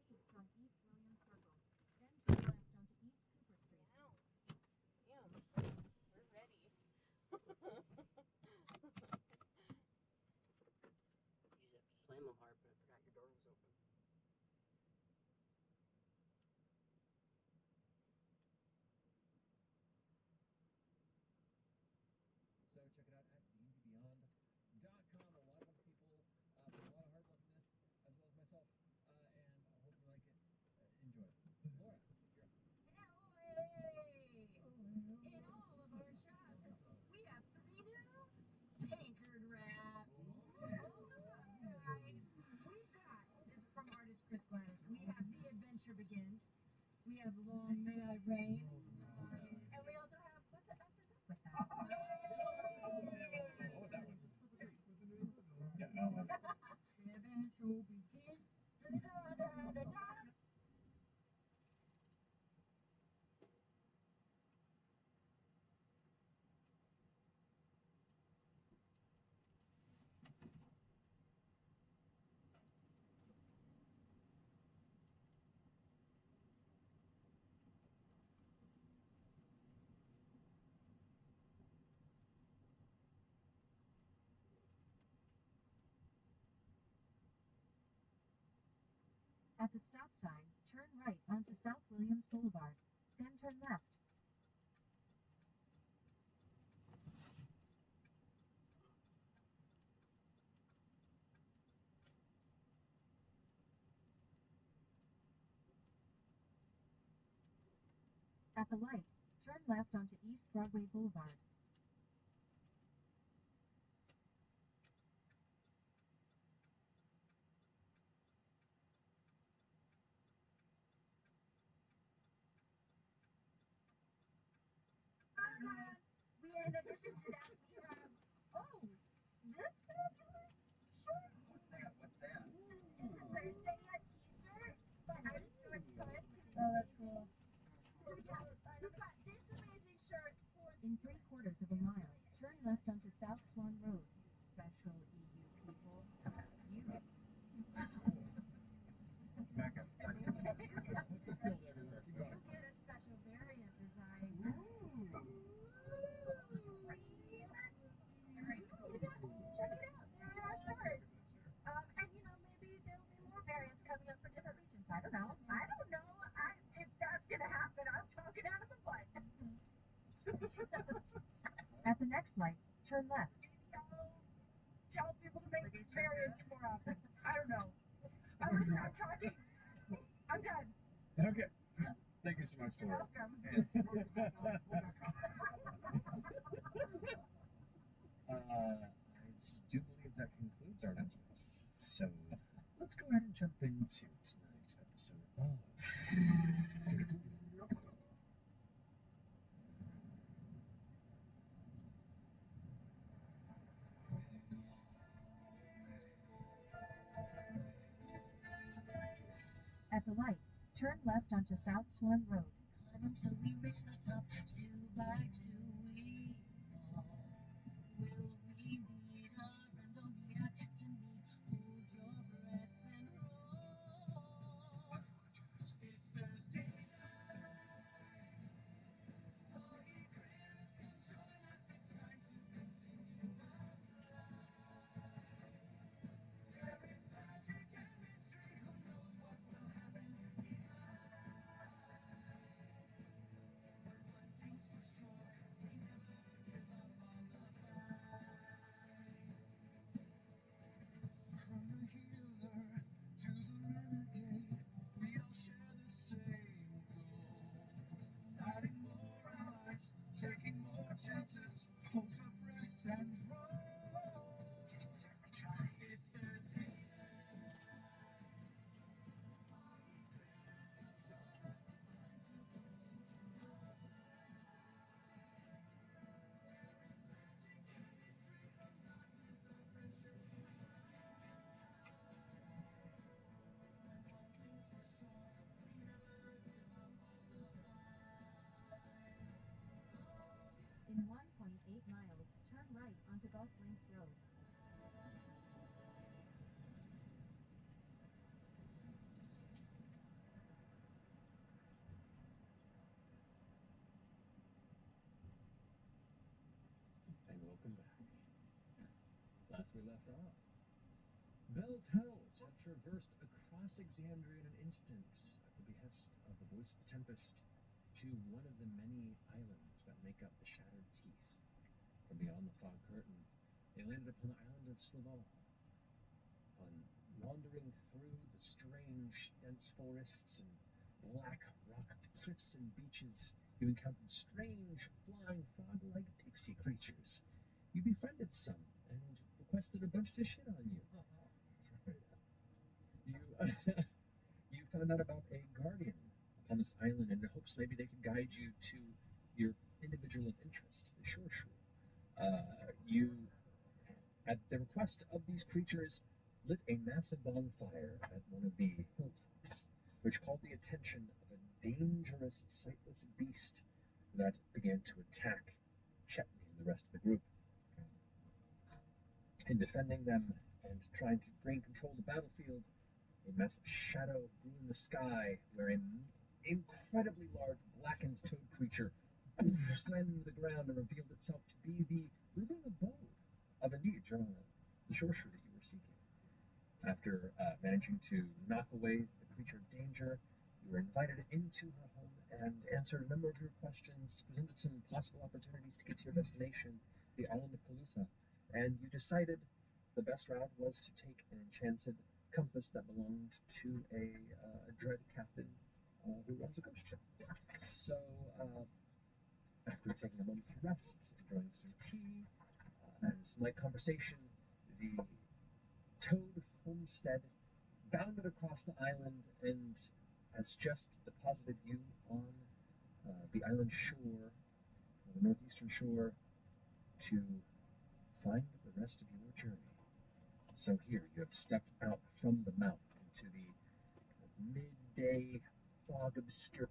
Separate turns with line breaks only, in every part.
turn east on East Williams Circle. Then turn left onto East Cooper Street.
Ow. Damn. We're ready.
You just have to slam them hard, but I forgot your door was open.
So check it out at dndbeyond.com. A lot of other people put a lot of hard work in this, as well as myself, and I hope you like it. Enjoy it. Laura, you're up.
Hey! In all of our shots, we have 3 new tankard wraps. Hold up, guys. We've got, this is from artist Chris Gladys, we have The Adventure Begins. We have Long May I Reign. And we also have, what the F is up with that?
Oh, that one. Yeah,
The Adventure Begins. Da-da-da-da-da-da.
At the stop sign, turn right onto South Williams Boulevard. Then turn left. At the light, turn left onto East Broadway Boulevard.
We, in addition to that, we have, oh, this fabulous shirt.
What's that? What's that?
This is a Thursday t-shirt by artist George Torrance.
Oh, that's cool.
So yeah, we've got this amazing shirt for
In 3/4 of a mile, turn left onto South Swan Road.
special EU people. You get
Back up. It's spilled everywhere. Keep
you
going.
get a special variant design. Check it out. There are our shirts. And you know, maybe there'll be more variants coming up for different regions. I don't know. If that's gonna happen, I'm talking out of the butt.
At the next light, turn left.
Maybe I'll tell people to make these variants more often. I don't know. I'm gonna stop talking. I'm done.
Okay. Thank you so much,
You're
Laura.
welcome.
Yes. I do believe that concludes our announcements. So let's go ahead and jump into tonight's episode of.
At the light, turn left onto South Swan Road.
Climb until we reach the top. 2 by 2 we fall. Will we meet our end or meet our destiny? Hold your breath and roll. It's Thursday night. All ye critters come join us. It's time to continue our ride. There is magic and mystery. Who knows what will happen here tonight? But one thing's for sure, we never give up on the fight. From the healer to the renegade, we all share the same goal. Adding more hours, taking more chances, hold your breath and roll. It's Thursday night. All ye critters come join us. It's time to continue our ride. There is magic and mystery from darkness of friendship rise. And one thing's for sure, we never give up on the fight.
In 1.8 miles, turn right onto Gulf Links Road.
welcome back. Last we left off, Belle's howls have traversed across Exandria in an instant at the behest of the voice of the Tempest to one of the many islands that make up the Shattered Teeth. From beyond the fog curtain, they landed upon the island of Slaval. On wandering through the strange, dense forests and black rocked cliffs and beaches, you encountered strange, flying, frog-like pixie creatures. You befriended some and requested a bunch to shit on you. You, you found out about a guardian upon this island in hopes maybe they could guide you to your individual of interest, the Shore Shrew. You, at the request of these creatures, lit a massive bonfire at one of the hilltops, which called the attention of a dangerous, sightless beast that began to attack Chetney and the rest of the group. In defending them and trying to gain control of the battlefield, a massive shadow grew in the sky where an incredibly large blackened toad creature slammed into the ground and revealed itself to be the living abode of indeed the Shore Shrew that you were seeking. After managing to knock away the creature of danger, you were invited into her home and answered a number of your questions, presented some possible opportunities to get to your destination, the island of Calusa, and you decided the best route was to take an enchanted compass that belonged to a dread captain who runs a ghost ship. So, after taking a moment to rest, enjoying some tea, and some light conversation, the Toad homestead bounded across the island and has just deposited you on the island shore, the northeastern shore, to find the rest of your journey. So here you have stepped out from the mouth into the midday fog obscure.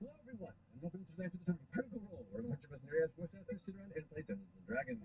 Hello everyone, and welcome to tonight's episode of Critical Role, where a bunch of us nerds voice actors sit around and play Dungeons and Dragons.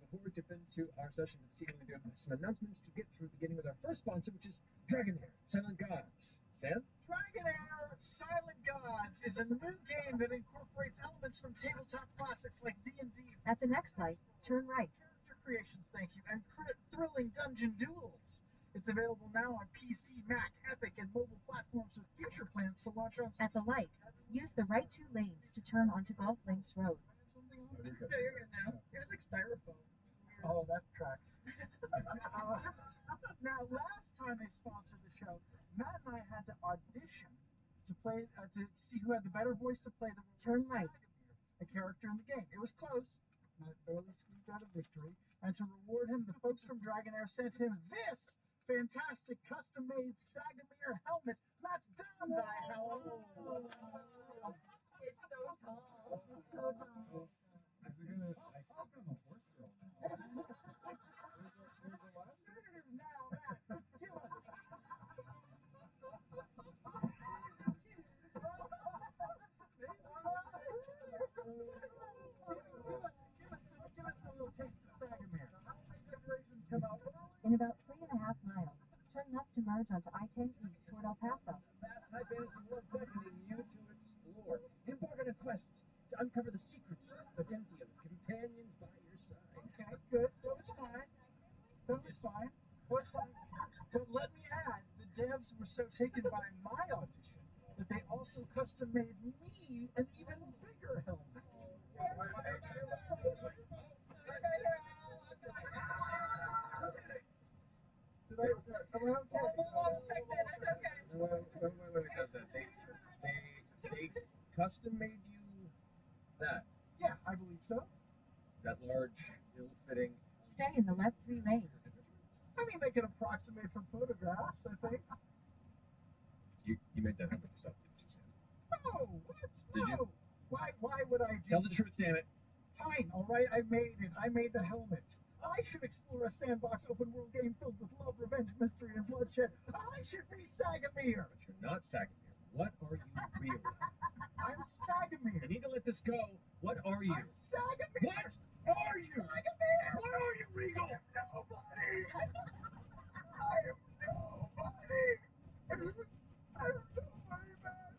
Before we jump into our session for this evening, we do have some announcements to get through, beginning with our first sponsor, which is Dragonair, Silent Gods. Sam?
Dragonair Silent Gods is a new game that incorporates elements from tabletop classics like D&D.
At the next light, turn right.
Character creations, thank you, and thrilling dungeon duels. It's available now on PC, Mac, Epic, and mobile platforms with future plans to launch on Steam.
At the light, use the right 2 lanes to turn onto Golf Links Road.
No, you're good now. It was like styrofoam.
Oh, that tracks. Now, last time they sponsored the show, Matt and I had to audition to play to see who had the better voice to play the role
Turn
of
right.
Sagamir, a character in the game. It was close. Matt barely squeaked out a victory. And to reward him, the folks from Dragonair sent him this fantastic custom-made Sagamir helmet. Matt, don thy helmet.
It's so tall.
It's so tall.
Is it gonna? I think I'm a horse girl now. There's a last
Now, Matt, give us. Give us a little taste of Sagamir.
preparations come out
In about 3.5 miles, turn left to merge onto I-10 East toward El Paso.
Vast high fantasy world beckoning you to explore. Embark on a quest to uncover the secrets of Adenthia with companions by your side.
Okay, good. That was fine. That was fine. That was fine. But let me add, the devs were so taken by my audition that they also custom made me an even bigger helmet. Did I? Am I okay?
We'll fix it. It's okay.
Wait, does that? They custom made you that.
Yeah, I believe so.
That large, ill-fitting.
Stay in the left 3 lanes.
I mean, they can approximate from photographs, I think.
You made that helmet yourself, didn't you, Sam?
No, what?
Did you?
No. Why would I do
Tell the truth, damn it.
Fine, all right, I made it. I made the helmet. I should explore a sandbox open world game filled with love, revenge, mystery, and bloodshed. I should be Sagamir.
But you're not Sagamir. What are you really?
I'm Sagamir.
You need to let this go. What are you?
I'm Sagamir.
What are you?
Sagamir.
What are you, Regal?
I am nobody. I am nobody. I'm nobody, man.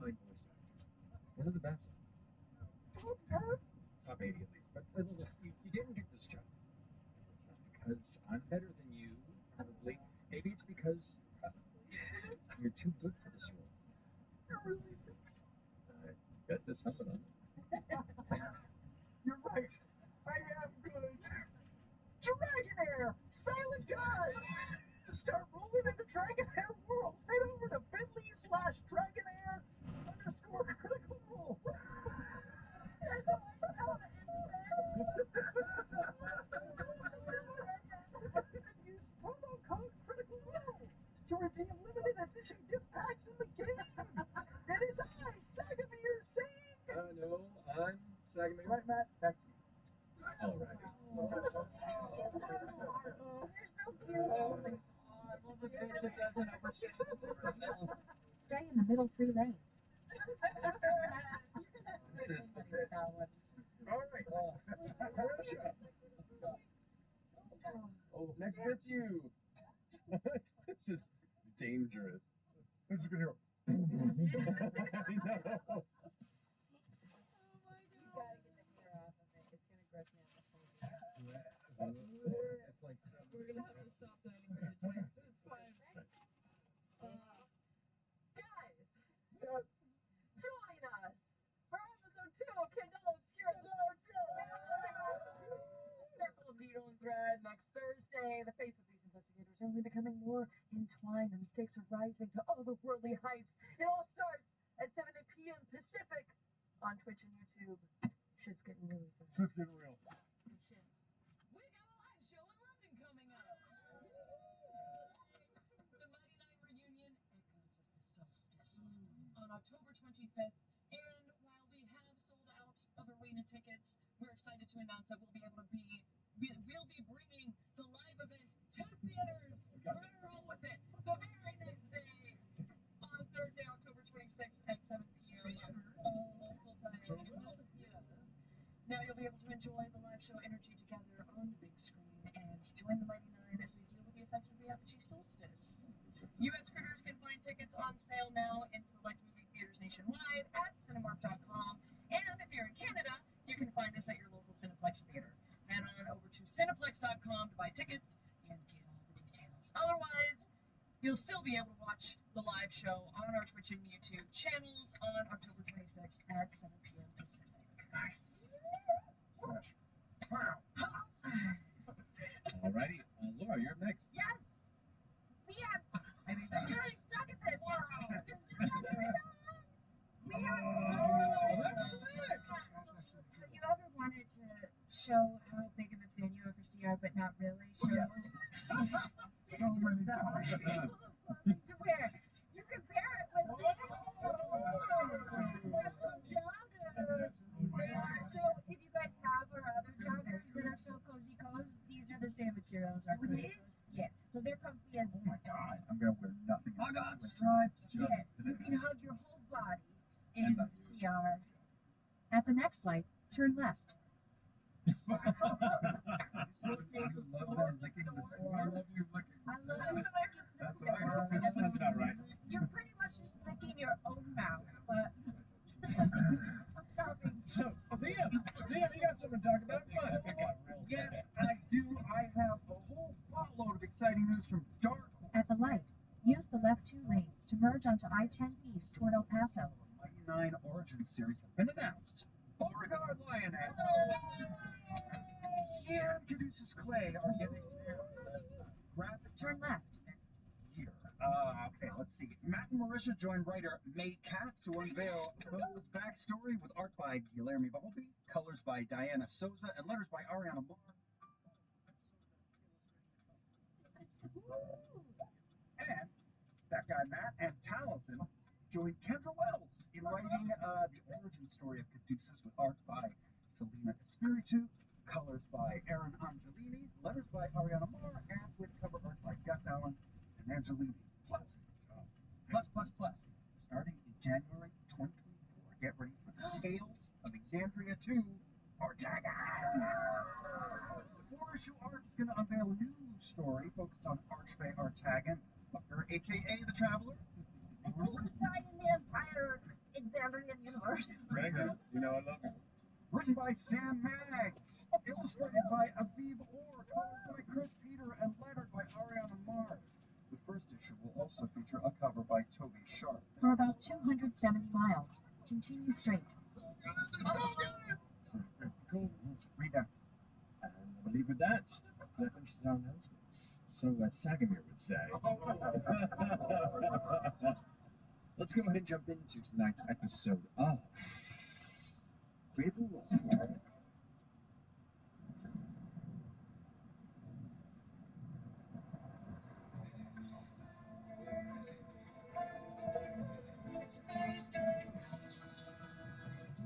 fine voice actor. One of the best. Top 80 at least. But look, you didn't get this job. It's not because I'm better than you, probably. Maybe it's because you're too good for this role.
You really think so?
I bet this helmet on.
You're right. I am good. Dragonair! Silent guys! To start rolling in the Dragonair world, head over to bit.ly/Dragonair_critical role. And use promo code critical role to redeem limited edition gift packs in the game. It is I, Sagamir, saying.
No, I'm Sagamir.
Right, Matt, back to you.
Alrighty.
You're so cute.
I love the bit that doesn't overstay its welcome.
Stay in the middle 3 lanes.
This is the bit. Alright. Marisha. Oh, next bit's you. This is dangerous. I'm just gonna hear. I know.
You gotta get the hair off of it. It's gonna gross me out the whole day.
It's like
We're gonna have to stop that in mid-choice, so it's fine. Guys,
Yes.
join us for episode 2 of Kindle Obscura Episode 2. Circle of Needle and Thread next Thursday. The face of these investigators are only becoming more entwined and the stakes are rising to otherworldly heights. It all starts at 7 p.m. Pacific on Twitch and YouTube. Shit's getting really fun.
Shit's getting real.
Good shit. We got a live show in London coming up. The Mighty Nine reunion, Echoes of the Solstice, on October 25th. And while we have sold out of arena tickets, we're excited to announce that we'll be bringing the live event to theaters. We're gonna roll with it the very next day on Thursday, October 26th at 7 p.m. Local time. Yes. Now you'll be able to enjoy the live show energy together on the big screen and join the Mighty Nine as they deal with the effects of the apogee solstice. U.S. critters can find tickets on sale now in select movie theaters nationwide at Cinemark.com. And if you're in Canada, you can find us at your local Cineplex theater. Head on over to Cineplex.com to buy tickets and get all the details. Otherwise, you'll still be able to watch the live show on our Twitch and YouTube channels on October 26th at 7 p.m. Pacific. Nice.
Wow.
Alrighty. Laura, you're up next.
Yes! We have. I mean, you really suck at this! We have.
That's slick!
Have you ever wanted to show how big of a fan you are for CR, but not really show? This
So
is
many
the
times.
clothing to wear. You compare it with joggers. They are so. If you guys have our other joggers that are so cozy cozy, these are the same materials. Our cozy cozy. Yeah. So they're comfy as.
Oh my god, I'm gonna wear nothing.
I got
else.
stripes.
Yeah. You can hug your whole body in CR. At the next light, turn left.
You love them licking the floor. I love you licking.
I love it.
That's what I heard.
That's not right.
You're pretty much just licking your own mouth, but I'm stopping.
So, Liam, you got something to talk about? Come on, pick up real
Yes,
fast.
I do. I have a whole boatload of exciting news from Dark Horse.
At the light, use the left 2 lanes to merge onto I-10 East toward El Paso.
The Mighty Nine Origin series have been announced. Beauregard Lioness and Caduceus Clay are getting their graphic
Turn left.
next year. Okay, let's see. Matt and Marisha join writer May Katz to unveil Mo's backstory with art by Guilherme Balbi, colors by Diana Souza, and letters by Ariana Moore. And that guy Matt and Taliesin joined Kendra Wells in writing the origin story of Caduceus with art by Selena Espiritu, colors by Aaron Angelini, letters by Ariana Moore, and with cover art by Gus Allen and Angelini. Plus, starting in January 2024, get ready for the Tales of Exandria 2 Ortega! The 4-issue arc is going to unveil a new story focused on Archfey Artagan, aka the Traveler.
The coolest guy in the Empire, in
memory in the universe.
Gregor, you know I love you.
Written by Sam Maggs, illustrated by Aviv Orr, colored by Chris Peter, and lettered by Ariana Mars. The first issue will also feature a cover by Toby Sharp.
For about 270 miles, continue straight.
Cool.
Read that.
And I believe with that finishes our announcements. So, as Sagamir would say. Let's go ahead and jump into tonight's episode of Creative World.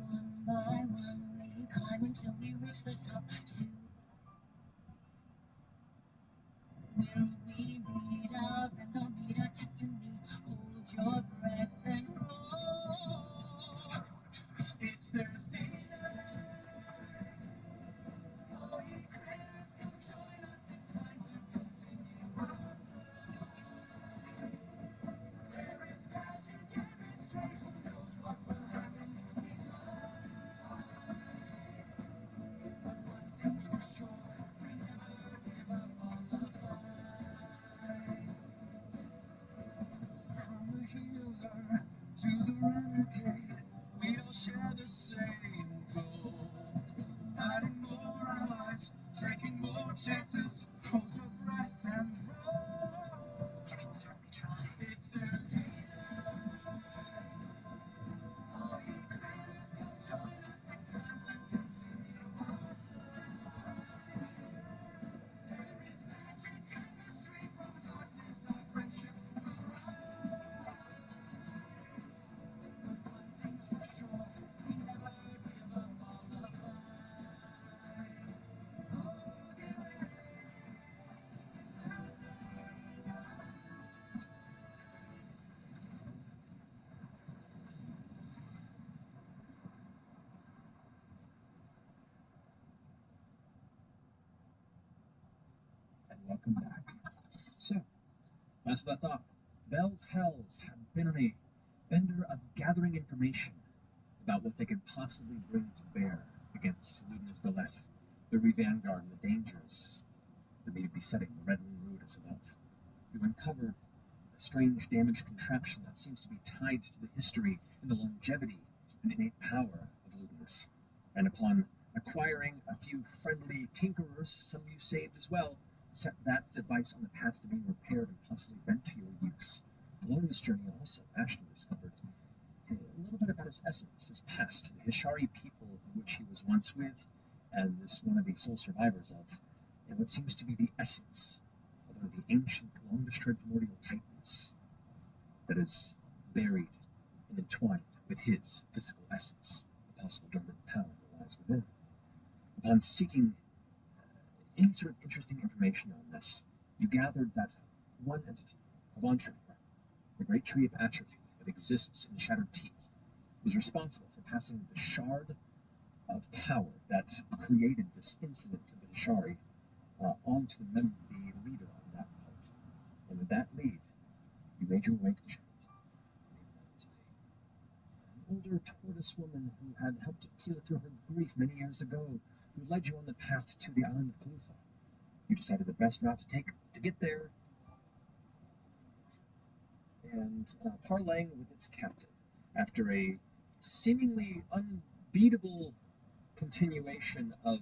One by one we climb until we reach the top. Will we beat our friends or beat our destiny? Hold your breath and roll. It's Thursday night. All you critters, come join us. It's time to continue our flight. There is magic and mystery. Who knows what will happen in life? But one thing's for sure, we never give up on the fight.
From the healer to the renegade, we all share the same goal. Adding more allies, taking more chances. Hold your breath and roll. It's Thursday night. All you critters, come join us. It's time to continue our flight. There is magic and mystery. From the darkness, our friendship will rise. But one thing's for sure, we never give up on the fight. Oh, get ready, it's Thursday night.
And welcome back. So, last left off, Bell's Hells have been on a bender of gathering information about what they could possibly bring to bear against Ludinus Doleth, the Re-Vanguard, and the dangers that may be besetting the Red Moon Road as above. You uncovered a strange damaged contraption that seems to be tied to the history and the longevity and innate power of Ludinus. And upon acquiring a few friendly tinkerers, some you saved as well, set that device on the path to being repaired and possibly bent to your use. Along this journey also, Ashton discovered a little bit about his essence, his past, the Hishari people which he was once with, and this one of the sole survivors of, and what seems to be the essence of one of the ancient, long-destroyed primordial titans that is buried and entwined with his physical essence, the possible dormant power that lies within. Upon seeking any sort of interesting information on this, you gathered that one entity, Avantri, the great tree of atrophy that exists in Shattered Teeth, was responsible for passing the shard of power that created this incident of the Hishari onto the leader of that cult. And with that lead, you made your way to the Shattered Teeth. An older tortoise woman who had helped Peel through her grief many years ago, who led you on the path to the island of Clutha. You decided the best route to take to get there, and parlaying with its captain. After a seemingly unbeatable continuation of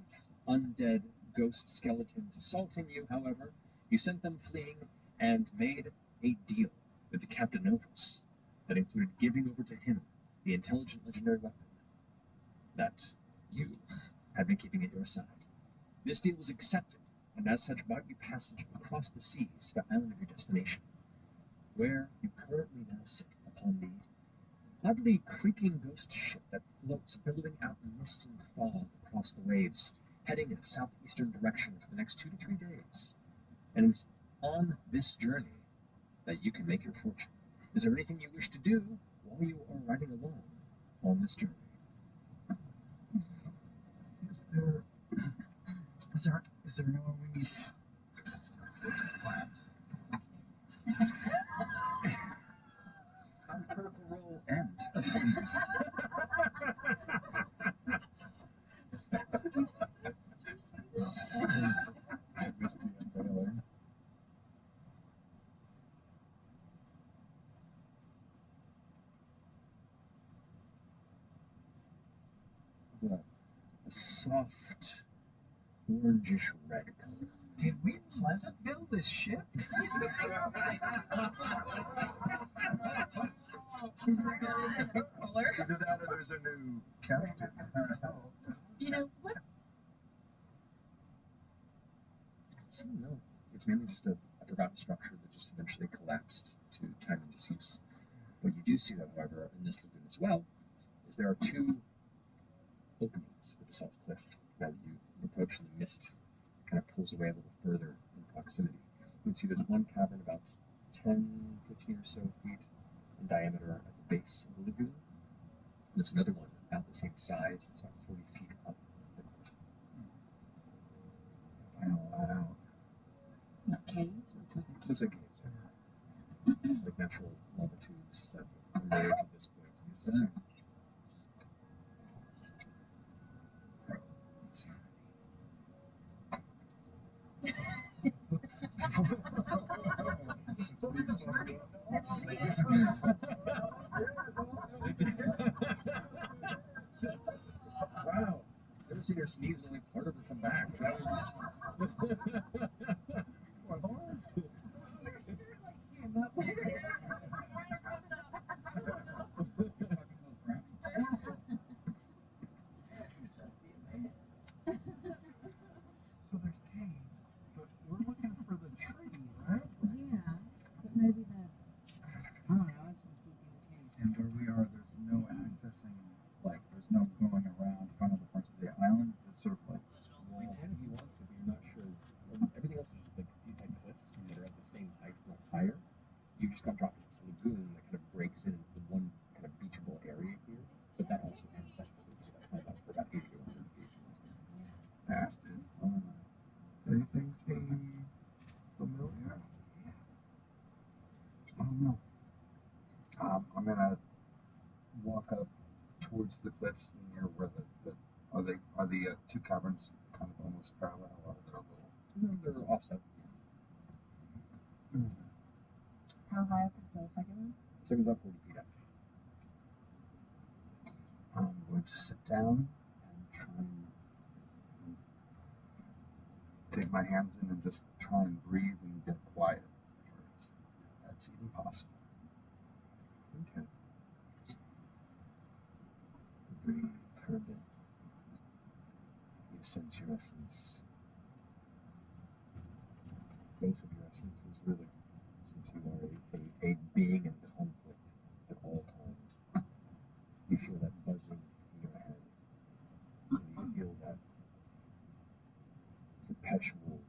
undead ghost skeletons assaulting you, however, you sent them fleeing and made a deal with the Captain Novus that included giving over to him the intelligent legendary weapon that you had been keeping at your side. This deal was accepted, and as such brought you passage across the seas to the island of your destination, where you currently now sit upon the oddly creaking ghost ship that floats billowing out mist and fog across the waves, heading in a southeastern direction for the next 2 to 3 days. And it's on this journey that you can make your fortune. Is there anything you wish to do while you are riding along on this journey?
Is there anywhere we need to?
How did Critical Role end?
with a soft orangish red color.
Did we Pleasantville this ship?
Either that or there's a new captain.
You know, what?
No, it's mainly just a forgotten structure that just eventually collapsed to time and disuse. What you do see, though, however, in this lagoon as well, is there are two openings in the basalt cliff now that you approach and the mist kind of pulls away a little further in proximity. You can see there's one cavern about 10, 15 or so feet in diameter at the base of the lagoon. And there's another one about the same size, it's about 40 feet up the cliff.
Find all that out.
Not caves?
Looks like caves, yeah. Like natural lava tubes that emerge at this point.
What's that?
Wow. Never seen her sneeze and only part of her come back. That was...
So there's caves, but we're looking for the tree, right?
Yeah, but maybe the... I don't know, I was thinking the cave.
And where we are, there's no accessing, like, there's no going around to find other parts of the island. It's sort of like
You can if you want to, but you're not sure. Everything else is just like seaside cliffs that are at the same height, not higher. You just got dropped into this lagoon that kind of breaks in into the one kind of beachable area here, but that also ends at cliffs that climb up for about 80 to 100 feet.
Past it. Anything seem familiar? I don't know. I'm gonna walk up towards the cliffs near where are the two caverns kind of almost parallel, or they're a little.
No, they're offset.
How high up is the second one?
So it's about 40 feet up.
I'm going to sit down and try and take my hands in and just try and breathe and get quiet first. If that's even possible.
Okay.
Breathe for a bit. You sense your essence.
Both of your essences, really, since you are a being in conflict at all times. You feel that buzzing in your head. And you feel that perpetual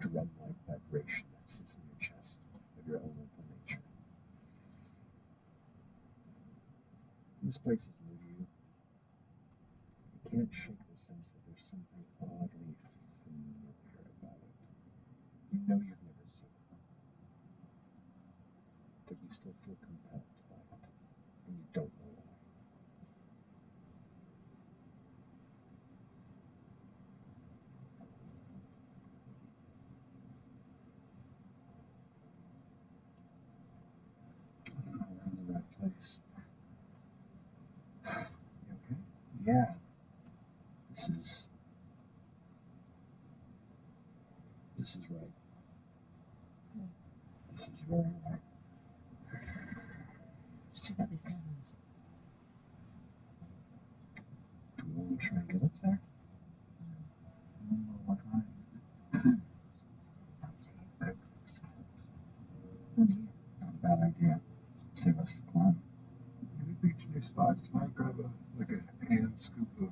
drum-like vibration that sits in your chest of your elemental nature. This place is new to you. You can't shake the sense that there's something oddly familiar about it. You know you've never seen it, but you still feel compelled by it, and you don't know why.
I don't know, we're in the right place. You okay? Yeah. This is right. This is very right.
Let's check out these caverns.
Do we want to try and get up there? I don't know what I... Not a bad idea. Save us the climb. Any beach near spots? Might grab a hand scoop of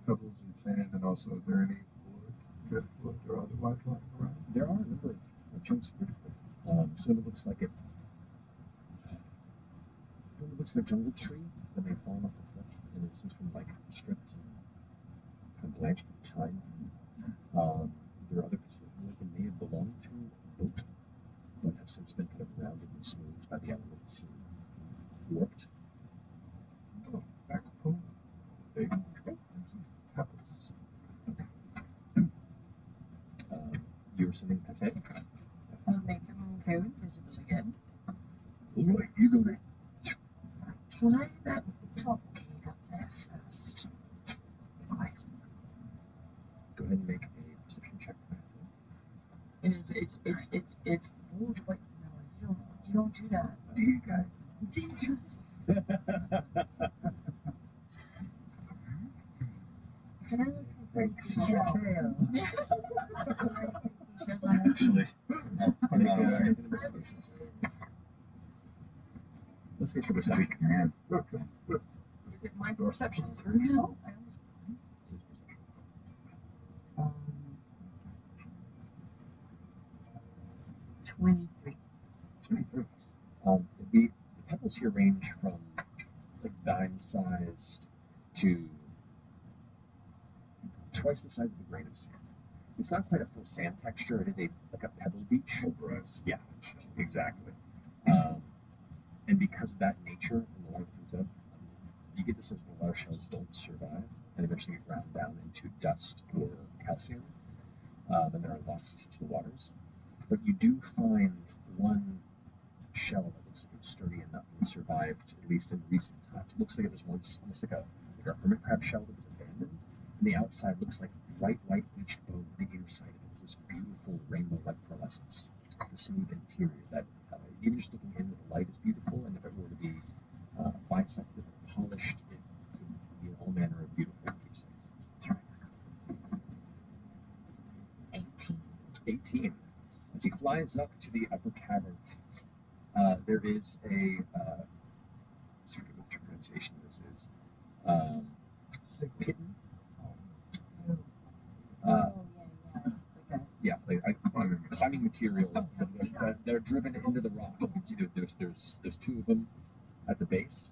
pebbles and sand, and also is there any wood, driftwood, or otherwise lying around?
There are a number of chunks of driftwood. Some of it looks like jungle tree that may have fallen off the cliff and it's since been like stripped and kind of blanched with time. There are other bits that look like it may have belonged to a boat, but have since been kind of rounded and smoothed by the elements and warped.
Oh, back home. Big and some pebbles.
You were sitting at it.
I'll make them go invisible again.
Alright, you got it.
Try that top cave up there first.
It's. Oh, wait, no, you don't do that.
Do you guys?
Do you? Can I look for pretty seashells? Seashells on it?
Actually, I'll put it away. Let's get your perception.
Is it my perception? No, I almost. Um, 23.
23. The pebbles here range from like dime-sized to twice the size of a grain of sand. It's not quite a full sand texture. It is like a pebble beach. Yeah, exactly. And because of that nature and the way it comes up, you get the sense that water shells don't survive and eventually get ground down into dust or calcium, and they're lost to the waters. But you do find one shell that looks like it's sturdy enough and survived, at least in recent times. It looks like it was once almost like a hermit crab shell that was abandoned. And the outside looks like bright white bleached bone. The inside of it is this beautiful rainbow-like pearlescence. The smooth interior that even just looking into the light is beautiful, and if it were to be bisected or polished, it could be all manner of beautiful keepsakes.
18.
18. As he flies up to the upper cavern, there is a, I forget what the pronunciation of this is, kitten. Yeah, climbing materials that are driven into the rock. You can see there's two of them at the base.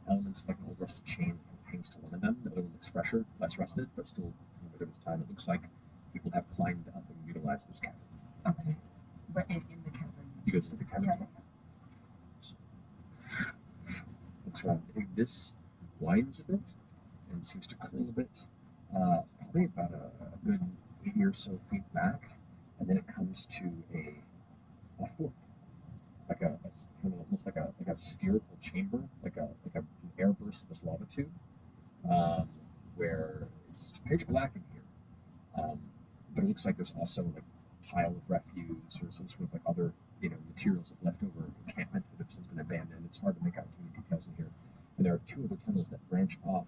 Elements like an old rusted chain hangs to one of them. The other one looks fresher, less rusted, but still from a bit of its time. It looks like people have climbed up and utilized this cavern.
Okay. But in the cavern.
You go to the cavern. Yeah. Looks around. This winds a bit and seems to curl a bit. Probably about a good 80 or so feet back, and then it comes to a fork, like kind of almost like a spherical chamber, like an air burst of this lava tube, where it's pitch black in here, but it looks like there's also like a pile of refuse or some sort of like other materials of leftover encampment that have since been abandoned. It's hard to make out too many details in here, and there are two other tunnels that branch off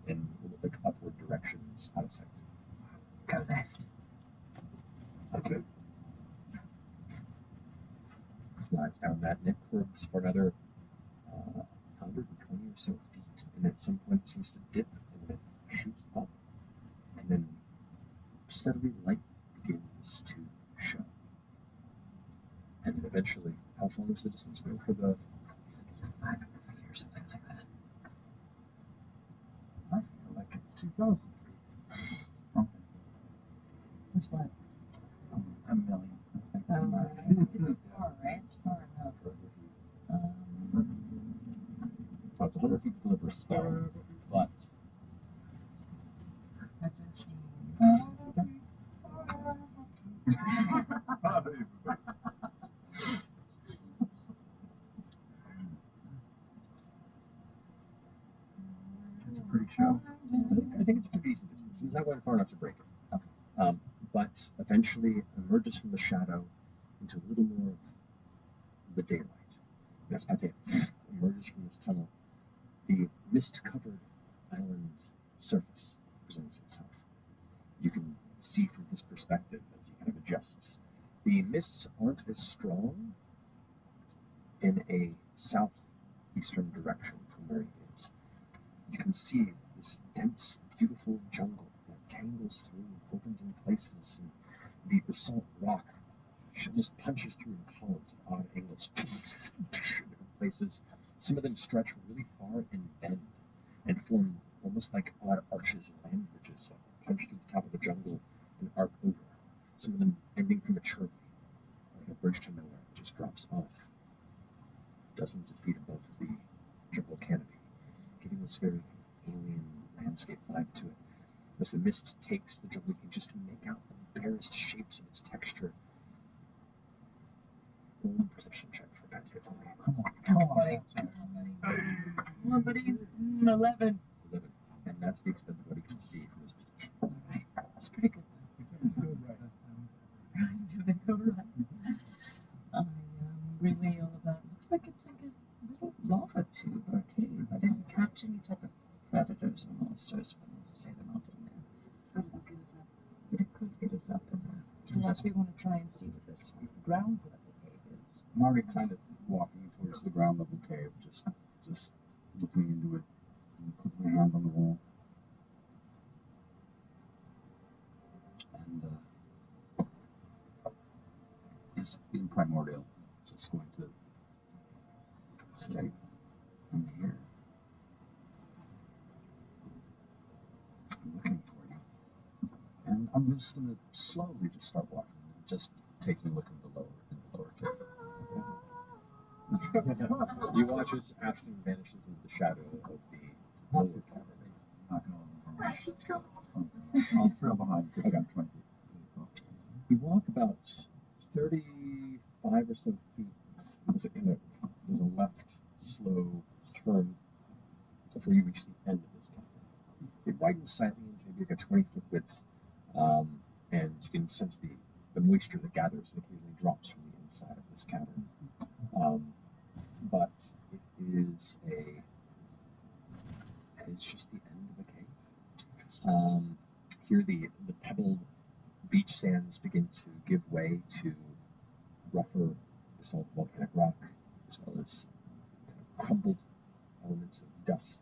in like upward directions out of sight.
Go left.
Okay. Slides down that, and it curves for another 120 or so feet, and at some point it seems to dip, and then it shoots up, and then steadily light begins to show. And then eventually, how far does the distance go for the...
It's like 500 feet or something like that.
I feel like it's 2,000 feet.
That's what?
A million.
It's far, right? It's far enough.
So it's 100 feet to deliver a spell, but...
It's a pretty show.
I think it's a pretty decent distance. He's not going far enough to break it. Okay. But eventually emerges from the shadow into a little more of the daylight. As Pate emerges from this tunnel, the mist-covered island surface presents itself. You can see from his perspective as he kind of adjusts. The mists aren't as strong in a southeastern direction from where he is. You can see this dense, beautiful jungle that tangles through and opens in places, and the basalt rock almost punches through in columns at odd angles, different places. Some of them stretch really far and bend and form almost like odd arches and land bridges that punch through the top of the jungle and arc over. Some of them ending prematurely, like a bridge to nowhere that just drops off dozens of feet above the jungle canopy, giving this very alien landscape vibe to it. As the mist takes the jungle, you can just make out the barest shapes of its texture. One perception check for Pate for me.
Come on, buddy. Come on, buddy. 11.
11. And that's the extent of what he can see from his position.
All right. That's pretty good.
Good right.
Right. I am really all about. Looks like it's like a little lava tube or cave. I didn't catch any type of predators or monsters, but as you say, they're not in there. But it could get us up in there. Unless we want to try and see what this ground level cave is.
I'm already kind of walking towards the ground level cave, just looking into it and putting my hand on the wall. And in primordial, just going to say, I'm here. I'm looking for you. And I'm just going to slowly just start walking, just taking a look in the lower cave.
You watch as Ashton vanishes into the shadow of the lower cavern.
Not going. Let's go. I'll trail behind 15, 20.
You walk about 35 or so feet. There's a left slow turn before you reach the end of this cavern. It widens slightly into maybe like a 20-foot width, and you can sense the moisture that gathers and occasionally drops from the inside of this cavern. But it's just the end of a cave. Here the pebbled beach sands begin to give way to rougher basalt volcanic rock, as well as kind of crumbled elements of dust.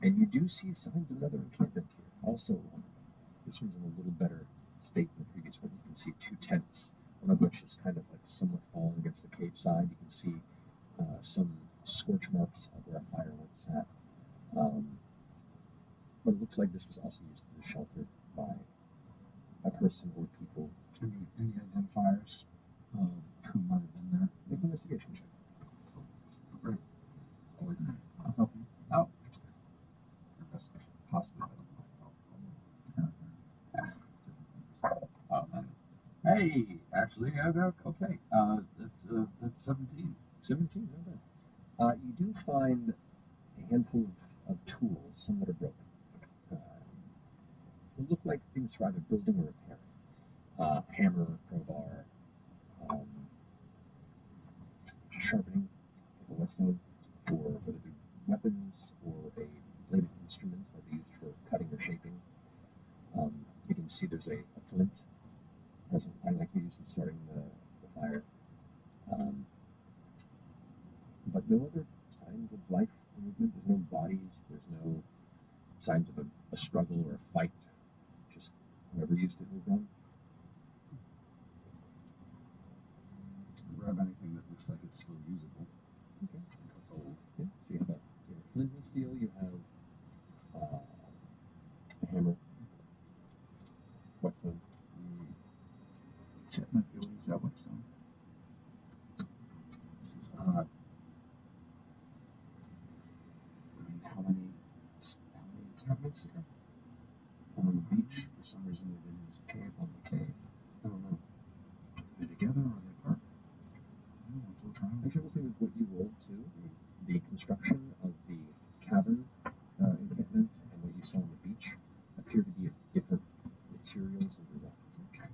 And you do see signs of another encampment here. Also, this one's in a little better state than the previous one. You can see two tents, one of which is kind of like somewhat fallen against the cave side. You can see some scorch marks of where a fire once sat. But it looks like this was also used as a shelter by a person or people.
Any identifiers of who might have been there?
Make an investigation check.
Great. I'll help you out. Investigation, possibly. Hey, actually, I got okay. That's 17.
17, not bad. You do find a handful of tools, some that are broken. They look like things for either building or repairing. Hammer, crowbar, sharpening, like a whetstone, for whether it be weapons or a bladed instrument, whether used for cutting or shaping. You can see there's a flint present, like you used in starting the fire. But no other signs of life or movement. There's no bodies. There's no signs of a struggle or a fight. Just whoever used it moved on.
Grab anything that looks like it's still usable.
Okay.
It's old.
Yeah. So you have a flint and steel. You have a hammer. Whetstone.
Chet might be able to use that whetstone. This is odd. I mean, how many encampments here? On the beach, for some reason they didn't use a cave on the cave. I don't know. Are they together or are they apart? I don't know. We'll try.
Actually, we'll see with what you rolled too. The construction of the cavern encampment and what you saw on the beach appear to be of different materials and designs.
Okay.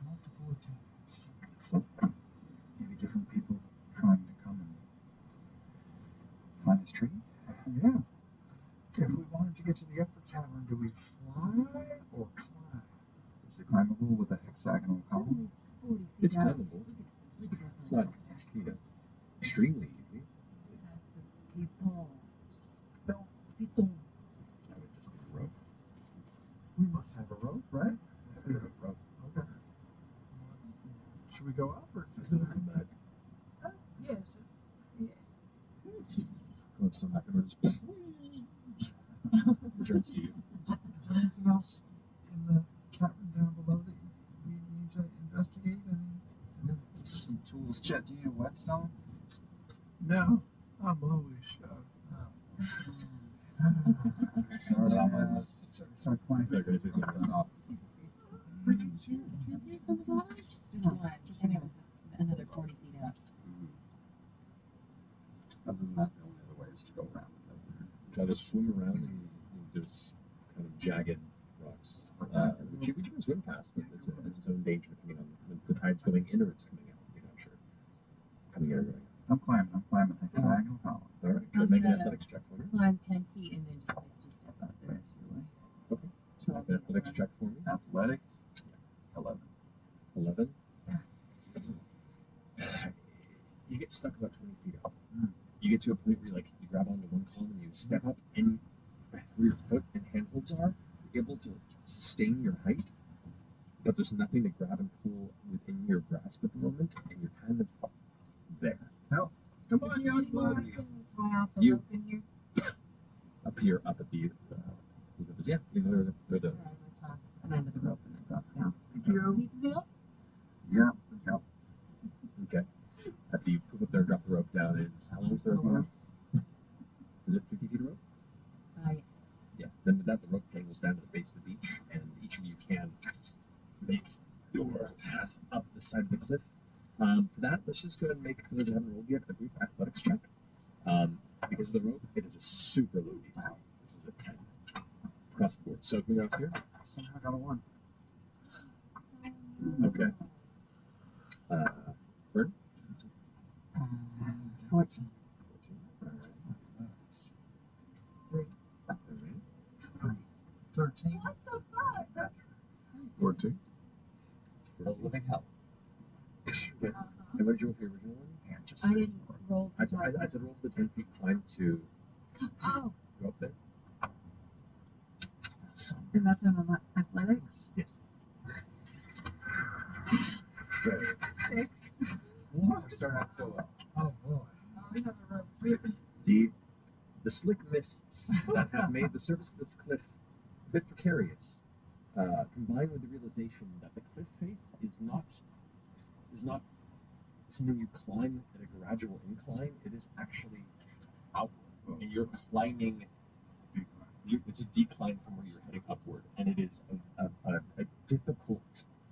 Multiple attempts. Maybe different people trying to come and find this tree? Yeah. If we wanted to get to the upper cavern, do we fly or climb? Is it climbable with a hexagonal column?
It's climbable. It's not, extremely easy.
People.
No.
People.
I would just need a rope. We must have a rope, right? Let's leave a rope. Okay. Should we go up or should we come back?
Yes. Yes.
Go up some afterwards. Returns to you.
Is there anything else in the cavern down below that we need to investigate? Some tools. Chet, do you need a whetstone? No, I'm always sure. Sorry, sorry, climbing.
They're going to say something.
Were there two caves on the bottom? Just one. And it was another 40 feet out.
Other than that, the only other way is to go around.
Try to swim around and there's kind of jagged rocks.
which you can swim past, but it's its own danger depending on when the tide's going in or it's coming out. You're not sure. Coming in or going out.
I'm climbing hexagonal columns.
All right,
I'm
make an
gonna
athletics check for me.
climb 10 feet and then just misty step up the rest of the way.
Okay. So make an athletics check for me.
Athletics, 11.
11. You get stuck about 20 feet up. You get to a point where you grab onto one column and you step up, and where your foot and handholds are, you're able to sustain your height, but there's nothing to grab and pull within your grasp at the moment, and you're kind of there.
Hell, come on, young blood.
Tie off the
You-
rope in here.
Up here, up at the yeah, they're the
I'm under the rope and I drop down.
Thank you.
Need some help?
Yeah.
okay. After you put up there, drop the rope down, is how long is the rope?
Uh-huh.
Is it 50 feet of rope?
Yes.
Yeah. Then with that, the rope dangles down to the base of the beach, and each of you can make your path up the side of the cliff. For that, let's just go ahead and make, for those who haven't rolled yet, a brief athletics check. Because of the rope, it is a super low DC. This is a 10 across the board. So can we go up here?
Somehow got a 1.
Okay. Vern?
14.
14.
13.
What the fuck?
14. For living hell. Okay. And what did you roll for your original one?
Yeah, just
I didn't roll.
I said roll for the 10 feet climb to
Oh,
go up there.
And that's in athletics?
Yes. Right.
6.
What? Started out so well. Oh boy.
We have a rope.
The slick mists that have made the surface of this cliff a bit precarious, combined with the realization that the cliff face is not something you climb at a gradual incline. It is actually outward, and you're climbing. It's a decline from where you're heading upward, and it is a difficult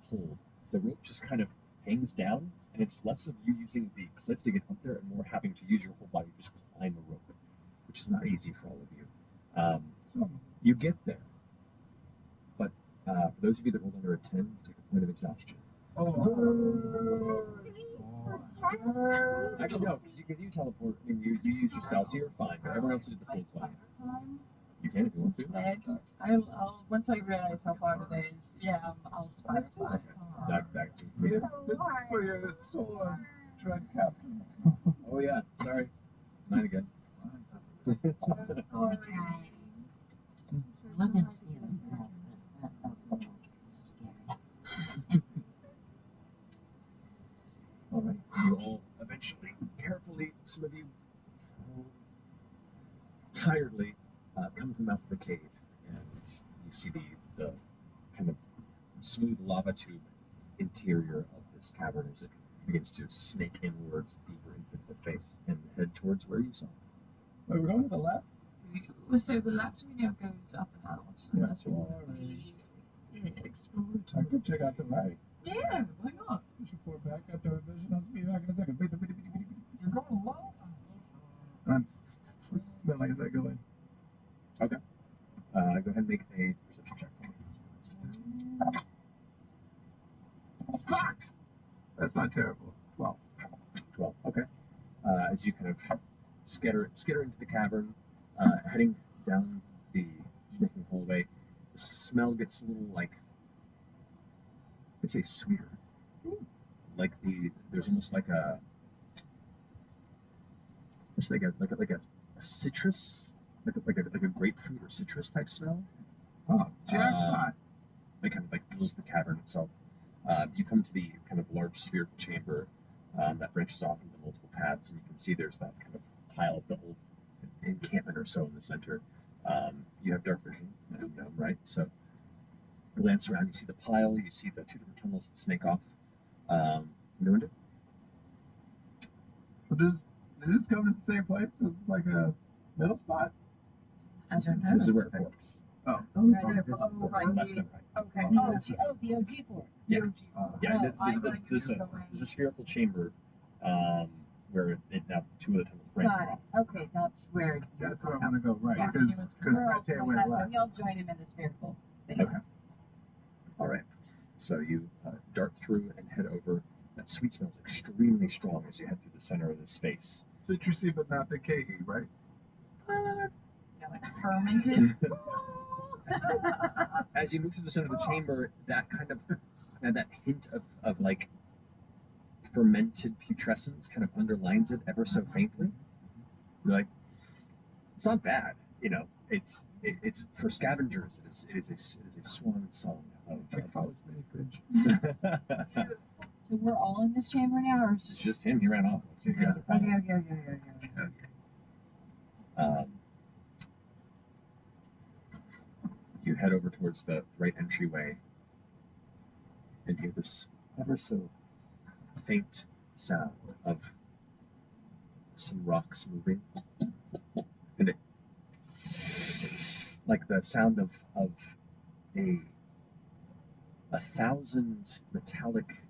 hold. The rope just kind of hangs down, and it's less of you using the cliff to get up there and more having to use your whole body to just climb a rope, which is not easy for all of you. You get there, but for those of you that rolled under a 10, you take a point of exhaustion. Actually, no, because you teleport. I mean, you use your spell, so you're fine. But everyone else did the full climb. You can if you want to.
Instead, I'll once I realize how far it is, I'll spider climb.
Back to
This is for your sword, Dread Captain.
Oh yeah, sorry, mine again.
Sorry.
I wasn't feeling that. That's a little scary.
All right, you all eventually, carefully, some of you tiredly come to the mouth of the cave, and you see the kind of smooth lava tube interior of this cavern as it begins to snake inward deeper into the face and head towards where you saw.
Wait, we're going to the left?
So the left we know goes up and out. So
Yeah,
that's what we explored.
I could check out the right.
Yeah, why not?
We should pour back after our vision. I'll be back in a second. You're going alone? What's it smell like as I go in?
Okay. Go ahead and make a perception check for me.
Fuck! That's not terrible. 12.
12. Okay. As you kind of skitter into the cavern, heading down the snaking hallway, the smell gets a little I'd say sweeter. Like there's almost like a citrus, like a grapefruit or citrus type smell.
Oh, jackpot!
That kind of fills the cavern itself. You come to the kind of large spherical chamber that branches off into multiple paths, and you can see there's that kind of pile of the old encampment or so in the center. You have dark vision, as you know, right? So you glance around, you see the pile, you see the two different tunnels that snake off. You know,
But does this come to the same place? So it's like a middle spot?
I don't know.
this is where it forks.
Oh.
Left and right.
Okay.
The OG fort.
Yeah.
Oh,
There's a spherical chamber where it now two of the tunnels branch
Got
off.
it. Okay, that's where.
That's where I want to go, right?
Yeah.
Because
We're all
Pate
going
went
that,
left.
and you'll join him in the spherical.
Okay. So you dart through and head over. That sweet smell is extremely strong as you head through the center of the space.
Citrusy, but not decaying, right?
Yeah, like fermented.
As you move through the center of the chamber, that kind of that hint of like fermented putrescence kind of underlines it ever so faintly. You're like, it's not bad, you know. It's for scavengers. It is a swan song of
college mini fridge.
So we're all in this chamber now, or is
It's just him. He ran off. Let's see if you guys are following.
Okay.
You head over towards the right entryway and hear this ever so faint sound of some rocks moving, and it like the sound of a thousand metallic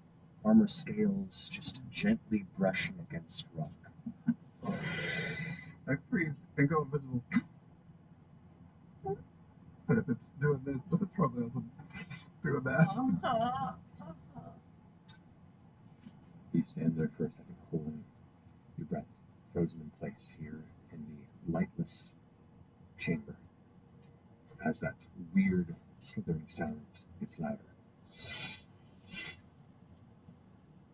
armor scales just gently brushing against rock.
I freeze and go invisible. But if it's doing this, then it's probably also doing that.
You stand there for a second, holding your breath, frozen in place here in the lightless chamber, as that weird slithering sound gets louder.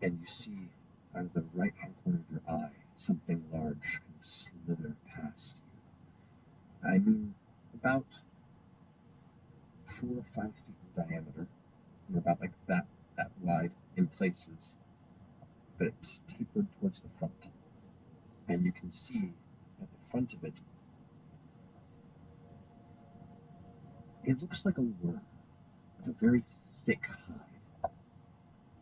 And you see out of the right-hand corner of your eye something large kind of slither past you. I mean, about 4 or 5 feet in diameter, and about like that wide in places, but it's tapered towards the front. And you can see at the front of it, it looks like a worm with a very thick hide.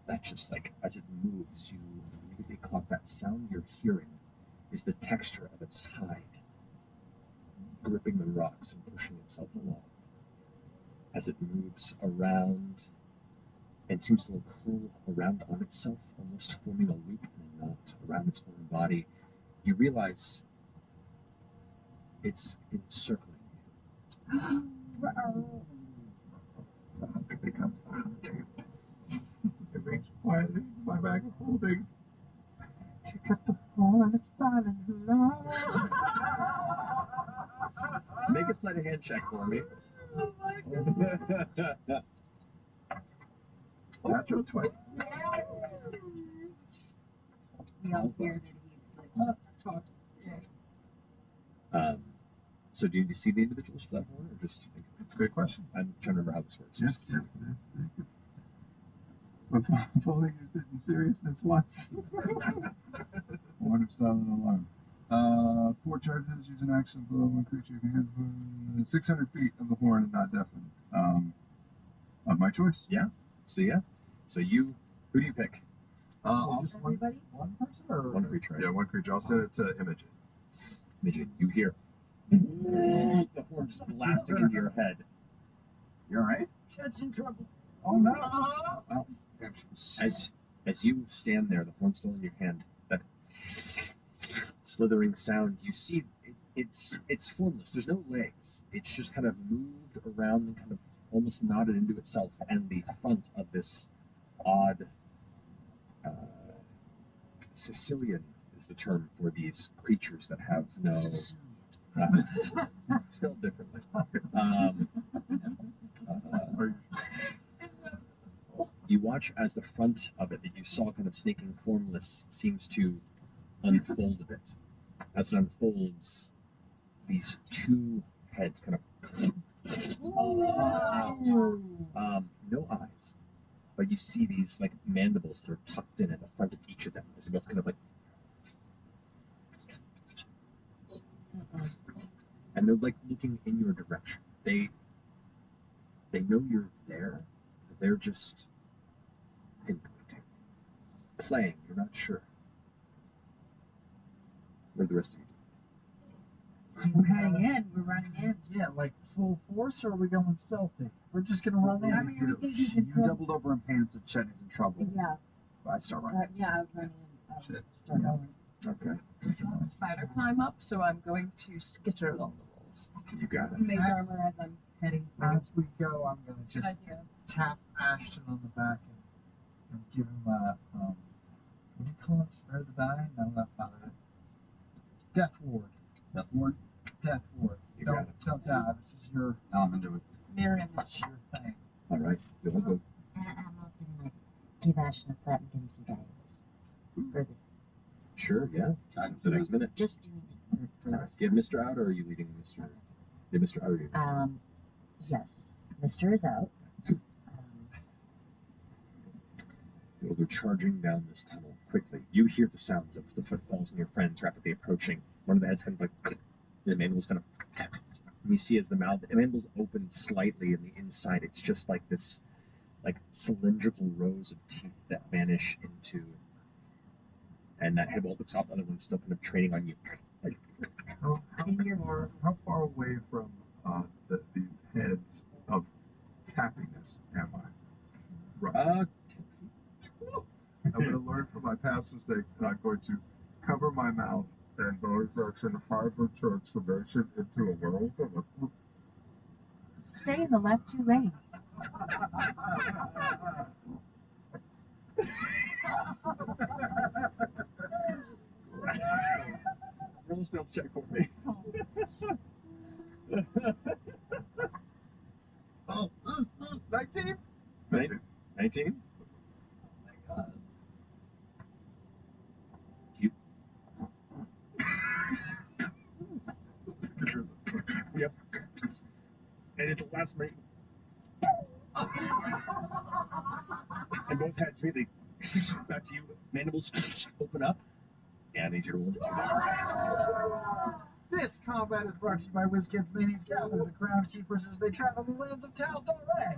That just like, as it moves, you immediately clock that sound you're hearing is the texture of its hide, gripping the rocks and pushing itself along. As it moves around and seems to curl around on itself, almost forming a loop and a knot around its own body, you realize it's encircling you.
It becomes the hunter. It reaches quietly into my bag of holding.
Pick up the horn of silent love.
Make a sleight of hand check for me.
Oh my God.
Natural 20.
We all hear that he's like,
So do you see the individuals for that horn, or just?
That's a great question.
I'm trying to remember how this works.
Yes. I've only used it in seriousness once. Horn of silent alarm. 4 charges, use an action below one creature you can hit 600 feet of the horn and not deafened. My choice?
Yeah. So you, who do you pick?
just everybody?
One person or
One creature. Right?
Yeah, one creature. I'll send it to Imogen.
Imogen, you hear the horn just blasting into your head.
You alright?
Shed's in trouble.
Oh no!
Well, as you stand there, the horn still in your hand, that slithering sound, you see it's formless. There's no legs. It's just kind of moved around and kind of almost knotted into itself, and the front of this odd Sicilian is the term for these creatures that have no spelled differently. You watch as the front of it that you saw kind of snaking formless seems to unfold a bit. As it unfolds, these 2 heads kind of out. No eyes, but you see these like mandibles that are tucked in at the front of each of them. It's about kind of like, and they're like looking in your direction. They know you're there, but they're just pinpointing, playing. You're not sure. What do the rest of you do?
We're heading in. We're running in.
Yeah, like full force, or are we going stealthy? We're just gonna run in.
I mean, we think he's in
You
trouble.
doubled over in panic that Chet is in trouble.
Yeah.
I start running.
Yeah, I was running in.
Shit.
Start going.
Okay.
Spider climb up, so I'm going to skitter along the wall. animals.
You got it.
Make armor as I'm heading through.
As we go, I'm gonna
Good
just
idea.
tap Ashton on the back and give him a what do you call it? Spare the dying? No, that's not it. Death ward.
Death ward?
Death ward.
You got it.
Don't die. This is your
I'm into it.
Mirror image.
your thing.
All right. You'll go.
I'm also gonna give Ashton a slap and give him some guidance. For the,
Sure, yeah. Time for the next minute.
just doing it for this.
Get Mr. out, or are you leading Mr.? Get Mr. out, or you?
Yes, Mr. is out.
You'll go charging down this tunnel quickly. You hear the sounds of the footfalls and your friends rapidly approaching. One of the heads kind of like, the mandibles kind of, and you see as the mandibles open slightly in the inside, it's just like this, like cylindrical rows of teeth that vanish into, and that head looks off, the other one's still kind of training on you. Like,
How far away from these heads of happiness am I? Right.
10 feet.
I'm going to learn from my past mistakes, and I'm going to cover my mouth and bonus action harbor transformation into a world of a...
Stay in the left 2 lanes.
Roll a stealth check for me. 19? 19? Oh my god. You. Yep. And at the last minute, and both heads immediately back to you. Mandibles open up. Yeah, I need you to roll.
This combat is brought to you by WizKids Minis. Gather the Crown Keepers as they travel the lands of Tal'Dorei.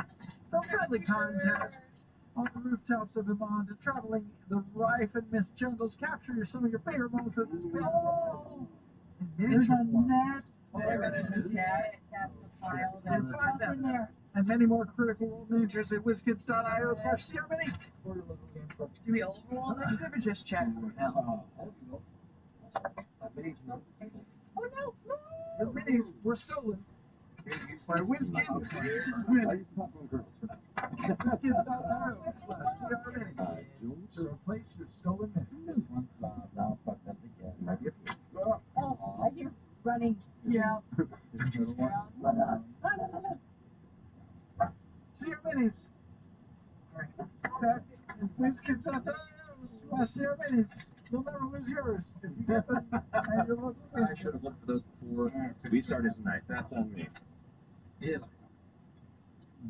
From friendly contests on the rooftops of Iman to traveling the rife and mist jungles, capture some of your favorite moments of this film.
There's a
form.
nest.
There it is.
That's the file.
There's stuff in there. And many more critical role miniatures at WizKids.io/CRMini. Or your local game store.
Do we all roll initiative or just check? Oh no!
Your minis were stolen by WizKids. WizKids.io/CRMini to replace your stolen minis.
Oh, I hear running.
Yeah.
See your minis. That WizKids.io/CRMinis. You'll never lose yours if you get them at your local
I should have looked for those before we started tonight. That's on me. Yeah.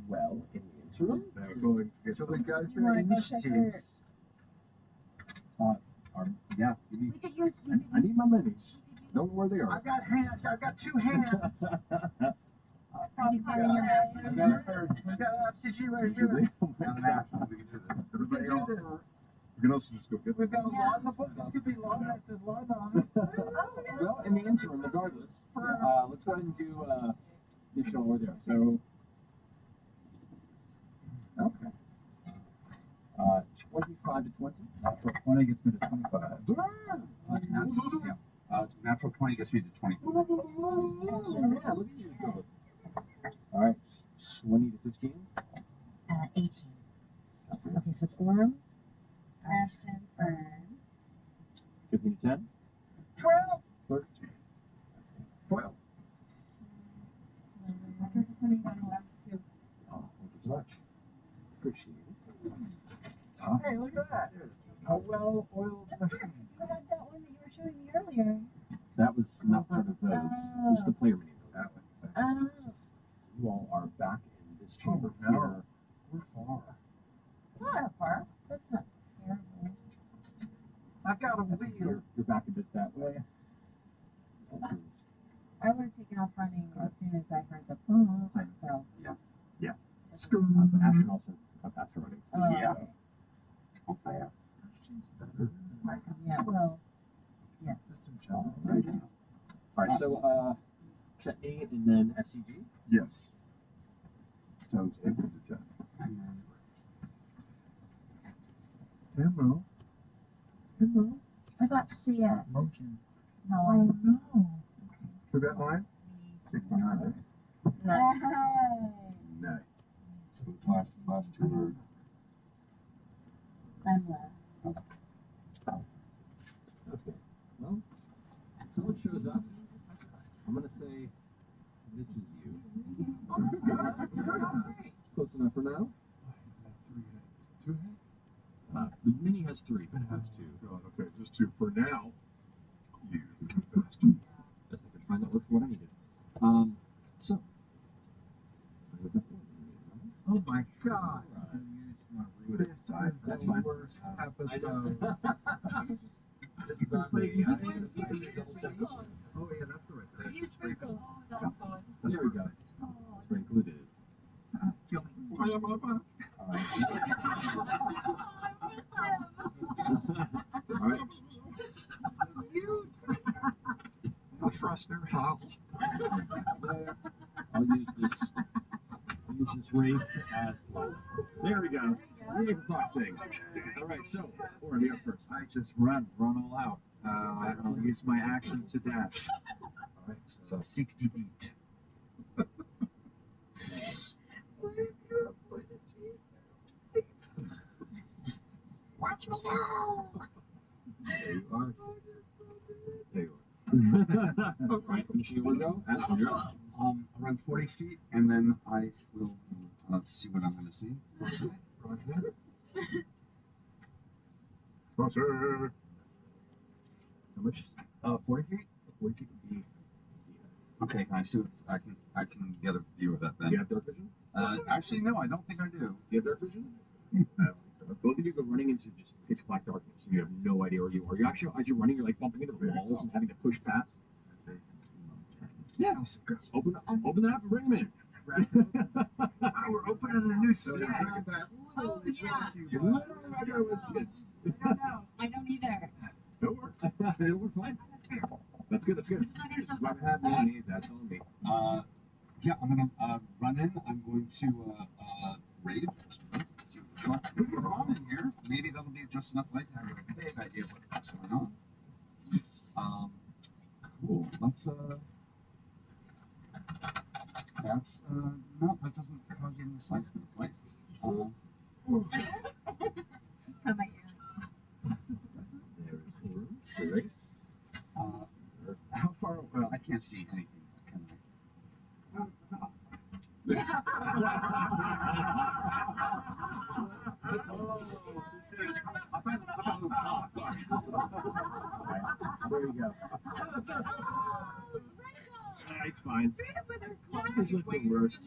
Well, in the interim,
So the guys
You wanna go check your...
yeah,
We could use...
I need my minis. Don't know where they are.
I've got hands. I've got 2 hands.
Probably
We've got an FCG right here.
Everybody
do
else,
this.
you can also just go get
We've got a law in the book. This could be law that says law on it.
Well, in the interim, regardless, let's go ahead and do mission over there. So, okay. 25 to 20.
Natural 20 gets me to 25.
Natural 20 gets me to 24.
Yeah, look at you go. All right, 20 to 15.
18. Okay, so it's Orm.
Ashton, Fern.
15 to 10.
12.
13. 12.
I heard something on the last 2.
Oh, thank you so much. Appreciate it.
Hey, look at that. A well-oiled machine.
You had that one that you were showing me earlier.
That was not part of those. This is the player menu. That was
Oh.
You all are back in this chamber
no.
here.
We're far.
It's not a park. That's not terrible.
I've got a wheel.
You're back a bit that way.
I would have taken off running as soon as I heard the boom. So.
Yeah.
Scoot.
Ashton also has a faster running speed.
Oh,
Yeah.
okay.
Ashton's better.
Yeah, well, yes.
System challenge.
Right. All right, so Chutney and then FCG.
Yes. So it's equal to 10. Hello. Hello.
I got CS.
Motion.
No,
Oh, no.
Who got mine?
69.
Nice.
Nice. So the last two are.
I'm last.
Okay. Well, someone shows up. I'm gonna say this is you. It's close enough for now.
Why does it have 3 heads? 2 heads?
The mini has 3, but it has 2.
God, okay, just 2 for now. You bastard.
Best I could find that worked for what I needed. So.
Oh my god.
Ruin it.
This is
That's
the
fine.
worst episode.
This is on me. Double check.
Oh yeah, that's the right size.
You sprinkle. Oh, that's good.
There we go. Sprinkle it is.
Kill me. Why am I bust?
All right.
I miss him.
All right.
Cute. A freshener, how?
There. I'll use this wreath as well. There we go. Yay for boxing. All right. So, or are you up first?
I just run all out. I'll use my action to dash.
All right.
So 60 feet.
Watch me go!
There you are. There you are. All right. Finishing your go. Ashton, you're up.
Around 40 feet, and then I will see what I'm going to see.
Roger. Roger.
How much?
40 feet?
40 feet would be.
Okay, can I see if I can get a view of that then?
Do you have dark vision?
Actually, no, I don't think I do.
Do you have dark vision? I don't think so. Both of you go running into just pitch black darkness, and you have no idea where you are. You actually, as you're running, you're like bumping into the walls and having to push past. Yeah. Open that up and bring them in.
We're opening a new set.
Oh, yeah.
You're literally right there with kids.
I don't know. I don't either.
It'll work. It'll work fine. That's good. That's good. This is what happened to me. That's on me.
Yeah, I'm going to run in. I'm going to raid. Let's see what's going on in here. Maybe that'll be just enough light to have a vague idea of what's going on. Cool. Let's that's no, that doesn't cause even the slightest bit of light.
Come on,
There is room. Great.
How far? Well, I can't see anything. Can
There you go. It's fine. It's like the worst.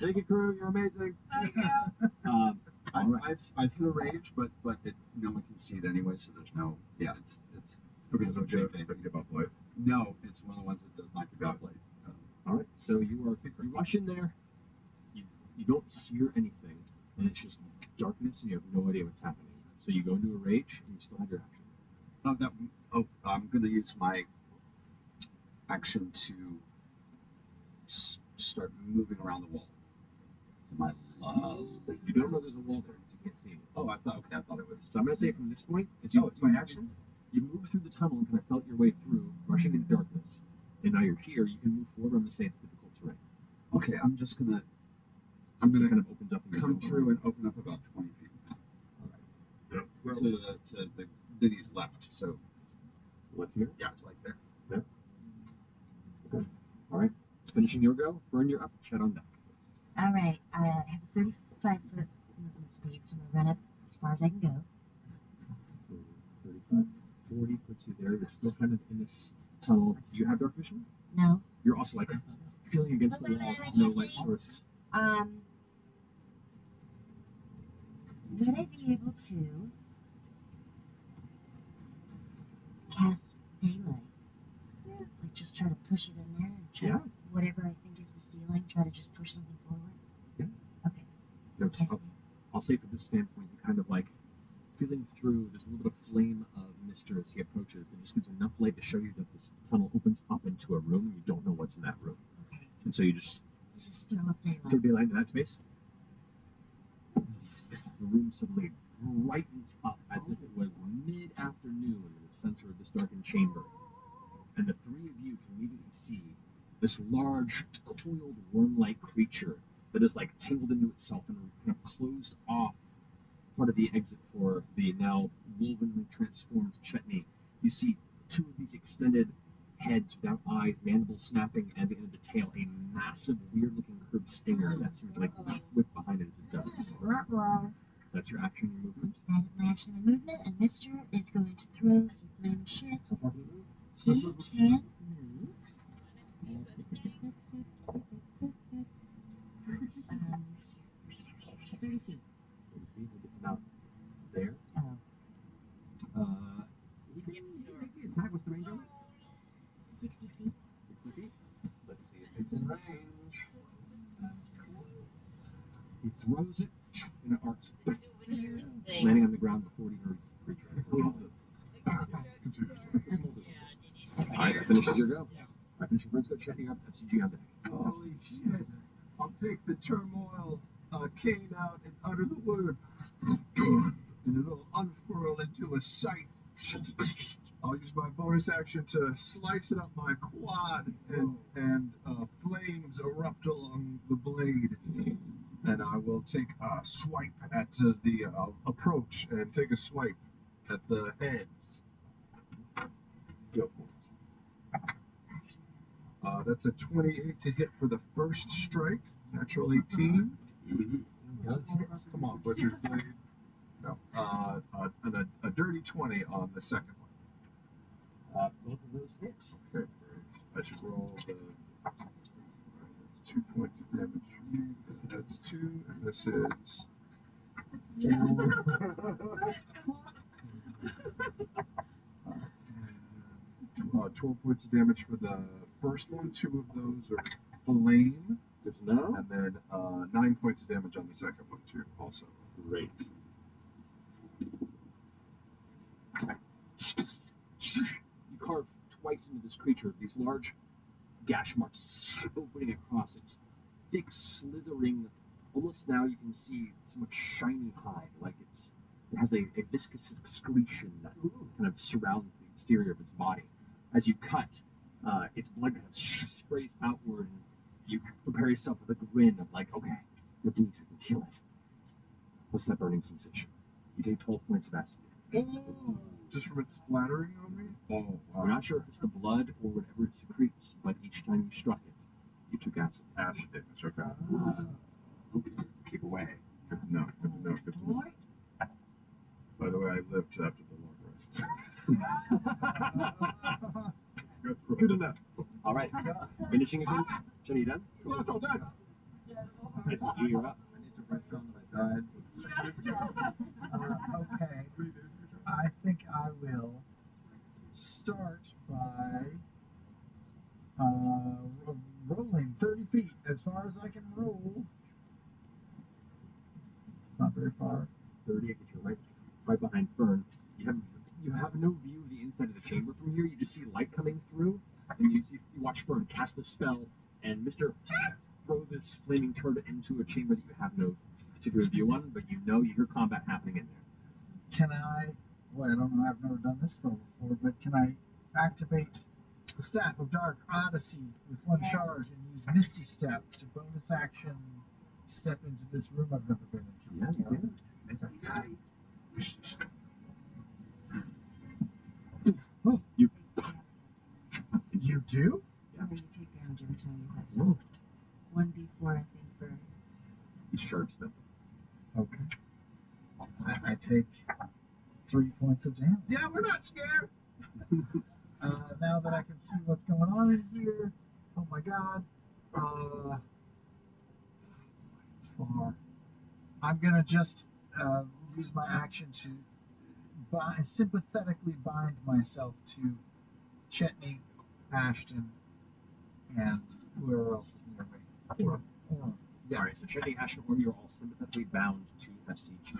Thank you, crew. You're amazing.
I've hit a rage, but no one can see it anyway, so there's no. Yeah, it's.
Okay, so don't think about light.
No, it's one of the ones that does not give out light. So.
All right. So you rush in there. You don't hear anything, and it's just darkness, and you have no idea what's happening. So you go into a rage, and you still have your action.
I'm going to use my action to start moving around the wall. To my
You don't know there's a wall there because you can't see it.
Oh, I thought it was.
So I'm going to say from this point,
It's my action.
You move through the tunnel and kind of felt your way through, rushing into darkness. And now you're here. You can move forward. I'm going to say it's difficult terrain.
Okay, I'm gonna
kind of opens up and
come through and open up about 20 feet.
All right.
Well, to the Vinny's left. So
Left here.
yeah, it's like there.
There. Okay. All right. Finishing your go. Fern, you're up. Chet on deck.
All right, I have a 35-foot movement speed, so I'm gonna run up as far as I can go.
35, 40 puts you there. You're still kind of in this tunnel. Do you have dark vision?
No.
You're also like feeling against the wall. No light source.
Would I be able to cast daylight? Yeah. Like just try to push it in there and try whatever I think is the ceiling, try to just push something forward?
Yeah.
Okay.
No,
Cast
I'll say from this standpoint, you kind of like feeling through, there's a little bit of flame of Mister as he approaches, but just gives enough light to show you that this tunnel opens up into a room and you don't know what's in that room.
Okay.
And so you just
throw up daylight.
throw daylight into that space. The room suddenly brightens up as if it was mid-afternoon in the center of this darkened chamber. And the three of you can immediately see this large, coiled, worm-like creature that is like tangled into itself and kind of closed off part of the exit for the now wovenly transformed Chetney. You see two of these extended heads without eyes, mandibles snapping, and at the end of the tail, a massive, weird-looking curved stinger that seems to like whip behind it as it does. So that's your action and movement.
That is my action and movement, and Mister is going to throw some flaming shit. He can't move. 30 feet.
30 feet, it's about there. Make the attack. What's the range on it?
60 feet.
60 feet. Let's see if it's in range. He throws it, and it arcs, landing on the ground before the earth creature. Alright, that finishes your go. Alright, finish your friend's go. Checking up FCG on deck.
Holy shit. I'll take the turmoil cane out and utter the word, and it'll unfurl into a scythe. I'll use my bonus action to slice it up my quad, and flames erupt along the blade. And I will take a swipe at the approach and take a swipe at the heads.
Go for it.
That's a 28 to hit for the first strike. Natural 18. Come on, Butcher's Blade. No. And a dirty 20 on the second one.
Both of those hits.
Okay, great. I should roll the. That's 2 points of damage. That's 2, and this is 12 points of damage for the first one. 2 of those are flame.
Good to know.
And then 9 points of damage on the second one, too, also.
Great. You carve twice into this creature, these large gash marks opening across its thick, slithering, almost now you can see somewhat shiny hide, like it has a viscous excretion that kind of surrounds the exterior of its body. As you cut, its blood kind of sprays outward, and you prepare yourself with a grin of like, okay, your bleeds, we can kill it. What's that burning sensation? You take 12 points of acid.
Just from it splattering on me? Oh, wow.
We're not sure if it's the blood or whatever it secretes, but each time you struck it, you took acid.
Acid damage, okay.
Keep away.
Good to know, good to know, good to know. By the way, I lived after the long rest.
Good enough. All right. Finishing your turn. Jenny, you done?
Well, that's all done.
FCG, you're up.
I need to write down that I died.
Okay. I think I will start by rolling 30 feet as far as I can roll. It's not very far.
30 if you're right behind Fern. You have no view of the inside of the chamber from here. You just see light coming through, and you watch Fern cast the spell, and Mr. throw this flaming turret into a chamber that you have no particular view on, but you hear combat happening in there.
Can I, well, I don't know, I've never done this spell before, but can I activate the Staff of Dark Odyssey with one charge and use Misty Step to bonus action step into this room I've never been into?
Yeah, you can.
Oh,
you
do?
Yeah.
You take damage every time you use that spell. 1d4, I think, for.
You charge them.
Okay. I take 3 points of damage.
Yeah, we're not scared.
Now that I can see what's going on in here, oh my god. It's far. I'm gonna just use my action to sympathetically bind myself to Chetney, Ashton, and whoever else is near me. Or yes.
All right, so Chetney, Ashton, or you're all sympathetically bound to FCG.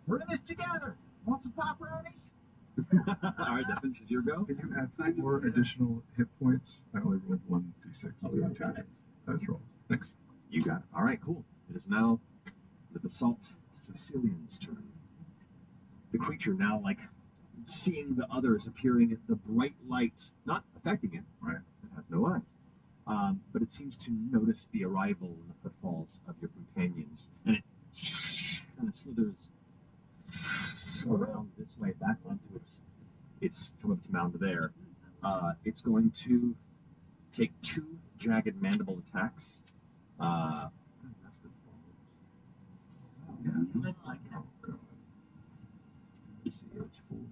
We're in this together. Want some pop brownies?
All right, that finishes your go.
Can you add 4 additional hit points? I only rolled 1d6.
Oh, yeah, got it.
Nice roll. Thanks.
You got it. All right, cool. It is now the Basalt Sicilian's turn. The creature now, like seeing the others appearing, the bright light not affecting it. Right, it has no eyes. But it seems to notice the arrival and the footfalls of your companions, and it kind of slithers around this way back onto its mound there. It's going to take 2 jagged mandible attacks. That's the balls.
Looks like it.
Oh god. Let's see, it's full.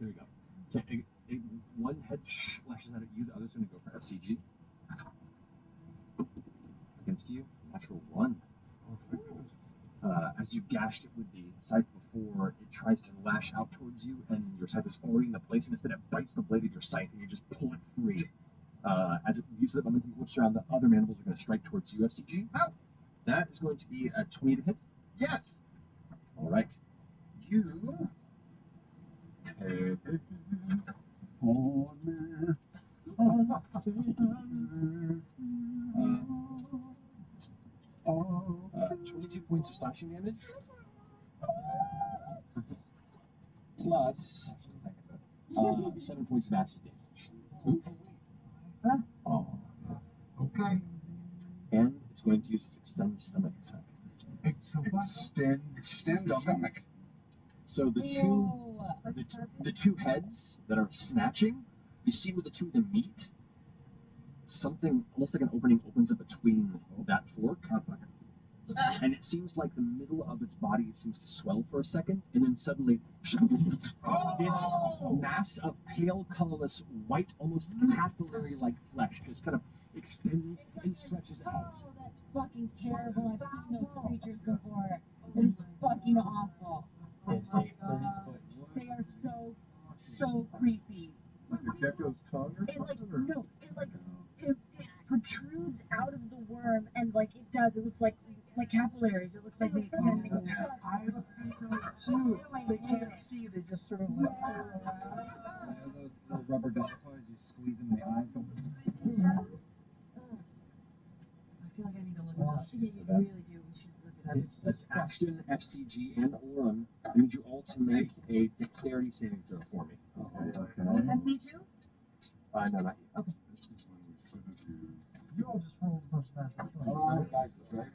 There we go. So, one head flashes out at you, the other's going to go for FCG. Against you, natural 1. As you gashed it with the scythe before, it tries to lash out towards you, and your scythe is already in the place, and instead it bites the blade of your scythe, and you just pull it free. As it uses that momentum, it whips around, the other mandibles are going to strike towards you, FCG.
Oh.
That is going to be a 20 to hit.
Yes.
All right. You take 22 points of slashing damage. Plus 7 points of acid damage. Oof. Oh.
Okay.
And it's going to use its extend stomach attack.
Extend stomach.
So the two heads that are snatching, you see where the two of them meet. Something almost like an opening opens up between that fork, and it seems like the middle of its body seems to swell for a second, and then suddenly this mass of pale, colorless, white, almost capillary-like flesh just kind of extends and stretches out.
Oh, that's fucking terrible. I've seen those creatures before. It is fucking awful.
In a 30-foot.
They are so creepy.
Like a gecko's tongue or
It like
something?
no, it protrudes out of the worm, and like it looks like capillaries. It looks like they extend.
I've seen those too. They can't see. They just sort of like go around.
Those little rubber dog toys, you squeeze them in the eyes.
I feel like I need to look it up. Yeah, you really do. We should look it up.
It's Ashton, FCG, and Orem. I need you all to make a dexterity saving throw for me.
Okay.
And me too.
No, not you.
Okay.
You all just rolled a bunch of natural
Oh,
20s,
guys, right?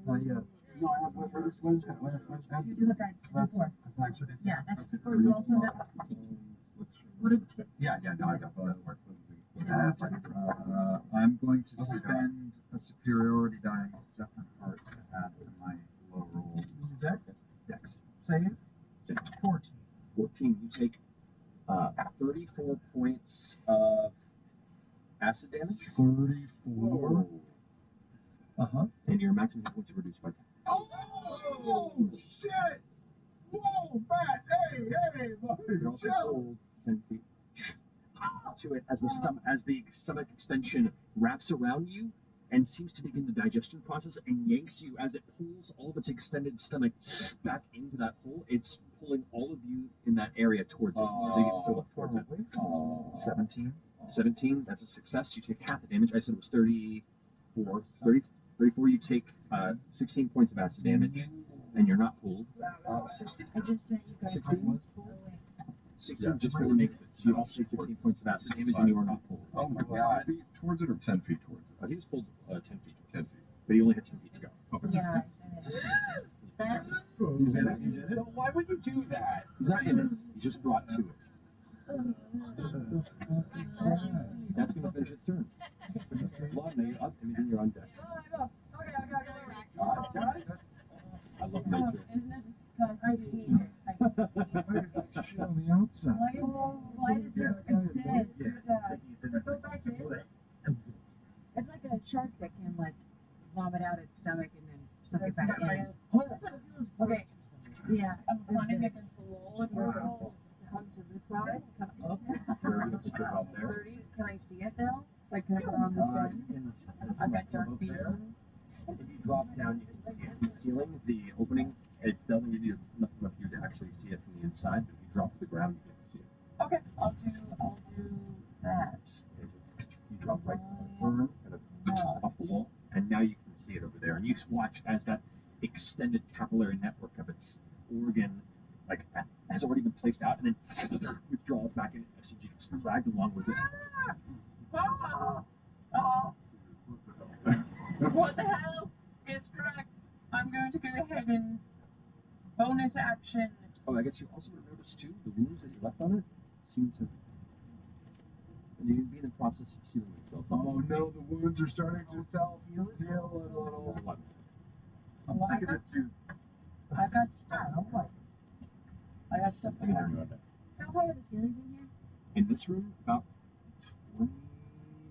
Not yet.
No, I have. What is that?
You do have that
That's
before.
actually.
Yeah, that's before you also have. What did
Yeah, no, I got that. Work.
I'm going to spend a superiority die second part to add to my low roll.
This is Dex?
Dex.
Save? 14.
14. You take 34 points of acid damage.
34.
Uh-huh. And your maximum hit points are reduced by 10.
Oh, shit! Whoa, Matt! Hey,
You're also pulled 10 feet to it as the stomach extension wraps around you and seems to begin the digestion process and yanks you as it pulls all of its extended stomach back into that hole. It's pulling all of you in that area towards it. So you get to look towards it.
17.
17, that's a success. You take half the damage. I said it was 34. 34, you take 16 points of acid damage, and you're not pulled. 16.
I just sent you guys.
16?
Oh, wait.
16 just barely makes it. So you also take 16 points of acid damage, and you are not pulled.
Oh my god. Feet towards it or 10 feet towards it?
He was pulled 10 feet towards
10
it.
feet.
But he only had 10 feet to go.
Okay.
Yeah. That.
He's in it. He's in it. So why would you do that?
He's not in it. He's just brought to it. That's going to finish its turn. Lon, now you're up. Imogen, you're on deck.
Okay.
I love nature.
Isn't it disgusting? I hate it.
Why is that shit on the outside?
Why does it exist? Does it go back in? It's like a shark that can like vomit out its stomach and then suck it back in. Okay. Yeah.
I'm running against the wall and we're
Come to this side, come up.
30 is straight up there.
30. Can I see it now? Like, can I go on this bend? I've got dark vision.
If you drop down, you can see it from the ceiling. The opening, it doesn't give you enough of you to actually see it from the inside, but if you drop to the ground, you can see it.
Okay, I'll do that.
You drop right kind of off the wall, and now you can see it over there. And you watch as that extended capillary network of its organ, like has already been placed out and then withdraws back in. FCG gets dragged along with it.
What the hell is correct? I'm going to go ahead and bonus action.
Oh, I guess you also noticed too the wounds that you left on it seem to. And you'd be in the process of healing yourself.
Oh no, the wounds are starting to self-heal a little. I'm
Well,
sick of this dude.
I got stuff. I got stuff to do.
How high are the ceilings in here?
In this room, about 20,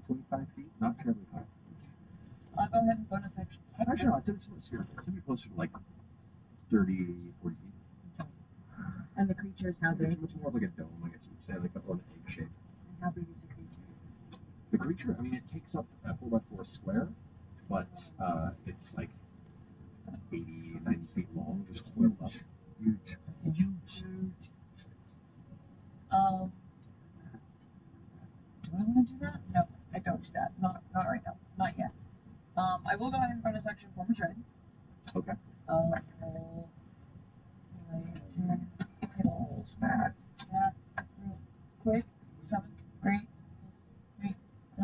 25 feet, not terribly high.
I'll go ahead and bonus action.
Actually, no, it's spherical. It's going to be closer to like 30, 40 feet.
And the creature is how big?
It's more of like a dome, I guess you would say, like or an egg shape.
And how big is the creature?
The creature, I mean, it takes up a 4x4 square, but it's like 80, 90 feet long, just coiled up. Huge.
Huge. Do I want to do that? No, I don't do that. Not right now. Not yet. I will go ahead and bonus action form a shred.
Okay.
Roll like 10 balls. That real quick. 7, 8, 8.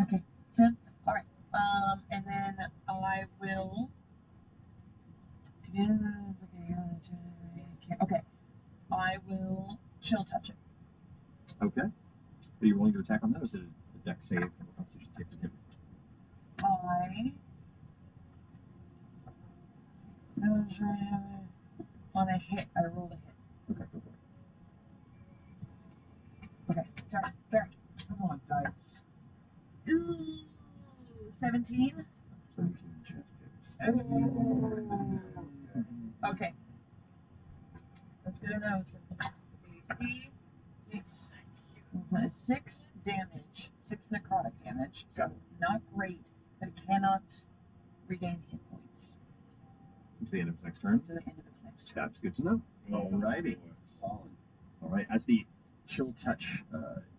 Okay, 10. All right. And then I will. Okay. I will chill touch it.
Okay. Are you willing to attack on that, or is it a deck save or a constitution save to hit?
On a hit, I rolled a hit.
Okay, go for it.
Okay, sorry.
Come on, dice.
Ooh, 17.
17 chest hits.
Okay. That's good enough. AC 6 damage, 6 necrotic damage. So not great, but it cannot regain hit points.
To the end of its next turn?
To the end of its next turn.
That's good to know. Alrighty.
Solid.
Alright, as the chill touch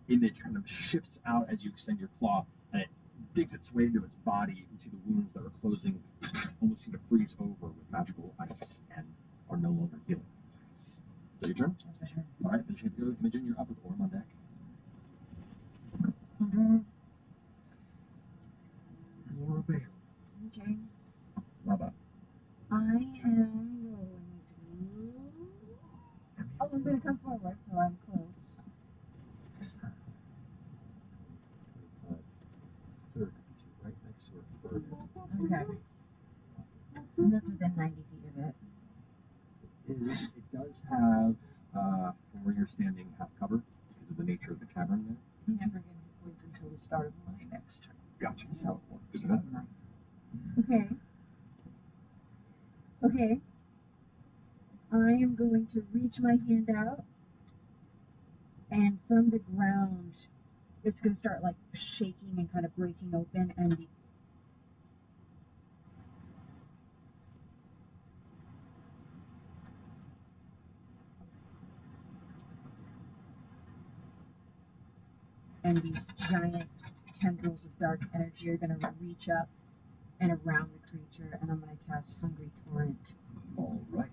image kind of shifts out as you extend your claw and it digs its way into its body, you can see the wounds that are closing almost seem to freeze over with magical ice and are no longer healing. Is that your turn?
That's my turn.
Alright, finish the image and you're up with Orm on deck.
Laura Bale.
Okay.
Lava.
I am going to. Oh, I'm going to come forward, so I'm close.
Third, right next to her. Third.
Okay. And that's within 90 feet of it.
It does have, from where you're standing, half cover because of the nature of the cavern there.
You never get hit points until the start of my next turn.
Gotcha.
That's how it works.
Good to know.
Nice. Okay. Okay. I am going to reach my hand out, and from the ground, it's going to start like shaking and kind of breaking open, and these giant tendrils of dark energy are going to reach up and around the creature, and I'm going to cast Hungry Torrent.
Alright.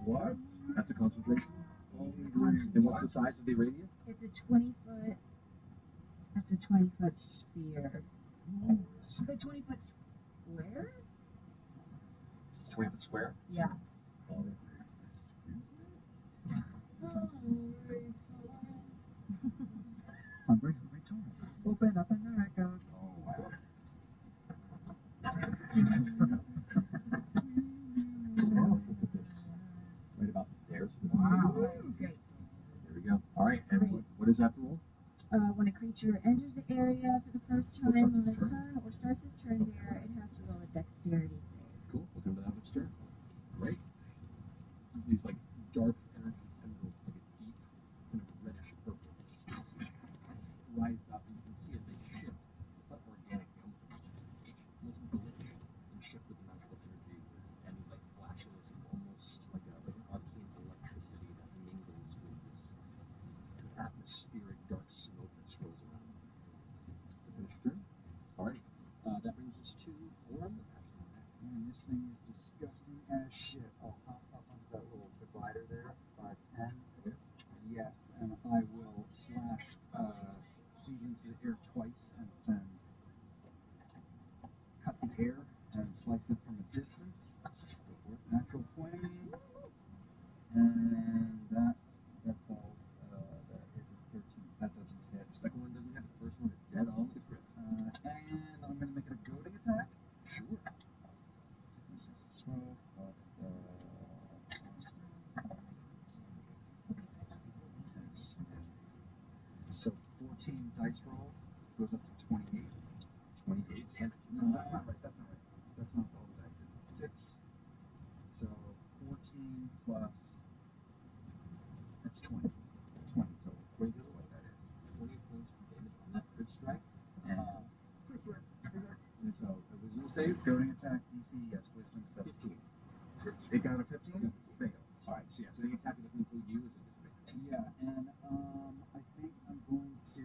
What?
That's a concentration.
Concentration.
And what's the size of the radius?
It's a 20-foot. That's a 20-foot sphere. A 20-foot square?
It's 20 foot square.
Yeah.
Hungry Torrent. Open up America.
Oh, wow. Now, we'll put this right about there. So
Wow.
Great.
There we go. Alright, and what is after roll?
When a creature enters the area for the first time on their turn or starts its turn there, it has to roll a dexterity save.
Cool. We'll come to that in a these like dark energy tendrils, like a deep kind of reddish purple, rise up, and you can see as they shift. It's not organic; they almost glitch and shift with the magical energy, and these like flashes of almost like an arcane electricity that mingles with this kind of atmospheric dark smoke that swirls around. To finish your turn. Alrighty. That brings us to Orm.
And this thing is disgusting as shit. I'll hop up onto that little divider there, 5, 10.
Okay.
Yes, and I will slash seed into the air twice and send cut the air and slice it from a distance.
Go for it.
Natural 20. And that falls. That is a 13. So that doesn't hit.
Second one doesn't hit. The first one is dead on with a crit.
And I'm going to make it a goading attack.
Sure.
66 is 12 plus the. So 14 dice roll goes up to 28.
28 damage.
No, that's not right. That's not all the dice. It's 6. So 14 plus. That's 20. 20 total.
20 total.
What that is.
20 points of damage on that crit strike.
And so a wisdom save. Goading attack DC. Yes, wisdom 17.
15.
It got a 15. Fail.
Alright, so yeah, so any attack that doesn't include you is a disadvantage.
Yeah, and I think I'm going to.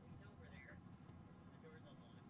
He's over there. The door's unlocked.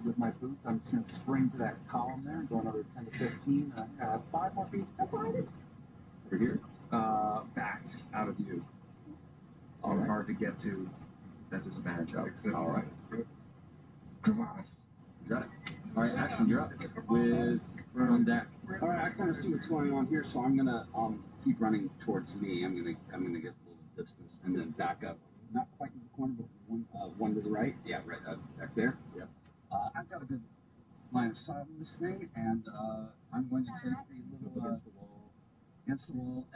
With my boots, I'm just going to spring to that column there and go another 10 to 15. I have 5 more feet. Over here. Back out of view. So hard to get to that disadvantage of. All right.
Cross.
You got it. All right, action. You're up with run on deck.
All right, I kind of see what's going on here, so I'm gonna keep running towards me. I'm gonna get a little distance and then back up. Not quite in the corner, but one to the right. Yeah, right back there.
Yep.
I've got a good line of sight on this thing, and I'm going to take the little against the wall,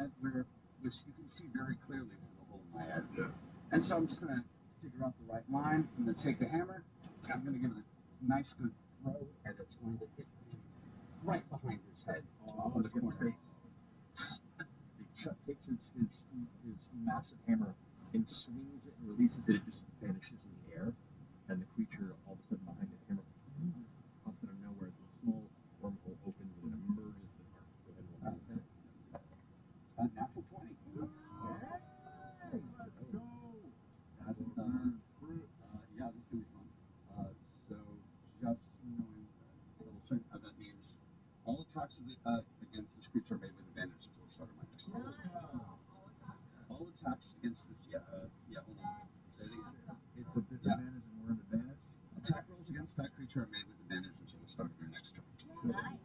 which you can see very clearly from the hole in my head. Yeah. And so I'm just gonna figure out the right line. I'm gonna take the hammer. I'm gonna give it a nice good throw, and it's going to hit him right behind his head.
On the corner. Chuck takes his massive hammer and swings it and releases it. It just vanishes in the air, and the creature all of a sudden behind the hammer pops out of nowhere as a small wormhole opens and it emerges to the mark. Go ahead and roll for it.
Natural 20.
Let's go.
That's yeah, this is gonna be fun. So just knowing double check, that means all attacks against this creature are made with advantage until the start of my next roll. All attacks against this, hold on. Say it again.
It's a disadvantage and we're an advantage.
Attack rolls against that creature are made with advantage until the start of your next turn.
Nice.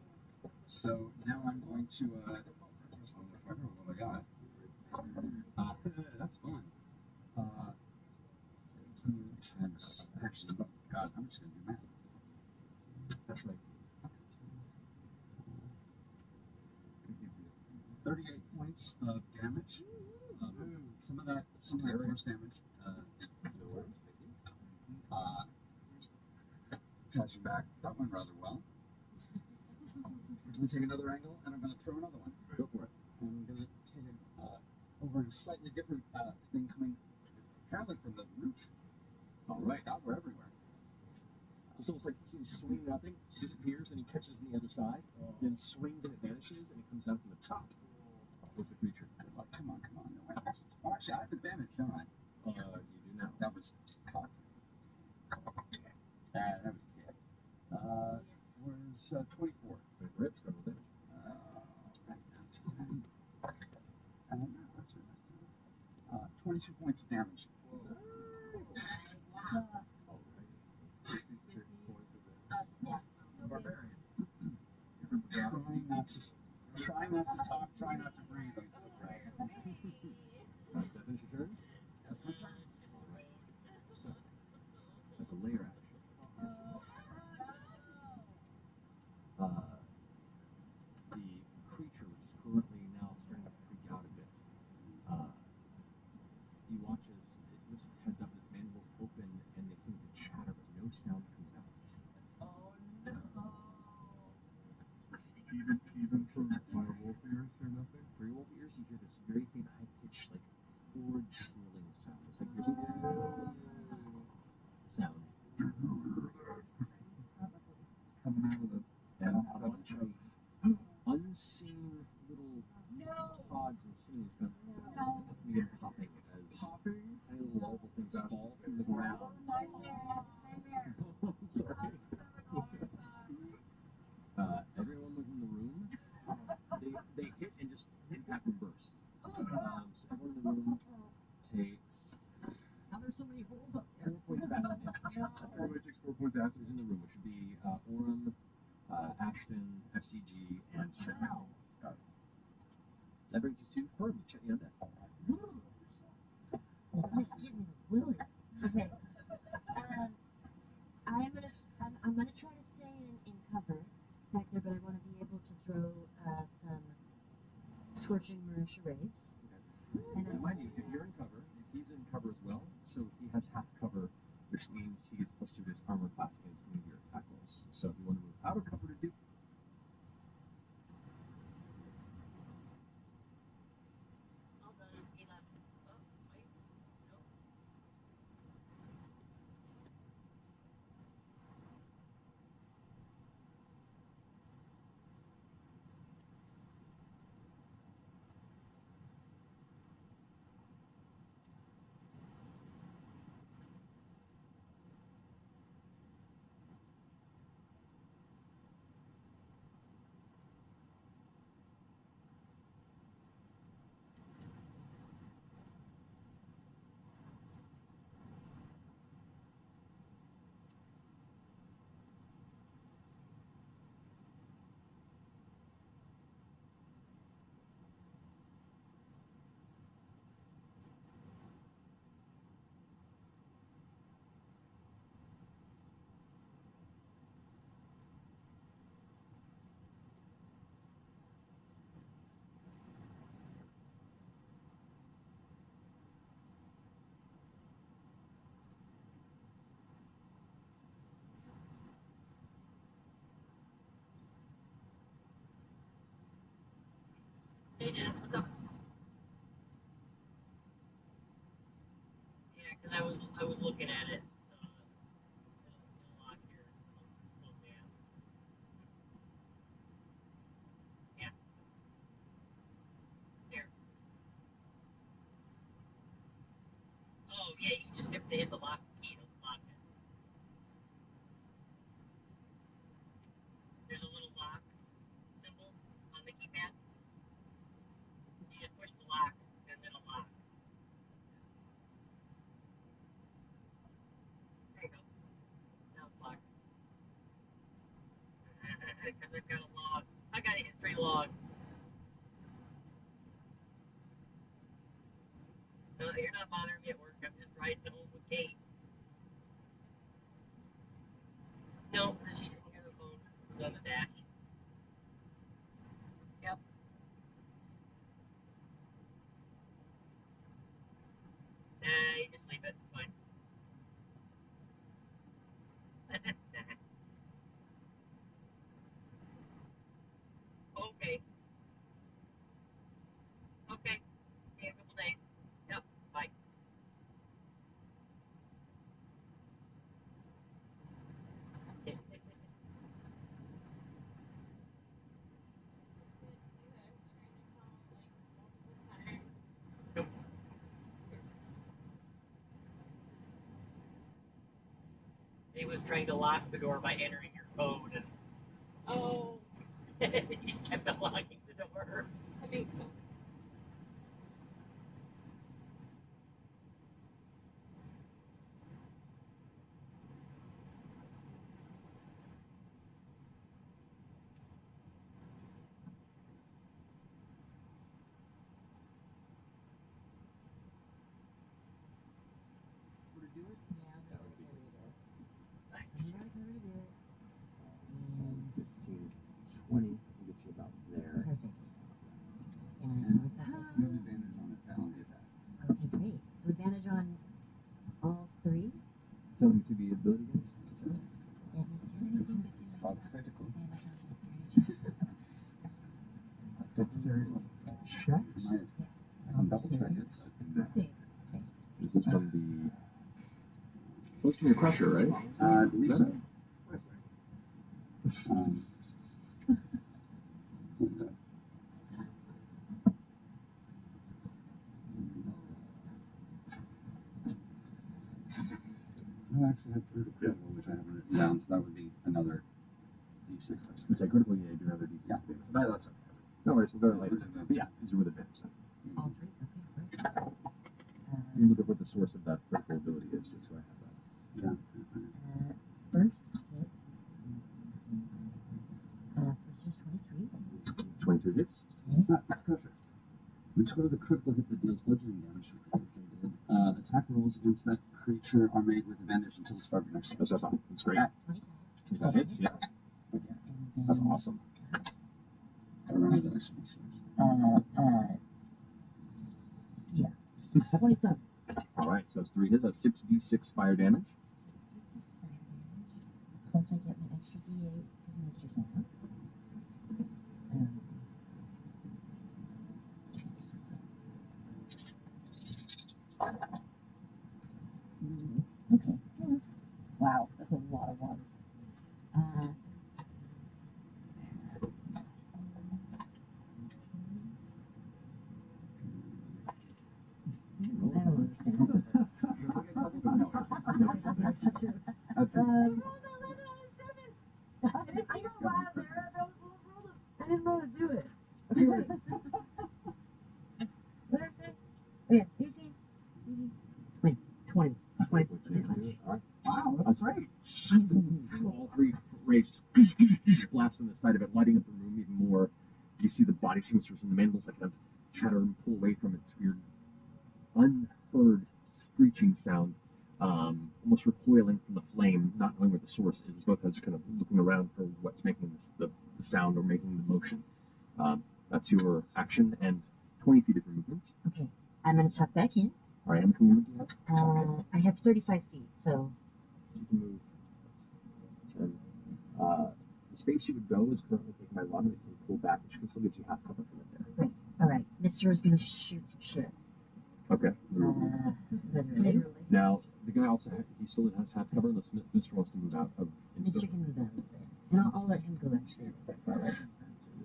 So now I'm going to what I got. That's fun. Actually, God, I'm just gonna do math.
That's right.
38 points of damage. Some of that force damage.
No worries. Thank you.
Touching back, that went rather well. I'm going to take another angle, and I'm going to throw another one.
Go for it.
I'm going to hit him over a slightly different thing coming apparently from the roof.
All right.
Dogs are everywhere.
It's almost like he swing nothing, disappears, and he catches on the other side, then swings and it vanishes, and it comes down from the top with the creature.
Oh, come on. No way. Oh, actually, I have advantage, don't I?
You do now.
That was cocked. That was kicked. Was 24.
It's going to damage.
Right now, 22 points of damage.
Barbarian.
Try not to talk, try not to breathe. I'm so proud.
Does that finish your turn?
That's my turn.
So, that's a layer action. The creature, which is currently now starting to freak out a bit, he watches, it lifts its heads up and its mandibles open and they seem to chatter, but no sound comes out.
Oh no.
Even from my wolf ears or nothing?
For your wolf ears, you hear this very faint, high-pitched, like, forge trilling sound. It's like there's a sound.
Coming out of the
And a bunch of unseen little pods and sinews kind of begin popping as tiny little larval things fall from the ground. I'm sorry. Everyone within the room, they hit and just impact and burst. So everyone in the room takes
Now there's so many holes up there.
4 points of acid damage.
Everybody takes 4 points of acid.
Who's in the room, which would be Orem, Ashton, FCG, and Chetney. That brings us to Ferb, Chetney on deck.
This gives me the willies. Okay. I'm gonna try to stay in cover back there, but I want to be able to throw some scorching Marish rays.
Okay. And mind you, if you're in cover, he's in cover as well, so he has half cover, which means he gets +2 to his armor class against any of your attack rolls. So if you want to move out of cover to do
Hey Dennis, what's up? Yeah, because I was looking at it. So it'll lock here. Close the app. Yeah. Here. Oh yeah, you just have to hit the lock key to lock it. There's a little lock symbol on the keypad. You just push the lock and then it'll lock. There you go. Now it's locked. Because I've got a log. I got a history log. No, you're not bothering me at work. I'm just riding home with Kate. No, she didn't hear the phone. It was on the dash. Yep. Nah, you just leave it. It's fine. Okay. Okay. See you in a couple days. Yep. Bye. Nope. He was trying to lock the door by entering your code, and oh, he just kept unlocking the door. That makes sense.
Would it do it?
Yeah,
That would be good.
I'm not gonna do it.
15, 20 will get you about there.
Perfect. And how was that?
You have advantage on the attack.
Okay, great. So advantage on all three?
So let me see the ability damage.
That means anything but
It's called critical.
damage on dexterity checks.
That's dexterity checks.
I'm double checking it.
Six.
This is from the. Supposed to be a crusher, right?
I believe so. I actually have critical, which I haven't written down, so that would be another d6.
You say critical, yeah, you do another d6
Yeah.
damage.
No, that's okay.
No worries, we'll go to it later. But yeah, these are with advantage. Then.
All three? Okay, great.
You look at what the source of that critical ability is, just so I have that.
Yeah.
First hit. First is 23.
22 hits.
Perfect. When you go to the critical hit that deals bludgeoning damage, attack rolls against that creature are made with advantage until the start of next turn.
That's what I thought. That's great.
25.
That hits, yeah.
Okay.
And
That's
then
awesome.
yeah. 27.
Alright, so that's 3 hits. That's 6d6 fire damage.
66 fire damage. Plus I get my extra d8 because Mister's now. Okay. Yeah. Wow, that's a lot of ones. I don't understand.
No, it's just-
I rolled 11 on a 7. I didn't see your line there. I didn't know how to do it. Okay, wait. What did I say? Oh, yeah, 18. 20. 20 damage.
Alright.
Wow, that's great.
All three rays just blast on the side of it, lighting up the room even more. You see the body seamsters and the mandibles like kind of chatter and pull away from its weird, unheard screeching sound, almost recoiling from the flame, not knowing where the source is. Both heads kind of looking around for what's making the sound or making the motion. That's your action and 20 feet of your movement.
Okay, I'm going to tuck back in.
All right, how much movement do you have?
I have 35 feet, so.
You can move 10. The space you would go is currently taken by lava. It can pull back, which still gives you half cover from it there.
Great.
Alright, Mr. is gonna shoot some shit.
Okay.
Literally.
Now, the guy also he still has half cover unless Mr. wants to move out of.
Mr. can move out a little bit. And I'll let him go actually a little bit farther.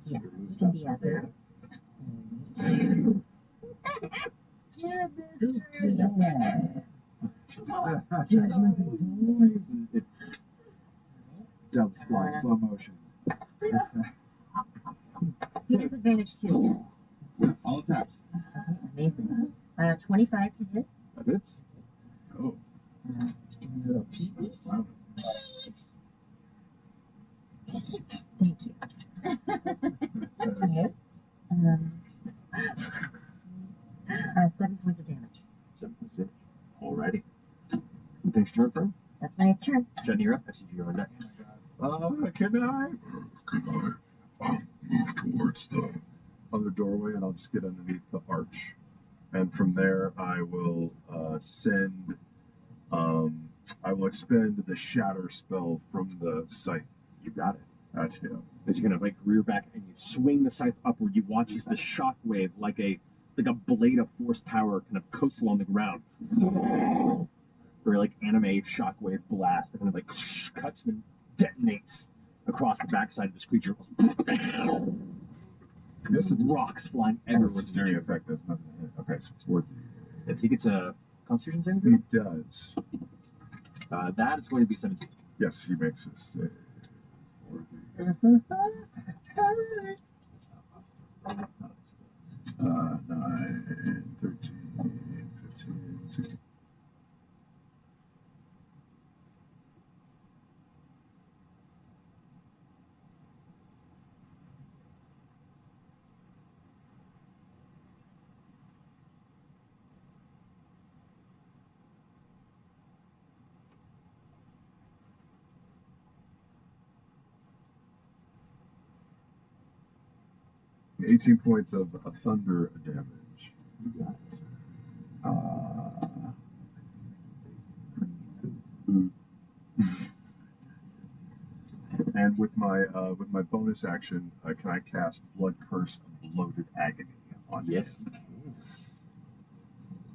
Yeah, he can be out there.
Yeah,
Ooh,
It doves fly slow motion.
he has advantage too.
All attacks.
Okay, amazing. 25 to hit.
That hits.
Oh.
And a little teepees.
Wow.
Teeps. Thank you. Okay. 7 points of damage.
7 points of damage. Alrighty. You finish your turn for him?
That's my turn.
Jenny, you're up. I see you're on deck.
Can I move towards the other doorway and I'll just get underneath the arch? And from there, I will I will expend the shatter spell from the scythe.
You got it.
That's him.
As you kind of like rear back and you swing the scythe upward, you watch as the shockwave, like a blade of force power, kind of coasts along the ground. Very like anime shockwave blast that kind of like cuts and detonates across the backside of this creature.
Yes, it
Rocks flying everywhere.
It's very effective. Okay, so 4.
If he gets a Constitution saving
He
throw,
does.
that is going to be 17.
Yes, he makes a save. 9, 13, 15, 16. $18 points of thunder damage.
You got it.
And with my bonus action, can I cast Blood Curse of Bloated Agony on
Yes,
him?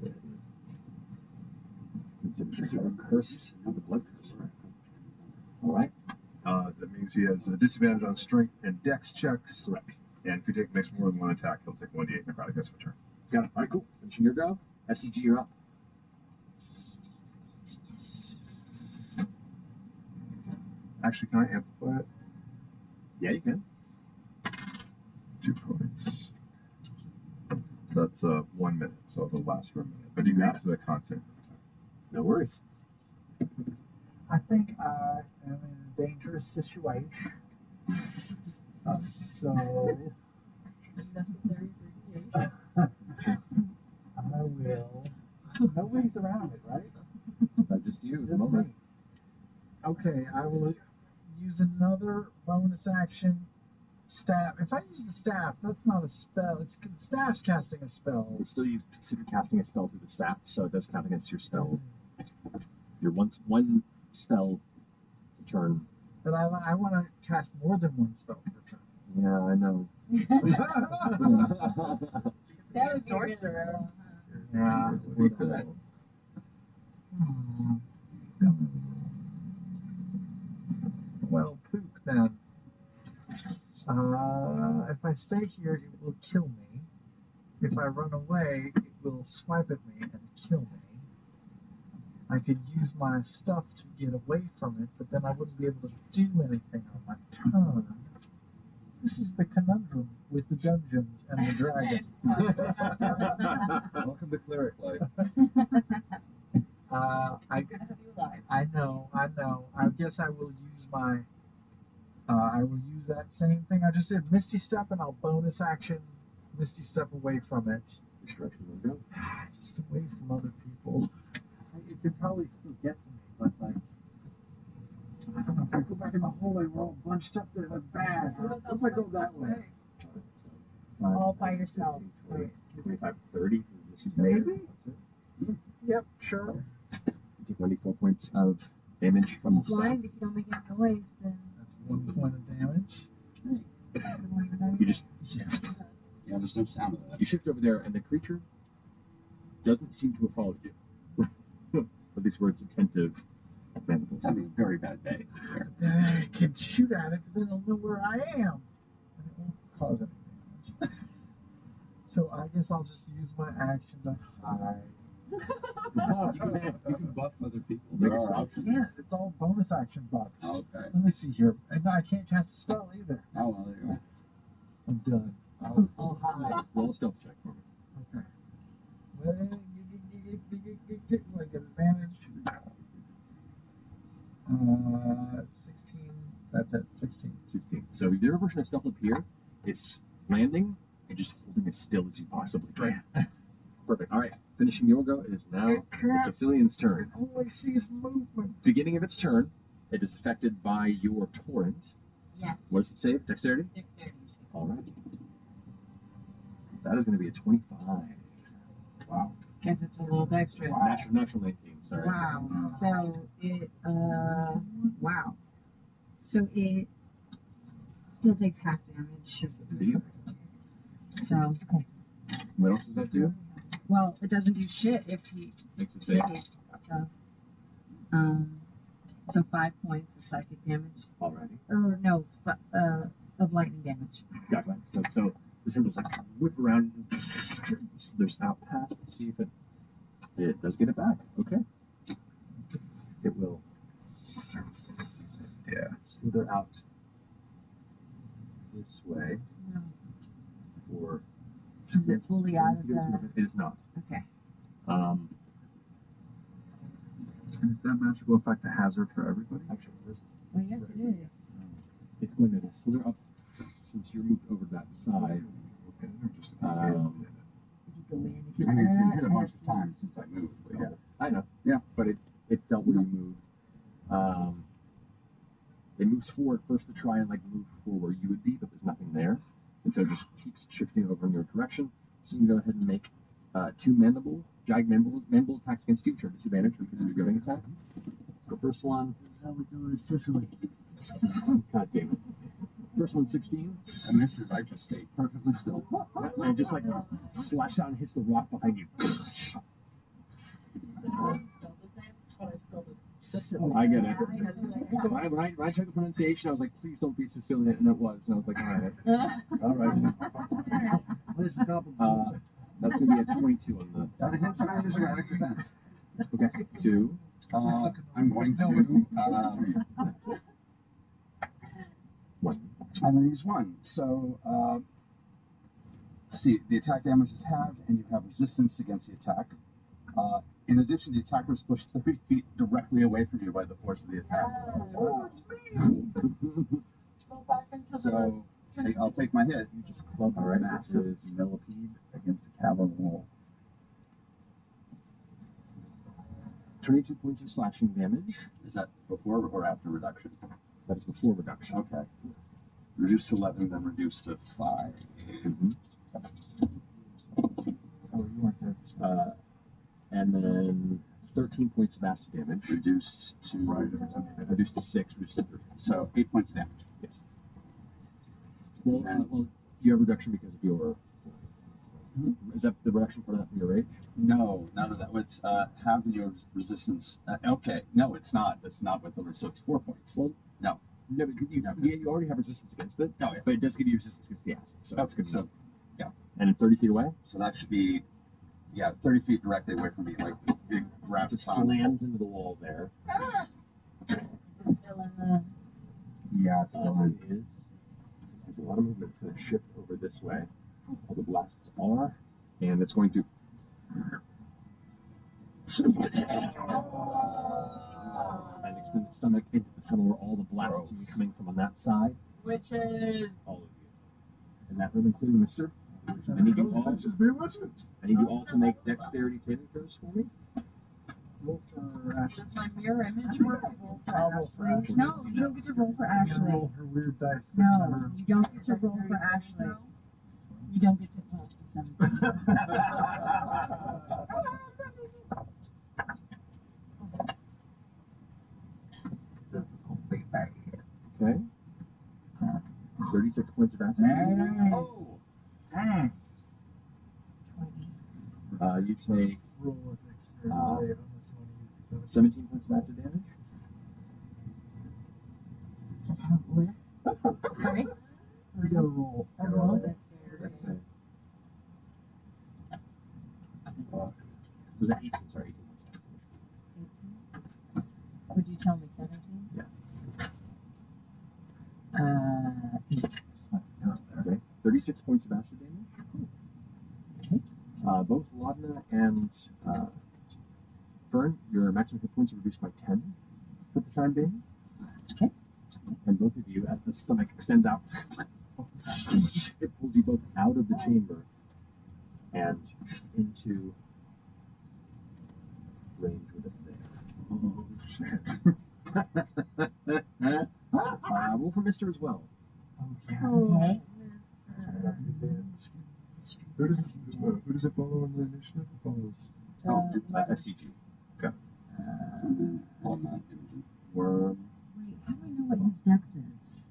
you can. Consider cursed of the blood curse. All right.
That means he has a disadvantage on strength and dex checks.
Correct.
And if he makes more than one attack, he'll take 1d8 necrotic. That's my turn.
Got it. All right, cool. Finishing your go. FCG, you're up.
Actually, can I amplify it?
Yeah, you can.
2 points. So that's 1 minute, so it'll last for a minute. But he
Got
makes the constant.
No worries.
I think I am in a dangerous situation. So
Necessary abbreviation.
I will. Nobody's around it, right?
Just you at the
Just
moment.
me. Okay, I will use another bonus action. Staff. If I use the staff, that's not a spell. It's staff's casting a spell.
It's still you consider casting a spell through the staff, so it does count against your spell. Your one spell turn.
But I want to cast more than one spell per turn.
Yeah, I know.
That was sorcerer.
Yeah.
Wait for that.
Well, poop then. If I stay here, it will kill me. If I run away, it will swipe at me and kill me. I could use my stuff to get away from it, but then I wouldn't be able to do anything on my turn. This is the conundrum with the dungeons and the dragons.
Welcome to cleric life.
I know. I guess I will use my. I will use that same thing I just did, Misty Step, and I'll bonus action Misty Step away from it.
Which direction will go?
Just away from other people.
It could probably still get to me, but like, I don't know, if I go back in the hole and we're all bunched up there, that's bad. What if I go that way?
All by yourself.
25, 30.
Maybe? Yep, sure.
You take 94 points of damage from the staff.
Blind, if you don't make any noise, then
That's 1 point of damage.
You just
Yeah, there's no sound of that.
You shift over there, and the creature doesn't seem to have followed you. At least where it's attentive.
It's having a very bad day.
Then I can shoot at it, but then it'll know where I am. And it won't cause any damage. So I guess I'll just use my action to hide.
You can buff other people.
There are
I
options.
can't. It's all bonus action buffs.
Okay.
Let me see here. And I can't cast a spell either.
Oh, well, there you go.
I'm done. I'll hide.
Roll a stealth check for me.
Okay. Well, do I get advantage? 16. That's it. 16.
16. So your version of stealth up here is landing and just holding as still as you possibly can. Perfect. All right. Finishing your go, it is now the Sicilian's turn.
Only sees movement.
Beginning of its turn, it is affected by your torrent.
Yes.
What does it save? Dexterity?
Dexterity.
All right. That is going to be a 25. Wow.
Guess it's a little extra.
Natural 19, sorry.
Wow. So it, wow. So it still takes half damage.
Indeed.
So, okay.
What else does that do?
Well, it doesn't do shit if he
Makes it safe.
saves. So 5 points of psychic damage.
Alrighty.
Or no, of lightning damage.
Gotcha. So the symbols like whip around. There's out past. Let's see if it does get it back. Okay. It will. Yeah. Slither out this way.
No.
Or.
Is it fully out of the?
It is not.
Okay.
And is that magical effect a hazard for everybody?
Actually,
Well, yes, it is.
it's going to slither up since you're moved over that side.
If you go in, if you
I mean, it's been hit a bunch of times since I moved. But yeah.
I know.
Yeah.
But it felt where you moved. It moves forward first to try and like move forward where you would be, but there's nothing there. And so it just keeps shifting over in your direction. So you can go ahead and make 2 jagged mandible attacks against you, which are disadvantage because of your giving attack. So first one.
This is how we do it in Sicily.
God damn it. First one 16.
And this is, I just stayed perfectly still.
And it just like slashes out and hits the rock behind you.
Sicily.
I get it. When I checked the pronunciation, I was like, please don't be Sicilian, and it was. And I was like, all right.
This is complicated.
That's going to be a 22 on
That hits and I use erratic defense.
the. Okay, 2.
I'm going to.
1.
I'm going to use 1. So, see, the attack damage is halved, and you have resistance against the attack. In addition, the attacker is pushed 30 feet directly away from you by the force of the attack.
Oh, it's me! Go back into
So, I'll take my hit.
You just club a massive millipede against the cavern wall.
22 points of slashing damage.
Is that before or after reduction?
That is before reduction.
Okay. Reduced to 11, then reduced to 5.
Mm-hmm.
Oh, you weren't there this morning.
And then 13 points of acid damage.
Reduced to
Reduced to 6, reduced to 3.
So 8 points of damage.
Yes. Well, you have reduction because of your. Is that the reduction part of that from your rage?
No, none of that. It's having your resistance. Okay, no, it's not. That's not what the. So it's 4 points.
Well,
no.
No, but you already have resistance against it.
Oh, yeah.
But it does give you resistance against the acid. So it's good.
So, yeah.
And it's 30 feet away.
So that should be, 30 feet directly away from me, like big
Just
graviton.
slams into the wall there.
Still in the.
Yeah, it's still in.
It is. There's a lot of movement. It's going to shift over this way. All the blasts are, and it's going to. And extend its stomach into the tunnel where all the blasts are coming from on that side.
Which is.
All of you. In that room, including Mister. I need you all. I need you all to make dexterity saving throws for me.
Roll for Ashley.
Does my mirror image work?
I'll roll for Ashley.
No, you don't get to roll for
I'm gonna
Ashley.
roll her weird dice.
No, you don't get to roll for Ashley. You don't get to roll for 17.
Okay. 36 points of acid.
Dang.
Oh!
Dang.
You take
Roll a dexterity save on this one.
17 points of acid damage.
That's how what? Sorry?
You gotta roll.
I roll it.
That's it. Was that 18? Sorry, 18 points of acid damage.
Would you tell me 17?
Yeah.
8.
Okay. 36 points of acid damage.
Okay.
Both Laudna and Fern, your maximum hit points are reduced by 10 for the time being.
Okay.
And both of you, as the stomach extends out, it pulls you both out of the chamber and into range with it there. Oh, shit. Roll for Mister as well.
Okay.
Who does it follow in the initiative? It follows.
FCG.
Okay.
On that engine.
Worm.
Wait, how do I know what his dex is?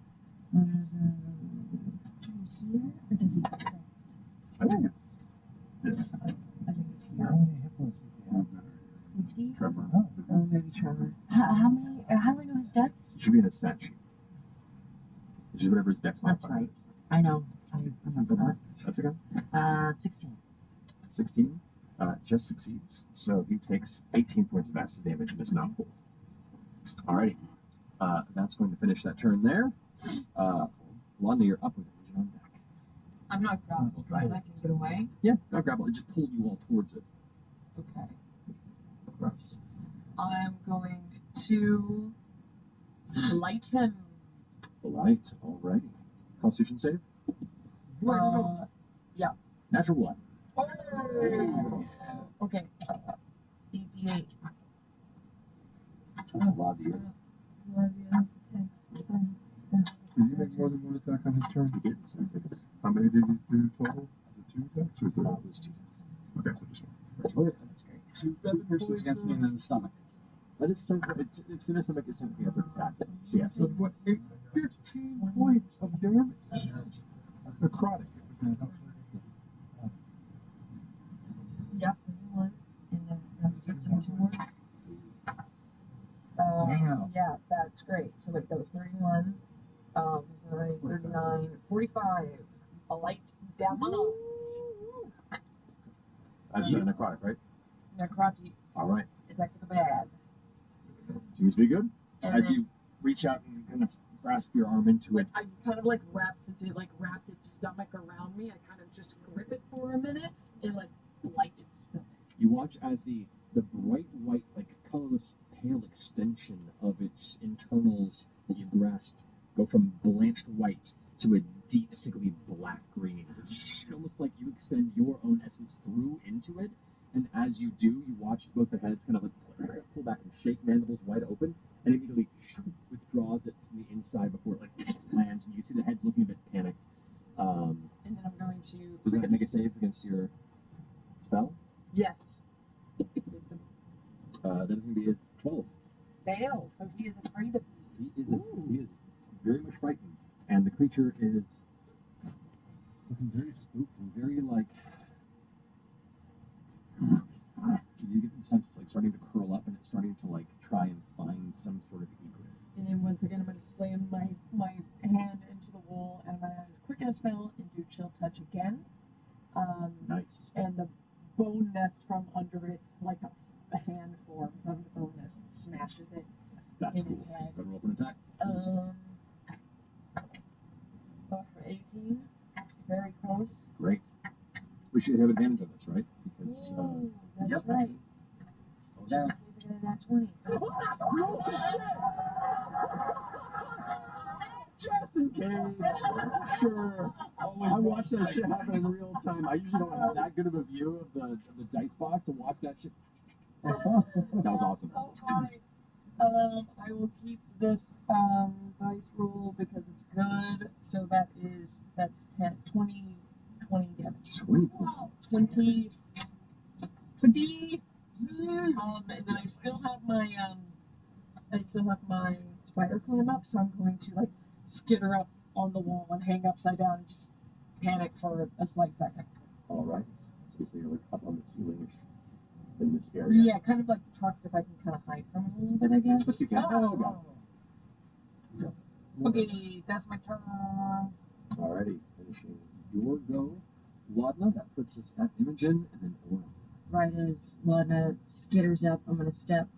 Here? Or does he have dex?
I think it's this.
I think it's
How
here.
many hit points does he have?
Since
Trevor.
Oh, maybe Trevor. How many? How do I know his dex?
It should be in a stat sheet. Which is whatever his dex
That's
modifier
right.
is.
I know. I remember that.
That's okay.
16.
16 just succeeds. So he takes 18 points of acid damage and is not pulled. Alrighty. That's going to finish that turn there. Laudna, you're up with the engine on deck.
I'm not grappled, right? I can get away.
Yeah, not grapple. It just pulled you all towards it.
Okay. Gross. I'm going to light him.
Alright, alrighty. Constitution save?
Yeah.
Natural one.
Okay. 88.
That's a lot of you.
Did you make more than one attack on his turn?
He did. So he takes
How many did you do total? Was it 2 attacks or 3?
it was 2.
Okay, so just one.
Okay.
That's great.
Two persons against me and then the stomach.
That is it's in a stomach is technically a third attack. So yes.
So what? 15 points of damage. Necrotic.
Yep. 1. And then I'm 16 to work. Yeah, that's great. So wait, that was 31. 39, 45. A light demo.
That's necrotic, right?
Necrotic.
Alright.
Is that good or bad?
Seems to be good.
And
As
then,
you reach out and kind of grasp your arm into it.
I kind of like wrapped, since it like wrapped its stomach around me, I kind of just grip it for a minute and like light its stomach.
You watch as the bright white, like colorless, pale extension of its internals that you grasped go from blanched white to a deep, sickly black green. It's almost like you extend your own essence through into it, and as you do, you watch as both the heads kind of like pull back and shake, mandibles wide open, and immediately withdraws it from the inside before it like lands, and you see the heads looking a bit panicked.
And then I'm going to...
Does that make a save against your spell?
Yes. Wisdom.
That is going to be a 12.
Fail. So he is afraid of me.
He is very much frightened, and the creature is looking very spooked and very like. You get the sense it's like starting to curl up and it's starting to like try and find some sort of egress.
And then once again, I'm going to slam my hand into the wall, and I'm going to quicken a spell and do chill touch again.
Nice.
And the bone nest from under it, like a hand forms out of the bone nest and smashes it
That's
in
cool.
its head.
Go roll for an attack.
For 18. Very close.
Great. We should have advantage on this, right? Because
Ooh, that's
yep.
right. Just in case I get a nat 20.
Oh shit! Just in case. Sure. I watched that shit happen in real time. I usually don't have that good of a view of the dice box to watch that shit. That was awesome.
Oh, fine. I will keep this dice roll because it's good. So that's 10, 20 damage.
20 points.
20. And then I still have my spider climb up, so I'm going to like skitter up on the wall and hang upside down and just panic for a slight second.
All right. So Usually you're like up on the ceiling in this area.
Yeah, kind of like tucked if I can kind of hide from it a little bit, I guess.
Best you can. Oh, God.
Okay, that's my turn.
Alrighty, finishing your go. Laudna, that puts us at Imogen and then Orin.
Right as Laudna skitters up, I'm going to step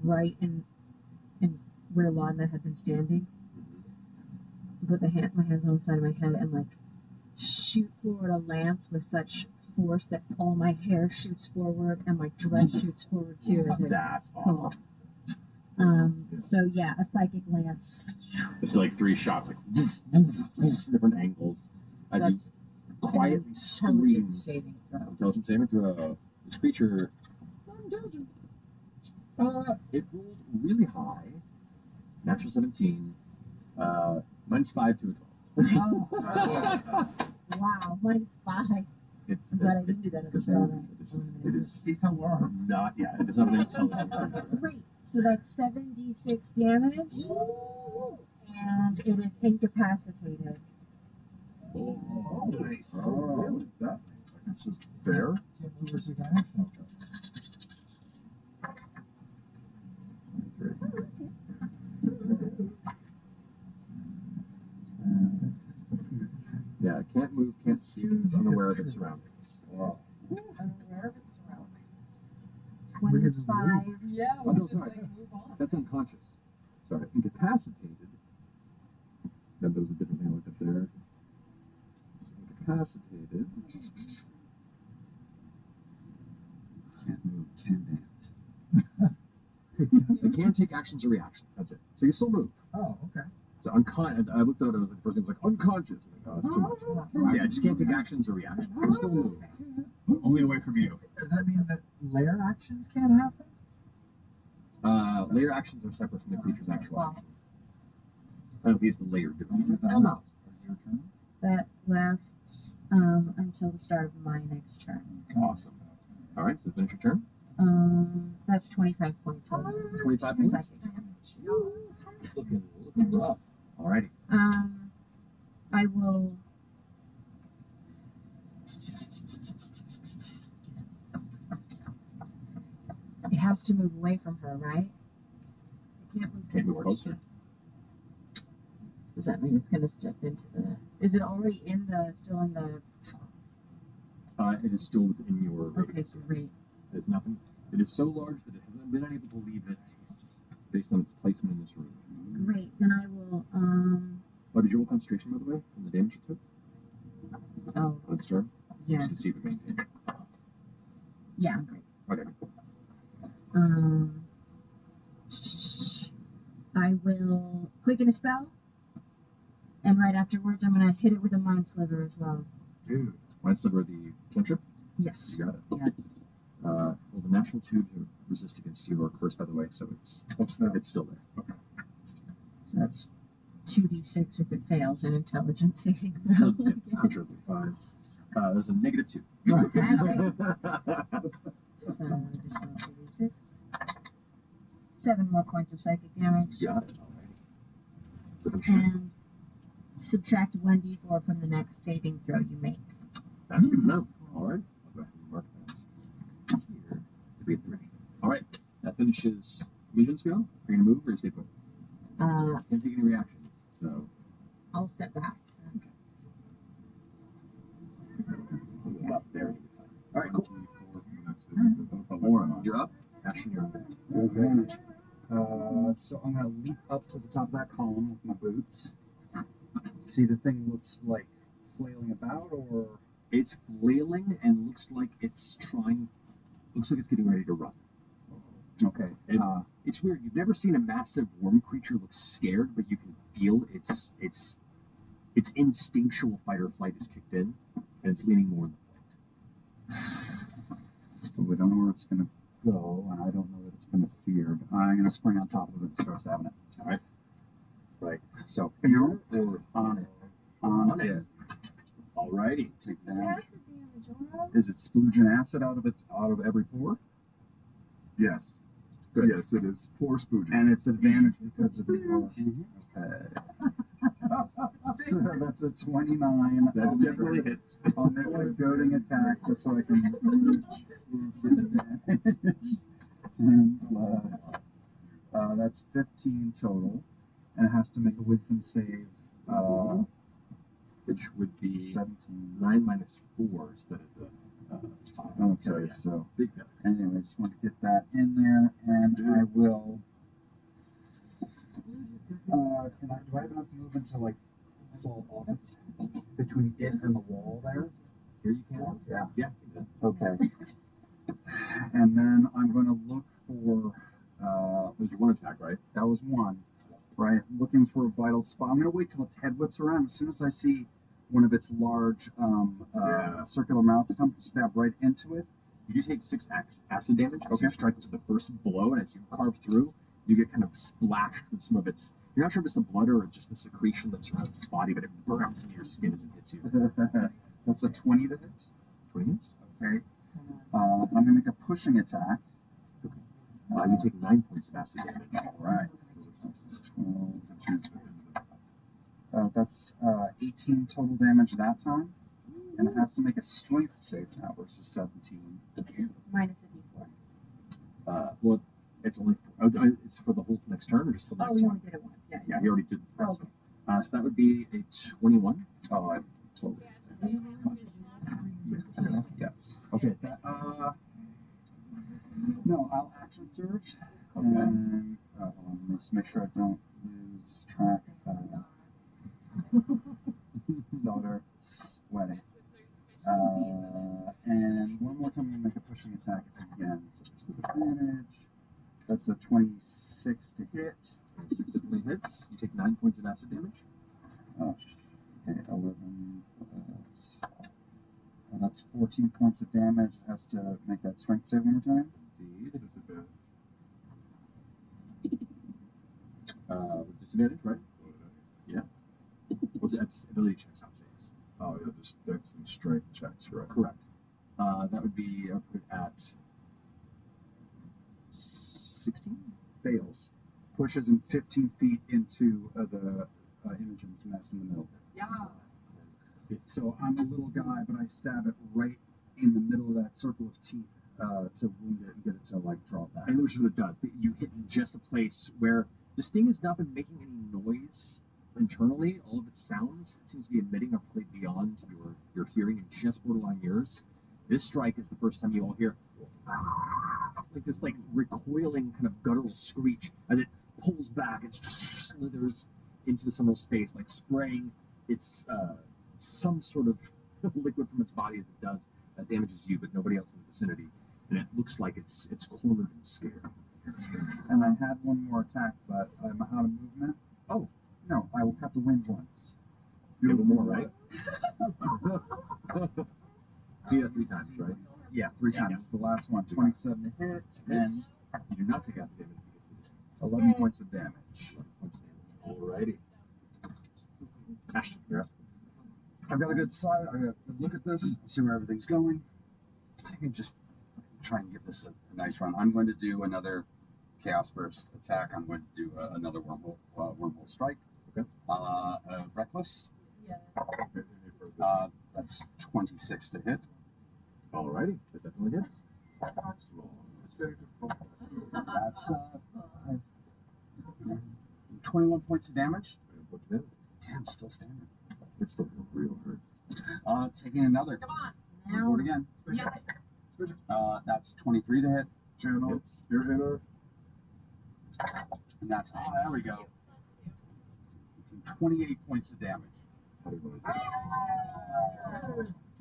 right in where Laudna had been standing. Put my hands on the side of my head and like shoot forward a lance with such force that all my hair shoots forward and my dress shoots forward too. As it
That's awesome.
So yeah, a psychic lance.
It's like 3 shots, like different angles. As
That's
you quietly scream.
Intelligence saving throw.
Intelligence saving throw. This creature, intelligent. It rolled really high. Natural 17. -5 to a 12.
Oh, wow, -5. I'm glad I didn't do that at the start.
It is not, yeah, it is not an intelligent creature.
Great. So that's 7d6 damage, and it is incapacitated.
Oh, nice. What is that? It's just fair.
Yeah, it can't move, can't speak, it's unaware of its surroundings. Wow.
Unaware of its surroundings.
25.
Yeah,
Oh,
we
no,
just
sorry.
like move on.
That's unconscious. Sorry, incapacitated. Then there was a different thing I looked up there. Incapacitated.
Can't move, can't dance.
It can take actions or reactions. That's it. So you still move.
Oh, okay.
So I looked at it. It was like the first thing was like unconscious. I'm like, oh, that's too much. So yeah, I just can't take actions or reactions. You still move. Only away from you.
Does that mean that lair actions can't happen?
Layer actions are separate from the creature's actual action. At least the layer doing it.
No. That lasts until the start of my next turn.
Awesome. All right, so finish your turn.
That's 25 points.
25 points.
Psychic damage.
Looking rough. Alrighty.
I will. It has to move away from her, right? It can't move
closer.
her. Does that mean it's going to step into the? Is it already still in the?
It is still within your radius.
Okay, great.
There's nothing. It is so large that it hasn't been able to leave it based on its placement in this room.
Great. Then I will.
Oh, did you roll concentration, by the way, from the damage it took?
Oh.
On its turn?
Yeah.
Just to see if it maintains.
Yeah, I'm great.
Okay.
I will quicken a spell, and right afterwards, I'm gonna hit it with a mind sliver as well.
Dude. Mind sliver the cantrip?
Yes.
You got it.
Yes.
Roll the natural 2 to resist against you, or curse, by the way, so it's still there. Okay.
So that's 2d6 if it fails an intelligence saving throw.
Absolutely fine. There's a -2.
So additional 2d6. 7 more points of psychic damage.
Got it. Alrighty. So
and subtract 1d4 from the next saving throw you make.
That's good enough. Alright. I'll go ahead and mark that here to be at 3. Alright. That finishes Vision's go. Are you going to move or stay put? Can't take any reactions, so.
I'll step back.
Okay. I'll move up there. Alright, cool. Orin, you're up. Ashen, you're up.
Advantage. So I'm gonna leap up to the top of that column with my boots. See, the thing looks like flailing about, or
it's flailing and looks like it's getting ready to run.
Okay.
It's weird. You've never seen a massive worm creature look scared, but you can feel its instinctual fight or flight is kicked in, and it's leaning more in the flight.
So we don't know where it's gonna go, and I don't know that it's been feared. I'm gonna spring on top of it and start stabbing it.
All right.
Right. So here or on it?
On it. Alrighty.
Take damage. Is it splooging acid out of every pore?
Yes.
Good.
Yes, it is. Poor spooge.
And it's advantage because of your. Okay.
So that's a 29.
That definitely hits.
I'll make a goading attack just so I can get the damage. 10 plus. That's 15 total. And it has to make a wisdom save.
Which would be
17.
9 minus 4, so that is a 5.
Okay, so
big failure.
anyway, I just want to get that in there, and I will.
Do I have enough movement to like fall office between it and the wall there?
Here you can.
Yeah.
Yeah.
Okay. And then I'm going to look for.
That was your one attack, right?
That was one. Right, looking for a vital spot. I'm going to wait till its head whips around. As soon as I see one of its large circular mouths come, stab right into it.
You do take 6 acid damage as
Okay.
you strike with the first blow, and as you carve through, you get kind of splashed with some of its. You're not sure if it's the blood or just the secretion that's around its body, but it burns into your skin as it hits you.
That's a 20 to hit.
20 hits?
Okay. I'm going to make a pushing attack.
You take 9 points of acid damage.
All right. This is 12. That's 18 total damage that time. And it has to make a strength save now versus 17.
Minus a d4.
Well, it's only it's for the whole next turn, or just the next
Oh, you
one?
only did it once. Yeah.
Yeah, he already did the first
Okay.
one. So that would be a 21.
Oh, I totally. Yes. Yes. Okay. No, I'll action surge.
Okay.
And hold on, let me just make sure I don't lose track. Daughter sweating. And one more time, I'm going to make a pushing attack again. So it's advantage. That's a 26 to hit.
26 definitely hits. You take 9 points of acid damage.
Okay, 11 plus. That's 14 points of damage. It has to make that strength save one more time.
Indeed. Disadvantage. With disadvantage, right? Yeah. What's it? That's ability checks, not saves.
Oh, yeah, just dex and strength checks, right?
Correct. That would be put at 16.
Fails. Pushes him 15 feet into the Imogen's mess in the middle.
Yeah.
So I'm a little guy, but I stab it right in the middle of that circle of teeth to wound it and get it to like drop back.
And which is what it does. You hit in just a place where this thing has not been making any noise internally. All of its sounds it seems to be emitting are played beyond your hearing and just borderline yours. This strike is the first time you all hear like this like recoiling kind of guttural screech as it pulls back. It just slithers into the central space, like spraying its some sort of liquid from its body as it does. That damages you, but nobody else in the vicinity. And it looks like it's cornered and scared.
And I had one more attack, but I'm out of movement. Oh, no, I will cut the wind once.
You have more, right? So you have 3 times, right?
Yeah, 3 times. It's the last one. 27 to hit, and
you do not take acid damage because
11 points of damage.
11 points of damage. Alrighty. Ashton, you're up.
I've got a good side. I got a look at this, see where everything's going. I can just try and give this a nice run. I'm going to do another Chaos Burst attack. I'm going to do another wormhole strike.
Okay.
Reckless.
Yeah.
That's 26 to hit.
Alrighty, that definitely hits.
That's 21 points of damage.
What's that?
Damn, still standing.
It's still real hurt.
Taking another.
Come on.
Board again. That's 23 to hit.
Channel, your hitter.
And that's, there we go. 28 points of damage. I'm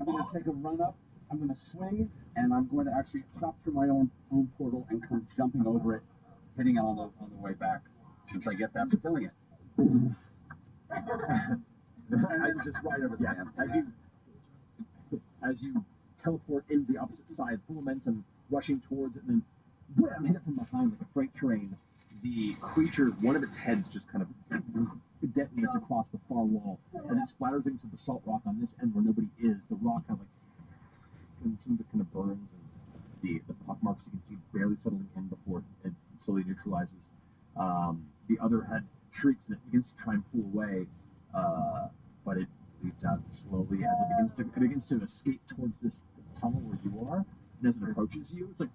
going to take a run up. I'm going to swing, and I'm going to actually hop through my own portal and come jumping over it, hitting it on the way back once I get that, fulfilling it. And then just right over the end.
As you teleport into the opposite side, full momentum, rushing towards it, and then wham, hit it from behind like a freight train. The creature, one of its heads just kind of detonates across the far wall, and it splatters against the basalt rock on this end where nobody is. The rock kind of like, and some of it kind of burns, and the pock marks you can see barely settling in before it slowly neutralizes. The other head shrieks and it begins to try and pull away. but it leads out slowly as it begins to escape towards this tunnel where you are, and as it approaches you, it's like,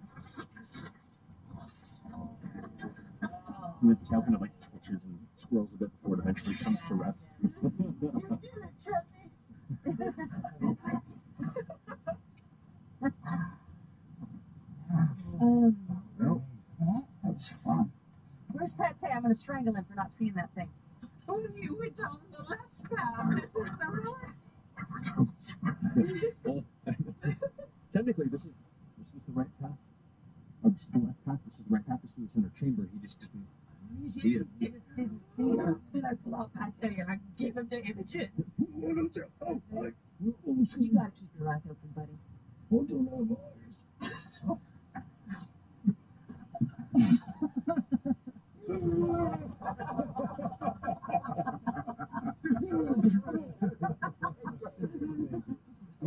and its tail kind of like twitches and swirls a bit before it eventually comes to rest.
No.
That was fun.
Where's Pat? I'm gonna strangle him for not seeing that thing.
Oh, you went down the left path. This is the right.
Well, technically, this was the right path. Or this is the left path. This is the right path. This was the center chamber. He just didn't see it.
He just didn't see her.
Then I pull out Pate and I give him the images.
You gotta keep your eyes open, buddy.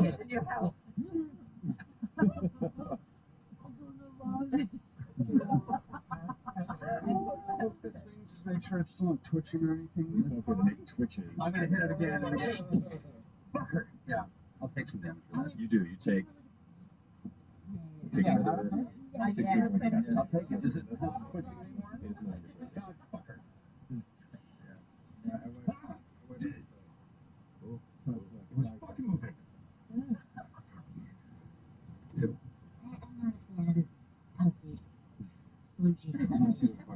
Get in your house.
Just make sure it's still not twitching or anything.
It twitches.
I'm gonna hit it again and again. Fucker. Yeah, I'll take some damage for that.
You do. You take another 6
Yeah.
points of acid.
I'll take it. Is it not twitching anymore?
It is not.
God, fucker.
It was fucking moving.
I'm not a fan of this pussy sploogey situation. I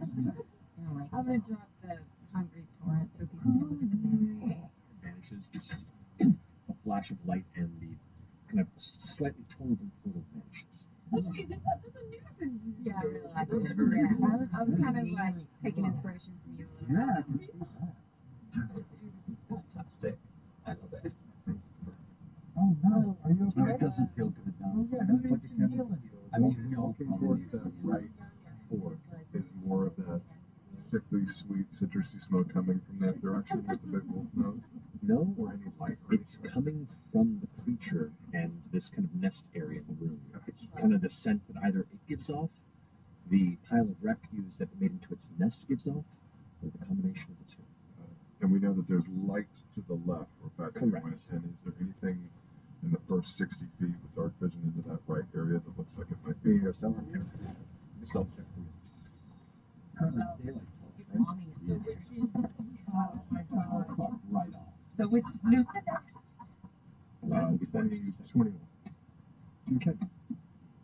don't like
I'm
it.
gonna drop the hungry torrent so people can look at the dance.
Vanishes. A flash of light and the kind of slightly torn open portal vanishes.
That's a nuisance.
Yeah, I realized. Yeah, I was kind of like taking inspiration from you a little bit.
Yeah, I can see that.
Fantastic. I love it.
Oh no, are you okay?
It doesn't feel good now.
Oh yeah,
It's
you
like
need
a
some
chemical.
healing.
I mean,
Walking towards that right fork is more of that sickly, sweet, citrusy smoke coming from that direction with the big wolf nose?
No,
Or any light? Or
it's coming from the creature and this kind of nest area in the room. It's kind of the scent that either it gives off, the pile of refuse that it made into its nest gives off, or the combination of the two.
And we know that there's light to the left where Pat
Correct.
went. And is there anything in the first 60 feet with dark vision into that right area that looks like it might be?
Stealth check for me.
Daylight
It's bombing us
Yeah.
somewhere.
Oh my god.
fuck right off.
The witch's new next.
21.
Okay.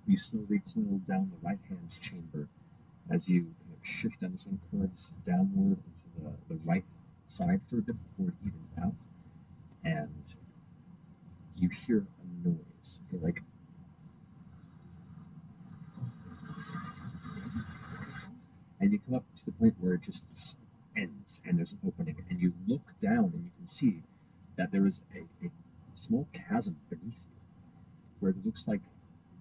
You slowly coil down the right hand chamber as you kind of shift down. This one curves downward into the right side for a bit before it evens out. And you hear a noise. You're like, and you come up to the point where it just ends and there's an opening. And you look down and you can see that there is a small chasm beneath you where it looks like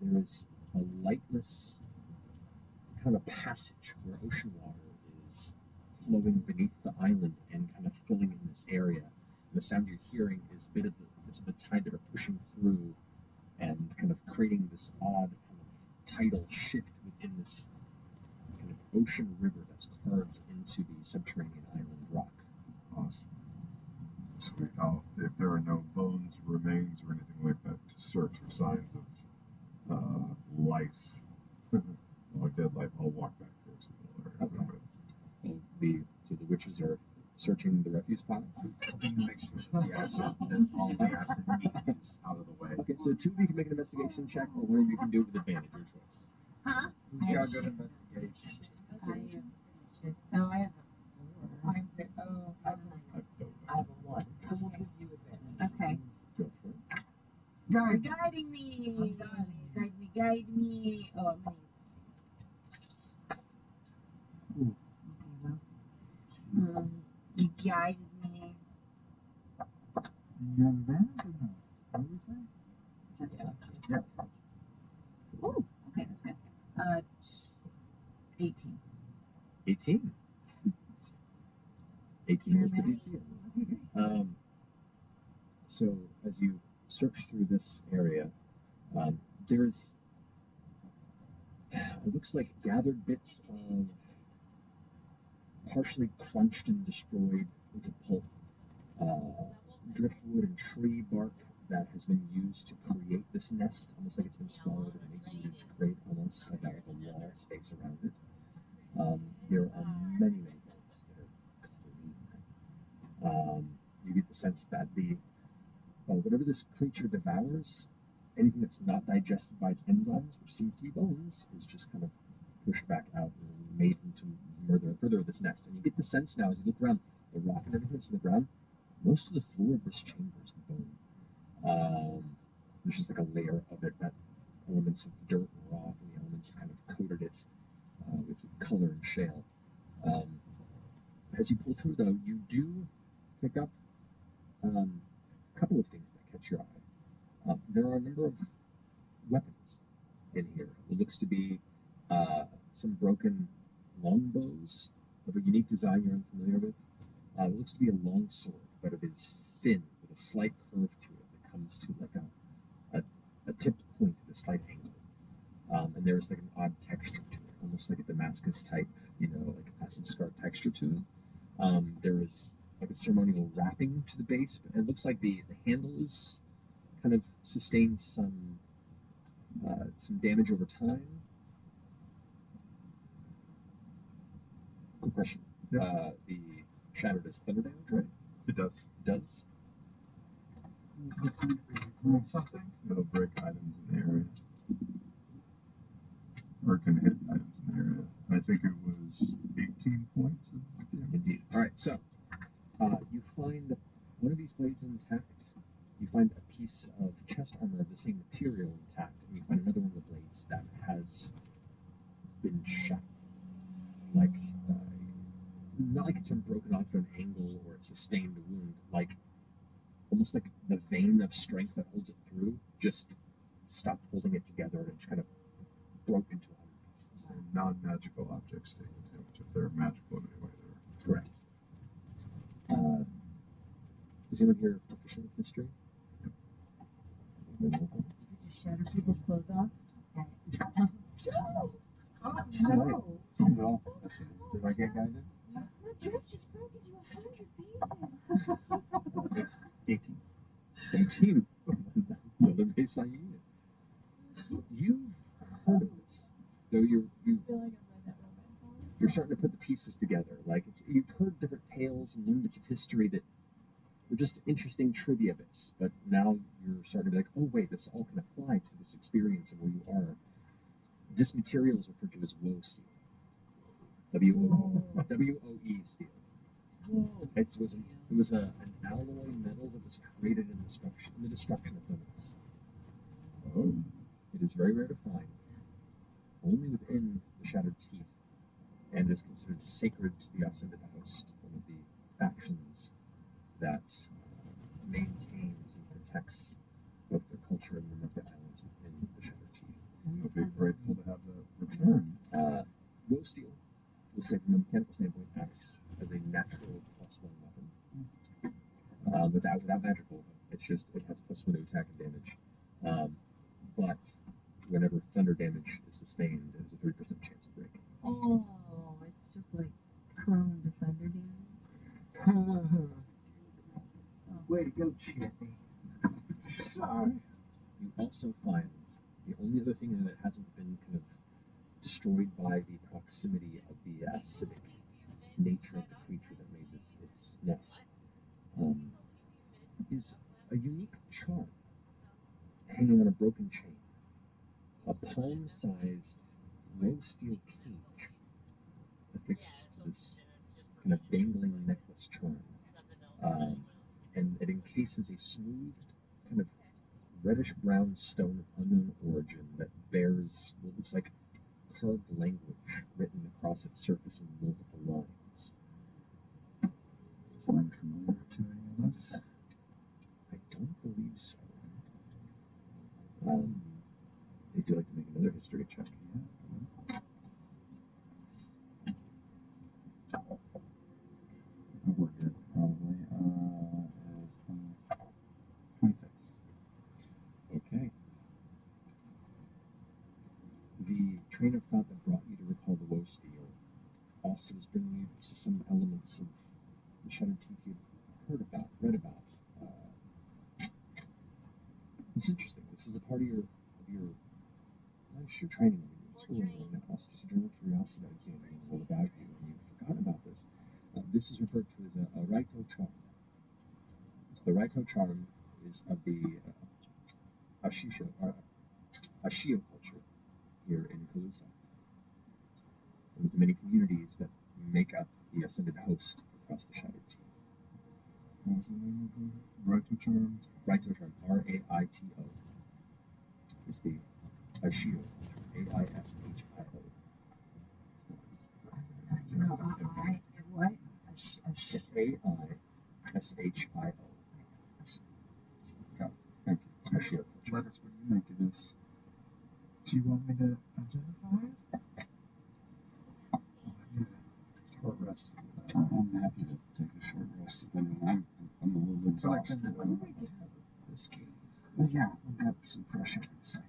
there is a lightless kind of a passage where ocean water is flowing beneath the island and kind of filling in this area. And the sound you're hearing is bits of the tide that are pushing through and kind of creating this odd kind of tidal shift within this kind of ocean river that's carved into the subterranean island rock.
Awesome. Sweet. If there are no bones, remains, or anything like that, to search for signs of life, like dead life, I'll walk back towards the middle area.
Well, so the witches are searching the refuse pile.
Make sure that the acid, that all the acid is out of the way.
Okay, so two of you can make an investigation check, or one of you can do it with advantage, your choice.
Huh?
Who's got good investigation?
Oh, I have a 4. I have a 1. So we'll give you advantage. Okay.
Go for it.
You're guiding me. Guide me. Oh, I'm gonna use. Okay, well. You guided me.
You have advantage or no? What do we say?
Yeah. Oh, okay, that's good. 18.
18. 18 is the DC. So as you search through this area, there's it looks like gathered bits of partially crunched and destroyed into pulp driftwood and tree bark that has been used to create this nest, almost like it's been swallowed and exuded to create almost like a wall space around it. There are many, many bones that are clean. You get the sense that whatever this creature devours, anything that's not digested by its enzymes, which seems to be bones, is just kind of pushed back out and made into further of this nest. And you get the sense now as you look around the rock and everything that's in the ground, most of the floor of this chamber is bone. There's just like a layer of it, that elements of dirt and rock and the elements have kind of coated it with color and shale. As you pull through, though, you do pick up a couple of things that catch your eye. There are a number of weapons in here. It looks to be some broken longbows of a unique design you're unfamiliar with. It looks to be a long sword, but it is thin with a slight curve to it that comes to like a tipped point at a slight angle. And there is like an odd texture to it, almost like a Damascus type, like acid scar texture to it. There is like a ceremonial wrapping to the base, but it looks like the handle is kind of sustained some damage over time. Good question. Yep. The shatter does thunder damage, right?
It does.
It does.
Something? It'll break items in the area. Or it can hit items in the area. I think it was 18 points of damage.
Indeed. Alright, so you find one of these blades intact. You find a piece of chest armor of the same material intact, and you find another one of the blades that has been shattered. Like, not like it's been broken off at an angle or it sustained a wound, like almost like the vein of strength that holds it through just stopped holding it together and it just kind of broke into 100 pieces.
Non-magical objects take the damage. If they're magical in any way, they're
correct. Is anyone here proficient with history?
Did you shatter people's clothes off?
Oh,
no. Send it off. Did I get guided?
My dress just broke into 100 pieces.
18. 18? Another baseline unit. You've heard of this, though you're starting to put the pieces together. Like you've heard different tales and little bits of history that were just interesting trivia bits, but now you're starting to be like, oh wait, this all can apply to this experience of where you are. This material is referred to as woe steel. W-O-E steel. It was an alloy metal that was created in the destruction of Dominus.
Oh.
It is very rare to find, only within the Shattered Teeth, and is considered sacred to the Ascended Host, one of the factions that maintains and protects both their culture and the number of talents within the Shattered Teeth.
We'll be grateful to have that return.
Woe steel, we'll say from a mechanical standpoint, acts as a natural +1 weapon. Without magical, it has +1 to attack and damage. But whenever thunder damage is sustained, it has a 30% chance of breaking.
Oh, it's just like prone to thunder damage.
Way to go, Chippy.
Sorry. You also find the only other thing that hasn't been kind of destroyed by the proximity of the acidic nature of the creature that made this its nest is a unique charm hanging on a broken chain. A palm-sized low steel cage affixed to this kind of dangling necklace charm. And it encases a smoothed, kind of reddish-brown stone of unknown origin that bears what looks like carved language written across its surface in multiple lines.
Is language familiar to any of us?
I don't believe so. If you'd like to make another history check.
Yeah. We're good, probably. Is 26.
Okay. The train of thought that brought you to recall the woe steel also is bringing you to some elements of the Shattered Teeth you'd read about. It's interesting. This is a part of your not just your training, I mean, your schooling, and also just a general curiosity about examining the world about you, and you've forgotten about this. This is referred to as a Raito charm. The Raito charm is of the Ashio culture here in Calusa, one of the many communities that make up the ascended host across the Shattered Teeth.
What was the name of the Raito charm?
Raito charm, R-A-I-T-O, is the Ashio culture, A-I-S-H-I-O.
No, what?
A-I-S-H-I-O.
Got it. Thank you.
Ashio culture.
Let us, what do you make of this? Do you want me to identify it? Oh, I need a short rest.
I'm happy to take a short rest. I'm a little exhausted.
When do we get out of this cave?
Well, yeah, we'll get some fresh air inside.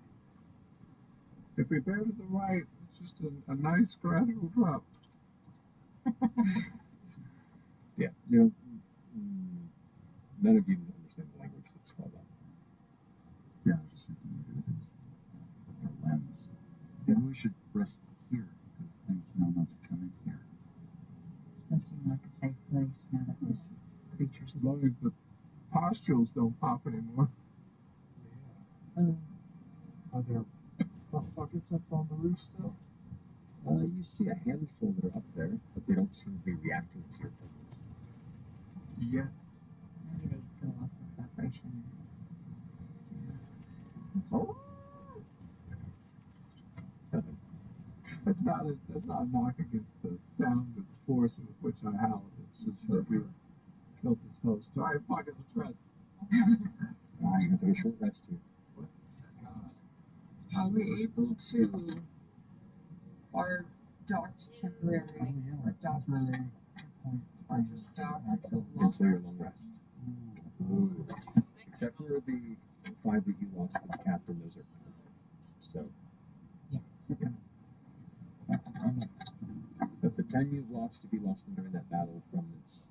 If we bear to the right, it's just a nice gradual drop.
Yeah, you know, none of you understand the language that's called out.
Yeah, I was just thinking maybe it is the lens. Maybe we should rest here because things know not to come in here.
This does seem like a safe place now that this creature's
As long as the pustules don't pop anymore.
Are there bus buckets up on the roof still?
You see a handful that are up there, but they don't seem to be reacting to your presence.
Yeah.
Maybe they go off of vibration.
Oh. That's not a knock against the sound or the force with which I howled. It's just that we killed this host. All right, fuck it, let's rest.
You're going to take a short rest here.
Are we able to, our docked temporary, or docked,
Temporary point.
or just docked until long
Until your
rest?
long rest. Ooh. Except for the 5 that you lost with the captain, those are permanent. So,
Yeah, except for
but the 10 you've lost, if you lost them during that battle from its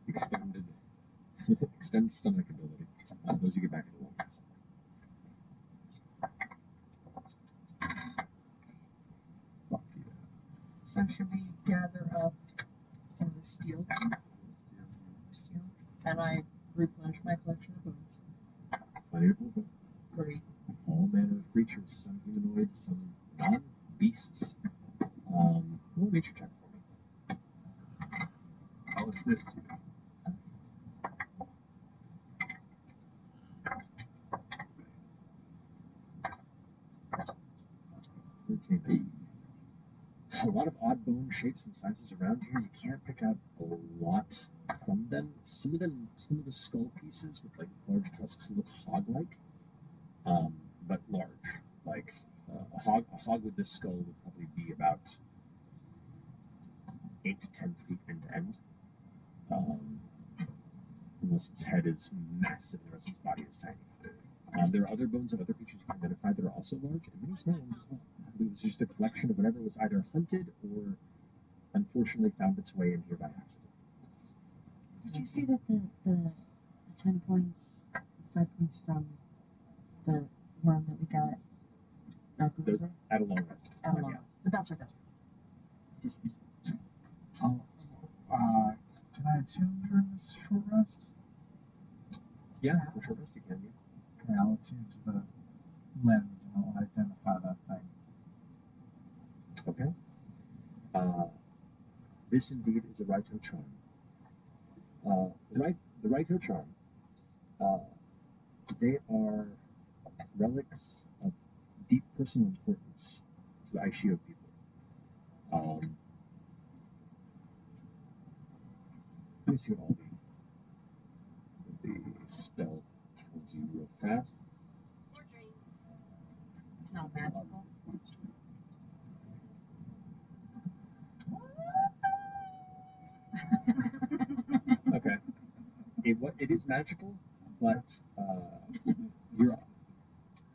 extended stomach ability, those you get back in the long rest.
Fuck yeah.
So should we gather up some of the steel? Steel. And I replenish my collection of bones.
Plenty of people.
Great.
All manner of creatures, some humanoid, some non-beasts. Roll a nature check for me.
I'll assist you.
A lot of odd bone shapes and sizes around here. You can't pick out a lot from them. Some of the skull pieces with like large tusks look hog-like, but large. Like a hog with this skull would probably be about 8 to 10 feet end to end. Unless its head is massive and the rest of its body is tiny. There are other bones of other creatures you can identify that are also large, and many small ones as well. This is just a collection of whatever was either hunted or unfortunately found its way in here by accident.
Did you say that the 10 points, 5 points from the worm that we got, that goes away?
At a long rest.
At a long rest. But that's right, that's right.
Can I attune during this short rest?
Yeah, for short rest you can, yeah.
Okay, I'll attune to the lens and I'll identify that thing.
Okay. This indeed is a Raito charm. The Raito charm, they are relics of deep personal importance to the Aishio people. Let me see what all the spell tells you real fast.
It's not magical.
Okay. It is magical, but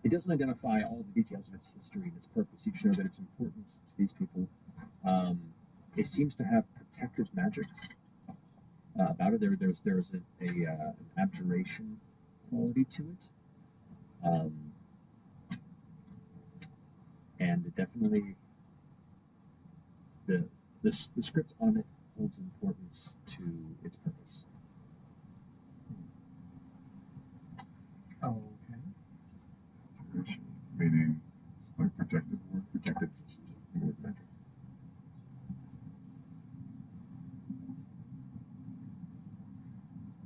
it doesn't identify all the details of its history and its purpose. You show that it's important to these people. It seems to have protective magics about louder. There's an abjuration quality to it, and it definitely the script on it holds importance to its purpose.
Oh, okay. Abjuration, meaning like protective word,
Protective word magic.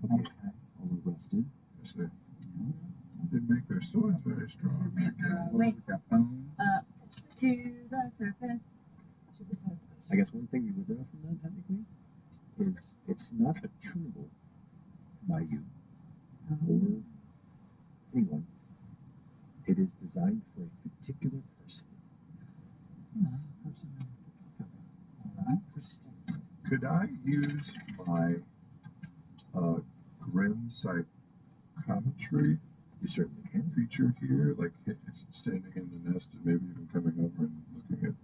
Okay, all rested.
Yes, they make their swords very strong.
Make our way up to the surface. To the surface.
I guess one thing you would know from that technically is it's not attunable by you or anyone. It is designed for a particular person.
Could I use my grim psychometry?
You certainly can.
Feature here, like standing in the nest and maybe even coming over and looking at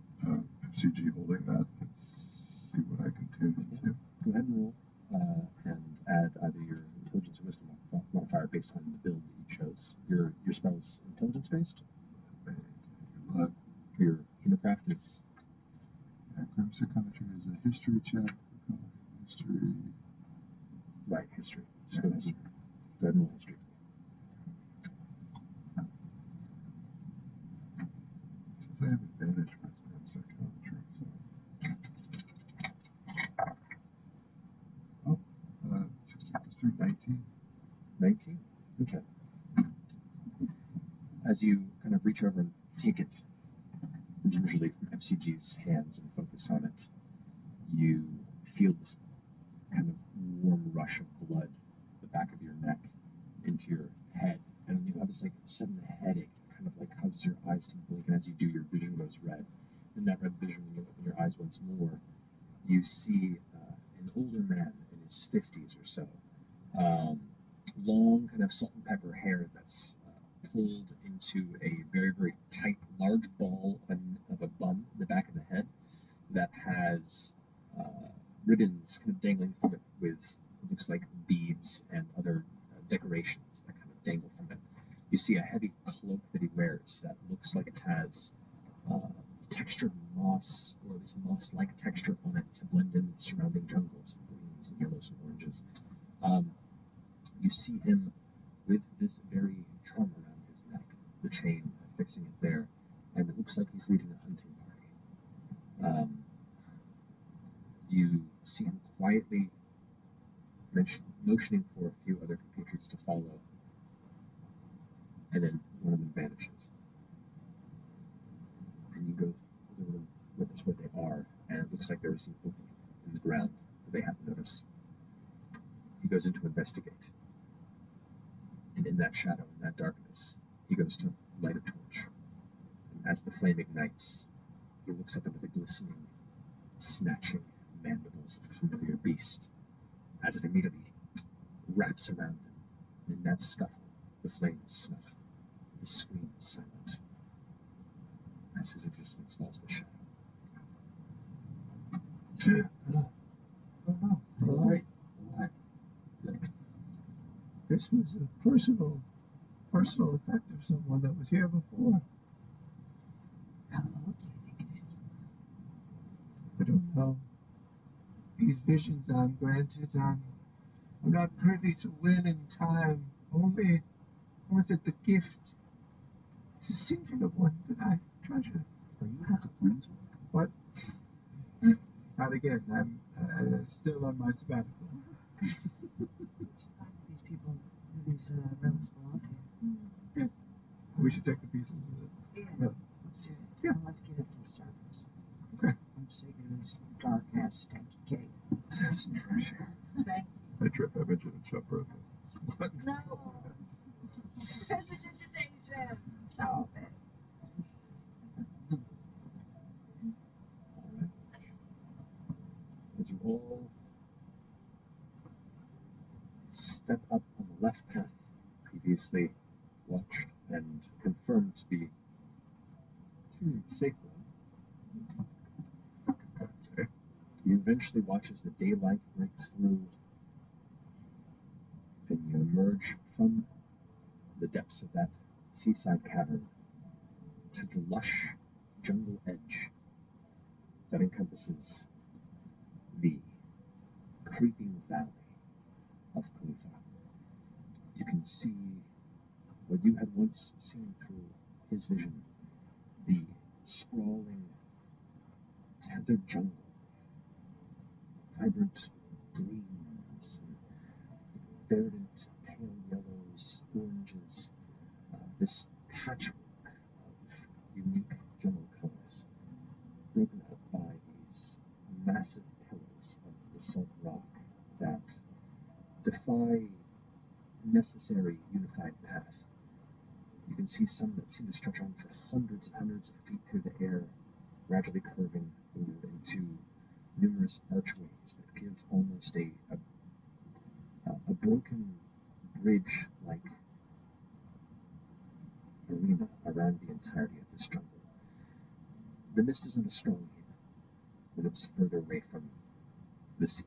FCG holding that and see what I can tune into.
Go ahead and roll and add either your intelligence or wisdom modifier based on the build that you chose. Your spell's intelligence based. Your humorcraft is.
Grim psychometry is a history check. History.
Right, history. So go ahead and roll history.
Since I have advantage with grim psychometry, so. 16 plus 3, 19.
19? Okay. As you kind of reach over and take it, gingerly from FCG's hands and focus on it, you feel this kind of warm rush of blood the back of your neck into your head, and you have this like sudden headache, kind of like causes your eyes to blink, and as you do, your vision goes red. In that red vision, when you open your eyes once more, you see an older man in his 50s or so, long kind of salt and pepper hair that's pulled into a very, very tight, large ball of a bun in the back of the head that has ribbons kind of dangling from it with what looks like beads and other decorations that kind of dangle from it. You see a heavy cloak that he wears that looks like it has textured moss, or at least moss-like texture on it to blend in with surrounding jungles of greens and yellows and oranges. You see him with this very charm around his neck, the chain fixing it there, and it looks like he's leading a hunting party. You see him quietly motioning for a few other compatriots to follow, and then one of them vanishes. And you go to the room, witness where they are, and it looks like there is an opening in the ground that they haven't noticed. He goes in to investigate. And in that shadow, in that darkness, he goes to light a torch. And as the flame ignites, he looks up into the glistening, snatching mandibles of a familiar beast, as it immediately wraps around him. And in that scuffle, the flame is snuffed. His scream is silent, as his existence falls to shadow.
Right. This was a personal effect of someone that was here before.
How old do you think it is?
I don't know. These visions I'm granted, I'm not privy to when in time. Only was it the gift. It's a singular one that I treasure.
Are you not a planeswalker?
What? Not again. I'm still on my sabbatical.
These people, who these relics belong to.
Yes. We should take the pieces of it.
Yeah. Let's do it.
Yeah.
Well, let's get it to the surface.
Okay.
I'm sick of this dark ass stinky cake.
Let's have some fresh air.
Okay.
I trip Image and shove her in the
No. Hesitation. Stop it.
As you all step up on the left path previously watched and confirmed to be seemingly the safe one, you eventually watch as the daylight breaks through emerge from the depths of that seaside cavern to the lush jungle edge that encompasses the creeping valley of Kalutha. You can see what you had once seen through his vision, the sprawling, tethered jungle, vibrant greens, and verdant pale yellows, oranges, this patchwork of unique jungle colors, broken up by these massive pillars of basalt rock that defy necessary unified path. You can see some that seem to stretch on for hundreds and hundreds of feet through the air, gradually curving inward into numerous archways that give almost a broken bridge-like arena around the entirety of this jungle. The mist is not as strong here when it's further away from the sea,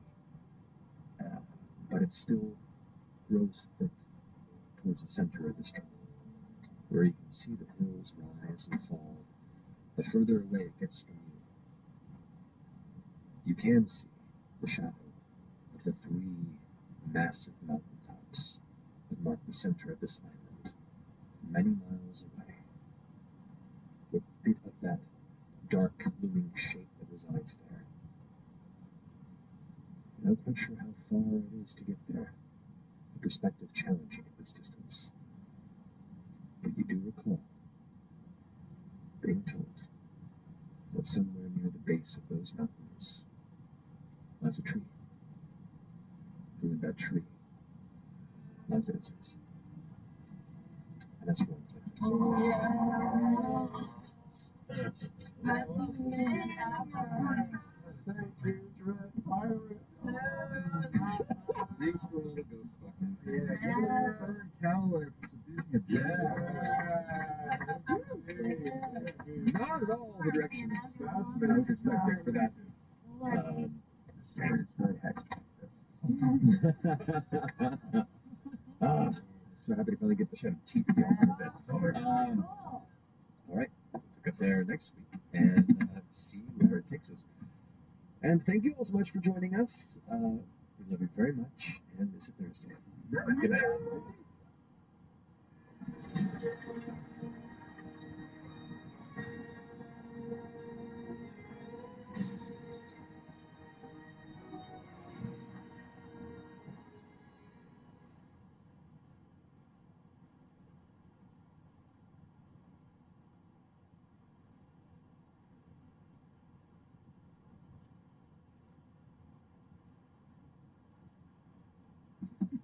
but it still grows thick towards the center of this jungle, where you can see the hills rise and fall. The further away it gets from you, you can see the shadow of the three massive mountaintops that mark the center of this island, many miles away. What bit of that dark, looming shape that resides there. I'm not quite sure how far it is to get there, the perspective challenging at this distance. But you do recall being told that somewhere near the base of those mountains lies a tree. And in that tree lies answers. And that's what
Thanks for all the ghost fucking.
Calloway for seducing a
not at all the directions I was expecting for that.
The story is very
So happy to finally get the shed of teeth to be off of it. All right, pick up there next week and see where it takes us. And thank you all so much for joining us. We love you very much, and this is Thursday. Good night.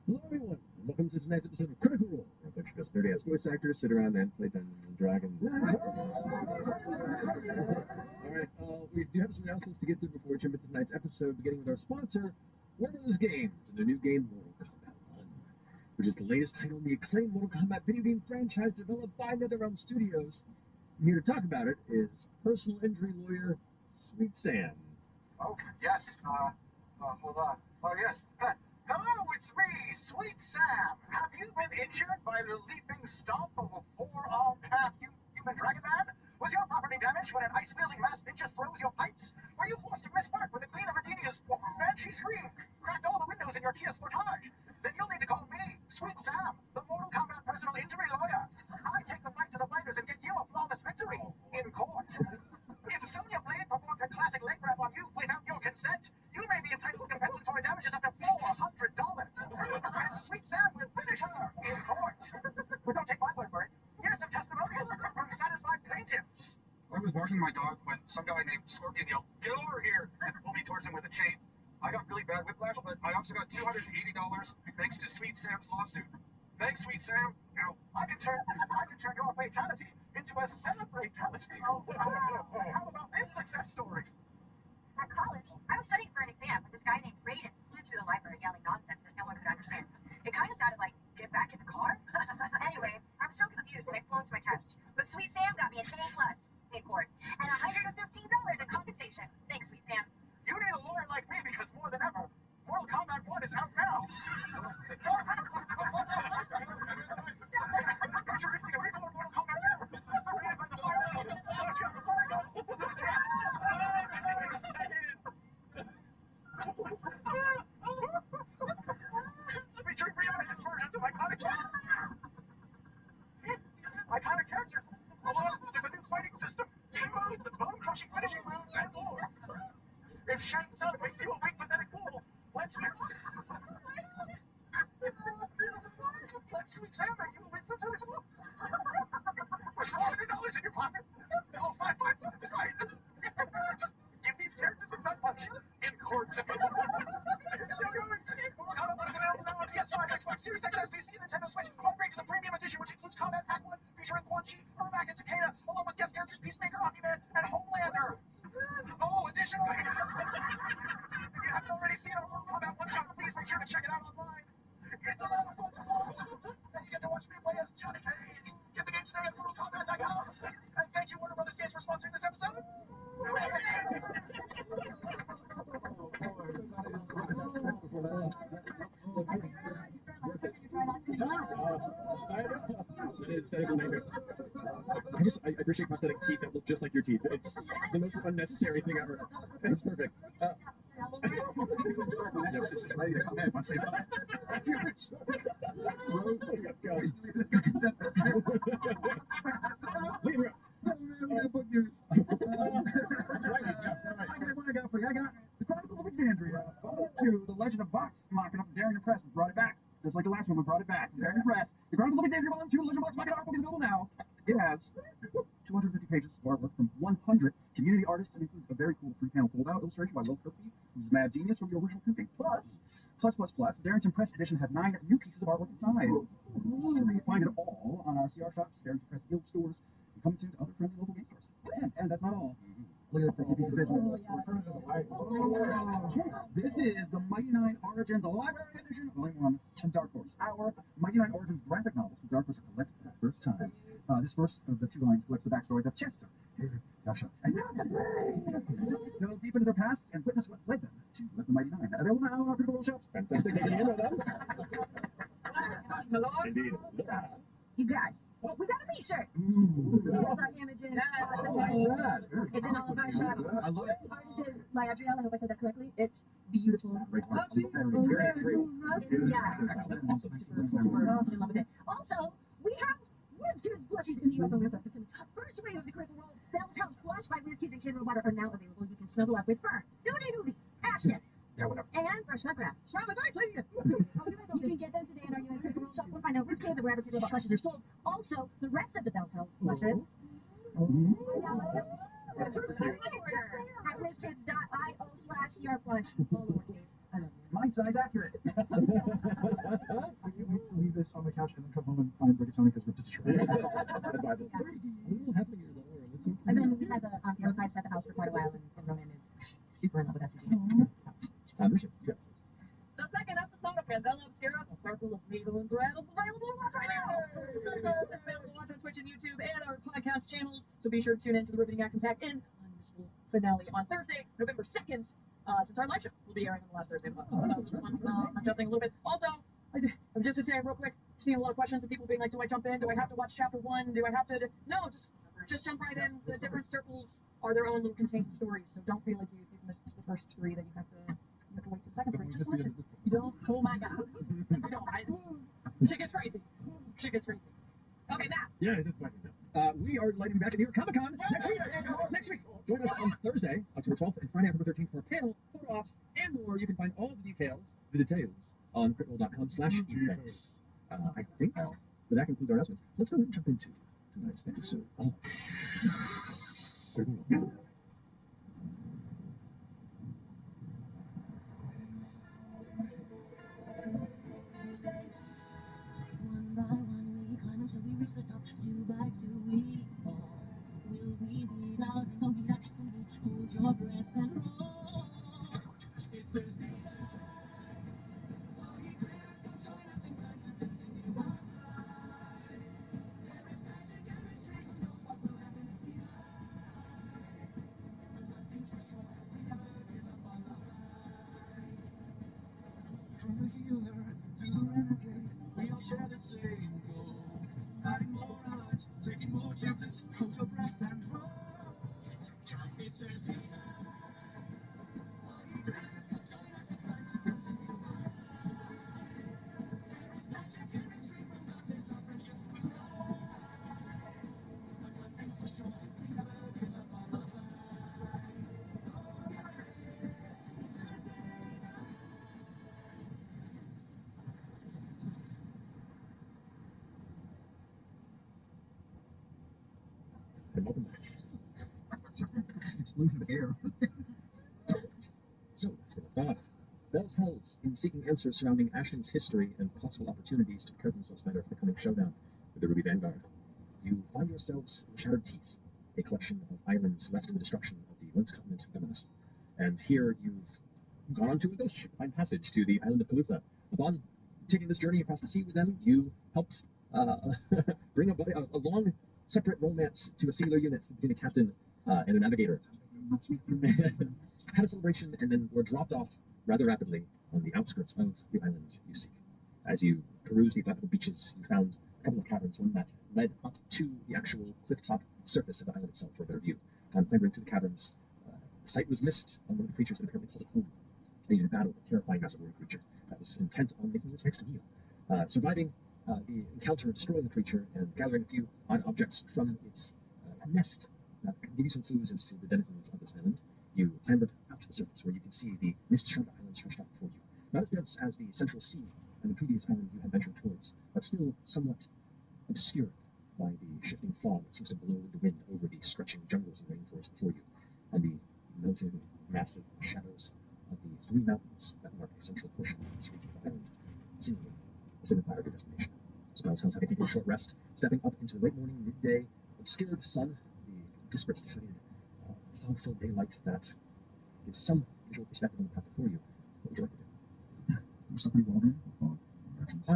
Hello everyone, and welcome to tonight's episode of Critical Role, where a bunch of us dirty-ass voice actors sit around and play Dungeons and Dragons. Alright, we do have some announcements to get through before we jump into tonight's episode, beginning with our sponsor, Warner's Games, and their new game, Mortal Kombat 1, which is the latest title in the acclaimed Mortal Kombat video game franchise developed by NetherRealm Studios. And here to talk about it is personal injury lawyer, Sweet Sam.
Oh, yes. Hold on. Oh, yes. Hello, it's me, Sweet Sam. Have you been injured by the leaping stomp of a four-armed half-human dragon man? Was your property damaged when an ice-wielding mass ninja froze your pipes? Were you forced to miss work when the Queen of Adenia's banshee scream cracked all the windows in your Kia Sportage? Then you'll need to call me, Sweet Sam, the Mortal Kombat personal injury lawyer. I take the fight to the fighters and get you a flawless victory in court. If Sonya Blade performed her classic leg grab on you without your consent, you may be entitled to compensatory damages up to $400. And Sweet Sam will finish her in court. But don't take my word for it. Here's some testimonials from satisfied plaintiffs.
I was walking my dog when some guy named Scorpion yelled, "Get over here!" and pulled me towards him with a chain. I got really bad whiplash, but I also got $280 thanks to Sweet Sam's lawsuit. Thanks, Sweet Sam. Ow.
I can turn your fatality into a celebratality. Oh, how about this success story?
At college, I was studying for an exam, but this guy named Raiden flew through the library yelling nonsense that no one could understand. It kind of sounded like, "Get back in the car?" Anyway, I was so confused that I flunked my test. But Sweet Sam got me an A+ in court and $115 in compensation. Thanks, Sweet Sam.
You need a lawyer like me because more than ever, Mortal Kombat 1 is out now.
of iconic characters. Iconic characters. Along with a new fighting system, game modes, and bone-crushing finishing moves, and more. If Shang Tsung makes you a weak, pathetic fool, let Sweet Sam make you a weak, pathetic fool. With $400 in your pocket, call 555 right. Just give these characters a gut punch in court. It's still going. Mortal Kombat 1 is available now on PS5, Xbox Series X, PC, and Nintendo Switch. Upgrade to the premium edition, which includes Combat Pack 1 featuring Quan Chi, Ermac, and Takeda, along with guest characters Peacemaker, Omni-Man, and Homelander. Oh, additionally, if you haven't already seen our Mortal Kombat 1 shot, please make sure to check it out online. It's a lot of fun to watch. And you get to watch me play as Johnny Cage. Get the game today at MortalKombat.com. And thank you, Warner Brothers Games, for sponsoring this episode.
That is a nightmare. I appreciate prosthetic teeth that look just like your teeth. It's the most unnecessary thing ever. It's perfect.
It's just ready to come in once they know. Book news. I got one I got for you. I got The Chronicles of Exandria, Volume 2, The Legend of Vox Machina from Daring Press. We brought it back. Just like the last one, we brought it back. Daring Press. The Chronicles of Exandria, Volume 2, The Legend of Vox Machina art book is available now. It has 250 pages of artwork from 100 community artists and includes a very cool three-panel fold-out illustration by Will Kirkby, who's a mad genius from the original printing. Plus, Darrington Press edition has 9 new pieces of artwork inside. It's a mystery. Find it all on our CR shops, Darrington Press Guild stores, and coming soon to other friendly local game stores. And that's not all. Look at this sexy piece of business. This is the Mighty Nine Origins Library Edition, Volume 1 from Dark Horse. Our Mighty Nine Origins graphic novels from Dark Horse are collected for the first time. This first of the 2 volumes collects the backstories of Chester, David, Yasha, and delve deep into their pasts and witness what led them to the Mighty Nine. Available now on our Critical Role shops.
Fantastic.
Hello?
Indeed.
You guys, we got a t-shirt.
Ooh.
It's our Imogen. Awesome. It's in all of our shops.
I love it.
Artist is like Adrielle. I hope I said that correctly. It's beautiful.
Great one.
Yeah. Super in love with it. Also, we have WizKids plushies in the US only. First wave of the Critical Role Bell's House plush by WizKids and Kid Robot are now available. You can snuggle up with fur, doody, action, and brush my grass. You can get them today in our US Critical Role shop. We'll find out WizKids or wherever Kid Robot plushes are sold. Also, the rest of the Bell's House plushes. At WizKids.io/CRplush. All lowercase. I love you.
My size accurate.
I can't wait to leave this on the couch and then come home and find Rickettsoni has ripped it to shreds.
That's Bible. Little halfling years old. It's so
I've been, we had the prototypes at the house for quite a while, and Ronan is super in love with SCG.
I appreciate it.
The second episode of Mandela Obscura, The Circle of Needle and Thread, is available to watch right now. It's available to watch on Twitch and YouTube and our podcast channels, so be sure to tune in to the riveting action pack and unmissable finale on Thursday, November 2nd, since our live show will be airing on the last Thursday of the month. So this one's adjusting a little bit. Also, I'm just to say real quick, I've seen a lot of questions of people being like, do I jump in? Do I have to watch chapter 1? Do I have to? No, just jump right in. The different circles are their own little contained stories, so don't feel like you've missed the first 3 that you have to wait for the second 3. Just watch it. You don't. Oh my god. You don't. Shit gets crazy. Okay, Matt.
Yeah, that's my thing. We are lighting back at New York Comic Con next week. Join us on Thursday, October 12th, and Friday, October 13th for a panel, photo ops, and more. You can find all the details critroll.com/events. I think that concludes our announcements. So let's go ahead and jump into tonight's episode.
One by one we climb until we reach the top. 2 by 2 we fall. Will we beat our hands? Don't beat our destiny. Hold your breath and roll. It's Thursday night. All you critters come join us. It's time to continue our ride. There is magic and mystery. Who knows what will happen if we hide? But one thing's for sure, we never give up on the fight. From the healer to the renegade, we all share the same goal. Adding more odds, taking more chances. Hold your breath and roll. It's Thursday night. All you critters come join us. It's time to continue our ride. There is magic in
And welcome back.
It's losing air.
So, Bell's Hells, in seeking answers surrounding Ashton's history and possible opportunities to prepare themselves better for the coming showdown with the Ruby Vanguard, you find yourselves in Shattered Teeth, a collection of islands left in the destruction of the once continent Dominus. And here you've gone onto a ghost ship to find passage to the island of Calutha. Upon taking this journey across the sea with them, you helped bring a long, separate romance to a singular unit between a captain and a navigator. Had a celebration and then were dropped off rather rapidly on the outskirts of the island you seek. As you peruse the black beaches, you found a couple of caverns, one that led up to the actual cliff-top surface of the island itself for a better view. Clambering through the caverns, the sight was missed on one of the creatures that apparently called it home. They did battle a terrifying massive warrior creature that was intent on making its next meal. Surviving the encounter, destroying the creature, and gathering a few odd objects from its nest that can give you some clues as to the denizens of this island, you clambered out to the surface where you can see the mist-shrouded island stretched out before you. Not as dense as the central sea and the previous island you had ventured towards, but still somewhat obscured by the shifting fog that seems to blow the wind over the stretching jungles and rainforest before you, and the melted, massive shadows of the three mountains that mark a central portion of this region of the island, seemingly signify your destination. So Bell's Hells having taken a short rest, stepping up into the late morning, midday, obscured sun, the disparate, disseminated, fog-filled daylight that gives some visual perspective on the path before you. What would you like to do?
There's something wrong with fog.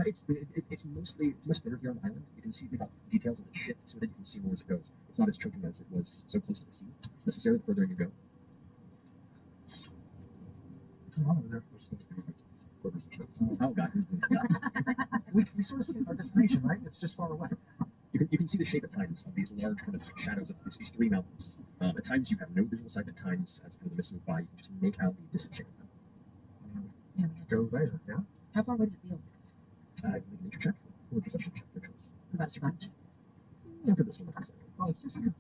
It's much thinner here on the island. You can see the details as it shifts with it. You can see more as it goes. It's not as choking as it was so close to the sea. Necessarily, the further in you go.
What's going on over there? Quarters and ships.
Oh god.
We sort of see our destination, right? It's just far away.
You can see the shape at times of these large kind of shadows of these three mountains. At times you have no visual sight. At times, as kind of the mist moves by, you can just make out the distant shape of them.
Yeah, we go there. Yeah.
How far away does it feel?
Make a nature check or a perception check, your choice.
What about a survival check?
After this one, necessary.
Oh, it's just you.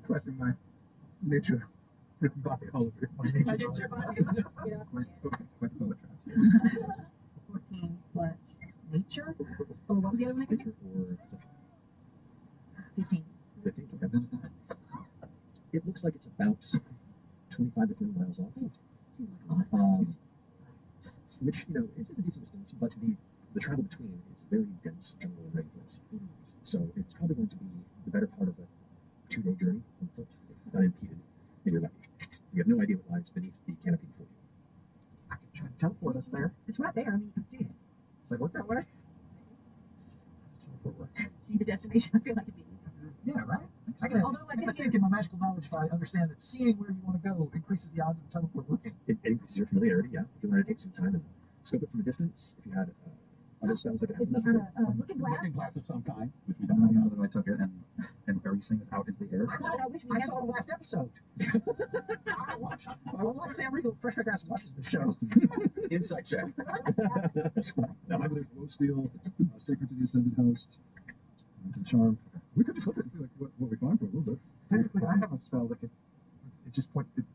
Pressing my nature body all over your
My nature body. Yeah.
Quite poet traps.
14 plus nature. Or what was the other one again?
Nature or perception?
15.
15, okay. It looks like it's about 25 to 30 miles off.
Seems like a lot.
Which, it's a decent distance, but the travel between is very dense jungle and rainforest. So it's probably going to be the better part of a 2-day journey on foot, if unimpeded, and you're lucky. You have no idea what lies beneath the canopy before you.
I can try to teleport us there.
It's right there. I mean, you can see it.
Does that work that way? Teleport work.
See the destination. I feel like it'd be easier.
Yeah, right?
Although I did
think in my magical knowledge, if I understand that seeing where you want to go increases the odds of the teleport working.
It increases your familiarity, yeah. If you wanted to take some time and scope it from a distance, if you had other spells like
If we had a looking glass.
Looking glass of some kind, which we
I
don't
don't know
have.
that I took it and are you saying it's out into the air?
God, I wish we
I
had
saw
one.
the last episode. I watch Sam Riegel, Fresh Grass watches the show.
Insight check.
Now, maybe there's low steel, sacred to the ascended host, to charm. We could just look at it and see what we find for a little bit.
Technically, I have a spell that could. It just it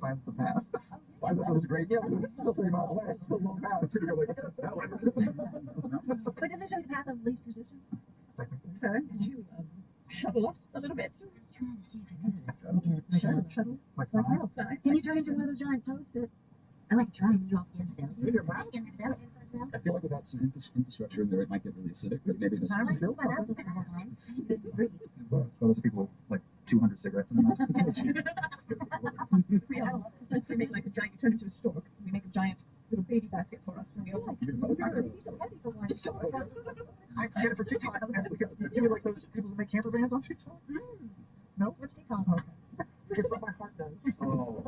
finds the path.
That was great.
Yeah, but it's still 3 miles away. It's still a long path.
To go like that way.
But does it show the path of least resistance?
Technically.
Fern, could you shuttle us a little bit?
I was trying to see if I could.
Shuttle?
Like
Like
five?
how? Can you turn into one of those giant toads that...
I like to try and you off the infidelity.
In your mouth?
Infidelity.
I feel like without some infrastructure in there, it might get really acidic, but maybe this
All right.
Build
But
something.
the whole time. It's great.
So those people with like 200 cigarettes in their mouth.
We make like a giant, you turn into a stork. We make a giant little baby basket for us. And we all like,
You'd
be so heavy for one.
I can get it for TikTok. Do we like those people who make camper vans on TikTok? No?
What's TikTok?
Okay. It's what my heart does.
Oh.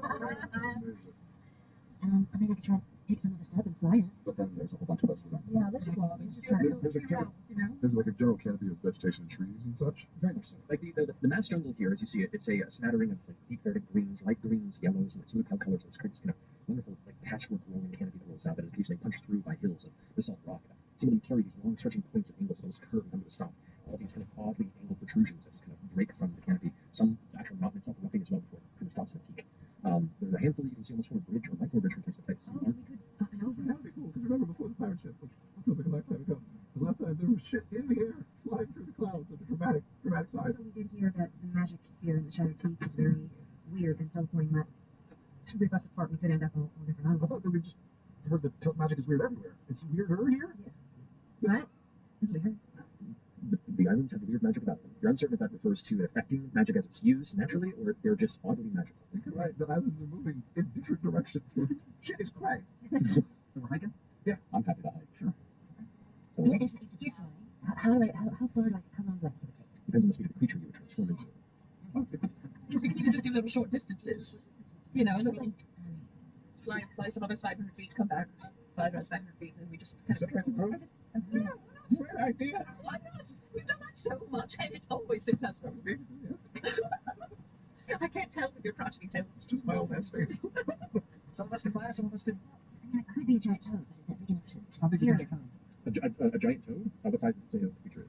I think I could try to pick some of us up and fly us.
But then there's a whole bunch of us that
Yeah, let's just walk. Let's just
There's a camp. There's like a general canopy of vegetation and trees and such.
Very much so. Like the mass jungle here, as you see it, it's a smattering of like deep verdant greens, light greens, yellows, and smooth pale colors. It's creates this kind of wonderful like patchwork rolling canopy that rolls out that is occasionally punched through by hills of basalt rock. Some of them carry these long stretching points of angles that almost curve and come to a stop. All these kind of oddly angled protrusions that just kind of break from the canopy. Some the actual mountain itself erupting as well before it kind of stops at a peak. There's a handful that you can see almost from a bridge or a micro bridge from place to place.
Oh, we could up and over.
That would be cool, because remember before the pirate ship, which feels like a lifetime ago, the last time there was shit in the air. flying through the clouds at a dramatic size.
So we did hear that the magic here in the Shadow Teeth is very weird and teleporting that to rip us apart. We could end up all different
I
islands.
thought that we just heard that magic is weird everywhere. It's weirder here?
Right? That's what we heard.
The islands have weird magic about them. You're uncertain if that refers to it affecting magic as it's used naturally, or if they're just oddly magical.
You're right. The islands are moving in different directions. Shit, it's Craig.
So we're hiking?
Yeah, I'm happy to hide.
Sure.
So,
If it did fly, how far, how long does that take?
depends on the speed of the creature you would transform into.
You can just do little short distances. You know, little fly some other 500 feet, come back 500 feet, and we just kind of
Great idea.
why not? We've done that so much, and it's always successful. I can't tell with your crotchety tail.
It's just my old man's face.
Some of us can fly, some of us can.
I mean, it could be a giant toad, but is that big enough to
How big is
hear
a
it?
toad?
A giant toad? What size does it say the creature is?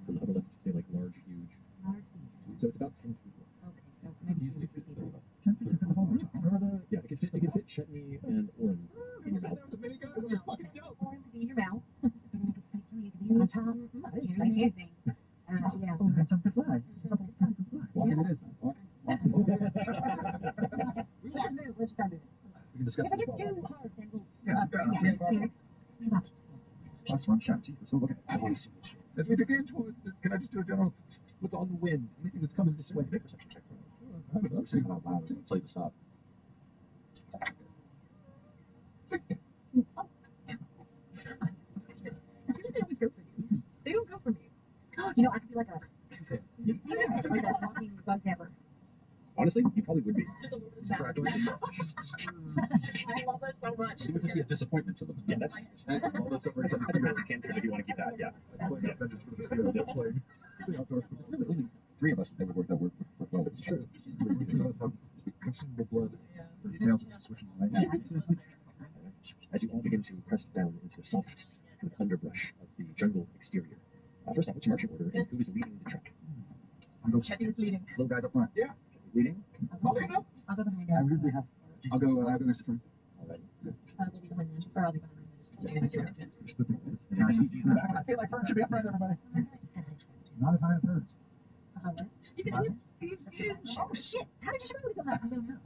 On the upper left, it should say like large, huge.
Large beast.
So it's about 10 feet long.
Okay, so maybe
Easily
2 or 3
fit
people.
3 of us.
10 feet for the whole group. Remember the.
Yeah, it can fit Shetney and Oren in your mouth.
The mini guy
No,
with the fucking dope.
or it could be in your mouth. And then I could some of you could be on top.
It's
Carrying anything. Yeah.
Oh, and some can fly.
Walking it is. Walk.
Let's move. Let's start moving.
We can discuss
If it
this
gets
all.
too hard, then we'll.
Yeah,
We have options.
Plus one shot. Let's go look at it.
I want to see what you
As we begin towards this, can I just do a general, what's on the wind? Anything that's coming this way?
make a perception check for us.
I would love
I'm saying it out loud. I'll tell you to stop.
60.
People always go for you. They don't go for me.
You know, I could be like a walking bug zapper.
Honestly, you probably would be.
Just a little bit of sound. I love this so much.
It would just be a disappointment to them. Yeah, that's. All those over it's a cantrip if you want to keep that. Yeah.
Playing Avengers for the Mosquitoes, not playing the outdoors.
There's really only 3 of us that would work well.
It's true. We three of us have consumable blood.
These tails are switching right now.
As you all begin to press down into the soft kind of underbrush of the jungle exterior. First off, what's your marching order and who is leading the trek?
I'll go.
Chetty was leading.
Little guys up front.
Who's leading?
I'll go behind
I
him.
really have. I'll go next turn.
Alright.
We'll be behind him. Or I'll be behind him.
And I keep you in the back. I feel like Fern should be up front, everybody. Not as high as hers.
Oh shit! How did you survive on that? I don't know.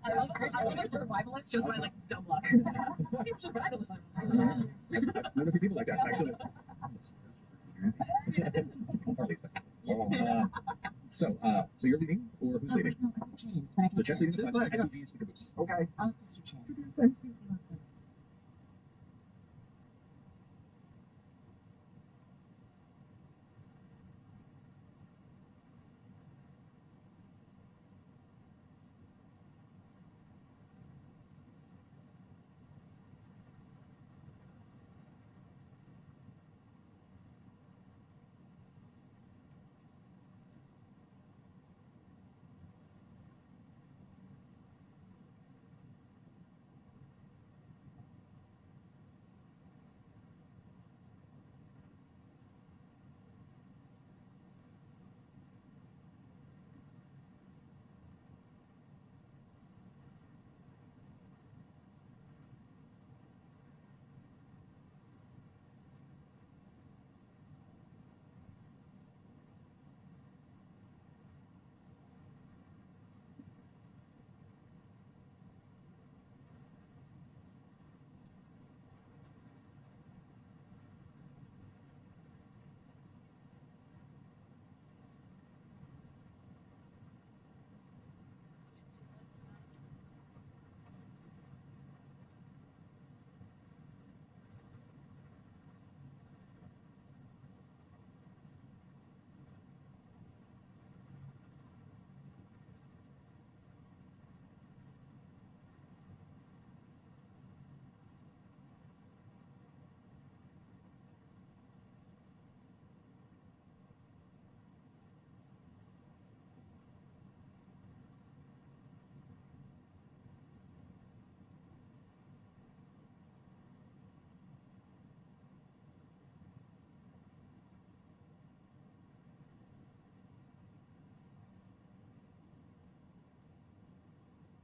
I love a survivalist just by like dumb luck. People survive on this island.
I know a few people like that, actually. Hardly expect. So you're leading, or who's leading?
No, I think James, but I
So
can
Jess leading the front, SUVs the caboose.
Okay.
I'll assist you, Chad.
Thank you.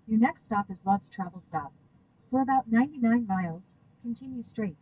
Your next stop is Love's Travel Stop. For about 99 miles, continue straight.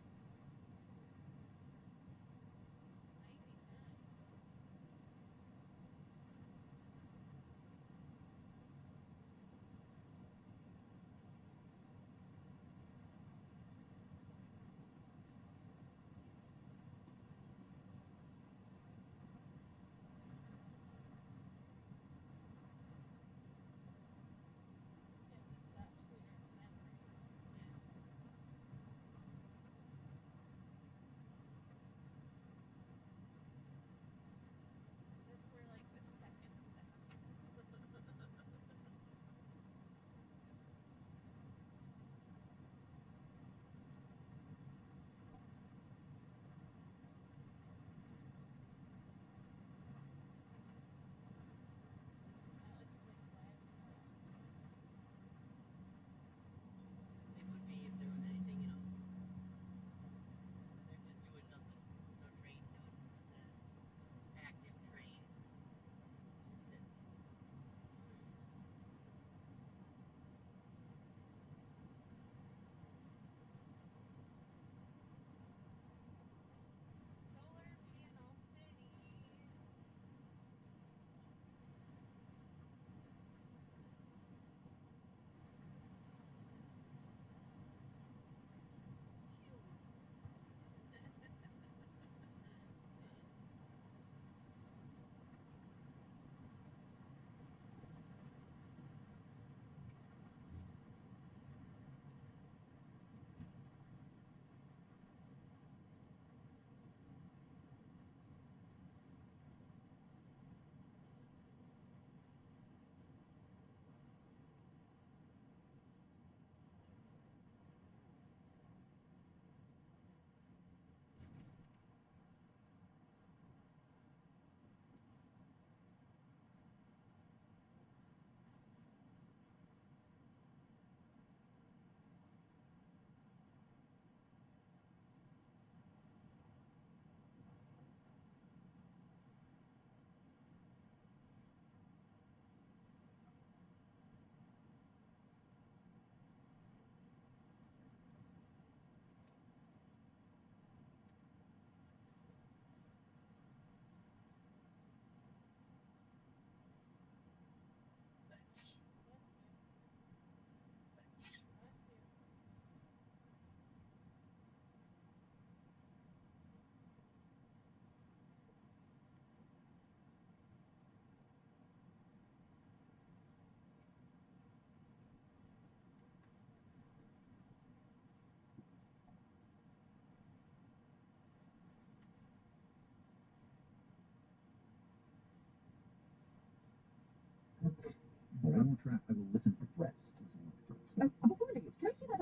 won't track. I will listen for threats. Listening for threats.
Oh, before we leave, can I see that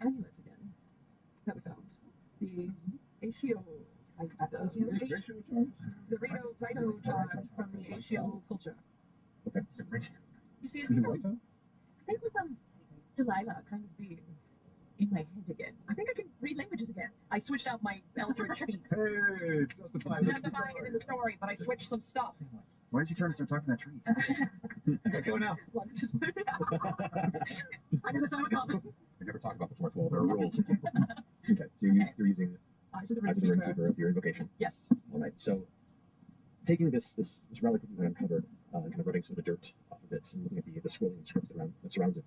amulet again that we found? The Acio, the Rito charm from the Acio culture.
Okay.
You see, I
Is it
think,
right though?
I think with Delilah kind of being in my head again, I think I can read languages again. I switched out my Eldritch speech.
Hey, justify
Justifying it in the story, but I switched some stuff.
Why did you turn and start talking to that tree?
Go now. I never saw it coming.
We never talk about the fourth wall. There are rules. Okay, so you're using
Eyes of the
Ring Keeper of your invocation.
Yes.
All right. So taking this relic that you had uncovered, kind of rubbing some of the dirt off of it, and looking at the scrolling script that surrounds it.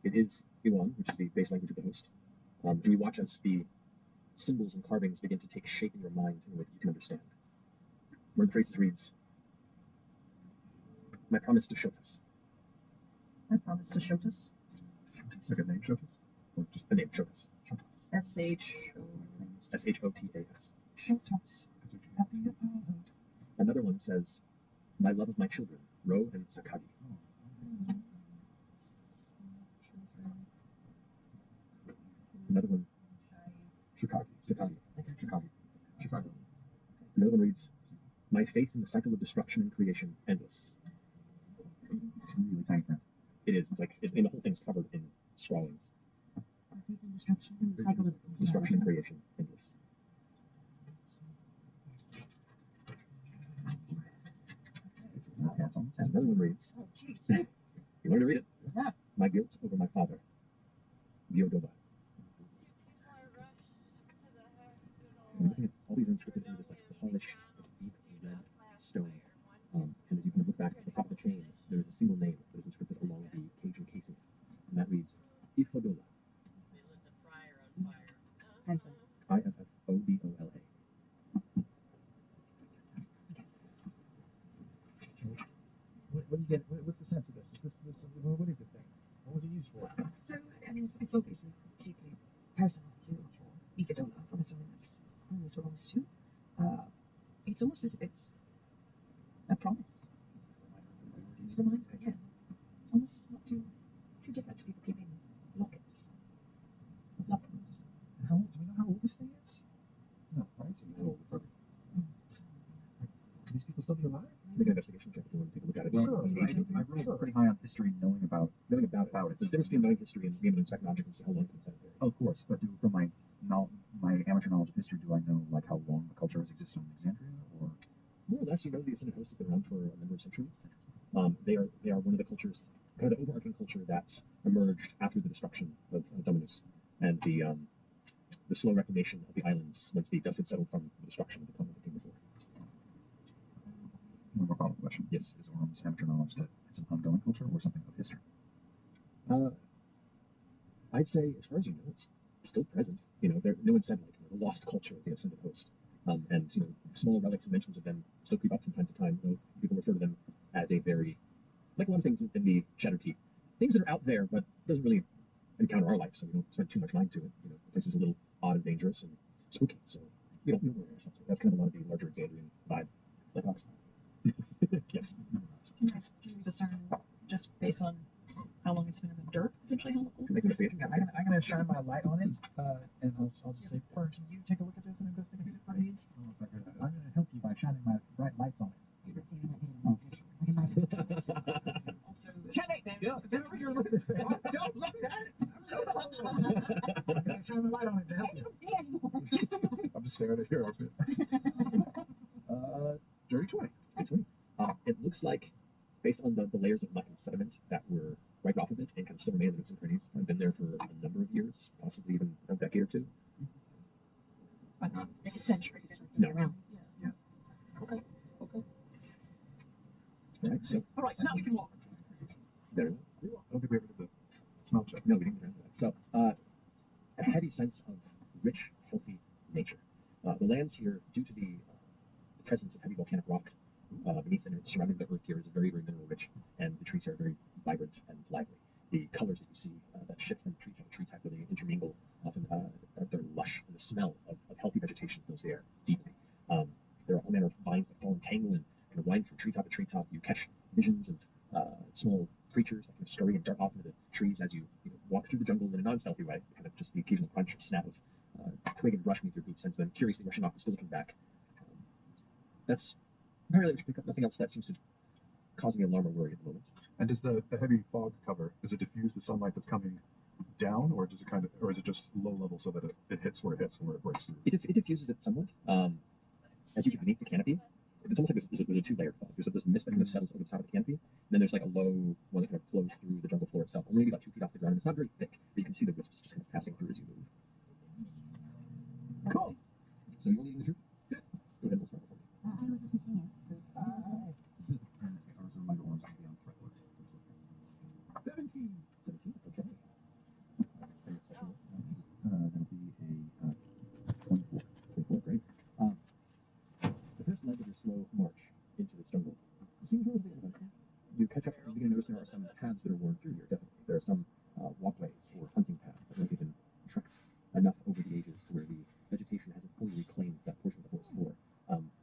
It is Iwan, which is the base language of the host. And you watch as the symbols and carvings begin to take shape in your mind in a way that you can understand. One of the phrases reads, "My promise to Shotas."
I promise to Shotas.
Like a name, Shotas? Or just the name, Shotas? Shotas.
Shotas.
Another one says, "My love of my children, Ro and Sakagi." Another one, Chicago. Another one reads, "My faith in the cycle of destruction and creation, endless."
It's really tiny print.
It is. It's like, and the whole thing's covered in scrawlings.
My faith in destruction and the cycle of
Destruction and creation, endless.
That's almost
And another one reads,
Oh, jeez.
you want to read it?
Yeah.
"My guilt over my father, Gyodova." And looking at all these inscripted into this like polished, deep red stone. And as you can look back at the top of the chain, there is a single name that is inscripted along the cage encasing it. And that reads, Ifodola. Iffodola.
So, what do you get? What's the sense of this? Is this what is this thing? What was it used for?
So, I mean, it's obviously deeply personal to Ifadola. I'm assuming that's who this belongs to. It's almost as if it's a promise. It's a reminder, yeah. Almost not too different to people keeping lockets of loved ones.
How old, do we know how old this thing is?
No, right? It's a little old.
Could these people still be alive?
Make an investigation check if you want to take a look at it.
Well,
It's
I rolled pretty high on history knowing about
it. There's a difference between knowing history and being able to inspect an object and see how long it's been set there.
Of course, but from my amateur knowledge of history, do I know like how long the culture has existed in Alexandria, or
more or less? You know, the Ascended Host has been around for a number of centuries. They are one of the cultures, kind of the overarching culture that emerged after the destruction of Dominus and the slow reclamation of the islands once the dust had settled from the destruction of the planet that came before.
one more follow-up question?
Yes.
Is Orm's amateur knowledge that it's an ongoing culture or something of history?
I'd say, as far as you know, it's still present. You know, no one said like the lost culture of the Ascended Host. And you know, small relics and mentions of them still creep up from time to time. You know, people refer to them as a very, like a lot of things in the Shattered Teeth, things that are out there but doesn't really encounter our life, so we don't spend too much mind to it. You know, the place is a little odd and dangerous and spooky, so we don't worry ourselves. That's kind of a lot of the larger Exandrian vibe, like ours. Yes.
Can you discern, just based on how long it's been in the dirt, potentially how old?
Make an investigation.
Yeah, I'm gonna shine my light on it, and I'll just say, Fern, can you take a look at this and investigate it for age? I'm gonna help you by shining my bright lights on it.
Also, shine it, man.
Yeah, get over here and look at this thing. Oh, don't look at it. I'm gonna shine my light on it to help you.
I'm just staring at your outfit. Dirty 20.
It looks like, based on the layers of muck and sediment that were wiped off of it and kind of still remain in the nooks and crannies, have been there for a number of years, possibly even a decade or two.
But not centuries.
No.
Around. Yeah. Okay.
All right, so
now we can walk.
there we go.
I don't think we ever did the smell check.
No, we didn't get into that. So, a heavy sense of rich, healthy nature. The lands here, due to the presence of heavy volcanic rock beneath and surrounding the earth here, is very, very mineral rich, and the trees here are very vibrant and lively. The colors that you see that shift from tree type to tree type, where they intermingle, often they're lush, and the smell of healthy vegetation fills the air deeply. There are all manner of vines that fall and tangle and kind of wind from treetop to treetop. You catch visions of small creatures that kind of scurry and dart off into the trees as you, walk through the jungle in a non-stealthy way, kind of just the occasional crunch or snap of twig and brush beneath your boots, sends them curiously rushing off but still looking back. That's apparently what you pick up. Nothing else that seems to cause me alarm or worry at the moment.
And does the heavy fog cover, does it diffuse the sunlight that's coming down, or does it or is it just low level so that it hits where it hits and where it breaks through?
It diffuses it somewhat. As you get beneath the canopy, it's almost like there's a two-layered fog. There's this mist that kind of settles over the top of the canopy, and then there's like a low one that kind of flows through the jungle floor itself, only maybe about 2 feet off the ground. It's not very thick, but you can see the wisps just kind of passing through as you move.
Cool.
So you're leading the troop? Yes. Go ahead and we'll start for me.
I was assisting you.
And ours are my arms to be on threat alert.
17.
17, okay.
That'll be a 24.
24, great. The first leg of your slow march into this jungle seems relatively uneventful. You catch up, you begin to notice there are some paths that are worn through here, definitely. There are some walkways or hunting paths that have been trekked enough over the ages to where the vegetation hasn't fully reclaimed that portion of the forest floor.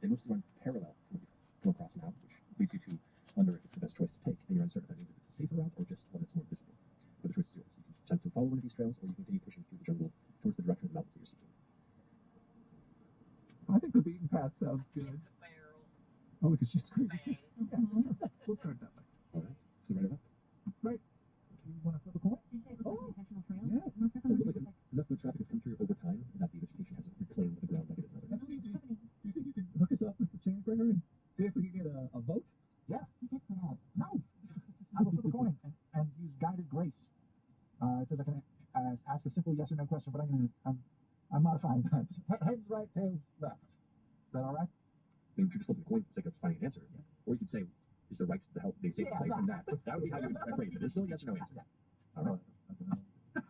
They mostly run parallel to what you've come across now, which leads you to wonder if it's the best choice to take, and you're uncertain if that means if it's a safer route or just one that's more visible. But the choice is yours. You can attempt to follow one of these trails, or you can continue pushing through the jungle towards the direction of the mountains that you're seeking.
I think the beaten path sounds good. Oh, look at shit's crazy. Yeah, sure. We'll start that way.
All right. So right or left?
Right. Do you want to flip a coin?
Did you say it looked like an intentional trail?
Yes.
Not for
It
someone
looks
who
like
would,
enough foot traffic has come through over time that the vegetation hasn't reclaimed the ground like it is now.
That's easy. Do you think you can hook us up with the chain bringer and see if we can get a vote? Yeah.
I guess not.
No. I will flip a coin and use guided grace. It says I can ask a simple yes or no question, but I'm modifying that. Heads right, tails left. Is that all right?
I mean, if you're just flipping a coin for the sake of finding an answer, or you could say, is the right the help the safe place in that? That would be how you would phrase it. It's still a yes or no answer. All right.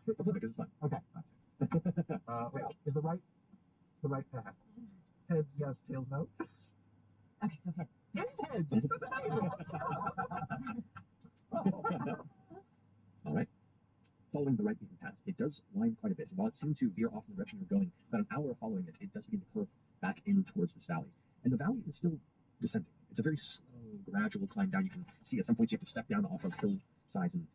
Let's flip it because it's fun.
Okay. Wait, is the right path? Heads yes, tails no.
Okay, so head.
It is heads. That's amazing.
All right. Following the right beaten path, it does wind quite a bit. And while it seemed to veer off in the direction you're going, about an hour following it, it does begin to curve back in towards this valley. And the valley is still descending. It's a very slow, gradual climb down. You can see at some points you have to step down off of hillsides and,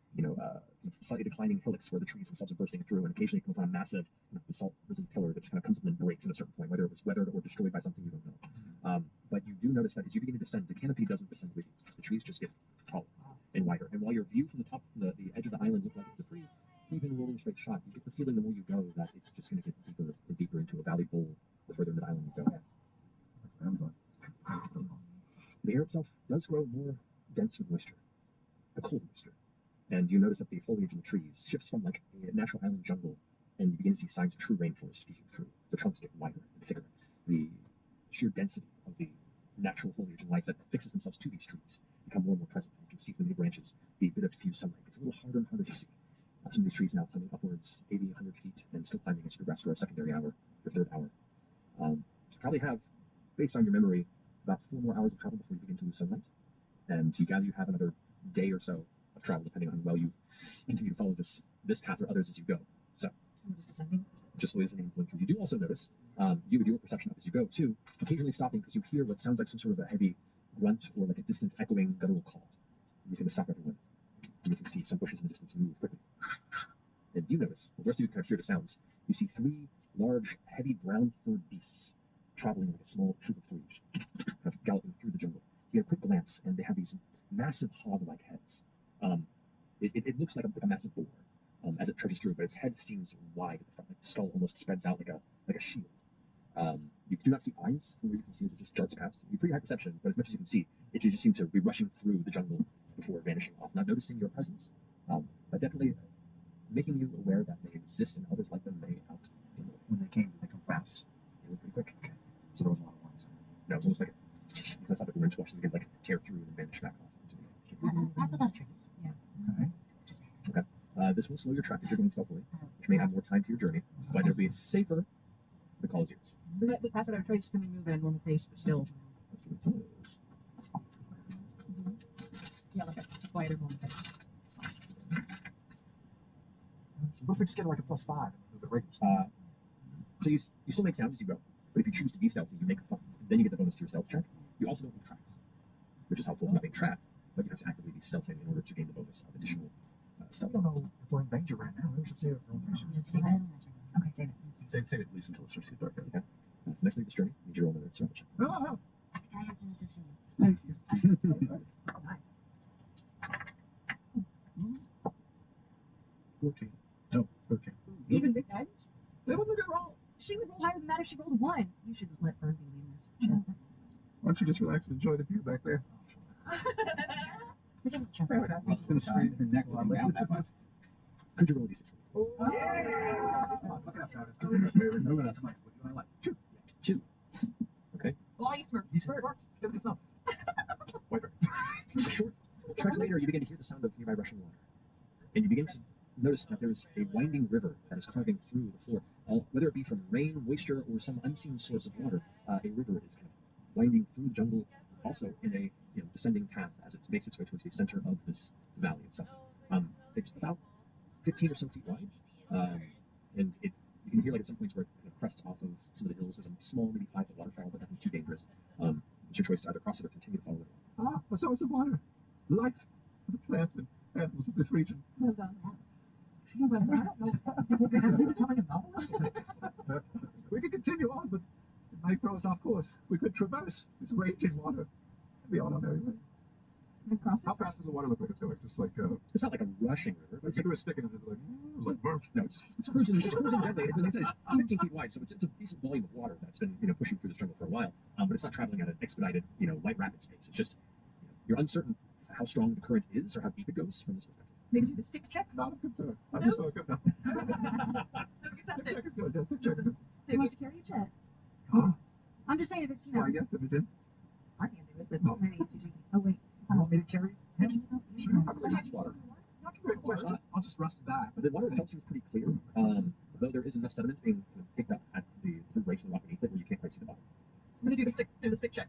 slightly declining hillocks where the trees themselves are bursting through. And occasionally you come upon a massive basalt risen pillar that just kind of comes up and breaks at a certain point, whether it was weathered or destroyed by something you don't know. But you do notice that as you begin to descend, the canopy doesn't descend with you. The trees just get taller and wider. And while your view from the top, the edge of the island looked like it's a pretty even rolling straight shot, you get the feeling the more you go that it's just going to get deeper and deeper into a valley bowl the further into the island you go.
That's Amazon.
The air itself does grow more dense with moisture, a cold moisture. And you notice that the foliage in the trees shifts from like a natural island jungle, and you begin to see signs of true rainforest speaking through. The trunks get wider and thicker. The sheer density of the natural foliage and life that affixes themselves to these trees become more and more present. You can see through the branches the bit of diffused sunlight. It's a little harder and harder to see. Some of these trees now climbing upwards 80, 100 feet and still climbing as you progress for a secondary hour, your third hour. You probably have, based on your memory, about 4 more hours of travel before you begin to lose sunlight. And you gather you have another day or so of travel, depending on how well you continue to follow this path or others as you go. So,
Just descending.
just slowly descending and pulling through. You do also notice, you with your perception up as you go too, occasionally stopping because you hear what sounds like some sort of a heavy grunt or like a distant echoing guttural call. You're going to stop everyone. And you can see some bushes in the distance move quickly. And you notice, well, the rest of you kind of hear the sounds. You see 3 large, heavy brown-furred beasts traveling like a small troop of 3, kind of galloping through the jungle. You get a quick glance, and they have these massive hog-like heads. It looks like a massive boar as it trudges through, but its head seems wide at the front. Like the skull almost spreads out like a shield. You do not see eyes from where you can see as it just darts past. You have pretty high perception, but as much as you can see, it just seems to be rushing through the jungle before vanishing off, not noticing your presence, but definitely making you aware that they exist and others like them may out.
When they came, did they come fast?
They were pretty quick.
Okay. So there was a lot of ones.
No, it was almost like it's not like a wrench watching them like tear through and vanish back off into the.
That's without trace. Yeah.
Okay.
Just
Okay. This will slow your trek if you're going stealthily, which may add more time to your journey, but it'll be safer. The call is yours.
The pass without trace can we move at a normal pace, but still. Yeah, like a quieter normal pace.
What if we just get like a +5 and move it right?
So you still make sound as you go, but if you choose to be stealthy, you make fun. Then you get the bonus to your stealth check. You also don't leave tracks, which is helpful for not being trapped. but you have to actively be stealthing in order to gain the bonus of additional stealth.
I don't know if we're in danger right now. Maybe we should save it for later.
Save it. Okay, save it.
Save it at least until it starts to get dark.
Okay. For the next leg of this journey, you need to roll another survival check.
Ah,
Can I have some assistance?
thank you. 14. No, 13.
Even big guidance?
They wouldn't get wrong.
She would roll higher than that if she rolled a 1. You should let Fern be leading this.
Why don't you just relax and enjoy the view back there?
Fair enough.
I'm just going to strain her neck looking down that much.
Could you roll a d6?
Moving us.
Two. Yes. 2. Okay.
Why you smirk?
He smirks because it's not.
White A short trek later, you begin to hear the sound of nearby rushing water. And you begin to notice that there is a winding river that is carving through the floor. Whether it be from rain, moisture, or some unseen source of water, a river is kind of winding through the jungle, also in a descending path as it makes its way towards the center of this valley itself. It's about 15 or so feet wide, and you can hear like at some points where it kind of crests off of some of the hills. There's a small, maybe 5-foot waterfall, but nothing too dangerous. It's your choice to either cross it or continue to follow it.
Ah, a source of water. Life for the plants and animals of this region.
Well done.
I don't know. Is he becoming a novelist? We could continue on, but it might throw us off course. We could traverse this raging water and be on our merry way. How fast does the water look like it's going? Just like
It's not like a rushing river, but
it's like it was sticking in it, like burst.
no, it's cruising gently. Like I said, it's 15 feet wide, so it's a decent volume of water that's been pushing through this jungle for a while. But it's not traveling at an expedited light rapid pace. It's just you're uncertain how strong the current is or how deep it goes from this perspective.
Maybe do the stick check?
Not of concern. I'm just not good enough.
Test
Stick
it.
check is good. Yeah, stick check is good.
Who wants to carry your jet?
Ah,
I'm just saying if it's,
well, yes, Imogen.
I can't do it, but maybe it's easy. Oh, wait.
You want me to carry him?
Sure.
I'll carry his water. I can carry the water. I'll just rust it back.
But the water itself seems pretty clear, though there is enough sediment being picked up at the different breaks in the rock beneath it where you can't quite see the bottom.
I'm gonna do the stick check.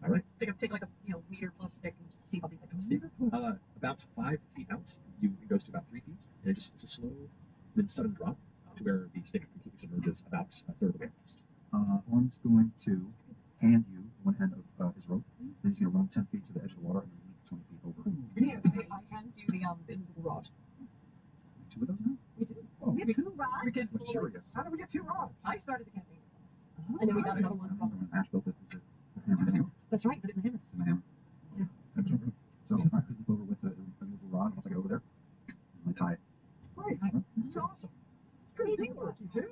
All right.
Take like a meter plus stick and see how deep it goes.
About 5 feet out, it goes to about 3 feet, and it's a slow, then sudden drop to where the stick completely submerges about a third of the way across.
Orm's going to hand you one end of his rope, then he's going to run 10 feet to the edge of the water and then leap 20 feet over.
I hand you the invisible rod.
2 of those now?
We do.
Oh,
We have 2 rods. Because
luxurious.
How did we get 2 rods?
I started the campaign. And then we got another one from.
Ash built it. Hands in the hammer.
That's right, put it in the hammers.
In the hammer.
Yeah.
So I leap over with the removal rod. Once I get over there, I tie it.
Great. This is awesome. Good teamwork, you two.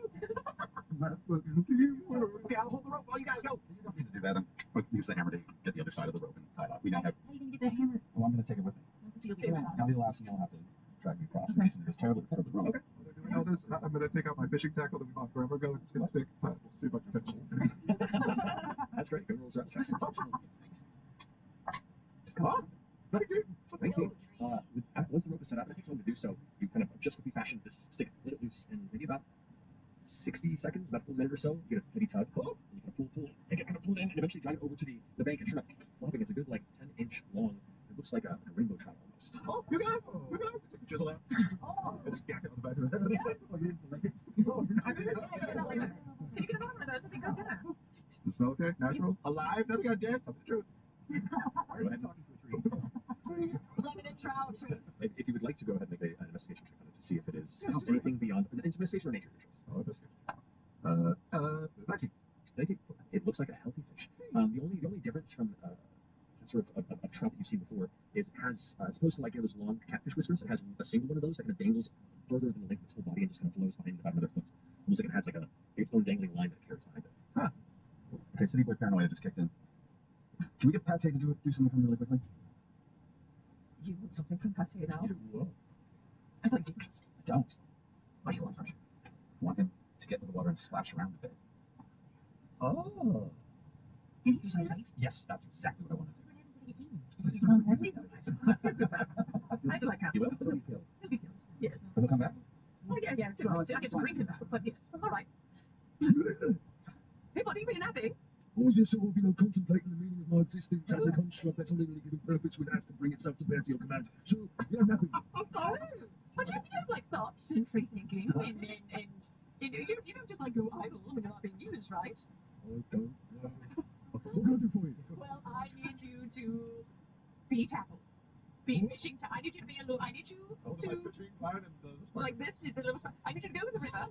Okay, I'll hold the rope while you guys go.
You don't need to do that. I'll use the hammer to get the other side of the rope and tie it off. We now have.
How are you going to get that hammer?
Well, I'm going to take it with me.
So you'll be last.
I'll be the last, and you'll have to drag me across in case it goes terribly wrong.
Okay. I'll just, I'm going to take out my fishing tackle that we bought forever ago. Just going to stick. See if I can catch it.
That's great. Good rolls out.
Come on. 19.
19. Once the rope is set up, and it takes long to do so, you kind of just quickly fashion this stick, let it loose, in maybe about 60 seconds, about a full minute or so. You get a heavy tug, and you kind of pull, and get kind of pulled in, and eventually drag it over to the bank, and sure enough, flopping. It's a good, like, 10-inch long. It looks like a rainbow trout almost.
Oh, you guys! Take the chisel out. Oh, just yank it on the back of the head. Oh, you didn't like it? Oh, I did.
Can you get another one of those? That'd be good dinner.
Does it smell okay? Natural? Alive? Never got dead? Tell me the truth. Why are you talking to a tree?
Lemon and trout.
If you would like to go ahead and make an investigation check on it to see if it is anything beyond an investigation or nature, your choice.
Oh, investigation. 19.
19. It looks like a healthy fish. The only difference from sort of a trout that you've seen before is it has, as opposed to like those long catfish whiskers, it has a single one of those that kind of dangles further than the length of its whole body and just kind of flows behind it about another foot. Almost like it has like its own dangling line that it carries behind it.
Huh. Okay, City Boy Paranoia just kicked in. Can we get Pate to do something for me really quickly?
You want something from Pate now?
Whoa.
I thought you didn't trust him.
I don't.
What do you want from him?
I want him to get into the water and splash around a bit.
Oh.
And he sounds right.
Yes, that's exactly what I want to do.
He's gone sadly. I like
He will?
Castle.
He'll be killed.
He'll be killed. Yes.
But he'll come back?
Oh, yeah. I get to bring him back, but yes. All right. Hey, buddy, are you napping?
I was just sort of, contemplating the meaning of my existence as a construct that's only really given purpose when it has to bring itself to bear to your commands. So, yeah, napping.
Oh, but you have like thoughts and free thinking, and you don't just like go idle when you're not being used, right?
I don't know. What can I do for you?
Well, I need you to be Tackle.
be fishing. I need you to be a little. I need you to like this. The little. I need you to go in the river. I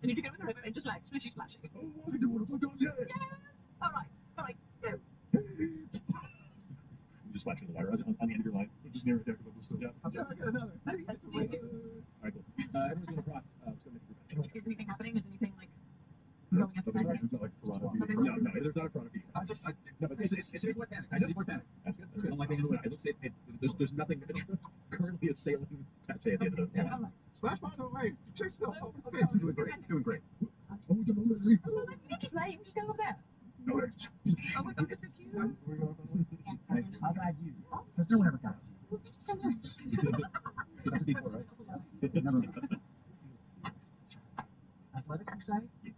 need you to go in the river and just like splishy splashing.
Oh, I can do what I don't.
Yes. All right. Go.
You just splash in the water on the end of your line.
Just near it there, because I'm
Yeah.
still. I get another.
Oh, yes, you do.
All right, cool. Everyone's going across. Let's go make a group.
Is anything happening? Is anything like
No,
going up?
it's not like piranha feeding. No, there's not a piranha feeding. No, but
It's citywide panic.
I know.
Citywide panic.
That's good.
I don't like being in the woods.
It looks there's nothing currently assailing Patsy at the end of the line.
Splash by the way. Chase the
Okay, you're doing great. Doing great.
Oh, we can only.
Oh, like you can play. You can just go over there.
No,
Oh my god, you're so cute.
I'll guide you. Because no one ever guides you.
Well, thank you so much.
That's a deep one, right?
Never mind. Athletics, you say?
Yes.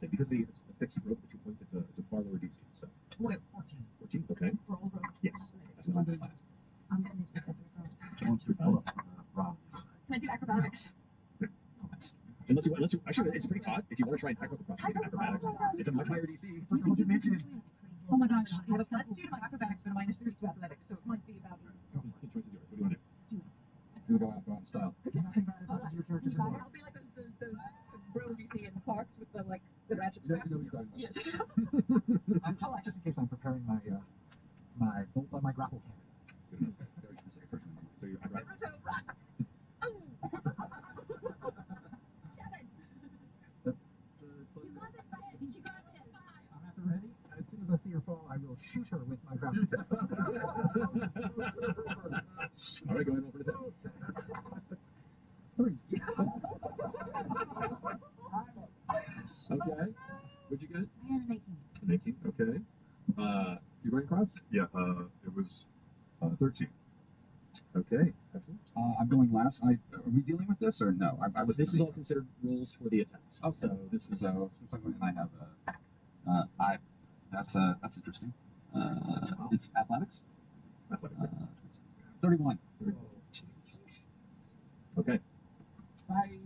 And because the fixed rope at 2 points, it's a far lower DC. So
Wait, 14.
14. Okay.
For all road.
Yes. That's what I'm doing last.
I'm getting these separate.
Once we pull up, Rob.
Can I do acrobatics?
Unless you actually, it's pretty taut. If you want to try and tightrope across the acrobatics, it's a much higher DC.
It's like a haunted mansion.
Oh my gosh. I have a +2 to my acrobatics, but a -3 to athletics, so it might be about.
The choice is yours. What do you want to do?
You go out in style.
Nothing bad has happened to your characters in life.
I'll be like those bros you see in parks with the ratchet
Yeah,
straps.
you know what you're
Yes.
Just in case I'm preparing my bolt by my grapple cannon.
Very specific person.
So you're right.
Naruto, run. Oh. 7.
You got this, Fred. You got this. 5.
I'm at the ready. As soon as I see her fall, I will shoot her with my grapple cannon.
All right, go ahead and roll for the 10.
3.
Okay. What'd you get?
I had an 18.
An 18. Okay. You're going across?
Yeah, it was 13.
Okay.
I'm going last. Are we dealing with this or no? I was.
This is all considered rolls for the attempts.
Okay.
So this is.
So since I'm going, I have that's interesting. It's athletics.
Athletics.
31.
Okay.
Bye.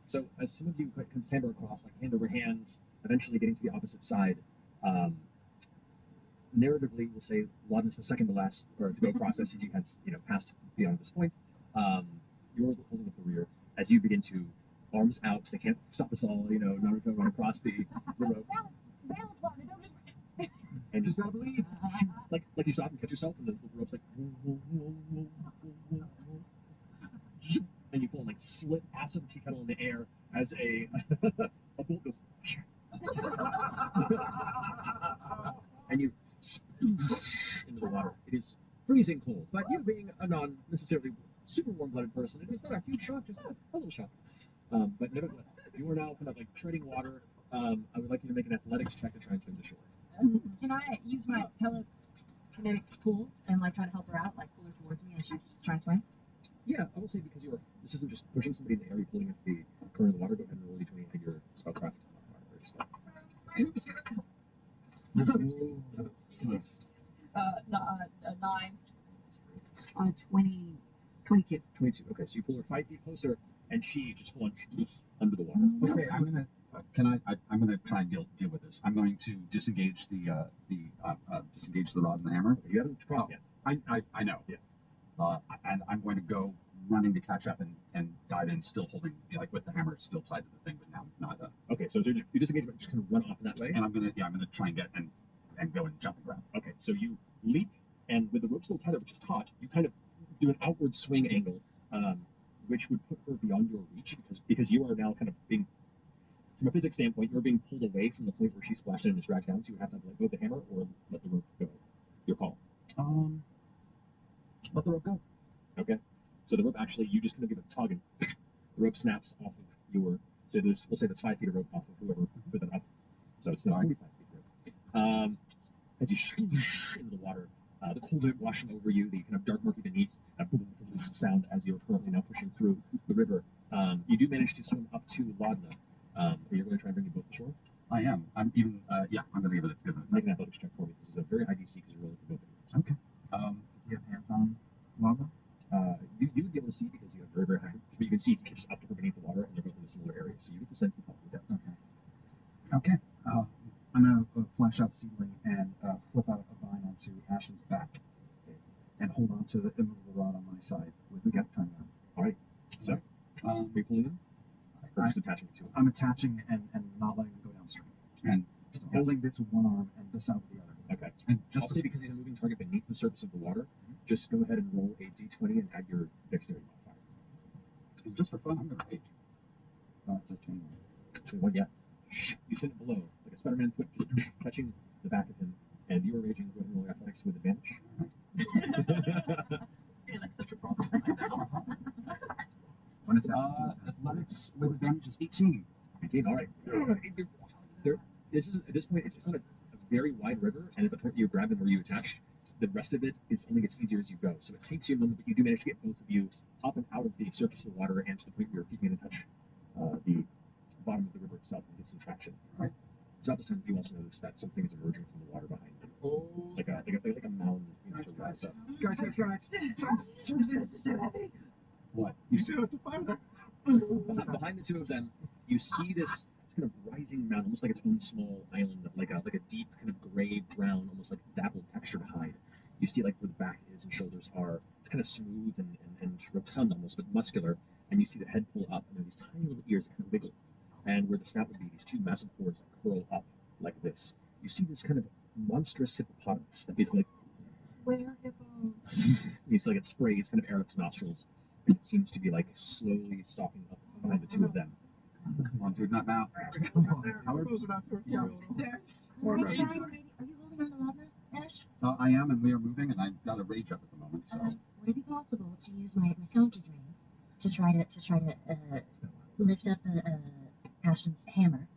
So as some of you kind of clamber across, like hand over hands, eventually getting to the opposite side, narratively, we'll say Laudon's the second to last, or to go across as you have, passed beyond this point. You're holding up the rear as you begin to arms out. They can't stop us all, Naruto run across the rope.
Balance, Laudon, don't just.
And just
gotta believe.
like you stop and catch yourself, and the rope's like, and you fall and like slit ass of a tea kettle in the air as a bolt goes, and you into the water. It is freezing cold, but you being a non necessarily super warm-blooded person, it is not a huge shock, just a little shock. But nevertheless, you are now kind of like treading water. I would like you to make an athletics check to try and swim to shore.
Can I use my telekinetic tool and like try to help her out, like pull her towards me as she's trying to swim?
Yeah, I will say because this isn't just pushing somebody in the air, you're pulling into the current of the water. Go ahead and roll d20 and your spellcraft modifiers.
9.
22.
22. Okay, so you pull her 5 feet closer, and she just falls under the water.
Okay, I'm gonna. I'm gonna try and deal with this. I'm going to disengage disengage the rod and the hammer.
Okay, you haven't crossed yet.
I know.
Yeah.
And I'm going to go running to catch up and dive in, still holding with the hammer still tied to the thing, but now not.
Okay, so you disengage, but just kind of run off in that way.
And I'm gonna try and get and go and jump and grab.
Okay, so you leap, and with the rope still tethered, which is taut, you kind of do an outward swing angle, which would put her beyond your reach because you are now kind of being, from a physics standpoint, you're being pulled away from the point where she splashed in and is dragged down. So you have to let go of the hammer or let the rope go. Your call.
Let the rope go.
Okay. So the rope actually, you just kind of give it a tug, and the rope snaps off of your. So we'll say that's 5 feet of rope off of whoever put that up. So it's now 45 feet of rope. As you into the water, the cold air washing over you, the kind of dark murky beneath, sound as you're currently now pushing through the river. You do manage to swim up to Laudna. Are you going to try and bring you both to shore?
I am. I'm even. Yeah, I'm going to give it a
Make an athletics check for me. This is a very high DC because you're rolling for both of you.
Okay.
Does he have hands on lava?
You would be able to see because you have very, very high. But you can see if you just up to her beneath the water, and they're both in a similar area. So you get the sense of how it does.
Okay. I'm gonna flash out Seedling and flip out a vine onto Ashton's back and hold on to the immovable rod on my side with the gap time down.
All right. So, are you pulling them? Or just attaching to them?
I'm attaching and not letting them go downstream. And just holding this with one arm and this out with the other.
Okay. And just I'll say because he's a moving target beneath the surface of the water, just go ahead and roll a d20 and add your dexterity modifier.
And just for fun, I'm going to rage.
That's a 21.
21, yeah. You send it below, like a Spider-Man foot just touching the back of him, and you are raging. Go ahead and roll your athletics with advantage.
You're like such a problem right now.
One attack.
Athletics with advantage is 18.
18, all right. This is at this point, it's not a very wide river, and at the point you grab and where you attach, the rest of it only gets easier as you go. So it takes you a moment, but you do manage to get both of you up and out of the surface of the water and to the point where your feet begin to touch the bottom of the river itself and get some traction. Right. So at this time, you also notice that something is emerging from the water behind them. Oh, like a mound that begins to rise up.
Guys.
This is so heavy.
What?
You still have to find her.
Behind the two of them, you see this kind of rising mound, almost like its own small island, like a deep kind of gray brown, almost like dappled textured hide. You see like where the back is and shoulders are. It's kind of smooth and rotund almost, but muscular. And you see the head pull up, and there are these tiny little ears that kind of wiggle. And where the snout would be, these two massive horns that curl up like this. You see this kind of monstrous hippopotamus that basically
Where hippo?
you see like it sprays kind of air out of its nostrils. And it seems to be like slowly stalking up behind the two of them.
Come on, dude, not now.
Come on.
Howard?
Those are not there.
Yeah.
Are you trying to maybe? Are you holding on to Lavna, Ash?
I am, and we are moving, and I've got a rage up at the moment, so.
Would it be possible to use my sconky's ring to try to lift up Ashton's hammer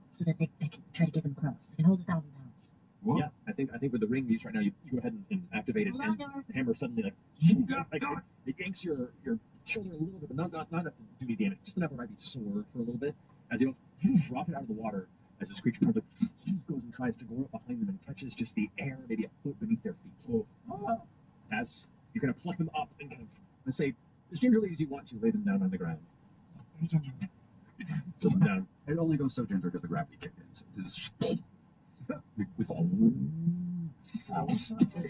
so that I can try to get them across? I can hold 1,000 pounds.
What? Yeah, I think with the ring used right now, you go ahead and activate it, and the hammer suddenly like it yanks your shoulder a little bit, but not enough to do any damage, just enough where it might be sore for a little bit. As he goes, rocket out of the water, as this creature kind of like goes and tries to go up behind them and catches just the air, maybe a foot beneath their feet. So as you kind of pluck them up and kind of, let's say, as gingerly as you want to, lay them down on the ground.
Yes, very gentle.
Sit them down.
It only goes so gentle because the gravity kicked in, so it just...
We fall.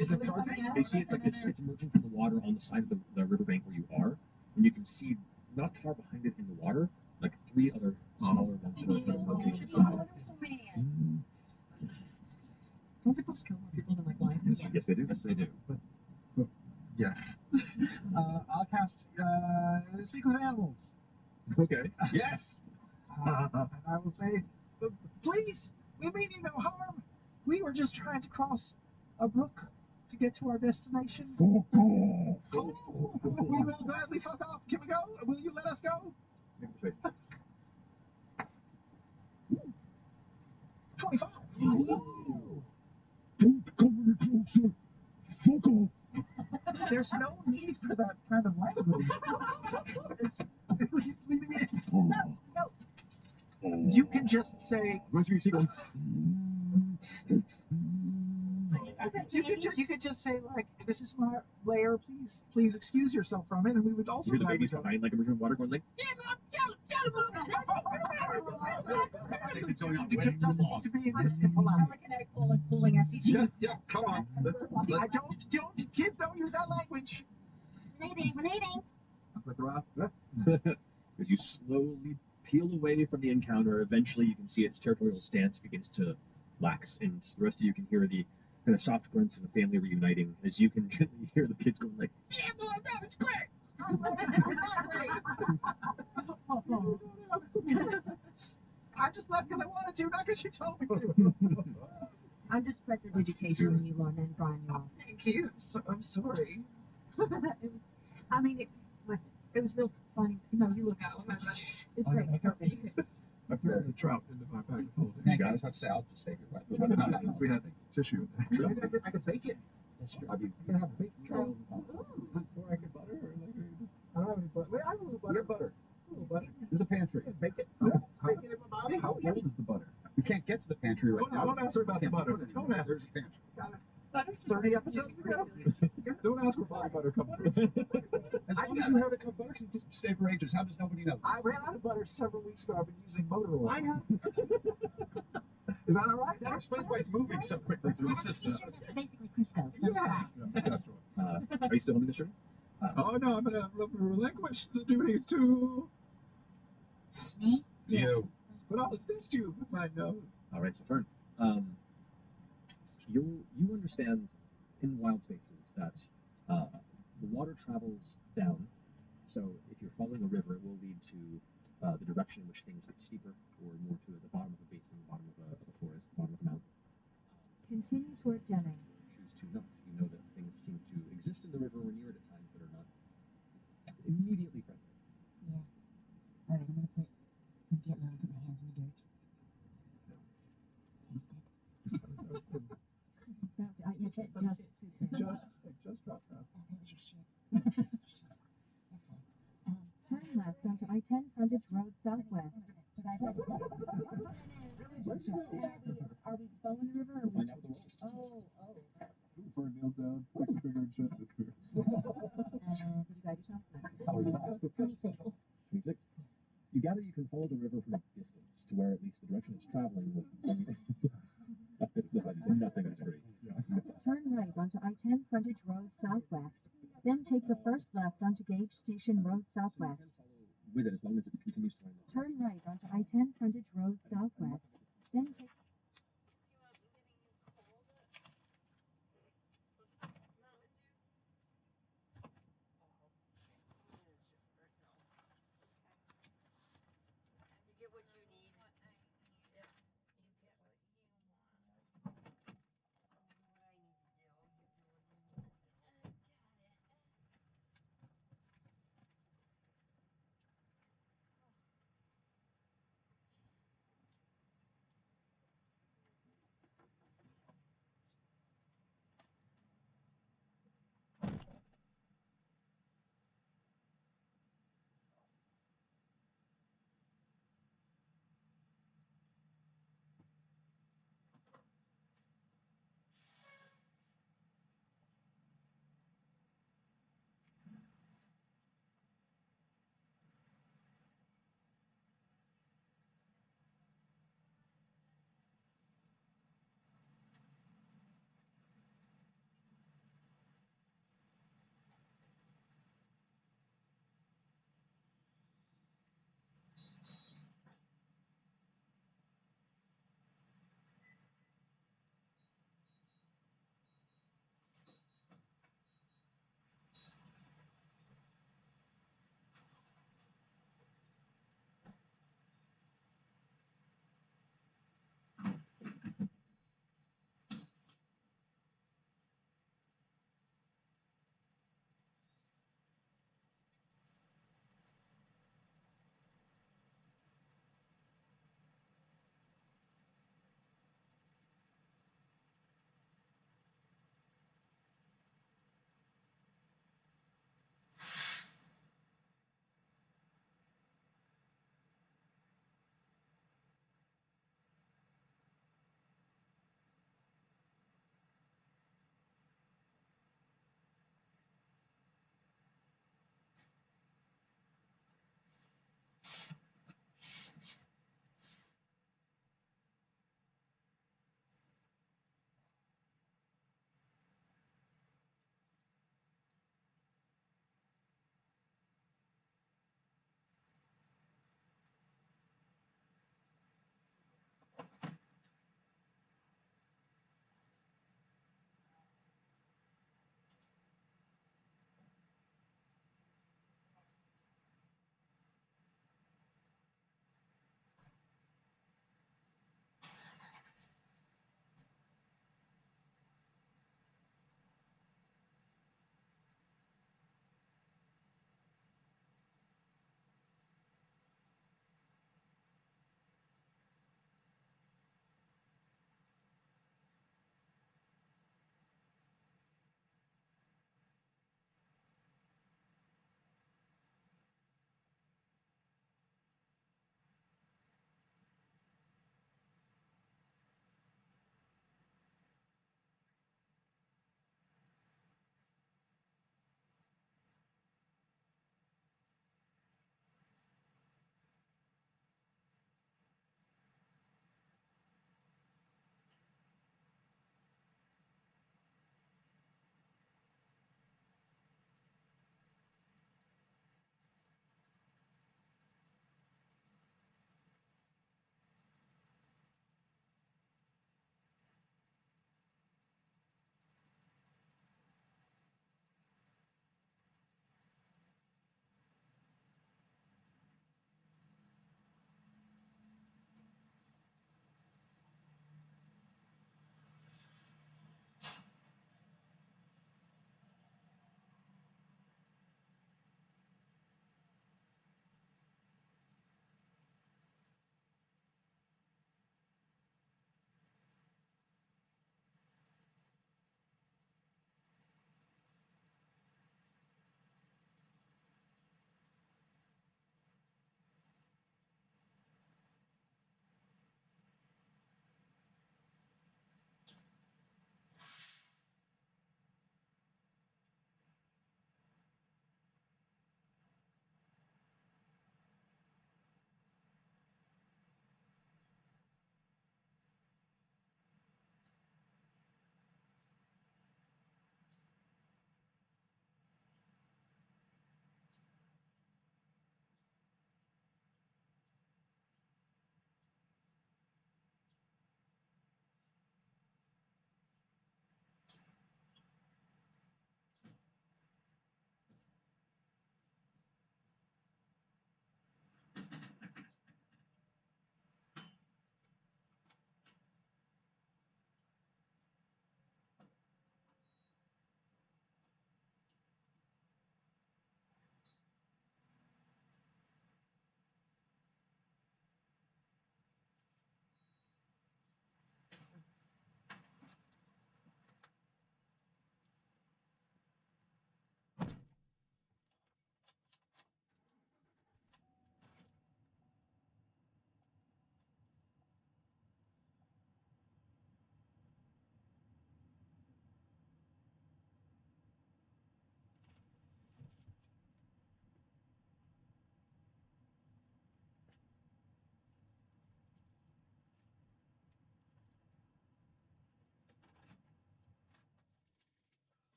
Is it charging?
You see, it's emerging from the water on the side of the riverbank where you are, and you can see not far behind it in the water, like 3 other smaller ones that are emerging inside.
Don't hippos kill more people than like lions?
Yes, they do.
Yes, they do.
Yes. I'll cast Speak with Animals.
Okay.
Yes!
And I will say, please, we mean you no harm. We were just trying to cross a brook to get to our destination.
Fuck off.
We will gladly fuck off. Can we go? Will you let us go? 25.
Don't come any closer. Fuck off.
There's no need for that kind of language. He's leaving it.
Oh.
You can just say.
Where's your sequence?
You could just say like, "This is my lair. Please excuse yourself from it," and we would also.
You hear the babies behind, like emerging from water, going like.
To be in this impolite.
Like an egg pulling SEG.
Yeah, come on. Let's
Don't kids don't use that language.
Renating.
Flick her off.
As you slowly peel away from the encounter, eventually you can see its territorial stance begins to lax, and the rest of you can hear the kind of soft grunts of the family reuniting as you can gently hear the kids going like, "Yeah, boy, that was great."
I just left because I wanted to, not because you told me to.
I'm just prestidigitating you on and Brian you off.
Thank you. I'm sorry.
It was real funny. No, you look out. It's great.
I fell the trout into my bag of holding.
Thank you. I was about to say, I'll just save your wet.
We had tissue in there.
Maybe I could bake it.
That's true. I mean,
You can have a baked trout. Before I could butter, or like, I don't have any butter. Wait, I have a little butter.
your butter.
A little butter.
There's a pantry.
Bake it. Bake it in my body.
How old is the butter? We can't get to the pantry right now.
Don't ask her about the butter. Don't ask.
There's a pantry.
Got it. 30 episodes ago. Don't ask where body butter comes from.
As long as you have it come butter can stay for ages. How does nobody know?
I ran out of butter several weeks ago. I've been using motor oil.
I have. Is that all right? That explains why it's moving so quickly through the system.
Sure, that's basically Crisco. So
Yeah.
Are you still holding the string?
Oh no, I'm gonna relinquish the duties to
me.
you. But I'll assist you with my nose.
All right, so Fern, you understand in wild spaces that the water travels down. So if you're following a river, it will lead to the direction in which things get steeper, or more to the bottom of a basin, the bottom of a forest, the bottom of a mountain.
Continue toward Deming.
Choose to not. You know that things seem to exist in the river or near it at times that are not immediately friendly.
Yeah. All right, I'm gonna get low and put my hands in the dirt. Taste it.
It just dropped out.
Oh, that was your shit. Shit. That's fine.
Turn left onto I-10 frontage road southwest.
Survivor.
Are we bowing the river? Or
Find out the rolls.
Oh.
Fern kneels down, sticks a finger in shit, disappears.
Did you guide yourself?
How old is that?
26.
26. You gather you can follow the river from a distance to where at least the direction it's traveling was. Nothing is free.
Turn right onto I-10 frontage road southwest. Then take the first left onto Gage Station Road southwest.
With it, as long as it continues to run.
Turn right onto I-10 frontage road southwest. Then take...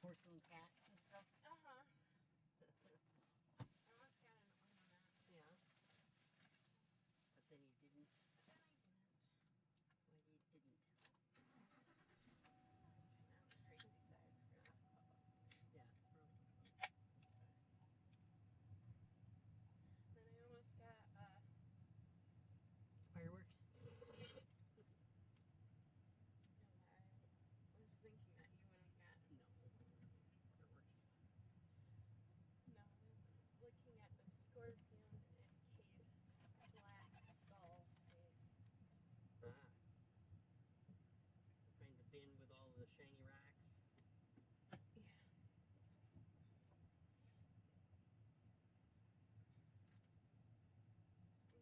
porcelain cats and stuff?
Uh-huh. I almost got an ornament.
Yeah. But then you didn't.
But then I didn't.
Why you didn't?
That's kind of crazy side for the pop-up.
Yeah.
Then I almost got
fireworks.
And I was thinking that you would have gotten.
No. Fireworks.
No, it's looking at the scorpion encased black skull face.
Ah. Find the bin with all the shiny rocks.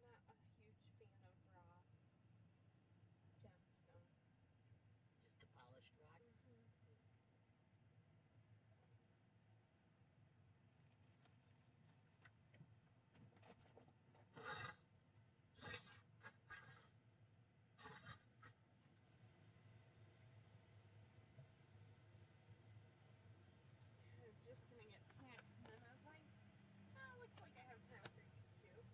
Yeah. I'm not a huge fan of raw gemstones.
Just the polished rocks.
Mm-hmm. I was just gonna get snacks, and then I was like, oh, looks like I have time for DQ. Is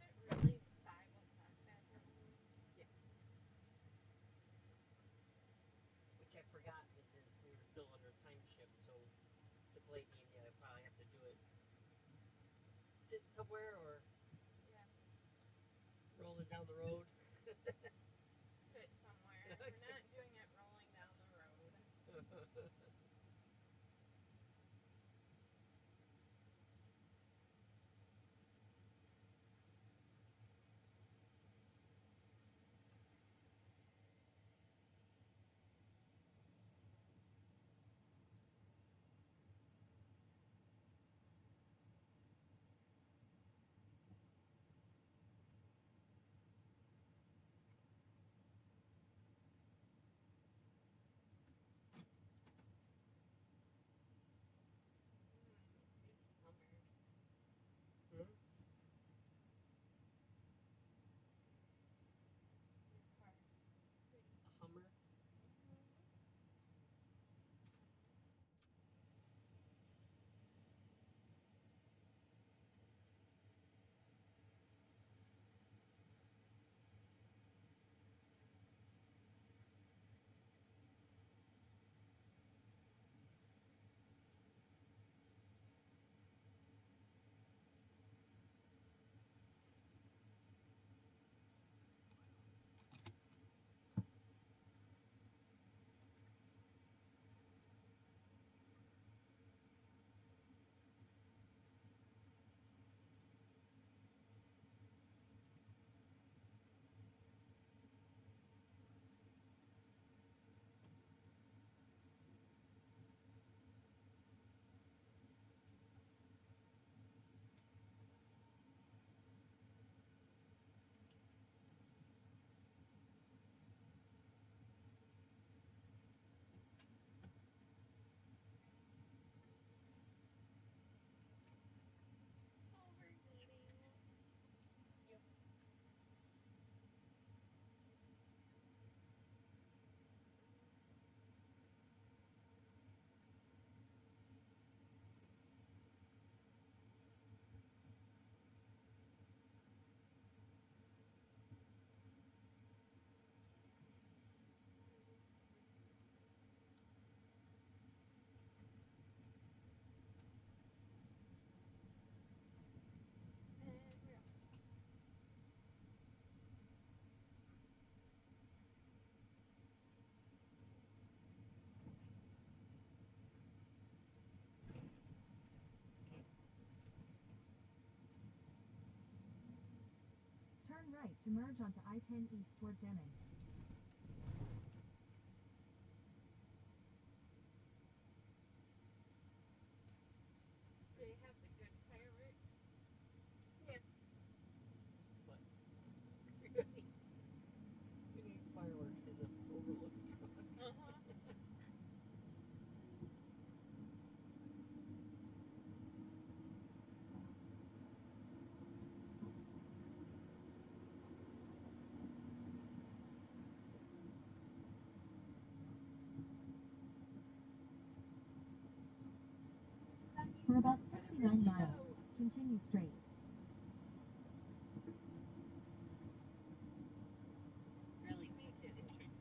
it really 5 o'clock back at home?
Yeah. Which I forgot that we were still under time shift, so to play D&D I probably have to do it sitting somewhere or rolling down the road.
Sit somewhere. We're not doing it rolling down the road.
Hmm? A Hummer? Overheating. Yep.
Turn right to merge onto I-10 East toward Deming.
They have the good fireworks. Yeah.
But we need fireworks in the overlook truck.
Uh-huh.
29 miles. Continue straight.
Really make it interesting.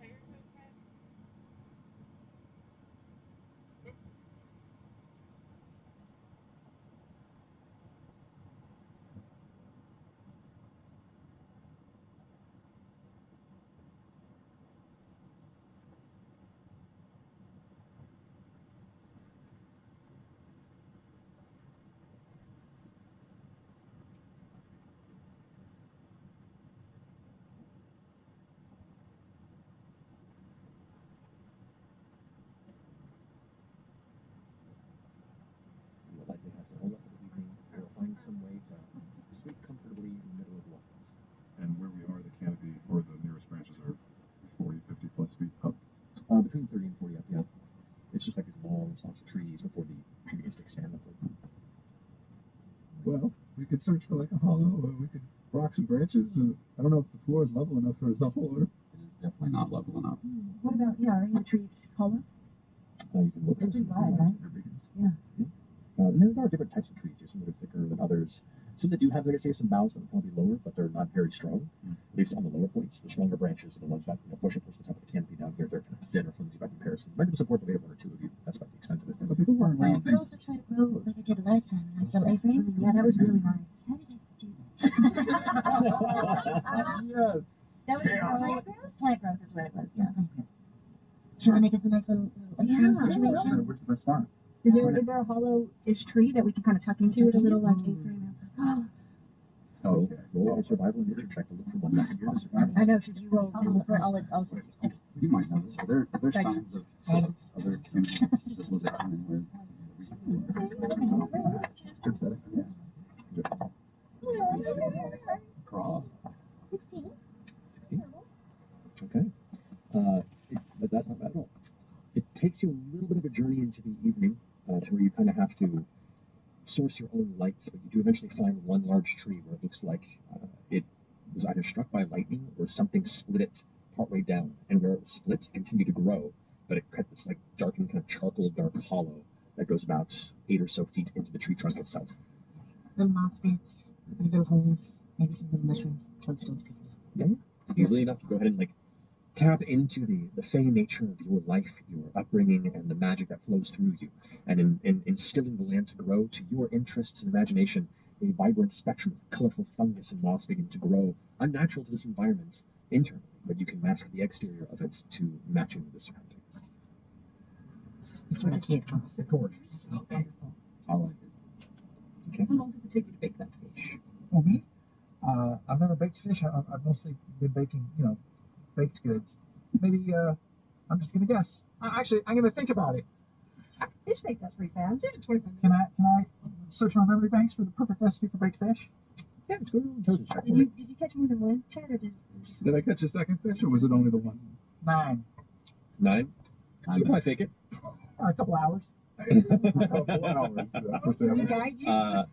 Tires okay?
You will likely have to hold up for the evening or find some way to sleep comfortably in the middle of the wetlands.
And where we are, the canopy or the nearest branches are 40, 50 plus feet up.
Between 30 and 40 up, yeah. It's just like these long stalks of trees before the tree begins to expand upward.
Well, we could search for like a hollow, or we could rock some branches. I don't know if the floor is level enough for us to hold.
It is definitely not level enough.
What about, yeah, are any of the trees hollow?
You can look
They're
for
pretty
some
wide, right?
Yeah. And then there are different types of trees. There's some that are thicker than others. Some that do have, like I say, some boughs that are probably lower, but they're not very strong. At least on the lower points. The stronger branches are the ones that push up towards the top of the canopy down here. They're kind of thin or flimsy by comparison. Might be support the weight of one or two of you. That's about the extent of it.
But people weren't
I
around.
could also try to grow like I did the last time. A nice little A-frame.
Yeah, that was really nice.
How did I do that?
Yes.
That was plant growth is what it was. Yeah. Should I make us a nice little A-frame situation?
Where's the best spot?
Is there a hollow-ish tree that we can kind of tuck into it a little, like A-frame outside?
Okay. Roll a survival and nature check to look for one that can do survival.
I know, should you roll?
I'll look for it. I'll just.
You might know this. Are there signs of
Thanks.
other animals? Just was it anywhere?
Good setting.
Yes.
Craw.
16.
16? Okay. That's not bad at all. It takes you a little bit of a journey into the evening to where you kind of have to source your own lights, but you do eventually find one large tree where it looks like it was either struck by lightning or something split it partway down. And where it was split, it continued to grow, but it cut this like darkened kind of charcoal dark hollow that goes about 8 or so feet into the tree trunk itself.
Little moss bits, little holes, maybe some little mushrooms, toadstools picking up.
Yeah. Easily enough to go ahead and like tap into the fey nature of your life, your upbringing, and the magic that flows through you, and in instilling the land to grow to your interests and imagination. A vibrant spectrum of colorful fungus and moss begin to grow, unnatural to this environment internally, but you can mask the exterior of it to match in with the surroundings.
It's really cute.
It's gorgeous.
It's beautiful.
I like it.
Okay.
How long does it take you to bake that fish?
Oh, me? I've never baked fish. I've mostly been baking, baked goods. Maybe, I'm just gonna guess. Actually, I'm gonna think about it.
Fish makes that pretty fast. Yeah, 25 minutes.
Can I search my memory banks for the perfect recipe for baked fish?
Yeah, let's go to intelligence check.
Did you catch more than one, Chad, or just
Did I catch a second fish, or was it only the one? 9.
9? You can probably fake it.
A couple hours. A couple hours. For
Can we guide you?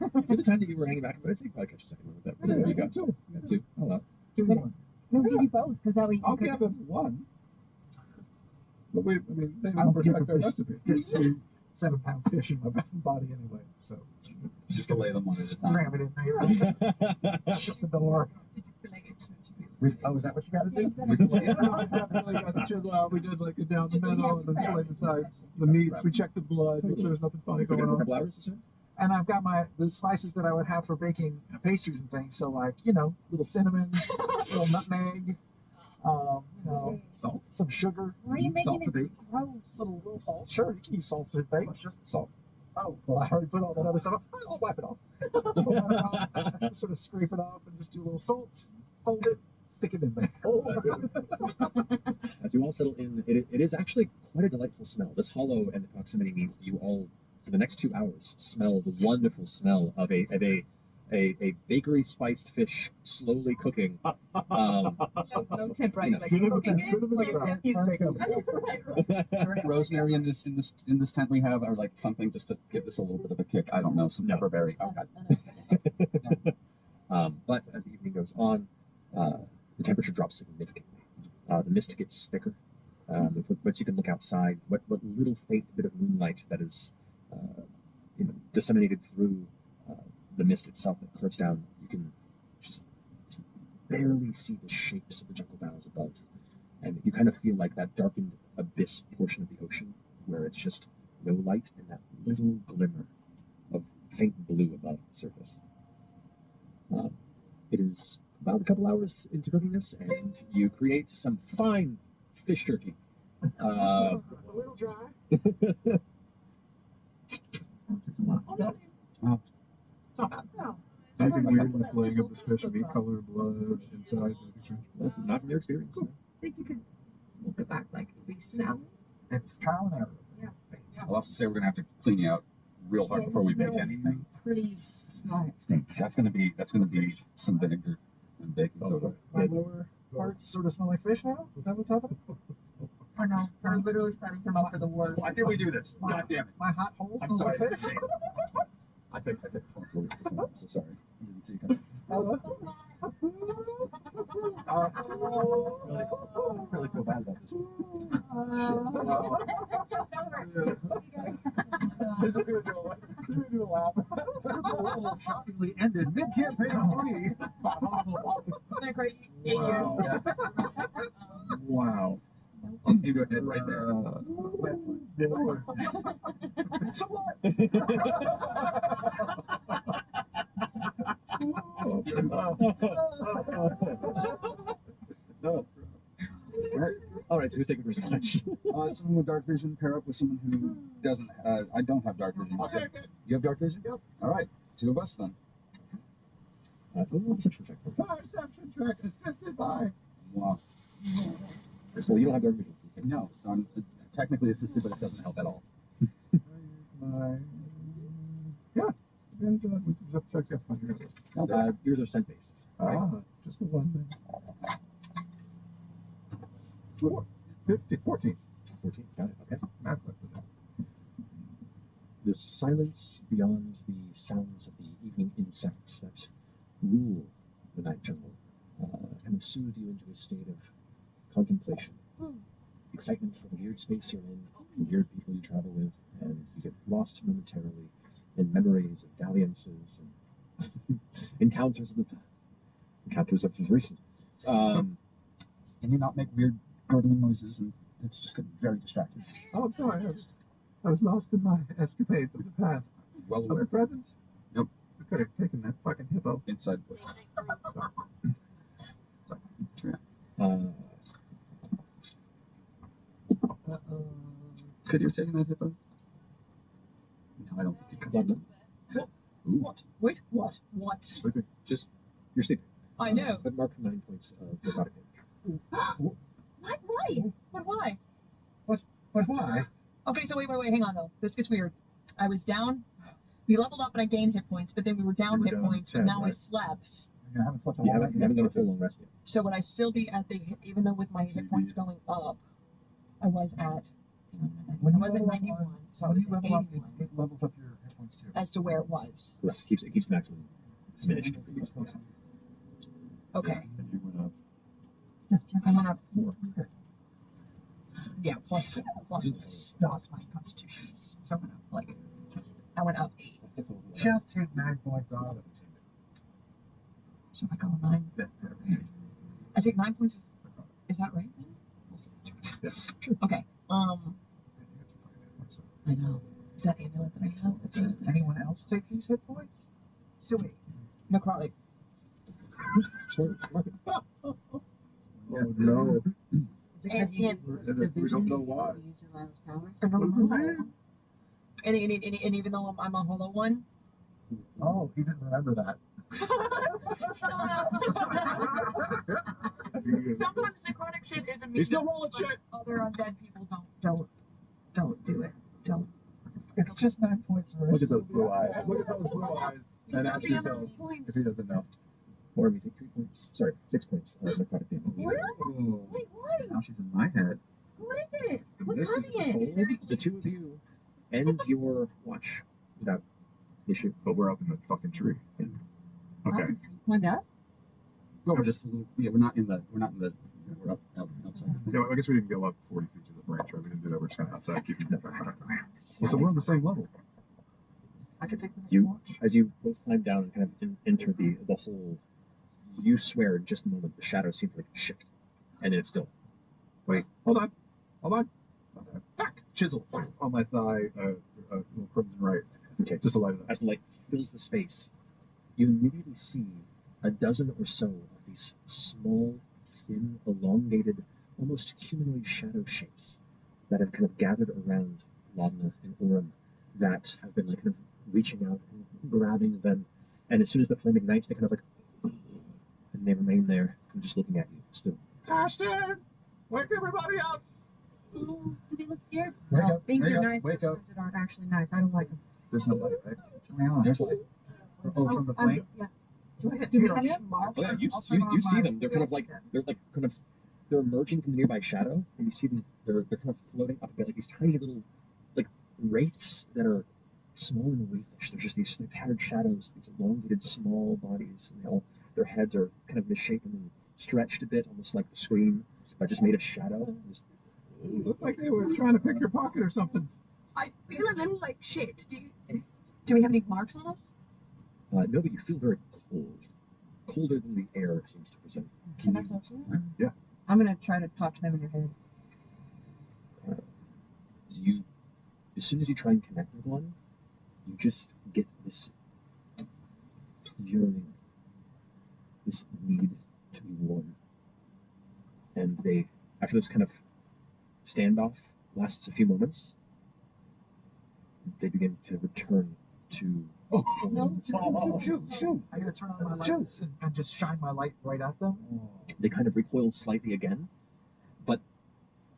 For the time that you were hanging back, I'd say you probably catch a second one with that. Whatever you got.
Two.
You got 2. Oh, well.
Give me one.
No, we'll give you both, because that way
I'll give him one. But wait, I mean, they don't perfect their recipe. Get 2 7-pound fish in my body anyway, so
Just to lay them one at a time.
ram it in there. Shut the door. Oh, is that what you got to do? We got the chisel out. We did like it down the middle and then fillet the sides. The meats. We checked the blood. Make sure there's nothing funny going on.
A couple hours, you said?
And I've got the spices that I would have for baking pastries and things. So like, little cinnamon, little nutmeg,
Salt.
some sugar.
Why are you making
Salt to
it
bake.
gross?
Little salt. Sure, you can use salt to bake.
Just salt.
Oh, well, I already put all that other stuff up. I'll wipe it off. I'll wipe it off, sort of scrape it off and just do a little salt, fold it, stick it in there.
As you all settle in, it is actually quite a delightful smell. This hollow and the proximity means that you all, for the next 2 hours, smell the wonderful smell of a bakery spiced fish slowly cooking.
No tip, right? Like,
Is there any rosemary in this tent we have, or like something just to give this a little bit of a kick? I don't know, some pepperberry. Oh God.
But as the evening goes on, the temperature drops significantly. The mist gets thicker. Once you can look outside, what little faint bit of moonlight that is disseminated through the mist itself that curves down, you can just barely see the shapes of the jungle boughs above. And you kind of feel like that darkened abyss portion of the ocean where it's just no light and that little glimmer of faint blue above the surface. It is about a couple hours into cooking this, and you create some fine fish jerky.
It's a little dry.
It's not bad. No.
Anything weird in the flaying of this fish? Any color, blood, insides, anything strange?
Not from your experience.
Cool. I think you could walk it back like at least an hour.
It's trial and error.
Yeah. Right.
I'll also say we're gonna have to clean you out real hard before we make anything.
Pretty small steak.
That's gonna be some vinegar and baking soda.
My lower parts sort of smell like fish now? Is that what's happening?
I know. We're literally setting him up for the worst.
Why did we do this? God damn it.
My hot hole
I'm
smells like
sorry.
fish?
I think I'm so sorry. I didn't see it coming.
Really feel bad about this.
This is gonna do a laugh.
Shockingly ended mid-campaign 3.
Been a great 8 years.
Wow. You go ahead right there.
So what?
All right, so who's taking first watch?
Someone with dark vision pair up with someone who doesn't. I don't have dark vision. You have dark vision? Yep. All right, 2 of us then.
Perception check.
Perception check assisted by.
Wow.
Well, you don't have dark vision. So
no, I'm technically assisted, but it doesn't help at all.
Yeah. And we can just check. Yes, fine.
Yours are scent based.
Just the one then. 14.
14. Got it. Okay.
Math left with that.
The silence beyond the sounds of the evening insects that rule the night jungle kind of soothe you into a state of contemplation, excitement for the weird space you're in, the weird people you travel with, and you get lost momentarily in memories of dalliances and encounters of the past, encounters of the recent.
And you not make weird gurgling noises, and it's just getting very distracting.
Oh, I'm sorry. I was lost in my escapades of the past.
Well
Of
aware.
the present?
Nope.
I could have taken that fucking hippo.
Inside. Could you have taken that hippo? No, I don't think you could.
What? Wait, what? What?
Sleeping. Just, you're sleeping.
I know.
But mark 9 points of necrotic damage.
What? Why? But why?
But why?
Okay, so wait, hang on though. This gets weird. I was down. We leveled up and I gained hit points, but then we were down hit points, and now I slept.
You haven't slept a
You
long
haven't done a full long rest yet.
So would I still be at the, even though with my hit points going up, I was at, I was at 91, so I
when
was
you
at
level up,
81,
it levels up your hit points too.
as to where it was.
Correct. It keeps the maximum diminished.
Okay.
And you went up.
I went up
4.
Okay. Yeah, plus my constitutions. So I went up, I went up 8.
Just take 9 points off.
So if I go 9, I take 9 points. Is that right then?
Yes.
Okay. I know. Is that amulet that I have?
Did anyone else take these hit points?
So wait. Necrotic.
Oh no.
And
We don't know why.
I don't know.
And even though I'm a hollow one.
Oh, he didn't remember that.
Sometimes necrotic shit isn't me.
You still rolling shit.
Other undead people don't do it. Don't.
It's just 9 points for Look at those blue eyes. Look at those blue eyes. And ask yourself if he doesn't know.
Or we take 3 points. Sorry, 6 points of necrotic damage.
Oh.
Wait, what?
Now she's in my head.
What is it? What's
This
causing
is
it?
cold. The two of you end your watch without issue.
But we're up in the fucking tree.
Yeah.
Okay.
Climbed up?
No, we're just a little. Yeah, we're up outside.
Yeah, I guess we didn't go up 40 feet to the branch, right? We didn't do that. We're just kind of outside keeping the well, so we're on the same level.
I could take the next
You,
watch.
as you both climb down and kind of enter the hole, you swear in just a moment the shadows seem to like shift, and then it's still.
Wait, hold on. Back! Chisel on my thigh, little crimson right.
Okay.
Just to light it up.
As the light fills the space, you immediately see a dozen or so of these small, thin, elongated, almost humanoid shadow shapes that have kind of gathered around Lavna and Orem that have been like kind of reaching out and grabbing them. And as soon as the flame ignites, they kind of like, and they remain there, kind of just looking at you still.
Ashton! Wake everybody up!
Oh, do they look scared?
Wake
No,
up,
things
wake
are
up,
nice.
wake up.
That aren't actually nice. I don't like them.
There's no light, right? What's going on?
There's light.
Oh, from the flame?
Yeah. Do we see them?
Oh yeah, you see them. They're kind of like they're emerging from the nearby shadow, and you see them. They're kind of floating up a bit, like these tiny little like wraiths that are small and wraithish. They're just these tattered shadows, these elongated small bodies, and their heads are kind of misshapen and stretched a bit, almost like the screen, but just made of shadow. Just,
Looked like they were trying to pick your pocket or something.
I feel a little like shit. Do we have any marks on us?
no, but you feel very cold, colder than the air seems to present.
Can I talk to them?
Yeah.
I'm gonna try to talk to them in your head.
You, as soon as you try and connect with one, you just get this yearning, this need to be warm. And they, after this kind of standoff lasts a few moments, they begin to return to.
Oh,
No.
shoot! I gotta turn on my lights and just shine my light right at them.
They kind of recoil slightly again, but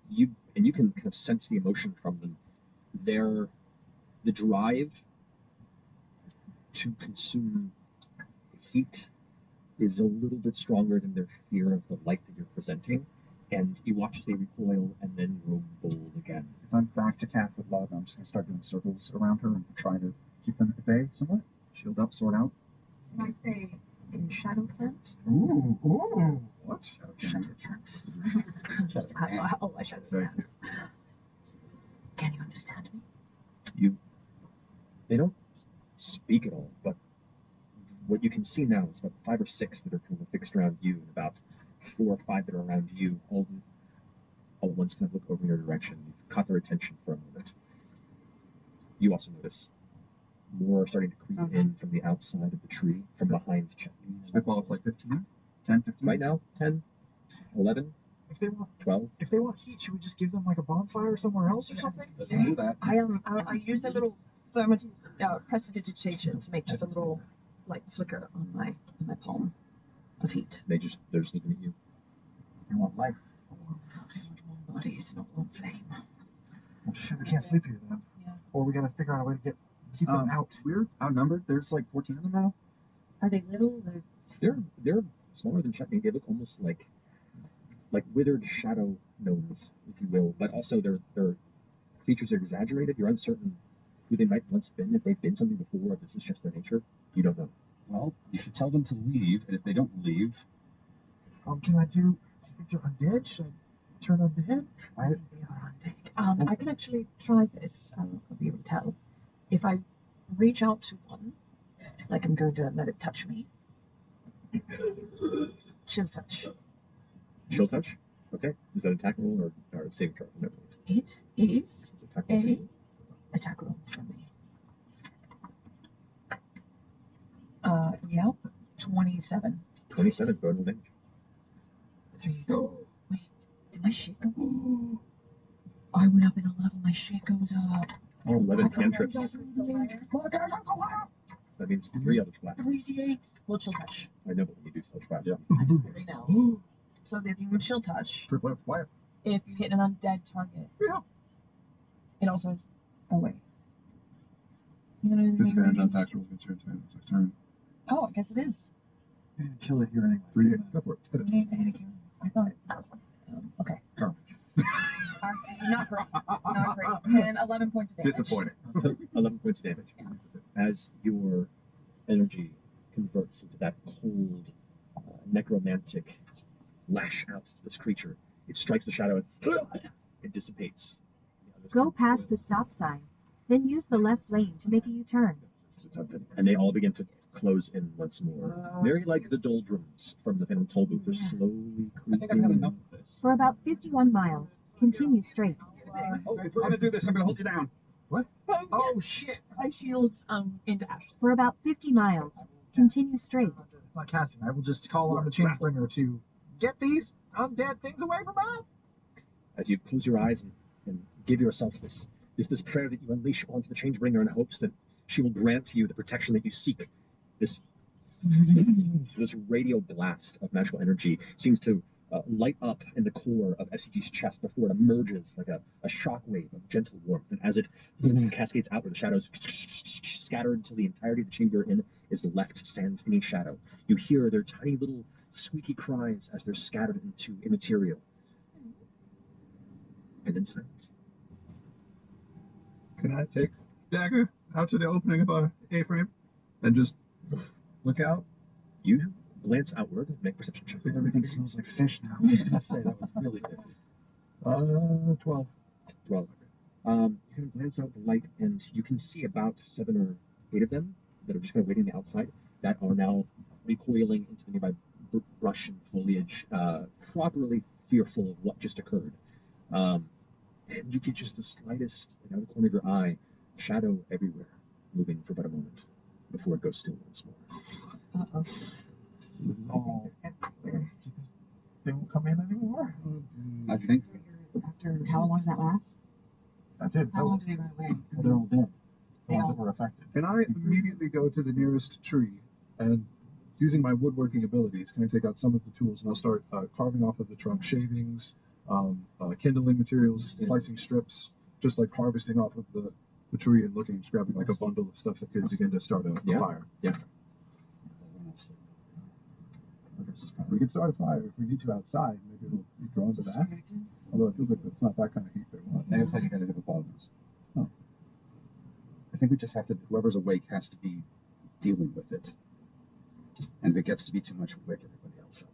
you can kind of sense the emotion from them. The drive to consume heat is a little bit stronger than their fear of the light that you're presenting, and you watch as they recoil and then grow bold again.
If I'm back to Kath with Lava, I'm just gonna start doing circles around her and try to keep them at bay somewhat. Shield up, sword out.
Can I say in shadow plant?
Ooh, what?
Shadow plant. Oh, I shadow
Thank
plant. Can you understand me?
They don't speak at all, but what you can see now is about 5 or 6 that are kind of fixed around you, and about 4 or 5 that are around you, all at once kind of look over in your direction. You've caught their attention for a moment. You also notice more are starting to creep in from the outside of the tree, from behind Chetney.
Spitball, it's like 15? 10, 15?
Right now, 10, 11,
If they want
12.
If they want heat, should we just give them like a bonfire somewhere else or something?
Let's do that.
I use a little prestidigitation to make just a little like flicker on my palm of heat.
They're just looking at you.
They want life.
Warm bodies, not warm flame.
Well, shit, we can't sleep here then.
Yeah.
Or we gotta figure out a way to keep them out.
We're outnumbered. There's like 14 of them now.
Are they little?
They're smaller than Chetney. They look almost like withered shadow gnomes, if you will. But also their features are exaggerated. You're uncertain who they might once been, if they've been something before, or if this is just their nature. You don't know.
Well, you should tell them to leave, and if they don't leave,
Can I do you think they're undead? Should I turn undead?
I think they are undead. I can actually try this. I'll be able to tell. If I reach out to one, like I'm going to let it touch me. Chill touch.
Chill touch? Okay. Is that an attack roll or a saving throw? Never mind.
It is
It's attack roll.
a attack roll for me. Yep. 27.
27, go ahead and damage.
3. Wait, did my shit go? I went up in a level, my shit goes up.
11 cantrips. That means 3 out of class.
3d8s. Well, chill touch.
I know, but when you do such fast.
Yeah.
I know. So if you would chill touch,
Triple fire.
if you hit an undead target,
Yeah.
it also has. Oh wait.
Disadvantage on attack rolls against your turn.
Oh, I guess it is.
Yeah, kill it here anyway.
3 go for it. Hit it.
I thought it was. Okay. Not great. Not great. 10, 11 points of damage.
Disappointing.
11 points of damage. As your energy converts into that cold, necromantic lash out to this creature, it strikes the shadow and it dissipates.
Go past the stop sign, then use the left lane to make a U-turn.
And they all begin to close in once more. Very like the doldrums from the Phantom Toll Booth. They're slowly creeping.
I think I've had enough of this.
For about 51 miles, continue straight.
Oh, if we're gonna do this, I'm gonna hold you down.
What?
Oh shit! High shields into ash.
For about 50 miles, continue straight.
It's not casting. I will just call on the Changebringer to get these undead things away from us.
As you close your eyes and give yourself this prayer that you unleash onto the Changebringer in hopes that she will grant to you the protection that you seek. This radio blast of magical energy seems to light up in the core of FCG's chest before it emerges like a shockwave of gentle warmth. And as it cascades outward, the shadows scatter until the entirety of the chamber you're in is left sans any shadow. You hear their tiny little squeaky cries as they're scattered into immaterial. And then silence.
Can I take dagger out to the opening of our A-frame and just look out?
You glance outward and make perception check.
I think everything smells like fish now.
I was going to say, that was really good.
12.
12. You can glance out the light, and you can see about 7 or 8 of them that are just kind of waiting on the outside that are now recoiling into the nearby brush and foliage, properly fearful of what just occurred. And you get just the slightest, out of the corner of your eye, shadow everywhere, moving for but a moment before it goes still once more.
Uh-oh.
So this is all. They won't come in anymore?
I think.
After how long does that last?
That's it.
How long do they run away?
Well, they're all dead. The
They
ones
all-
that were affected.
Can I immediately go to the nearest tree and, using my woodworking abilities, can I take out some of the tools and I'll start carving off of the trunk shavings, kindling materials, slicing strips, just like harvesting off of the tree and just grabbing like a bundle of stuff that could begin to start a fire.
Yeah.
We could start a fire if we need to outside. Maybe they'll be drawn to that. Although it feels like it's not that kind of heat they want.
That's how you gotta do the bones.
Oh.
I think we just have to, whoever's awake has to be dealing with it. And if it gets to be too much, we'll wake everybody else up.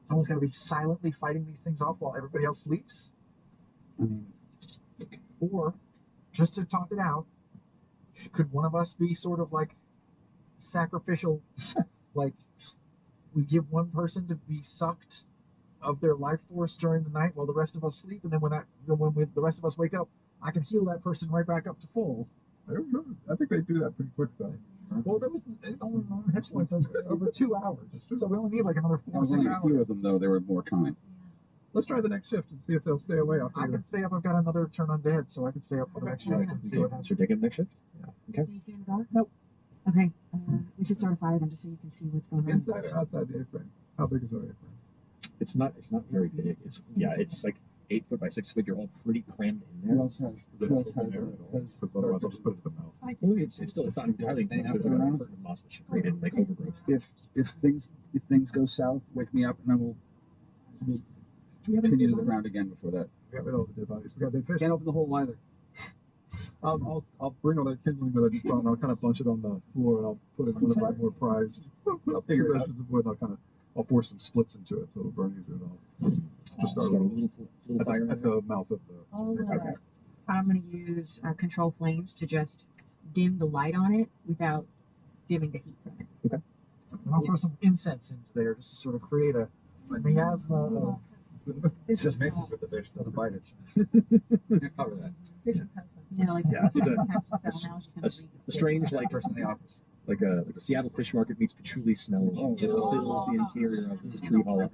Someone's got to be silently fighting these things off while everybody else sleeps.
I mean,
Or, just to talk it out, could one of us be sort of like sacrificial, like we give one person to be sucked of their life force during the night while the rest of us sleep, and then when the rest of us wake up, I can heal that person right back up to full.
I don't know. I think they do that pretty quick though.
Well, there was only one hit points over 2 hours, so we only need like another 4
there
or
was
6
only a few
hours.
of them, though. They were more common.
Let's try the next shift and see if they'll stay away after
I can stay up. I've got another turn undead, so I can stay up for the next shift and see what happens.
So you're taking the next shift? Okay.
Can you see in the dark?
Nope.
Okay, we should start a fire then, just so you can see what's going on.
Inside or outside the A-frame? How big is our A-frame?
It's not very big. It's like 8 foot by 6 foot. You're all pretty crammed in there.
Who else has
Otherwise, I'll just put it in the mouth.
Well, it's not entirely
Staying
enclosed.
up
There's like a
around?
curtain of moss that should create it, like overgrowth.
If things go south, wake me up and then we'll continue to the ground again before that.
We got rid of all the dead bodies. We got dead fish.
Can't open the hole either.
I'll bring all that kindling that I just brought and I'll kind of bunch it on the floor and I'll put it in one of my more prized possessions of wood and I'll force some splits into it so it'll burn easier and I'll just start a little fire at the mouth of the.
I'm going to use control flames to just dim the light on it without dimming the heat from it.
Okay.
And I'll throw some incense into there just to sort of create a miasma of.
It just mixes with the fish, doesn't bite it. Cover that.
Yeah, like
Yeah, it's
cast a spell now, it's just gonna read
a strange, like
person in the office.
Like a Seattle fish market meets patchouli smell. Just fills the interior of this tree hall.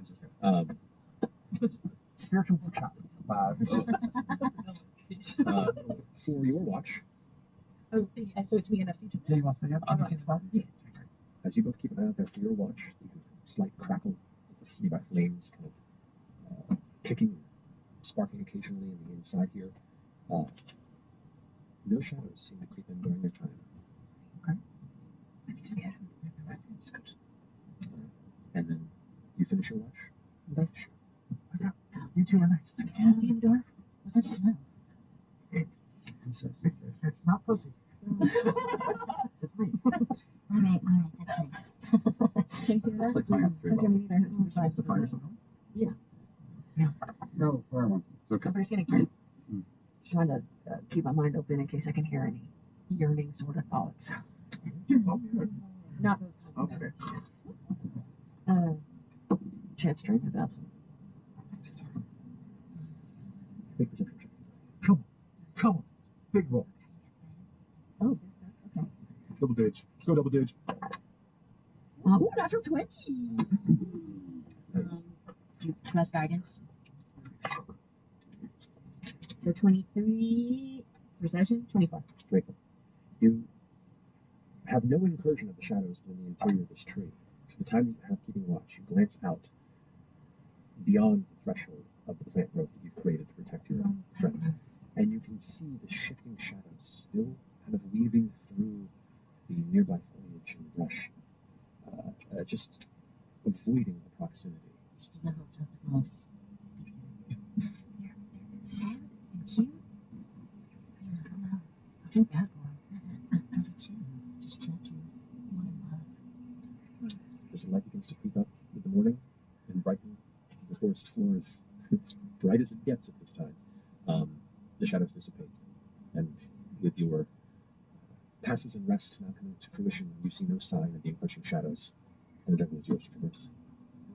Spiritual bookshop.
5.
For your watch,
Oh, so it's me and FC.
Yeah, you want to stay up? Have you seen the 5?
Yes.
as you both keep an eye out there for your watch, you can slight crackle of the nearby flames kind of kicking, sparking occasionally in the inside here. No shadows seem to creep in during their time.
Okay.
Are you scared? It's good.
And then you finish your watch.
Okay. You two are next.
Can I see in the dark? What's that smell?
It's not pussy. It's me.
All right, that's nice.
Can you see in the dark?
It's like playing on 3
Okay,
levels.
me neither. That's what
It's the fire signal.
Yeah.
No, fire one. It's okay.
I'm just gonna keep trying to keep my mind open in case I can hear any yearning sort of thoughts. Not those kind of
Okay.
Chance dream about some.
Make perception check.
Come on. Big roll.
Oh, okay.
Double dage. Let's go double dage.
Oh, natural 20.
Plus guidance.
So 23 perception, 24.
Grateful. You have no incursion of the shadows in the interior of this tree. For the time that you have keeping watch, you glance out beyond the threshold of the plant growth that you've created to protect your friends. And you can see the shifting shadows still kind of weaving through the nearby foliage and brush, just avoiding the proximity.
Nice. They're sad and cute. Yeah, I don't know. I feel bad for them. I do too. Just trapped you one in love.
As the light begins to creep up with the morning and brighten the forest floor is as bright as it gets at this time, the shadows dissipate. And with your passes and rest now coming to fruition, you see no sign of the encroaching shadows, and the jungle is yours to traverse.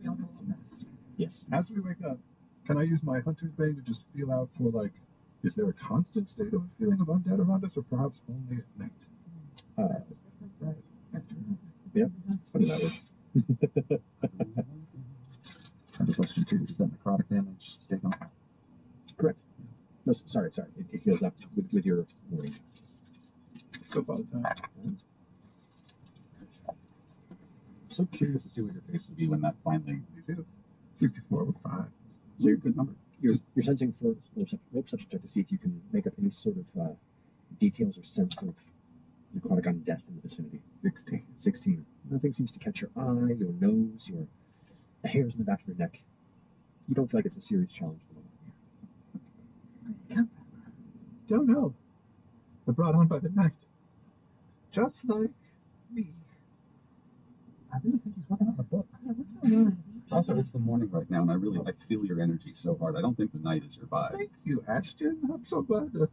We all know all this.
Yes.
As we wake up, can I use my hunter's bane to just feel out for, like, is there a constant state of a feeling of undead around us, or perhaps only at night?
Yeah, that's funny that works.
I have a question too. Does that necrotic damage stay on?
Correct. No, sorry. It heals up with your morning.
Still by the time.
I'm so curious to see what your face will be when that finally.
64 with 5.
So you're good number. You're sensing for rope subject check to see if you can make up any sort of details or sense of necrotic undeath in the vicinity. 16. Nothing seems to catch your eye, your nose, the hairs in the back of your neck. You don't feel like it's a serious challenge for the moment.
Don't know. They're brought on by the night. Just like me.
I really think he's working on a book.
Yeah, what's going on?
It's the morning right now, and I feel your energy so hard. I don't think the night is your vibe.
Thank you, Ashton. I'm so glad to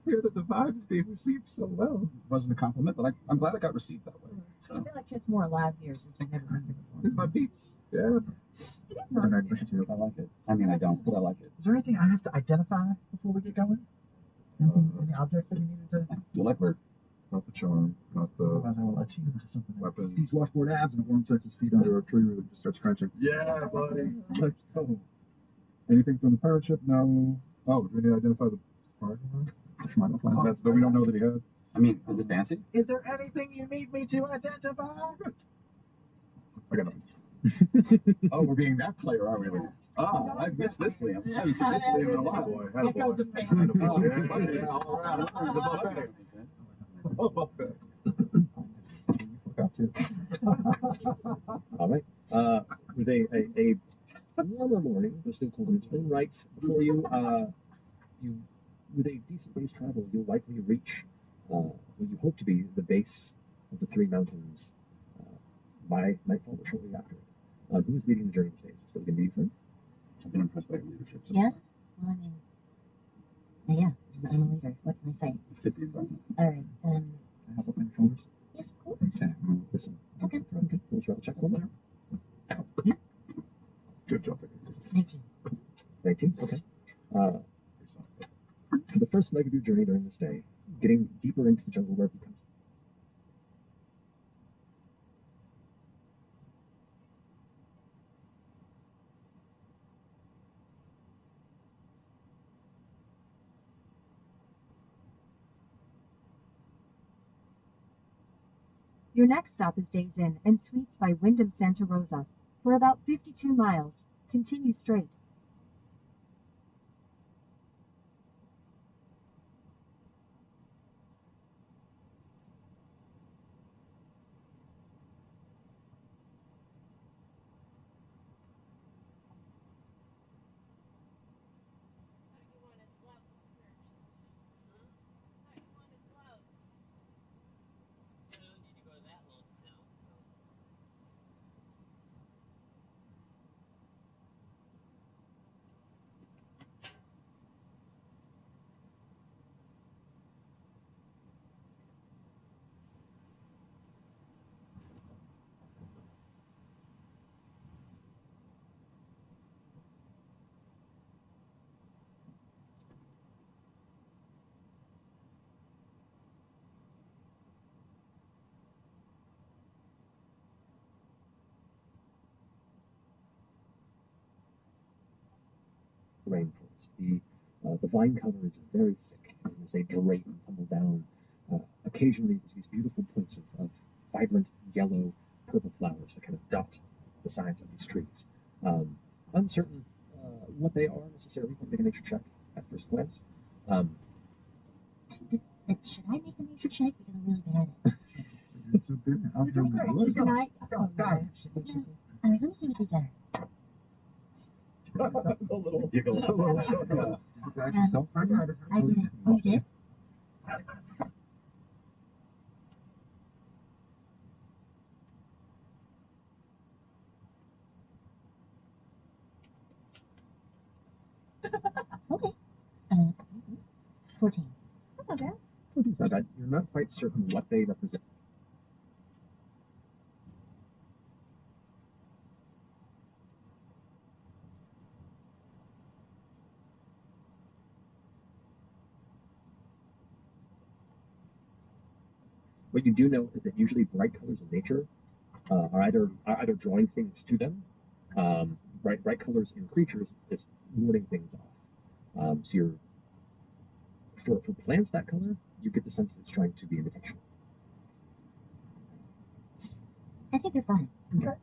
hear that the vibe's being received so well.
It wasn't a compliment, but I'm glad it got received that way.
I feel like Chet's more alive here since I've never been here before.
Here's my peeps. Yeah.
It is
Very
nice.
nice push too.
I like it. I mean, I don't, but I like it.
Is there anything I have to identify before we get going? Anything, any objects that we needed to?
I feel like we're.
Not the charm, not the
Otherwise, I will attune to something else.
weapons.
These washboard abs and a worm sets his feet under a tree root and just starts crunching.
Yeah, buddy. Let's go. Anything from the pirate ship? No. Oh, do we need to identify the sparking one? That's that we don't know that he has.
I mean, is it fancy?
Is there anything you need me to identify?
I got nothing.
Oh, we're being that player, are we? I've missed this, Liam. I haven't seen this Liam in a while.
Boy,
That goes to pay.
Yeah, all around. It's a buffet.
Oh, buffet.
All right. With a warmer morning, though still cold in its own right, before you, with a decent day's travel, you'll likely reach what you hope to be the base of the three mountains by nightfall or shortly after it. Who's leading the journey these days? Still going to be Fern?
I've been impressed by your leadership.
Yes? Well, I mean, yeah, I'm a leader. What can I say?
Fit the environment.
All right.
Can I help up on your shoulders?
Yes, of course.
Okay, I'm gonna listen.
Okay.
We'll throw a check one there.
Good job.
19.
19? Okay. For the first leg of your journey during this day, getting deeper into the jungle where it becomes
Your next stop is Days Inn and Suites by Wyndham Santa Rosa. For about 52 miles, continue straight.
Rainforest. The vine cover is very thick, and as they drape and tumble down, occasionally there's these beautiful points of vibrant yellow, purple flowers that kind of dot the sides of these trees. Uncertain what they are necessarily, don't make a nature check at first glance.
Should I make a nature check? Because I'm really bad at it.
It's so good. I'll do it.
Can I? Oh, no. Alright, let me see what these are.
A little giggle.
Yourself?
I did it. Oh, you did? Okay. 14. That's not bad.
It's not bad. You're not quite certain what they represent. What you do know is that usually bright colors in nature are either drawing things to them. Bright colors in creatures is warding things off. So you're for plants that color, you get the sense that it's trying to be invitational.
I think they're fine.
Okay.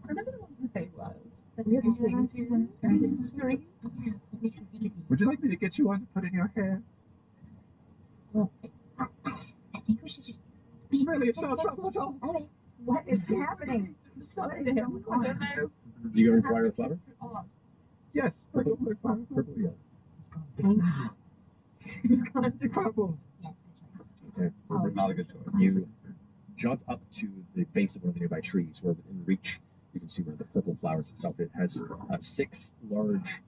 Remember the ones with fade wild? That
Yeah,
you
just
sing to?
Yeah, it makes me think of these.
Would you like me to get you one to put in your hair?
Well, I think we should just be
Really, it's no trouble at all.
All right.
What is happening? What is going on?
I don't know.
Do you require a flower?
Yes, purple, purple.
Purple, yeah.
He's gone to purple.
Yes, good choice.
Okay.
Purple, not a good choice.
You jump up to the base of one of the nearby trees, where within reach you can see one of the purple flowers itself. It has 6 large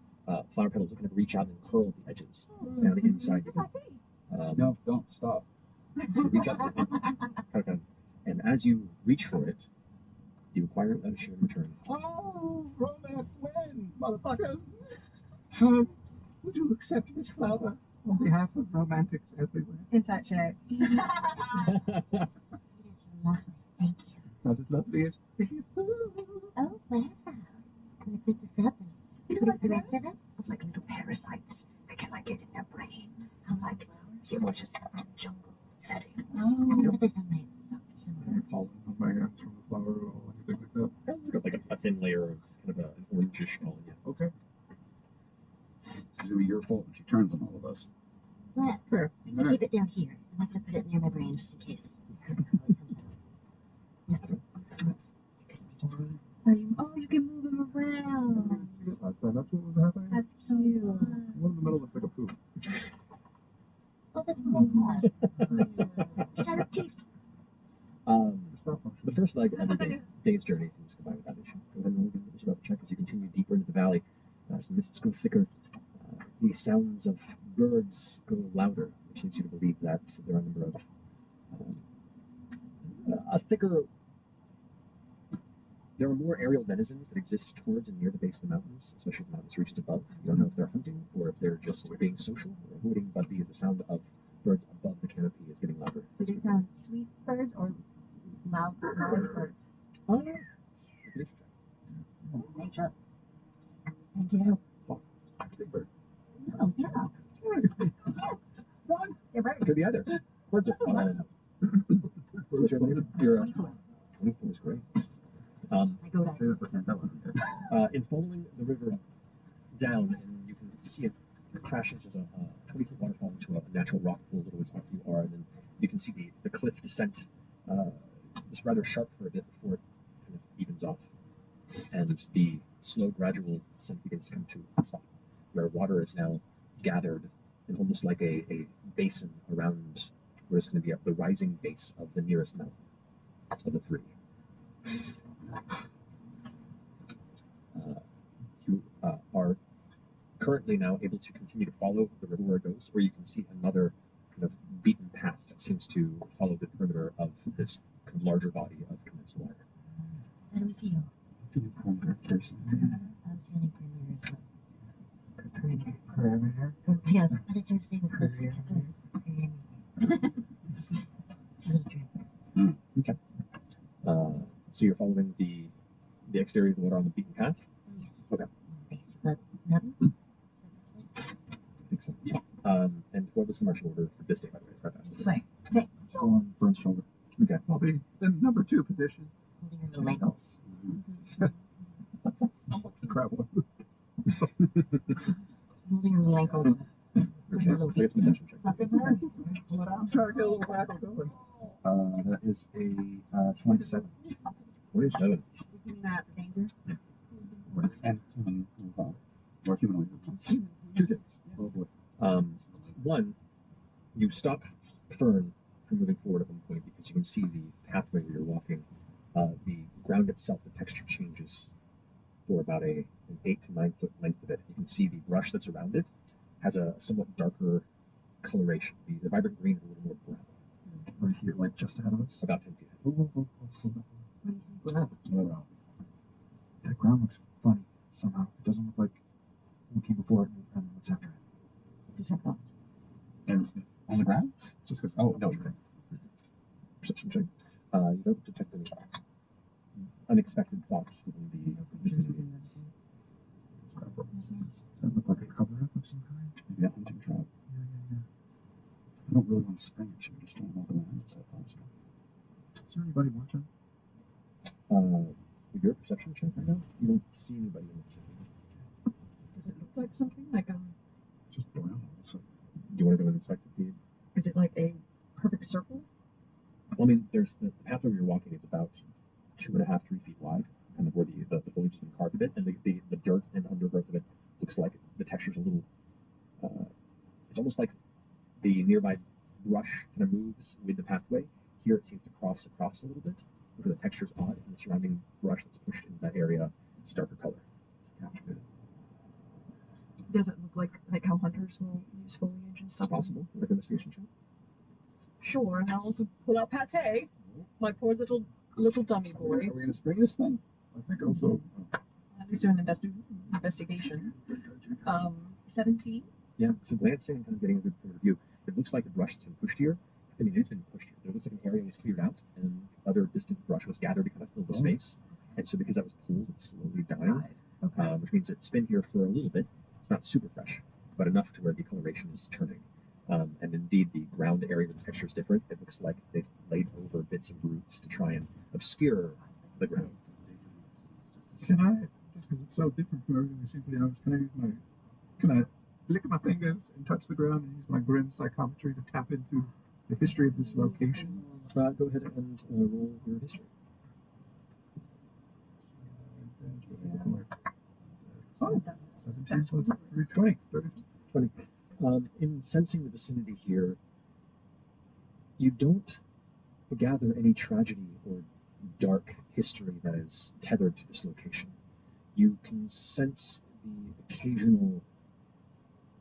flower petals that kind of reach out and curl at the edges. And on the inside, you can,
No, don't stop.
reach out and as you reach for it, you acquire a share in return.
Oh, romance wins, motherfuckers. Would you accept this flower on behalf of romantics everywhere?
Inside check.
It is lovely. Thank you.
Not as lovely as
Oh, wow. I'm going to put this up and put the rest of it.
Like little parasites. They can like get in your brain. I'm like, you were just in jungle settings.
Oh, I'm going to put this on my
I've fallen on my hands from the flower or anything like that.
It's got like a thin layer of kind of an orangish color. Yeah.
Okay.
This is going to be your fault when she turns on all of us.
Well,
Fair.
I'm going to keep it down here. I'm not going to put it near my brain just in case it comes out.
Yes.
Are you? Oh, you can move him around.
See it last time. That's what was happening.
That's cute.
One in the middle looks like a poop.
Oh, that's nice. Shut up, Chief.
Stop motion.
The first leg of the day's journey seems to go by without issue. Go ahead and roll again with your check as you continue deeper into the valley. As the mists grow thicker, the sounds of birds grow louder, which leads you to believe that there are a number of there are more aerial denizens that exist towards and near the base of the mountains, especially the mountains regions above. You don't know if they're hunting or if they're just being social or hooting, but the sound of birds above the canopy is getting louder.
Do they sound sweet birds or loud birds?
Oh,
Nature. Thank you.
Big bird.
Oh, yeah.
Run!
They're birds.
Could be either. Birds are fun. What's your other? Your 24 is great.
I go dice.
In following the river down, and you can see it crashes as a 20-foot waterfall into a natural rock pool a little ways off you are, and then you can see the cliff descent. It's rather sharp for a bit before it kind of evens off, and the slow, gradual descent begins to come to a stop, where water is now gathered in almost like a basin around where it's going to be at the rising base of the nearest mountain of the three. You are currently now able to continue to follow the river where it goes, where you can see another kind of beaten path that seems to follow the perimeter of this kind of larger body of condensed water.
How do we feel?
Feeling hunger, Kirsten.
I'm feeling perimeter as well.
Perimeter?
Yes, but it sort of stay with this. Perimeter. A little drink.
Okay. So you're following the exterior of the water on the beaten path?
Yes.
Okay.
Base of the mountain. Is that what
I think so. Yeah. And what was the marching order for this day, by the way? It's right fast.
Same. Same.
Let's go on Vern's shoulder.
Okay.
I'll be in number 2 position.
Holding her little ankles.
Crap.
Holding her little ankles.
Okay. So it's perception check.
I'm trying to get a little rattle going.
That is a 27.
27.
Give me that danger.
And human, or humanoid.
2 things.
Oh boy.
One, you stop Fern from moving forward at one point because you can see the pathway where you're walking. The ground itself, the texture changes for about an 8 to 9 foot length of it. You can see the brush that's around it has a somewhat darker coloration. The vibrant green is a little more brown.
Right here, like just ahead of us.
About 10 feet.
That ground looks funny somehow. It doesn't look like what came before it and what's after it.
Detect thoughts.
And it's on the ground?
Just because. Oh, no. Perception check. You don't detect any unexpected thoughts within the vicinity.
Does that look like a cover-up of some kind? Maybe a hunting trap. Yeah. I don't really want to spring it. Should we just don't walk around? Is that possible? Is there anybody watching?
With your perception check right now, you don't see anybody in the vicinity.
Does it look like something? Like
Just brown. So,
Do you want to go and inspect the feed?
is it like a perfect circle?
Well, I mean, there's the path where you're walking is about 2.5, 3 feet wide, kind of where the foliage has been carved a bit, and the dirt and undergrowth of it looks like the texture's a little. It's almost like the nearby brush kind of moves with the pathway. Here it seems to cross across a little bit, where the texture's odd, and the surrounding brush that's pushed into that area is darker color. It's a catch bit.
Does it look like how hunters will use foliage and
It's
stuff?
possible. Like investigation check.
Sure, and I'll also pull out Pate, my poor little dummy boy.
Are we going to spring this thing?
I think also.
At least do an investigation. 17.
Yeah, so glancing and kind of getting a good point of view, it looks like the brush that's been pushed here. I mean, it's been pushed here. It looks like an area was cleared out, and other distant brush was gathered to kind of fill the space. And so because that was pulled, it's slowly dying, which means it's been here for a little bit. It's not super fresh, but enough to where the coloration is turning. And indeed, the ground area where the texture is different. It looks like they've laid over bits of roots to try and obscure the ground.
Can I, just because it's so different from everything we've seen for the hours, can I lick my fingers and touch the ground and use my grim psychometry to tap into the history of this location?
Go ahead and roll your history.
Oh, 17 plus 3, 20.
20. In sensing the vicinity here, you don't gather any tragedy or dark history that is tethered to this location. You can sense the occasional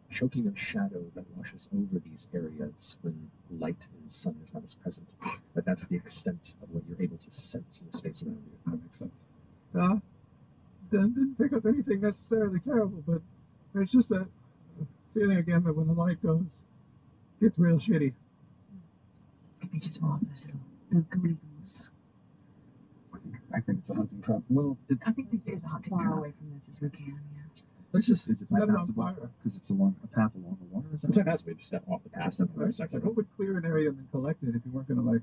choking of shadow that washes over these areas when light and sun is not as present. But that's the extent of what you're able to sense in the space around you.
That makes sense. Didn't pick up anything necessarily terrible, but there's just that feeling again that when the light goes, it gets real shitty.
Could be just one of those little goolies.
I think it's a hunting trap. Well,
I think this is a hunting
Far
trap.
away from this as we can, yeah.
let's just, is it
Set it on
passable?
fire.
Because it's along a path along the water, is that
It's not possible to step off the path.
Just up
Right? It's like, what would clear an area and then collect it if you weren't going to, like,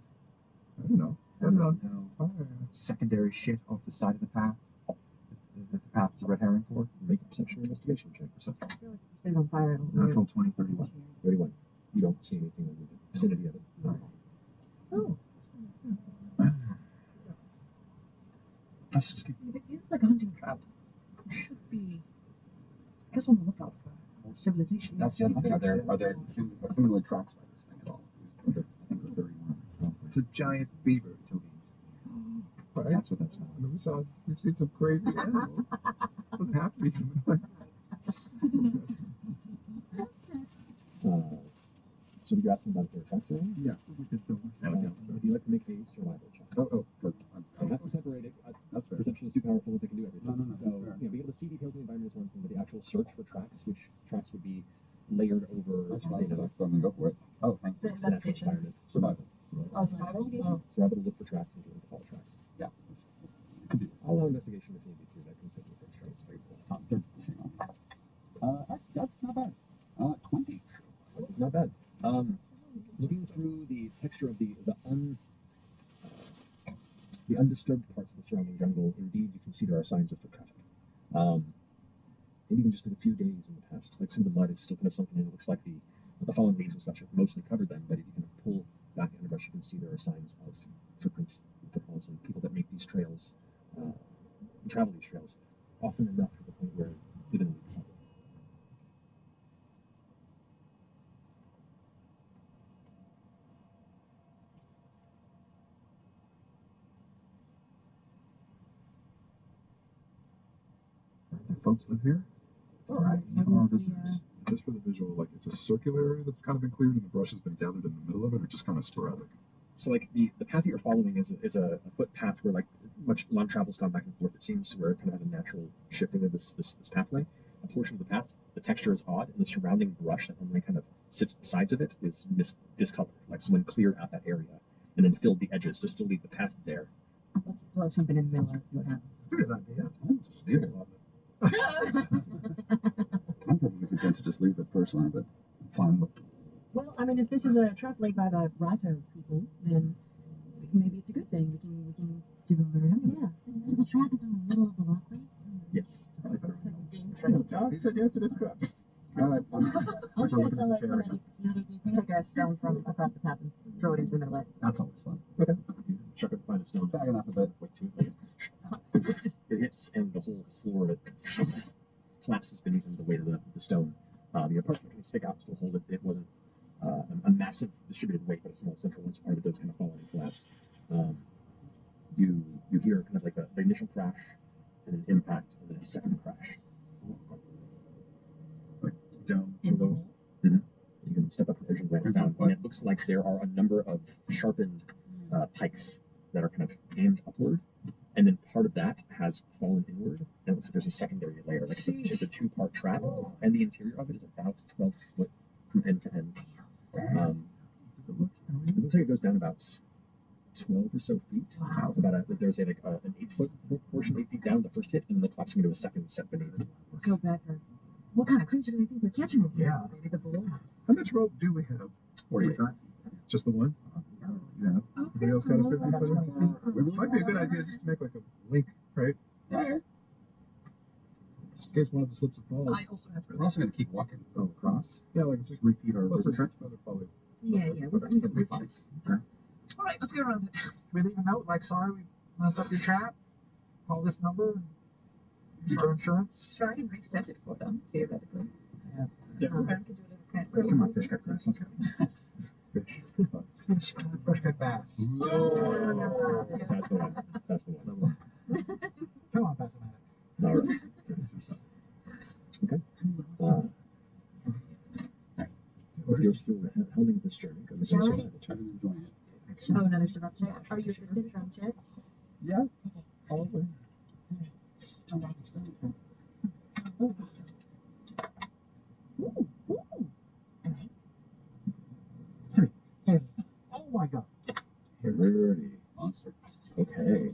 I don't know.
I don't know. Secondary shit off the side of the path. The path is a red herring for.
Make a perception or investigation check.
I feel like if you set it on fire, it'll
Natural 20, 31.
31. You don't see anything in the vicinity of it.
Oh.
That's just good.
If it feels like a hunting trap, you should be, I guess, on the lookout for civilization.
That's the other thing. Are there humanoid tracks by this thing at all? I think they're 31.
It's a giant beaver.
Right?
That's what that's about.
We've seen some crazy animals. Doesn't have to be humanoid.
So you're asking about if there are tracks around?
Yeah, we could do
Would you like to make a survival check?
Good.
They have to separate it.
That's fair.
Perception is too powerful if they can do everything.
No.
So, being able to see details in the environment is one thing, but the actual search for tracks, which tracks would be layered over,
That's right. So I'm going to go for it. Oh, thank you.
the natural environment.
Survival.
Oh, survival? Oh.
Survival to look for tracks and to look for all tracks.
Yeah.
I'll allow investigation if you need to. That can set mistakes straight. It's very cool.
They're the same. That's not bad. 20.
It's not bad. Looking through the texture of the undisturbed parts of the surrounding jungle, indeed you can see there are signs of foot traffic. Maybe even just like a few days in the past. Like some of the mud is still kind of sunken in. It looks like the fallen leaves and such have mostly covered them, but if you kind of pull back the underbrush, you can see there are signs of footprints, footfalls, and people that make these trails, and travel these trails, often enough to the point where even in the
Do folks live here?
All right.
Or visitors? Just for the visual, like it's a circular area that's kind of been cleared and the brush has been gathered in the middle of it, or just kind of sporadic?
So like the path that you're following is a footpath where like much land travel's gone back and forth. It seems where it kind of has a natural shifting of this pathway. A portion of the path, the texture is odd, and the surrounding brush that normally kind of sits at the sides of it is discolored. Like someone cleared out that area and then filled the edges just to leave the path there.
Let's throw something in the middle and see what happens.
That's a good idea.
Just leave it. I'm perfectly content to just leave it personally, but I'm fine with.
Well, I mean, if this is a trap laid by the Rato people, then maybe it's a good thing. We can give them their hand.
Yeah. So the trap is in the middle of the walkway?
Yes.
It's like a game trail.
Oh, he said yes, it is trap.
All right.
I'm just going to tell everybody take a stone from across the path and throw it into the middle of it.
That's always fun.
Okay. You chuck it, find a stone.
Bag it up a bit.
Wait to it. It hits, and the whole floor of it collapses beneath the weight of the stone. The parts that kind of stick out still hold it. It wasn't a massive distributed weight, but a small central one, so part of it does kind of fall and collapse. You hear kind of like the initial crash, and an impact, and then a second crash.
Like down below.
Mm-hmm. You can step up the edge and glance down, and it looks like there are a number of sharpened pikes that are kind of aimed upward, and then part of that has fallen inward, and it looks like there's a secondary layer. Like it's a two-part trap, and the interior of it is about 12 foot from end to end. It looks like it goes down about 12 or so feet. Wow. It's about there's an 8-foot portion, 8 feet down, the first hit, and then collapsing into a second set beneath it.
Go back there. What kind of creature do they think they're catching in here?
Yeah.
Maybe the bull?
How much rope do we have?
48.
Just the one? Yeah. Everybody else got a 50 foot? Might be a good idea just to make like a link, right?
Yeah.
Just in case one of us slips and falls.
I also have
We're also going to keep walking.
Oh, across? Yeah, like just repeat our other follies.
Yeah,
It'll be fine. Okay.
All right, let's go around it.
We leave a note like, sorry, we messed up your trap. Call this number for insurance.
Try and reset it for them, theoretically.
Yeah.
Okay.
Come on, fish cut grass. Let's go.
Fresh cut bass.
Oh, that's the one. That's the one.
Come on, pass it out.
All right. Okay. If you're still helming this journey, go to
Shall I?
survival check.
I'm enjoying it.
Oh, another survival check. Are you assisted from check?
Yes. Always.
Oh, that makes sense.
Oh, let's go. Ooh. All right.
30. Oh my god.
30.
Monster.
Okay.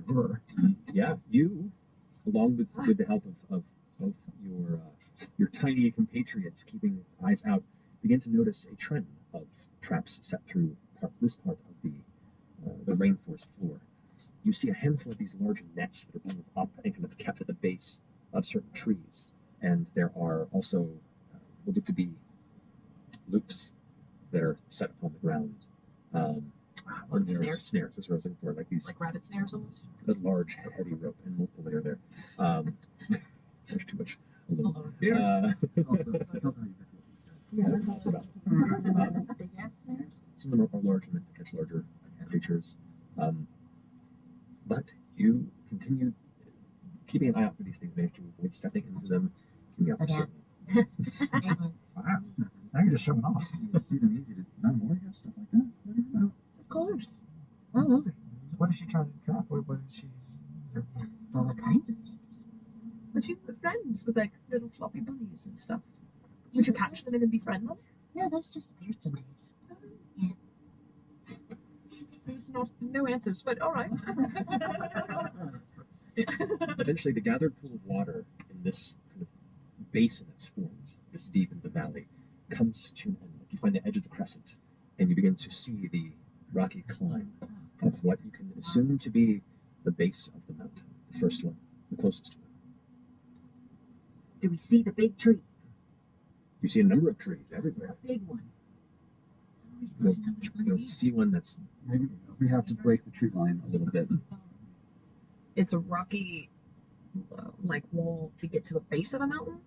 Sure.
Yeah, you, along with the help of both your tiny compatriots keeping eyes out, begin to notice a trend of traps set through this part of the rainforest floor. You see a handful of these large nets that are pulled up and kind of kept at the base of certain trees. And there are also what look to be loops that are set upon the ground.
Or snares?
Snares, that's what I was looking for. Like these.
Like rabbit snares almost?
The large, heavy rope and multiple that are there. There's too much. A little.
Big ass snares?
Some of them are large and meant to catch larger creatures. But you continue keeping an eye out for these things, manage to avoid stepping into them, keeping out for certain.
Wow. Now you're just showing off. You see them easy to none more have stuff like that. What are you about?
Of course. All over.
What is she trying to trap? What is she?
All kinds of things. But you were friends with like little floppy bunnies and stuff. Would you catch them and then befriend them?
No, those just appeared some days.
There's no answers, but all right.
Eventually, the gathered pool of water in this kind of basin that's formed, this deep in the valley, comes to an end. You find the edge of the crescent, and you begin to see the rocky climb of what you can assume to be the base of the mountain, the first one, the closest one.
Do we see the big tree?
You see a number of trees everywhere.
A big one. How are we supposed to know which one it
You
is?
see one that's
Maybe we have to break the tree line a little bit.
It's a rocky, like wall to get to the base of the mountain.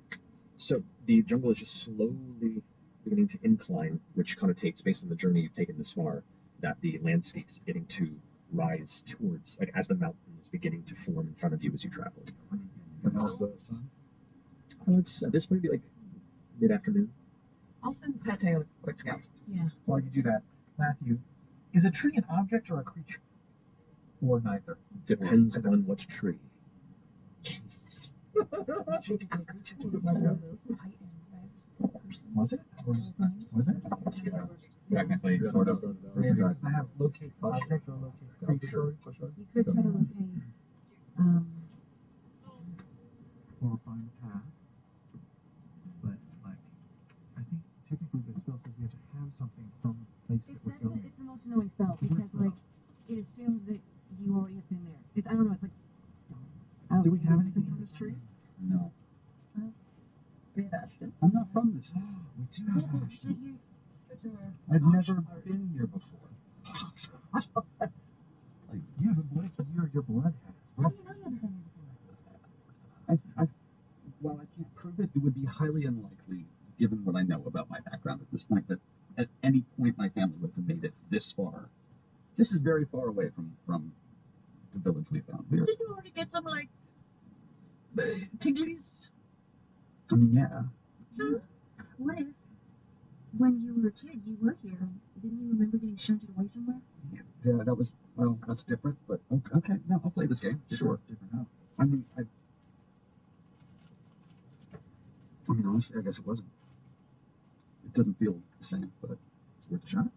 so the jungle is just slowly beginning to incline, which connotates, based on the journey you've taken this far, that the landscape is beginning to rise towards, like as the mountain is beginning to form in front of you as you travel.
When how's the sun?
It's this might be like mid-afternoon.
I'll send Pate on a quick scout.
Yeah.
While you do that, Matthew, is a tree an object or a creature? Or neither?
Depends on what tree.
Jesus. This tree could be a creature too. It was a titan, right? It was a dead person.
Was it? Was it?
Technically,
Sort of.
Does
Does that have locate object or locate creature?
You could try to locate,
Or find a path. But, like, I think technically the spell says we have to have something from the place that we're going.
It's the most annoying spell because like it assumes that you already have been there. It's I don't know. It's like.
Do we have anything from this tree?
No.
We have Ashton.
I'm not from this.
We do have Ashton.
I've never been here before.
Like, yeah, but what if your blood has?
how do you know you haven't been here before?
While I can't prove it, it would be highly unlikely, given what I know about my background at this point, that at any point my family would have made it this far. This is very far away from the village we found.
Did you already get some like tinglies?
I mean, yeah.
So, what if, when you were a kid, you were here, and didn't you remember getting shunted away somewhere?
Yeah, that was, well, that's different, but okay, no, I'll play this game. Sure.
Different how?
I mean, honestly, I guess it wasn't. It doesn't feel the same, but it's worth a shot.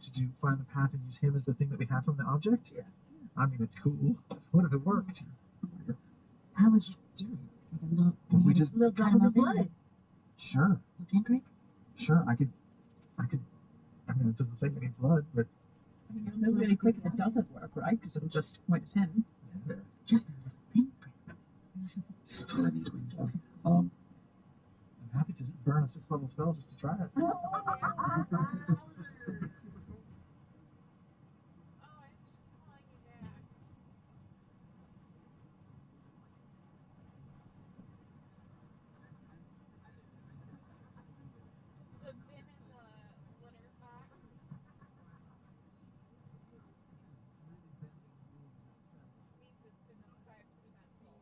Did you find the path and use him as the thing that we have from the object? Yeah. I mean, it's cool. What if it worked?
How would you do it? With a little,
We just
little drop of his blood.
Sure.
Little pinprick?
Sure, I could, I mean, it doesn't say any blood, but
I mean, you'll know really quick if it doesn't work, right? Because it'll just point at him.
Just a little pinprick.
That's what I need.
I'm happy to burn a 6th level spell just to try it.
The bin in the litter box means it's 55% full.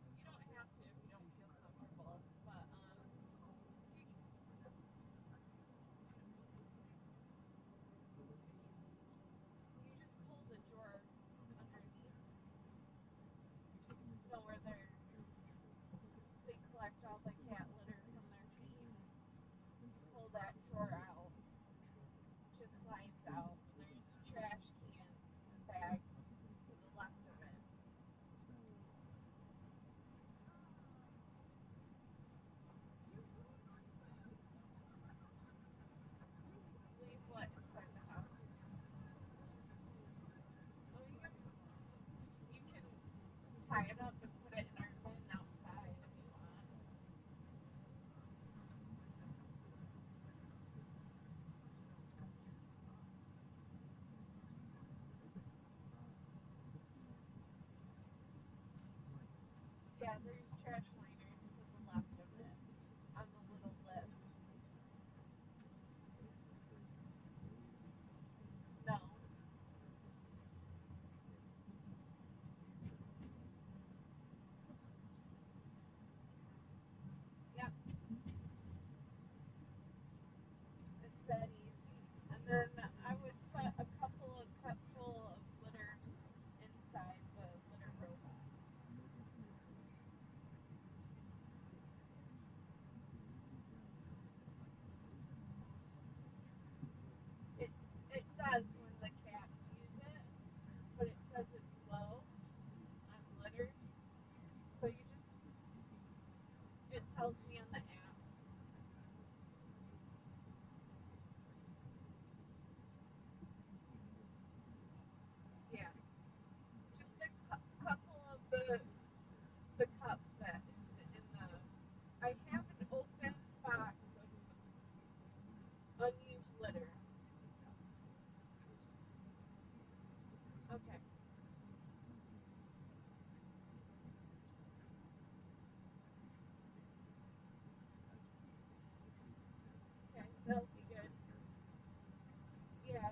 You don't have to if you don't feel comfortable, but you just pull the drawer underneath. You know where they collect all the cat litter from their feet. Pull that drawer out. Just slides out. There's trash can and bags to the left of it. tie it up and put it in our bin outside if you want. Yeah, there's trash liners to the left of it on the little lip. No. Yep. It's that easy. And then I would put a couple of cupful of litter inside the litter robot. It it does when the cats use it, but it says it's low on litter. So you just it tells me on the app. Yeah. Just a couple of the cups that is in the. I have an open box of unused litter. Okay. Okay, that'll be good. Yeah.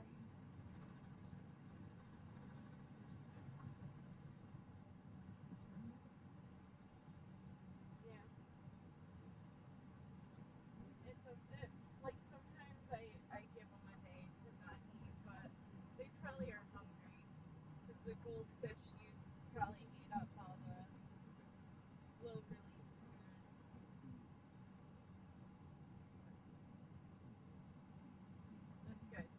Yeah. It does it like sometimes I give them a day to not eat, but they probably are hungry. Because the goldfish use probably ate up all the slow release food. That's good.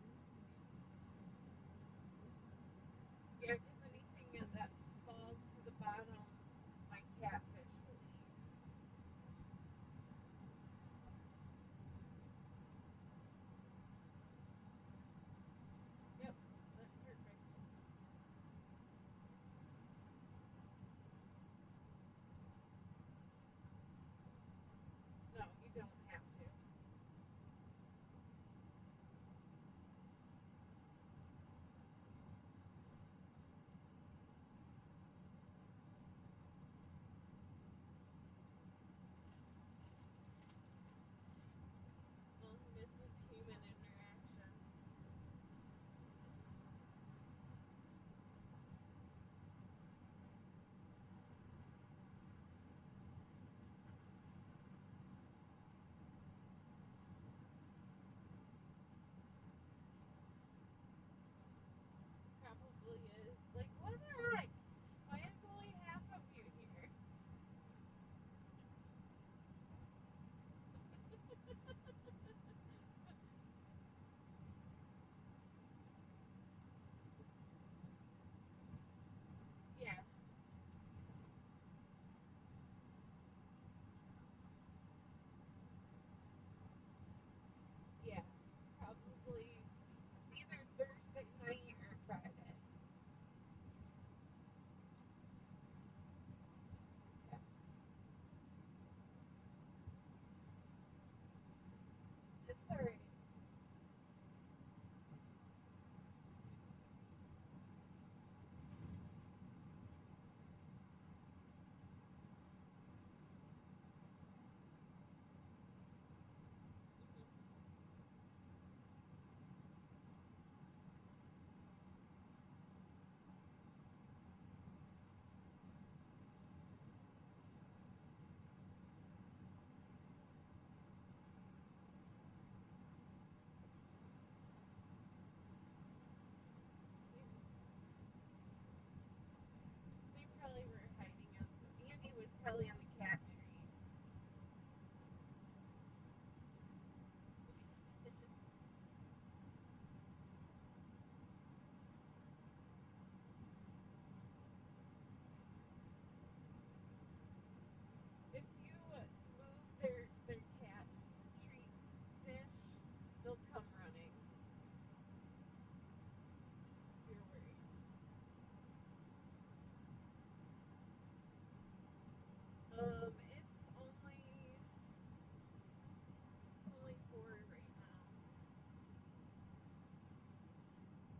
Yeah, because anything that falls to the bottom, my catfish will eat. Yep, that's perfect. No, you don't have to. Well, misses human interaction. Probably is. Like, what the heck? Why is only half of you here? Yeah, yeah. Probably either Thursday night or Friday. Yeah, it's alright. They probably were hiding on. Andy was probably on the cat tree. If you move their cat treat dish, they'll come running. If you're worried. It's only 4 right now.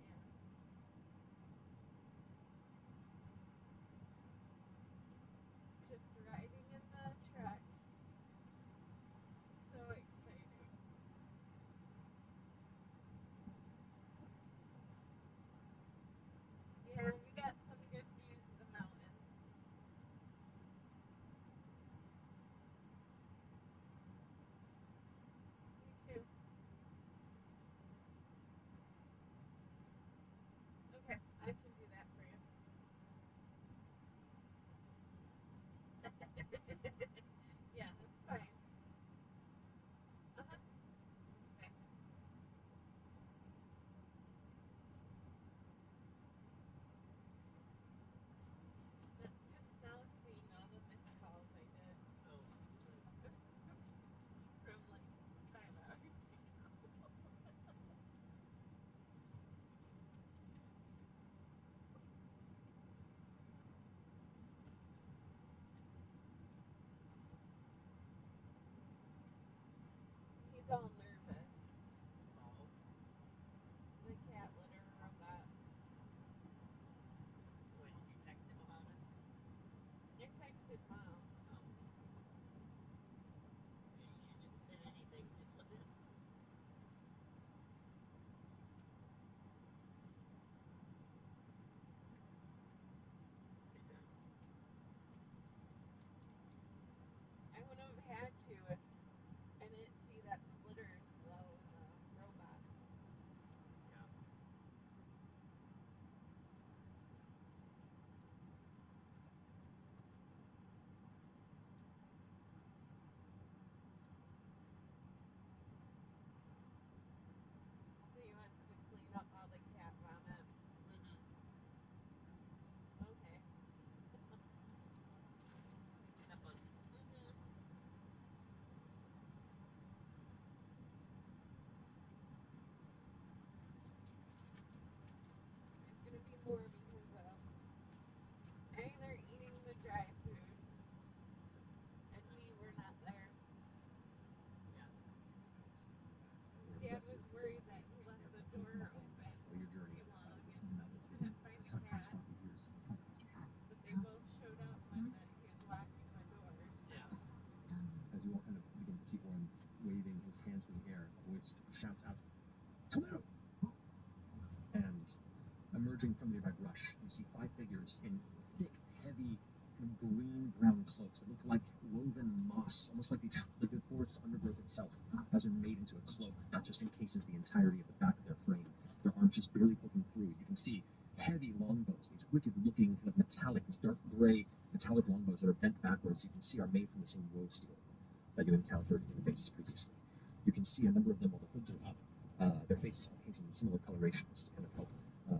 Yeah. Just riding in the truck. So exciting. Yeah, we got some good views of the mountains. Me too. Okay, I can do that for you. Yeah, that's fine. Uh-huh. Okay. Just now seeing all the missed calls I did. Oh. From like 5 hours ago. He's all nervous. Oh. The cat litter robot. Why, did you text him about it? I texted Mom. Oh. Maybe you shouldn't have said anything. Just let it. I wouldn't have had to if I didn't see that the litter's low in the robot. Yeah. So he wants to clean up all the cat vomit. Mm-hmm. Okay. Have fun. Mm-hmm. There's gonna be more because they're eating the dry food, and we were not there. Yeah. Dad was worried that he left the door open too long and couldn't find the cats. But they both showed up when he was locking the doors. Yeah.
As you all kind of begin to see Oren waving his hands in the air, a voice shouts out, "Tomato!" And emerging from the nearby brush, you see 5 figures in thick, heavy, kind of green-brown cloaks that look like woven moss, almost like the forest undergrowth itself has been made into a cloak that just encases the entirety of the back of their frame. Their arms just barely poking through. You can see heavy longbows, these wicked-looking, kind of metallic, these dark gray metallic longbows that are bent backwards. You can see are made from the same woe steel that you encountered in the bases previously. You can see a number of them while the hoods are up. Their faces are painted in similar colorations to kind of help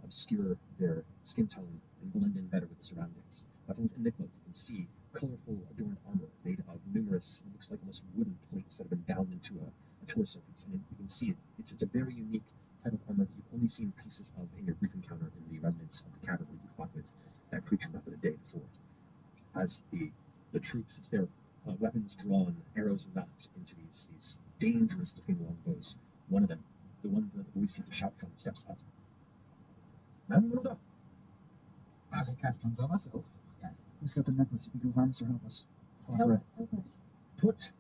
obscure their skin tone and blend in better with the surroundings. From within the cloak, you can see colorful, adorned armor made of numerous, it looks like almost wooden plates that have been bound into a torso piece. And you can see it's a very unique type of armor that you've only seen pieces of in your brief encounter in the remnants of the cavern where you fought with that creature weapon a day before. As the troops, it's their weapons drawn, arrows and knots into these dangerous-looking longbows. One of them, the one that the voice seemed to shout from, steps up. Manuda!
I can cast tongues on myself. Yeah. Who's got the necklace? If you can harm us or help us.
Help us.
Put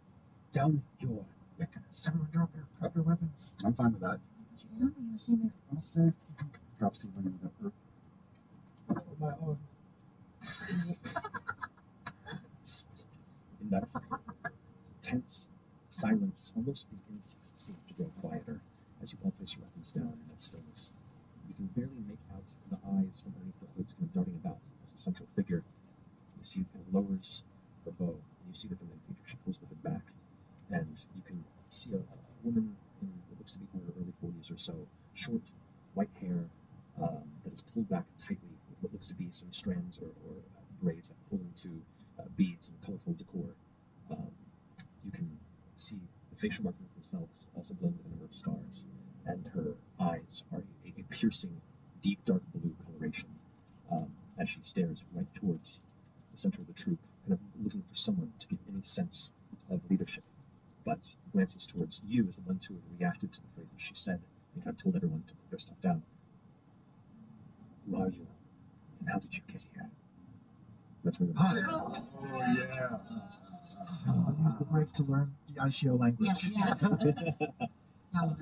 down your weapons.
Everyone drop your weapons. I'm fine with that.
You were saying
I'll stay. Drop C when you're
My own.
In that tense silence, almost the insects seem to grow quieter as you all place your weapons down in that stillness. You can barely make out the eyes from underneath the hoods kind of darting about as the central figure. You see it kind of lowers the bow, and you see that the main figure, she pulls the hood back, and you can see a woman in what looks to be her early 40s or so, short, white hair that is pulled back tightly with what looks to be some strands or braids that pull into beads and colorful decor. Um, you can see the facial markings themselves also blend with a number of stars, and her eyes are a piercing, deep dark blue coloration as she stares right towards the center of the troop, kind of looking for someone to give any sense of leadership, but glances towards you as the ones who have reacted to the phrases she said and kind of told everyone to put their stuff down. Who are you? And how did you get here? That's where
Oh, yeah. I'll use the break to learn the Aishio language.
Yeah.
So I'll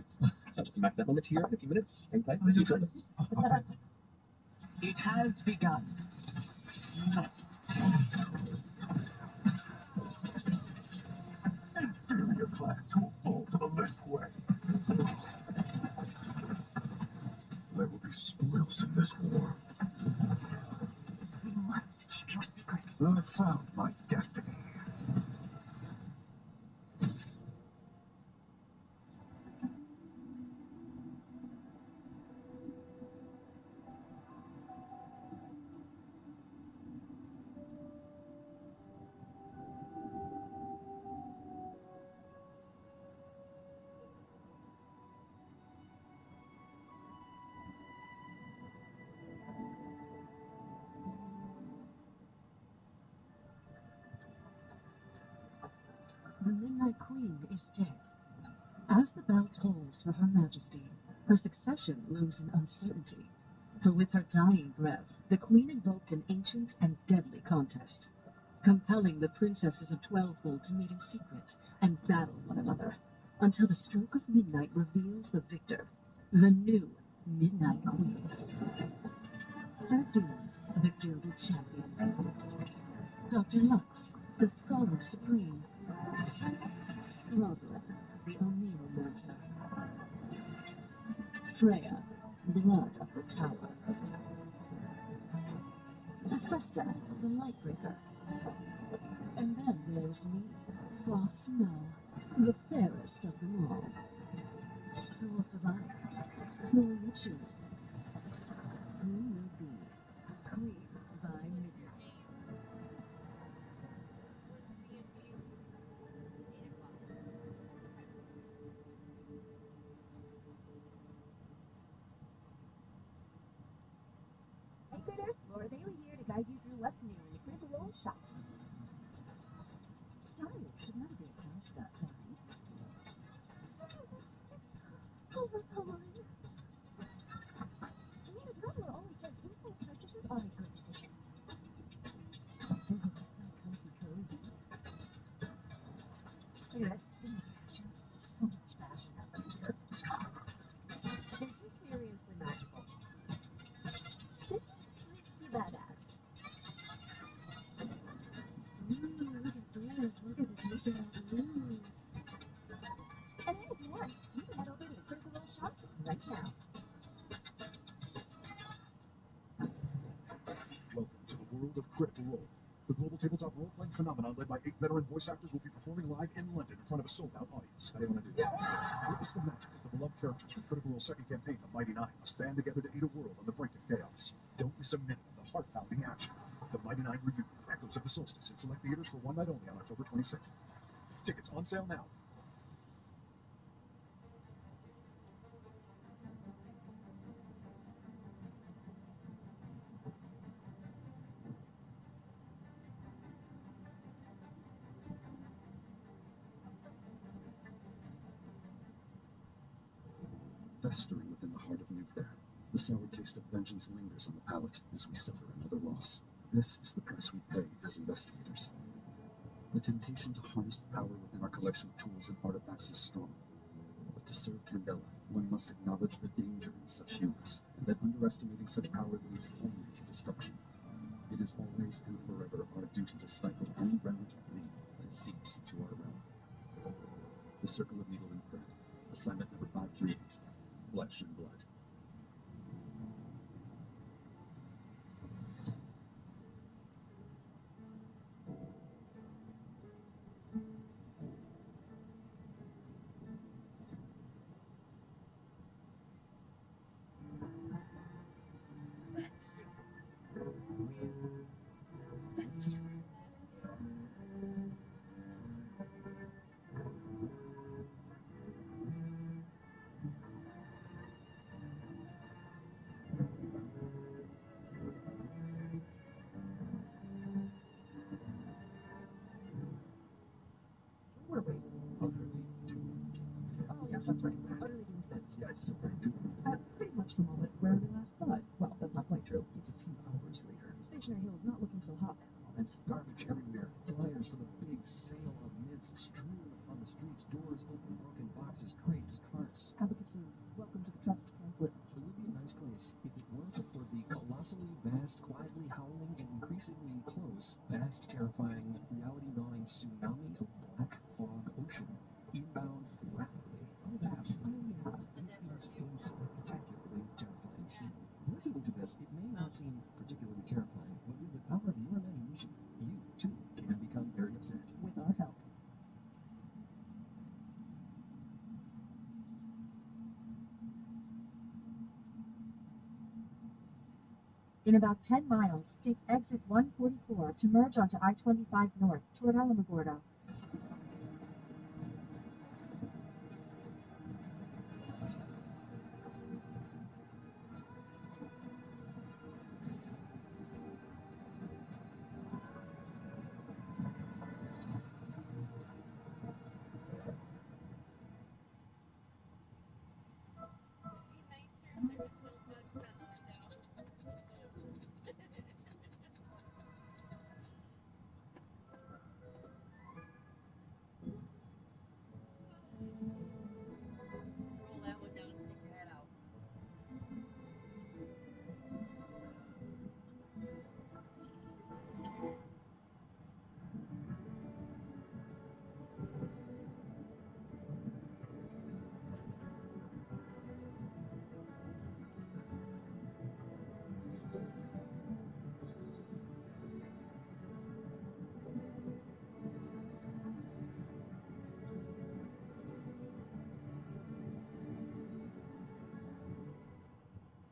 come back to that moment here in a few minutes. Hang tight. See you shortly.
It has begun.
Inferior clans will fall to the left way. There will be spoils in this war.
We must keep your secret.
I found my destiny.
The Midnight Queen is dead. As the bell tolls for Her Majesty, her succession looms in uncertainty. For with her dying breath, the Queen invoked an ancient and deadly contest, compelling the princesses of Twelvefold to meet in secret and battle one another, until the stroke of midnight reveals the victor, the new Midnight Queen. Her doom, the Gilded Champion. Dr. Lux, the Scholar Supreme. Rosalind, the Oniromancer. Freya, Blood of the Tower. Hephaestus, the Lightbreaker. And then there's me, Boss Snow, the fairest of them all. Who will survive? Who will you choose? Who will be Queen by Midnight?
Hey critters, Laura Bailey here to guide you through what's new in the Critical Role shop. Style should never be a downside, darling. It's overpowering. To me, the traveler always says impulse purchases are a good decision. Oh, it's so comfy cozy. Look at this, isn't it fashion? So much fashion happening here. This is seriously magical. This is pretty badass. Ooh, look at this. Look at the details. Ooh. And hey, if you want, you can head over to the Critical Role shop right now.
Welcome to the world of Critical Role. The global tabletop role-playing phenomenon led by 8 veteran voice actors will be performing live in London in front of a sold-out audience.
How do you want to do that?
Witness the magic as the beloved characters from Critical Role's second campaign, The Mighty Nine, must band together to aid a world on the brink of chaos. Don't miss a minute of the heart-pounding action. The Mighty Nine Reunion, Echoes of the Solstice, in select theaters for one night only on October 26th. Tickets on sale now.
Festering within the heart of Newfair, the sour taste of vengeance lingers on the palate as we suffer another loss. This is the price we pay as investigators. The temptation to harness the power within our collection of tools and artifacts is strong. But to serve Candela, one must acknowledge the danger in such hubris, and that underestimating such power leads only to destruction. It is always and forever our duty to stifle any remnant of greed that seeps into our realm. The Circle of Needle and Thread, assignment number 538, Flesh and Blood.
Yes, that's right. Utterly convinced. Yeah, it's still very doable. At pretty much the moment where we last saw it. Well, that's not quite true. It's a few hours later. Stationary Hill is not looking so hot at the moment. Garbage everywhere. Flyers for the big sale of mints strewn on the streets. Doors open, broken boxes, crates, carts. Abacuses, welcome to the trust pamphlets. It would be a nice place if it weren't for the colossally vast, quietly howling, and increasingly close, vast, terrifying, reality-gnawing tsunami of black fog ocean. Inbound rapidly. Oh, that. Oh, yeah. It is a spectacularly terrifying scene. Listening to this, it may not seem particularly terrifying, but with the power of your imagination, you, too, can become very upset. With our help.
In about 10 miles, take exit 144 to merge onto I-25 North toward Alamogordo.
Roll that one down and stick your head out.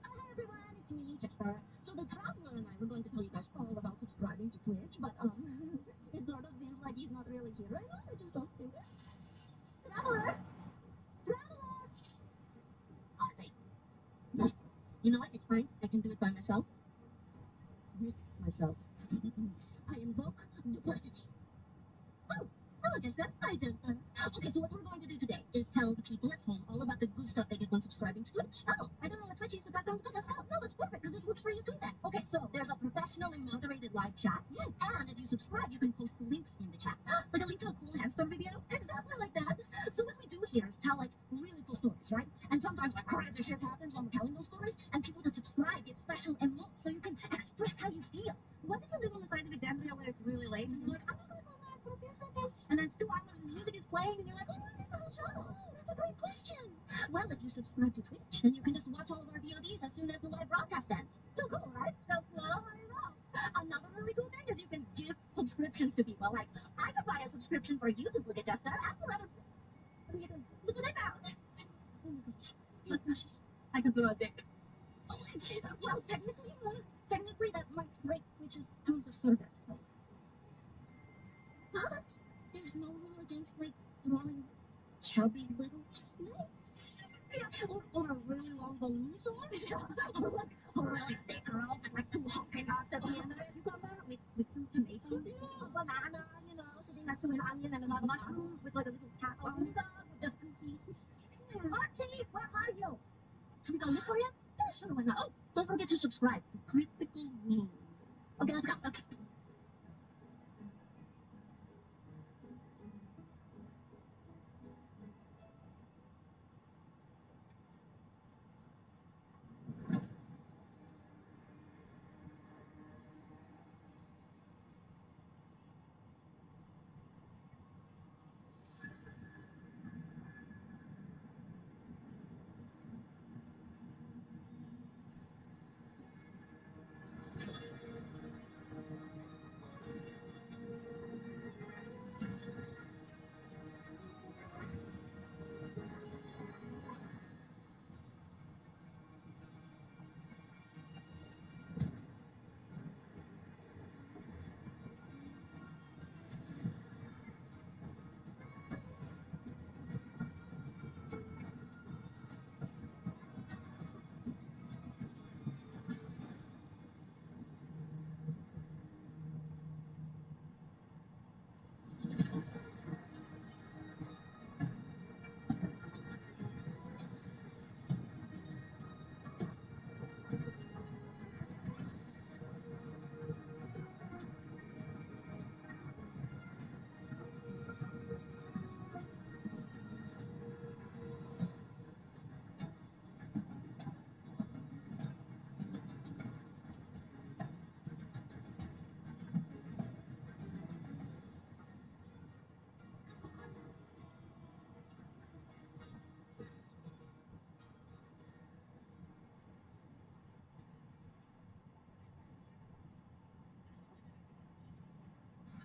Hi everyone, it's me, Jester. So the Traveler and I were going to tell you guys all about subscribing to Twitch, but it sort of seems like he's not really here right now, which is so stupid. Traveler! Traveler! Oh, it's like, you know what? It's fine. I can do it by myself. With myself. I invoke duplicity. Oh, hello, Jester. Hi, Jester. Okay, so what we're going to do today is tell the people at home all about the good stuff they get when subscribing to Twitch. Oh, I don't know what Twitch is, but that sounds good. Let's go. No, that's perfect, because this works for you too then. Okay, so there's a professionally moderated live chat, and if you subscribe, you can post links in the chat. Like a link to a cool hamster video? Exactly like that. So what we do here is tell, like, really cool stories, right? And sometimes, like, crazy shit happens when we're telling those stories, and people that subscribe get special emotes, so you can express how you feel. What if you live on the side of Exandria where it's really late, and you're like, I'm just gonna close my eyes for a few seconds, and then it's 2 hours and music is playing, and you're like, oh, what is the whole show? That's a great question. Well, if you subscribe to Twitch, then you can just watch all of our VODs as soon as the live broadcast ends. So cool, right? So cool, I know. Another really cool thing is you can gift subscriptions to people. Like, I could buy a subscription for you, Duplicate Jester, and for other... Look what I found. Oh my gosh. Look, precious. I could throw a dick. Oh, well, technically that might break Twitch's terms of service. But there's no rule against, like, throwing chubby little snakes. Yeah, or a really long balloon sword. Yeah. Or like a really thick girl with like 2 honking nuts at the end of it. You come there with 2 tomatoes, a banana, you know, sitting next to an onion and another mushroom with like a little cat on the dog with just 2 feet. Yeah. Archie, where are you? Should we go look for you? Yeah, sure, why not? Oh, don't forget to subscribe to Critical Role. Okay, let's go. Okay.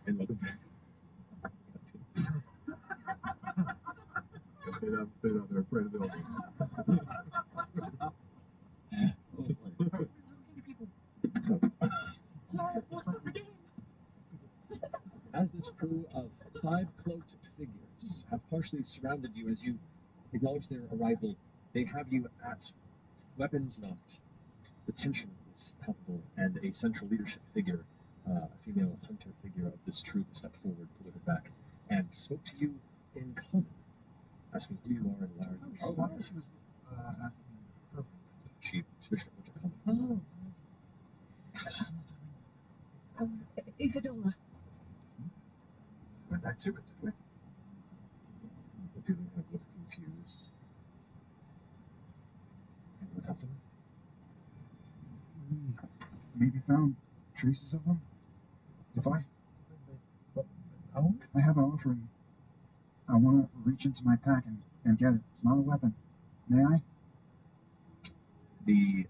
And welcome back.
Stay down there, pray to the elders.
So, as this crew of 5 cloaked figures have partially surrounded you as you acknowledge their arrival, they have you at weapons knocked. The tension is palpable, and a central leadership figure, a female hunter figure of this troop, stepped forward, pulled her back, and spoke to you in common, asking who you are and why are you here.
Oh, why she was asking her.
She switched over to common.
Oh, Ifadola.
Went back to it, did we?
The two of them kind of look confused. And what happened?
We maybe found traces of them. If I have an offering. I want to reach into my pack and get it. It's not a weapon. May I?
The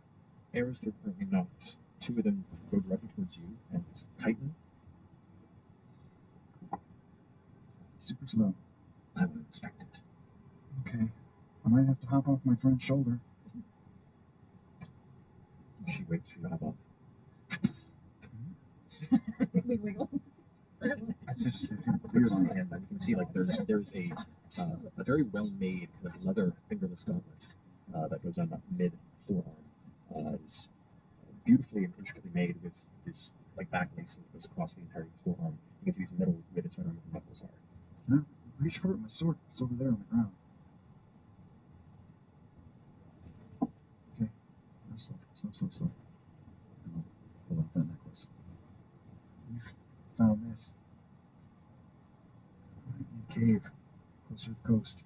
arrows that are currently knocked, 2 of them go directly towards you, and Titan.
Super slow.
I would expect it.
Okay. I might have to hop off my friend's shoulder.
She waits for you to hop off.
We wiggle.
That's interesting.
Fingers on the hand, and you can see like there's a very well made kind of leather fingerless gauntlet that goes on the mid forearm. It's beautifully and intricately made with this like back lacing that goes across the entire forearm. You can see these metal rivets right on where the knuckles are.
Can I reach for it? My sword. It's over there on the ground. Okay. Slow. And I'll pull out that necklace. We've found this. Right in a cave, closer to the coast.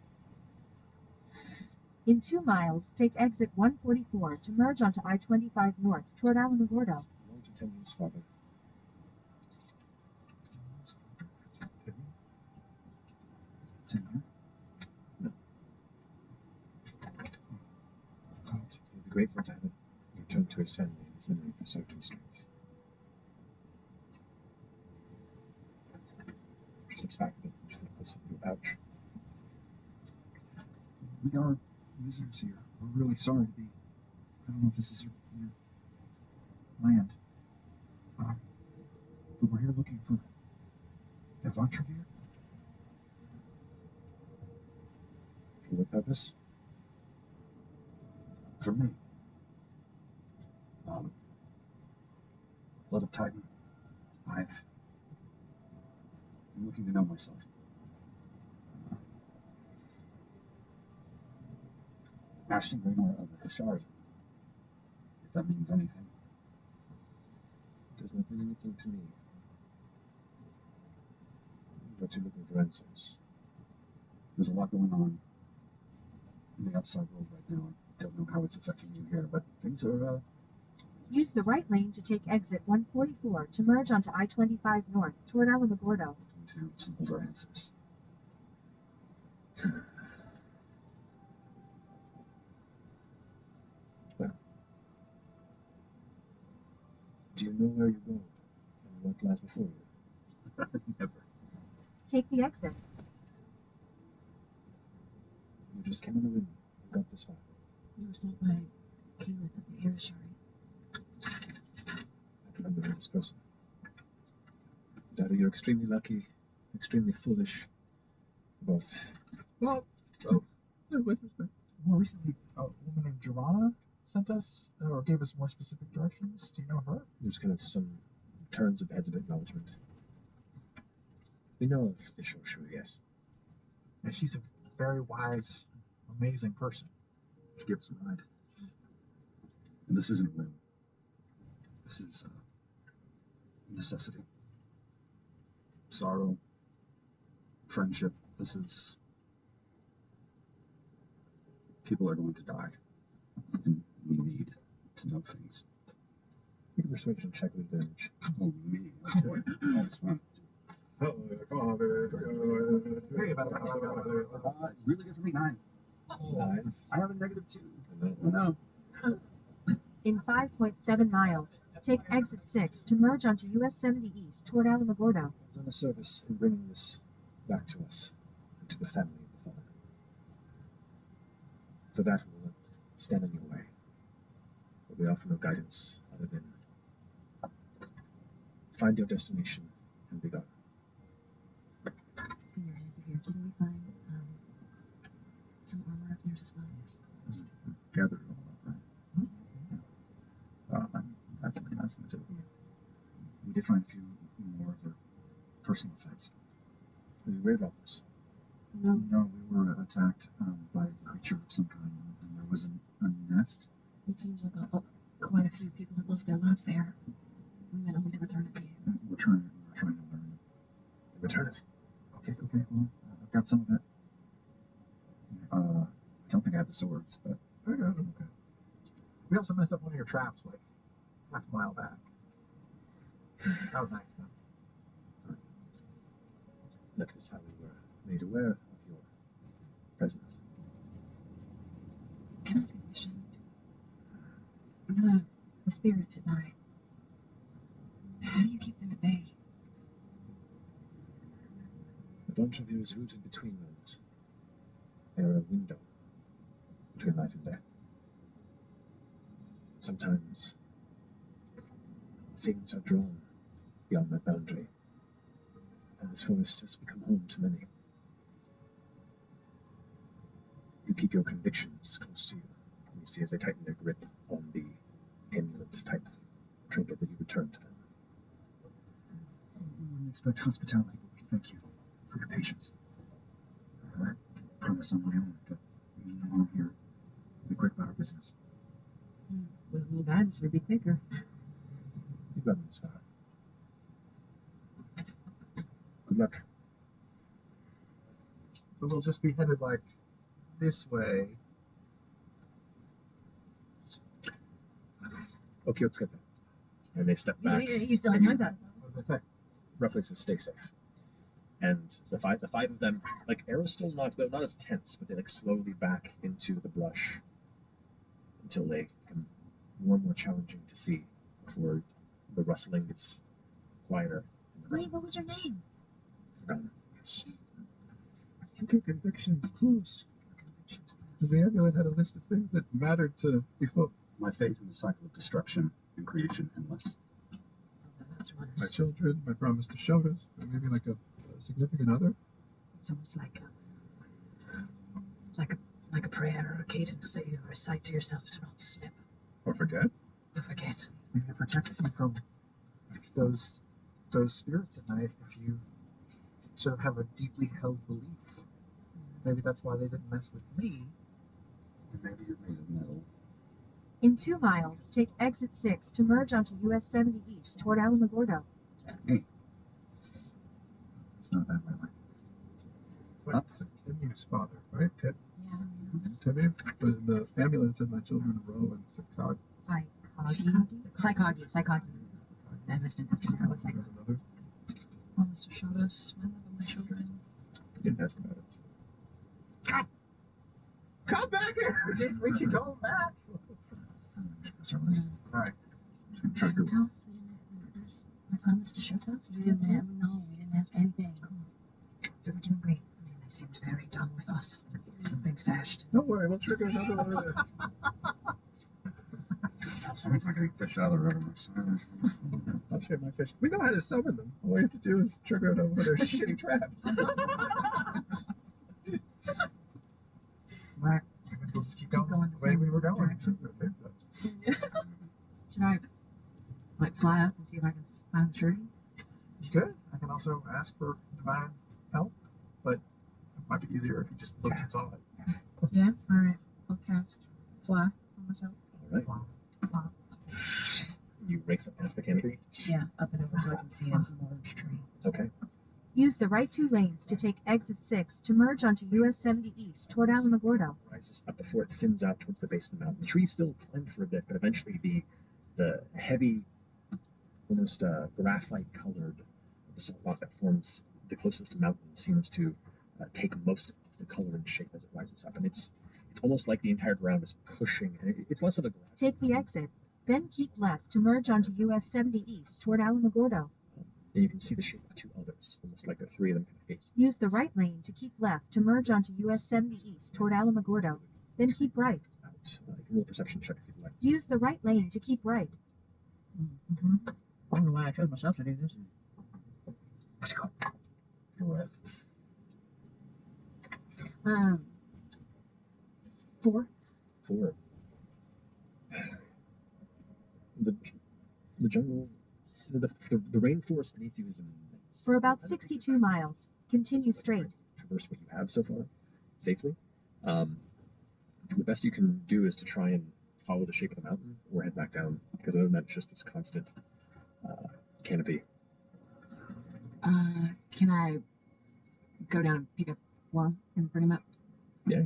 In 2 miles, take exit 144 to merge onto I-25 north toward Alamogordo.
Long to 10 years farther. No. He'll be grateful to have it returned to his family and his memory preserved in strength. She steps back a bit and just puts it in a pouch.
We are visitors here. We're really sorry to be. I don't know if this is your land. But we're here looking for Evantravir.
For what purpose?
For me. Blood of Titan. I'm looking to know myself. Ashton Raynor of the Hishari. If that means anything.
It does not mean anything to me. But you're looking for answers.
There's a lot going on in the outside world right now. I don't know how it's affecting you here, but things are,
Use the right lane to take exit 144 to merge onto I-25 north toward Alamogordo.
looking to some older answers.
Well, do you know where you're going and what lies before you?
Never.
Take the exit.
You just came on the wind and got this far.
You were sent by Caleb of the Irishari.
I do not know this person. But either you're extremely lucky, extremely foolish, both.
Well, more recently, a woman named Joanna sent us, or gave us more specific directions. Do you know her?
There's kind of some turns of heads of acknowledgement. We know of the Shoshu, yes.
And she's a very wise, amazing person. She gave us a ride.
And this isn't whim. This is necessity. Sorrow. Friendship. This is... People are going to die. And we need to know things.
Make a persuasion check with advantage.
Oh, me. Oh, boy. That's fun. It's really good for me. 9.
9.
I have a -2.
No.
Oh, no.
In 5.7 miles, take exit 6 to merge onto US 70 East toward Alamogordo.
Done a service in bringing this back to us and to the family of the fallen. For that, we will not stand in your way. But we offer no guidance other than find your destination and be gone.
In your hands here, didn't we find some armor of yours as well?
Just gathered it all up, right? That's something nice to do. We did find a few more of their personal effects.
Were you worried about this?
No.
No, we were attacked by a creature of some kind, and there was a nest.
It seems like quite a few people have lost their lives there. We meant only to return it to you.
We're trying to learn it.
Return it.
Okay, well, I've got some of it. I don't think I have the swords, but...
Okay. We also messed up one of your traps, like, half a mile back. That was nice, though.
That is how we were made aware of your presence.
Can I ask a question? The spirits at night. How do you keep them at bay?
The bunch of you is rooted between worlds. They are a window between life and death. Sometimes things are drawn beyond that boundary, and this forest has become home to many. You keep your convictions close to you. You see as they tighten their grip on the amulet-type trinket that you return to them.
We wouldn't expect hospitality, but we thank you for your patience. I promise on my own that we mean no harm here. We'll be quick about our business.
With little guidance, we'd be quicker.
You've got me this far. Good luck.
So we'll just be headed, like, this way.
Okay, let's get there. And they step back.
You still have time that.
What did I say?
Roughly says stay safe. And the five of them, like Arrow's still they're not as tense, but they like slowly back into the brush until they become more and more challenging to see before the rustling gets quieter.
Wait, what was your name?
Forgotten.
Shit.
Keep your convictions close. The amulet had a list of things that mattered to people.
My faith in the cycle of destruction and creation endless.
My children, my promise to Shotas, maybe like a significant other.
It's almost like a prayer or a cadence that you recite to yourself to not slip.
Or forget.
Or forget.
Maybe it protects you from those spirits at night if you sort of have a deeply held belief. Maybe that's why they didn't mess with me.
And maybe you're made of metal.
In 2 miles, take exit 6 to merge onto US 70 East toward Alamogordo.
Hey. It's not that way.
Wait, it's a Timu's father, right? Tip.
Yeah.
Timu? But the amulet said my children Ro and Sakag.
Psychology. I missed it. That was like.
There's another.
Oh, Mr. Shotos, my love of my children.
You didn't ask about it.
Come back here! We can go back! Alright.
Trigger.
Shotos, I promised to Shotos. We didn't ask anything. Cool. We're doing great. I mean, they seemed very done with us. Big stashed.
Don't worry, we'll trigger another one of them.
Sounds like getting fished out of the river.
I'll share my fish. We know how to summon them. All we have to do is trigger another one of their shitty traps.
Right. I guess we'll just keep going the way we were going.
Direction. Should I like fly up and see if I can find the tree?
You could. I can also ask for divine help, but it might be easier if you just looked and saw it.
Yeah. All right. I'll cast fly on myself.
All right.
Fly.
You race up past the canopy.
Yeah, up and over so I can see a large tree.
Okay.
Use the right 2 lanes to take exit 6 to merge onto US 70 East toward Alamogordo.
Rises up before it thins out towards the base of the mountain. The tree still climbed for a bit, but eventually the heavy, almost graphite-colored basalt rock that forms the closest mountain seems to take most of the color and shape as it rises up, and it's almost like the entire ground is pushing. And it's less of a
Take the exit. Then keep left to merge onto US 70 East toward Alamogordo.
And you can see the shape of two others, almost like the three of them kind of face.
Use the right lane to keep left to merge onto US 70 East toward Alamogordo. Then keep right.
Out. You can roll a perception check if you'd like.
Use the right lane to keep right.
I don't know why I chose myself to do this.
Go ahead.
4.
4. The jungle, the rainforest beneath you is immense.
For about 62 miles, continue straight.
Traverse what you have so far safely. The best you can do is to try and follow the shape of the mountain or head back down, because other than that, it's just this constant canopy.
Can I go down and pick up Worm and bring him up?
Yeah.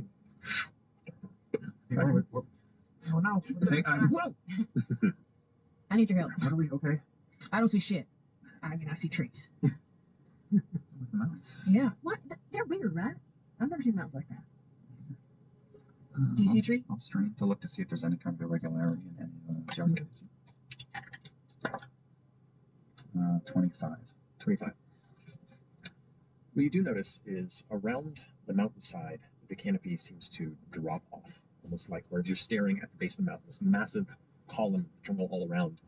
Oh no.
Hey, whoa!
I need your help.
What are we? Okay.
I don't see shit. I mean, I see trees.
With the mountains.
Yeah. What? They're weird, right? I've never seen mountains like that. Do you see a tree?
I'll strain to look to see if there's any kind of irregularity in any of the geography. 25.
25. What you do notice is around the mountainside, the canopy seems to drop off, almost like where you're staring at the base of the mountain, this massive column jungle all around.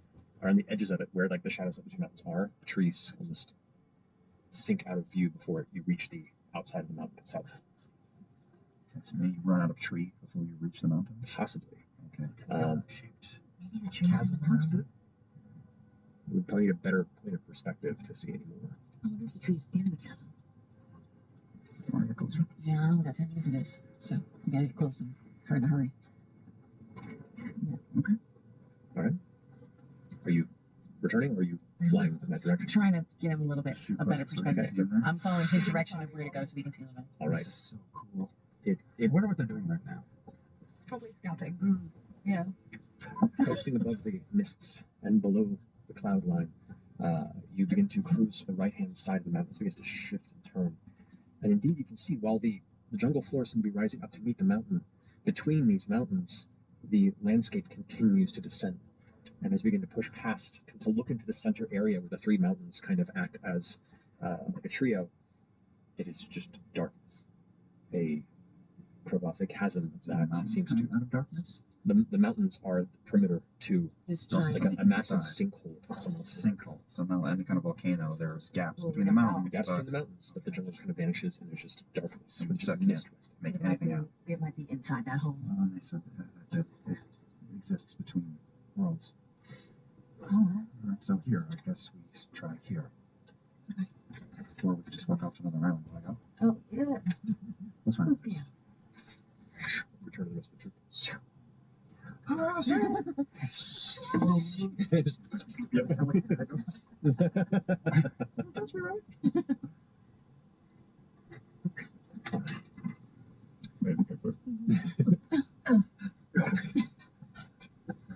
Around the edges of it, where like the shadows of the mountains are, the trees almost sink out of view before you reach the outside of the mountain itself.
So maybe you run out of tree before you reach the mountain?
Possibly.
Okay.
Maybe the trees is the
We'd probably need a better point of perspective to see any more.
I wonder if the trees in the chasm.
Want to get closer?
Yeah, I only got 10 minutes of this, so we gotta get close and try in a hurry.
Okay.
All right. Are you returning, or are you flying in that direction?
Trying to get him a little bit a better perspective.
Okay.
I'm following his direction of where to go so we can see a little better.
All right.
This is so cool.
I wonder what they're doing right now.
Probably scouting.
Yeah.
Coasting above the mists and below the cloud line, you begin to cruise to the right-hand side of the mountains, begins to shift and turn. And indeed, you can see while the jungle floors seem to be rising up to meet the mountain, between these mountains, the landscape continues to descend. And as we begin to push past, to look into the center area where the three mountains kind of act as like a trio, it is just darkness. A crevasse, a chasm that seems to...
out of darkness?
The mountains are the perimeter to
This
like a massive sinkhole.
Sinkhole. So now any kind of volcano, there's gaps between the mountains.
Gaps between the mountains, but the jungle just kind of vanishes and there's just darkness.
But you can't make anything out.
It might be inside that hole.
And they said that it exists between worlds.
Alright.
Alright, so here, I guess we try here.
Okay.
Or we could just walk off to another island. Will I go?
Oh, yeah.
That's fine.
Yeah.
Return to the rest of the troop.
That's me right.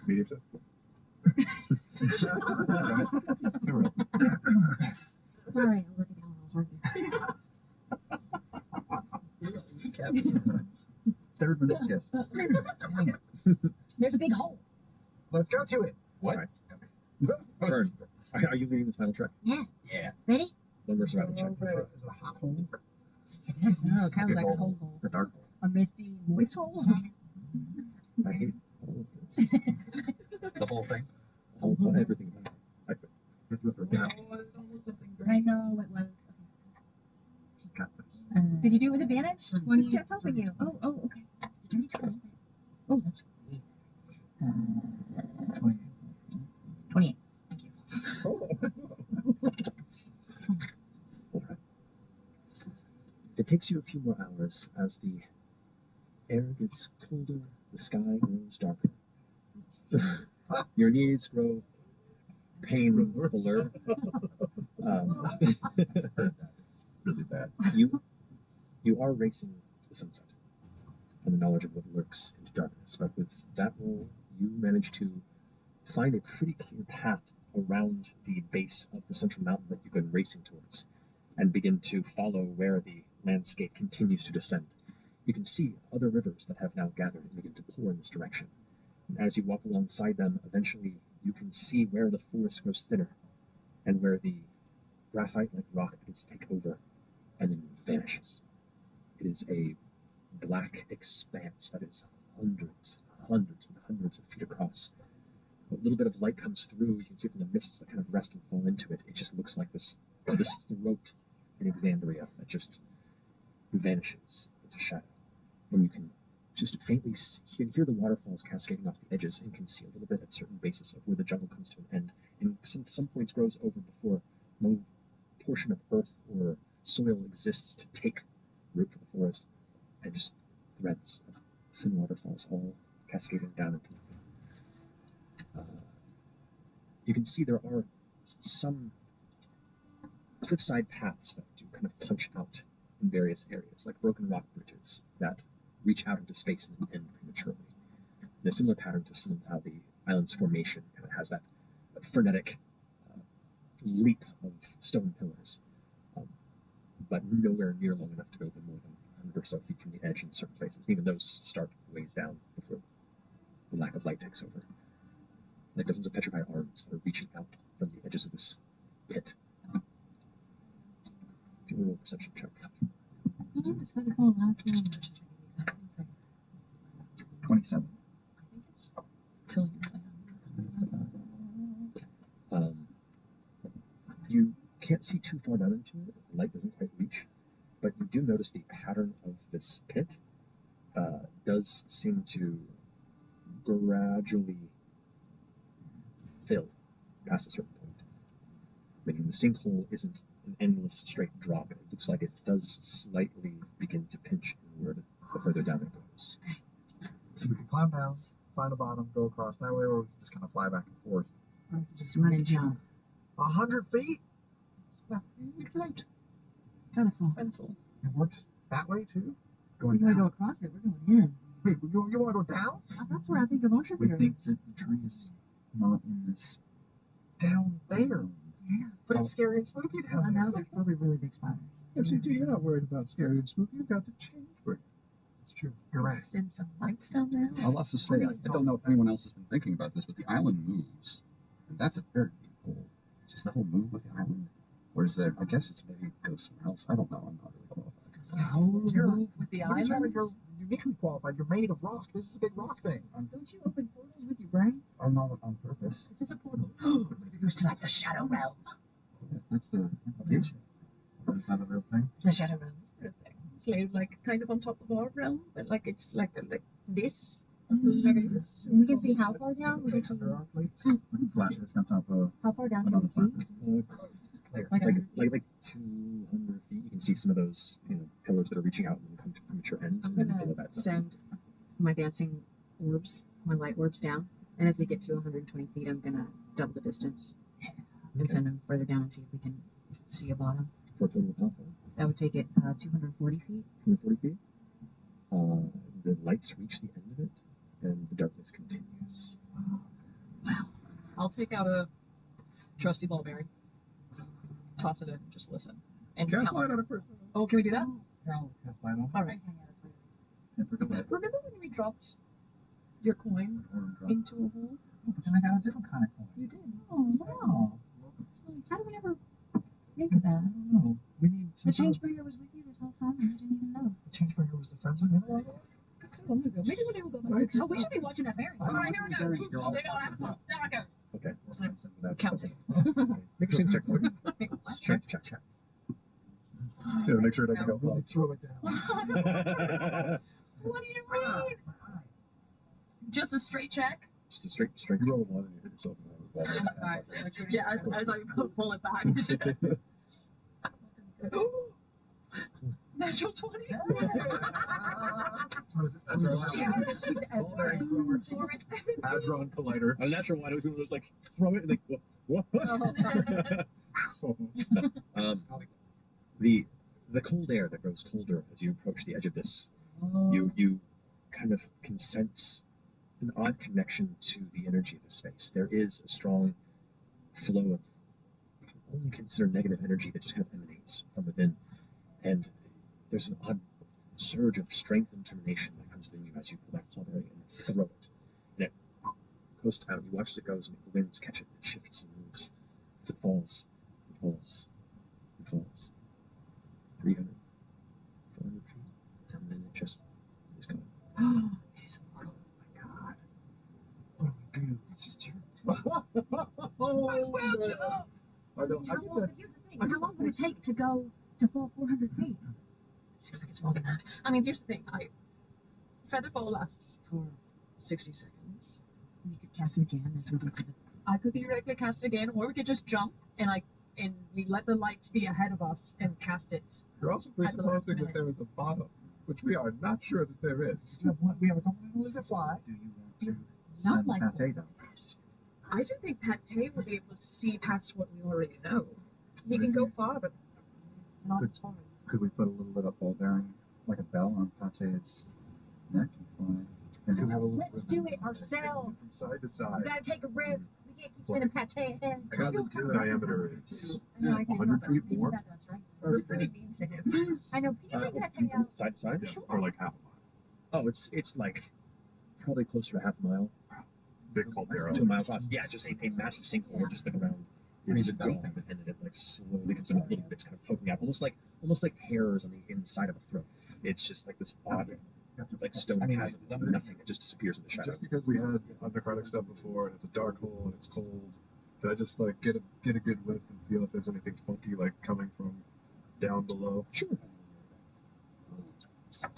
Medium set.
Sorry, I'm looking down a little hard.
Third minute, yes. Dang it.
There's a big hole.
Let's go to it.
What? Vern, are you leading this final trek?
Yeah.
Yeah.
Ready?
One more survival check.
Is it a hot hole?
No, kind of like a cold hole.
A dark hole.
A misty, moist hole.
I hate all of this.
The whole thing.
Everything about it.
I know it was.
She's got this.
Did you do it with advantage? Just Jet's helping you. Oh, okay. It's a dirty 20. Oh, that's great. 28. Thank you.
It takes you a few more hours as the air gets colder, the sky grows darker. Your knees grow painfuller.
Really bad.
You are racing to the sunset and the knowledge of what lurks into darkness, but with that roll, you manage to find a pretty clear path around the base of the central mountain that you've been racing towards, and begin to follow where the landscape continues to descend. You can see other rivers that have now gathered and begin to pour in this direction. As you walk alongside them, eventually you can see where the forest grows thinner and where the graphite-like rock begins to take over and then vanishes. It is a black expanse that is hundreds and hundreds and hundreds of feet across. A little bit of light comes through. You can see from the mists that kind of rest and fall into it. It just looks like this throat in Exandria that just vanishes into shadow. And you can just faintly hear the waterfalls cascading off the edges and can see a little bit at certain bases of where the jungle comes to an end. And some points grows over before no portion of earth or soil exists to take root for the forest, and just threads of thin waterfalls all cascading down into nothing. You can see there are some cliffside paths that do kind of punch out in various areas, like broken rock bridges that reach out into space and then end prematurely. In a similar pattern to some of how the island's formation kind of has that frenetic leap of stone pillars, but nowhere near long enough to go more than 100 or so feet from the edge in certain places. Even those start ways down before the lack of light takes over. Like dozens of petrified arms that are reaching out from the edges of this pit. Give me a roll perception check.
What was going to call last one?
27.
I think it's till you
You can't see too far down into it. The light doesn't quite reach, but you do notice the pattern of this pit does seem to gradually fill past a certain point. Meaning the sinkhole isn't an endless straight drop. It looks like it does slightly begin to pinch inward the further down it goes.
So we can climb down, find a bottom, go across that way, or we can just kind of fly back and forth.
Or we can just run and jump.
100 feet?
We'd float.
Wonderful.
It works that way too?
Going we want to go across it. We're going in.
Wait, you want to go down?
That's where I think of Ocean
We
Beer
think
is.
that the tree is not in this.
Down there.
Yeah.
But it's scary and spooky down
I
there.
know, there's probably really big spiders.
MCG, you're not worried about scary and spooky. You've got the change for it.
It's true. You're right.
Send some lights down there.
I'll also say, I don't know if anyone else has been thinking about this, but the island moves. And that's a very deep hole. Just the whole move with the island. Or is there, I guess it's maybe it goes somewhere else. I don't know. I'm not really qualified.
The whole
You're-
move with the
What are you trying to-
islands.
You're uniquely qualified. You're made of rock. This is a big rock thing.
Don't you open portals with your brain?
I'm not on purpose.
This is a portal. Maybe it goes to like the shadow realm.
That's the implication.
Is that a real thing?
The shadow realm is a real thing. It's like kind of on top of our realm, but like it's like this.
We can see how far down? We can see
We can flatten this on top of
how far down
another
can we see?
flat.
Like 200 feet, you can see some of those pillars that are reaching out and come to premature ends.
I'm
And then below
gonna
that,
send my dancing orbs, my light orbs down, and as they get to 120 feet, I'm gonna double the distance and send them further down and see if we can see a bottom.
for a total of how far?
That would take it 240 feet.
240 feet. The lights reach the end of it, and the darkness continues.
Wow. I'll take out a trusty ball bearing, toss it in, and just listen. And
Cast
count.
light on it first.
Oh, can we do that?
No, cast light on.
All right. Remember when we dropped your coin into a hole?
But then I got a different kind of coin.
You did.
Oh, wow. How do we never think of that?
No, we need
The
some
change bringer was with you this whole time and you didn't even know.
The change bringer was the friends with me.
So long ago. Maybe one day we'll go back. Oh, we should be watching that bearing. All right, here we go. There it goes.
Okay.
Counting.
Make a strength check for me. Strength check.
Yeah, make sure it doesn't go
Really
flat.
throw it down.
What do you mean? Just a straight check?
Just a straight.
You roll a 1 and you hit yourself in the head.
Yeah, as I pull it back. Natural 20.
Hadron Collider.
A natural one. It was one of those like throw it and like what? The cold air that grows colder as you approach the edge of this, you kind of can sense an odd connection to the energy of the space. There is a strong flow of you can only consider negative energy that just kind of emanates from within, and there's an odd surge of strength and determination that comes within you as you pull that solid area and throw it. And it goes down. You watch as it goes, and the winds catch it, and it shifts and moves. As it falls, it falls, it falls. 300, 400 feet, and then it just is gone.
It is immortal. Oh my god. What do we do? It's just turned.
I don't. How long, here's the thing. How long would it take to go to fall 400 feet?
Seems like it's more than that. I mean, here's the thing. Featherfall lasts for 60 seconds.
We could cast it again as we did to the.
I could theoretically cast it again, or we could just jump and we let the lights be ahead of us and cast it.
You're also
at the last
presupposing that
minute.
there is a bottom, which we are not sure that there is.
We have a company to fly.
Do you want to
Not
send
like
Pate down first?
I do think Pate will be able to see past what we already know. He can go far, but not as far as.
Could we put a little bit of ball bearing, like a bell, on Pate's neck and fly? And have a little
Let's do it ourselves.
From side to
We
side.
gotta take a risk. We can't keep spinning pate ahead.
I got the diameter is
I know, I do.
100 feet
Maybe
more.
that does, right?
We're pretty mean to him.
I know. Can you bring pate out?
Side to side?
Yeah, or like half a mile.
Oh, it's like probably closer to half a mile.
Big caldera.
2 miles across. Yeah, just a massive sinkhole where just the ground is gone, and then it like slowly comes up, little bits kind of poking out, almost like hairs on the inside of a throat. It's just like this odd, like stone chasm. Nothing. It just disappears in the shadow.
Just because we had necrotic stuff before, and it's a dark hole and it's cold, could I just like get a good whiff and feel if there's anything funky like coming from down below?
Sure.
See if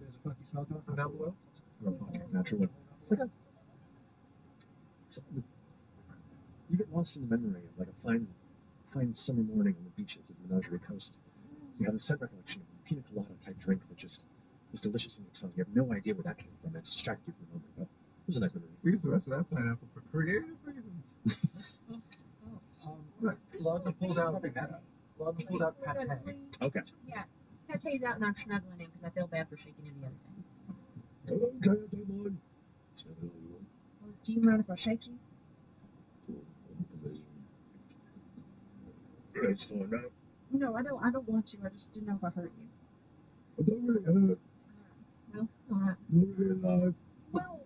there's a funky smell coming from down below.
Natural one. It's like you get lost in the memory of like a fine summer morning on the beaches of the Menagerie Coast. You have a set recollection of a pina colada type drink that just is delicious in your tongue. You have no idea where that came from. It's distracted you for a moment, but it was a nice memory.
We use the rest of that pineapple for creative reasons.
Logan pulled out Pate.
Okay.
Yeah. Pate's out and I'm snuggling him because I feel bad for shaking any other thing.
Hello, Diamond.
Well, do you mind if I shake you?
It's fine now.
No, I don't want to. I just didn't know if I hurt you.
I don't really hurt.
Well, all right.
Not really alive.
Well,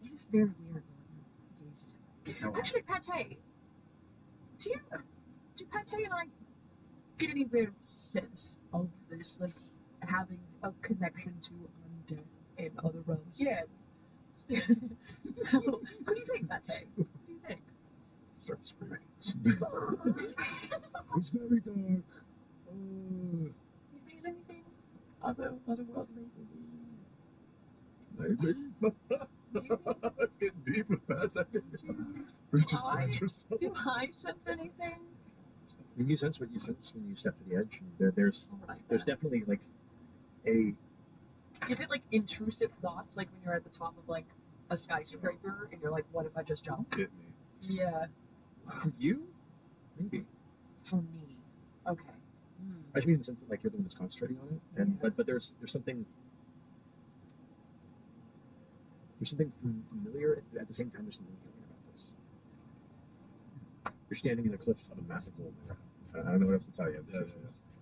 it's very weird. Jeez.
Actually, Pate, do Pate and I get any weird sense of this, like having a connection to undead in other realms? Yeah. What do you think, Pate? What do you think?
Start screaming.
It's very dark.
You feel anything otherworldly?
Maybe. Get deep with that. Reach inside yourself.
Do I sense anything?
I mean, you sense what you sense when you step to the edge. And there's definitely like a.
Is it like intrusive thoughts, like when you're at the top of like a skyscraper and you're like, what if I just jump?
Hit me.
Yeah.
For you? Maybe.
For me. Okay.
I just mean in the sense that like you're the one that's concentrating on it, and but there's something familiar at the same time. There's something healing about this. You're standing in a cliff of a massive hole in the ground. I don't know what else to tell you.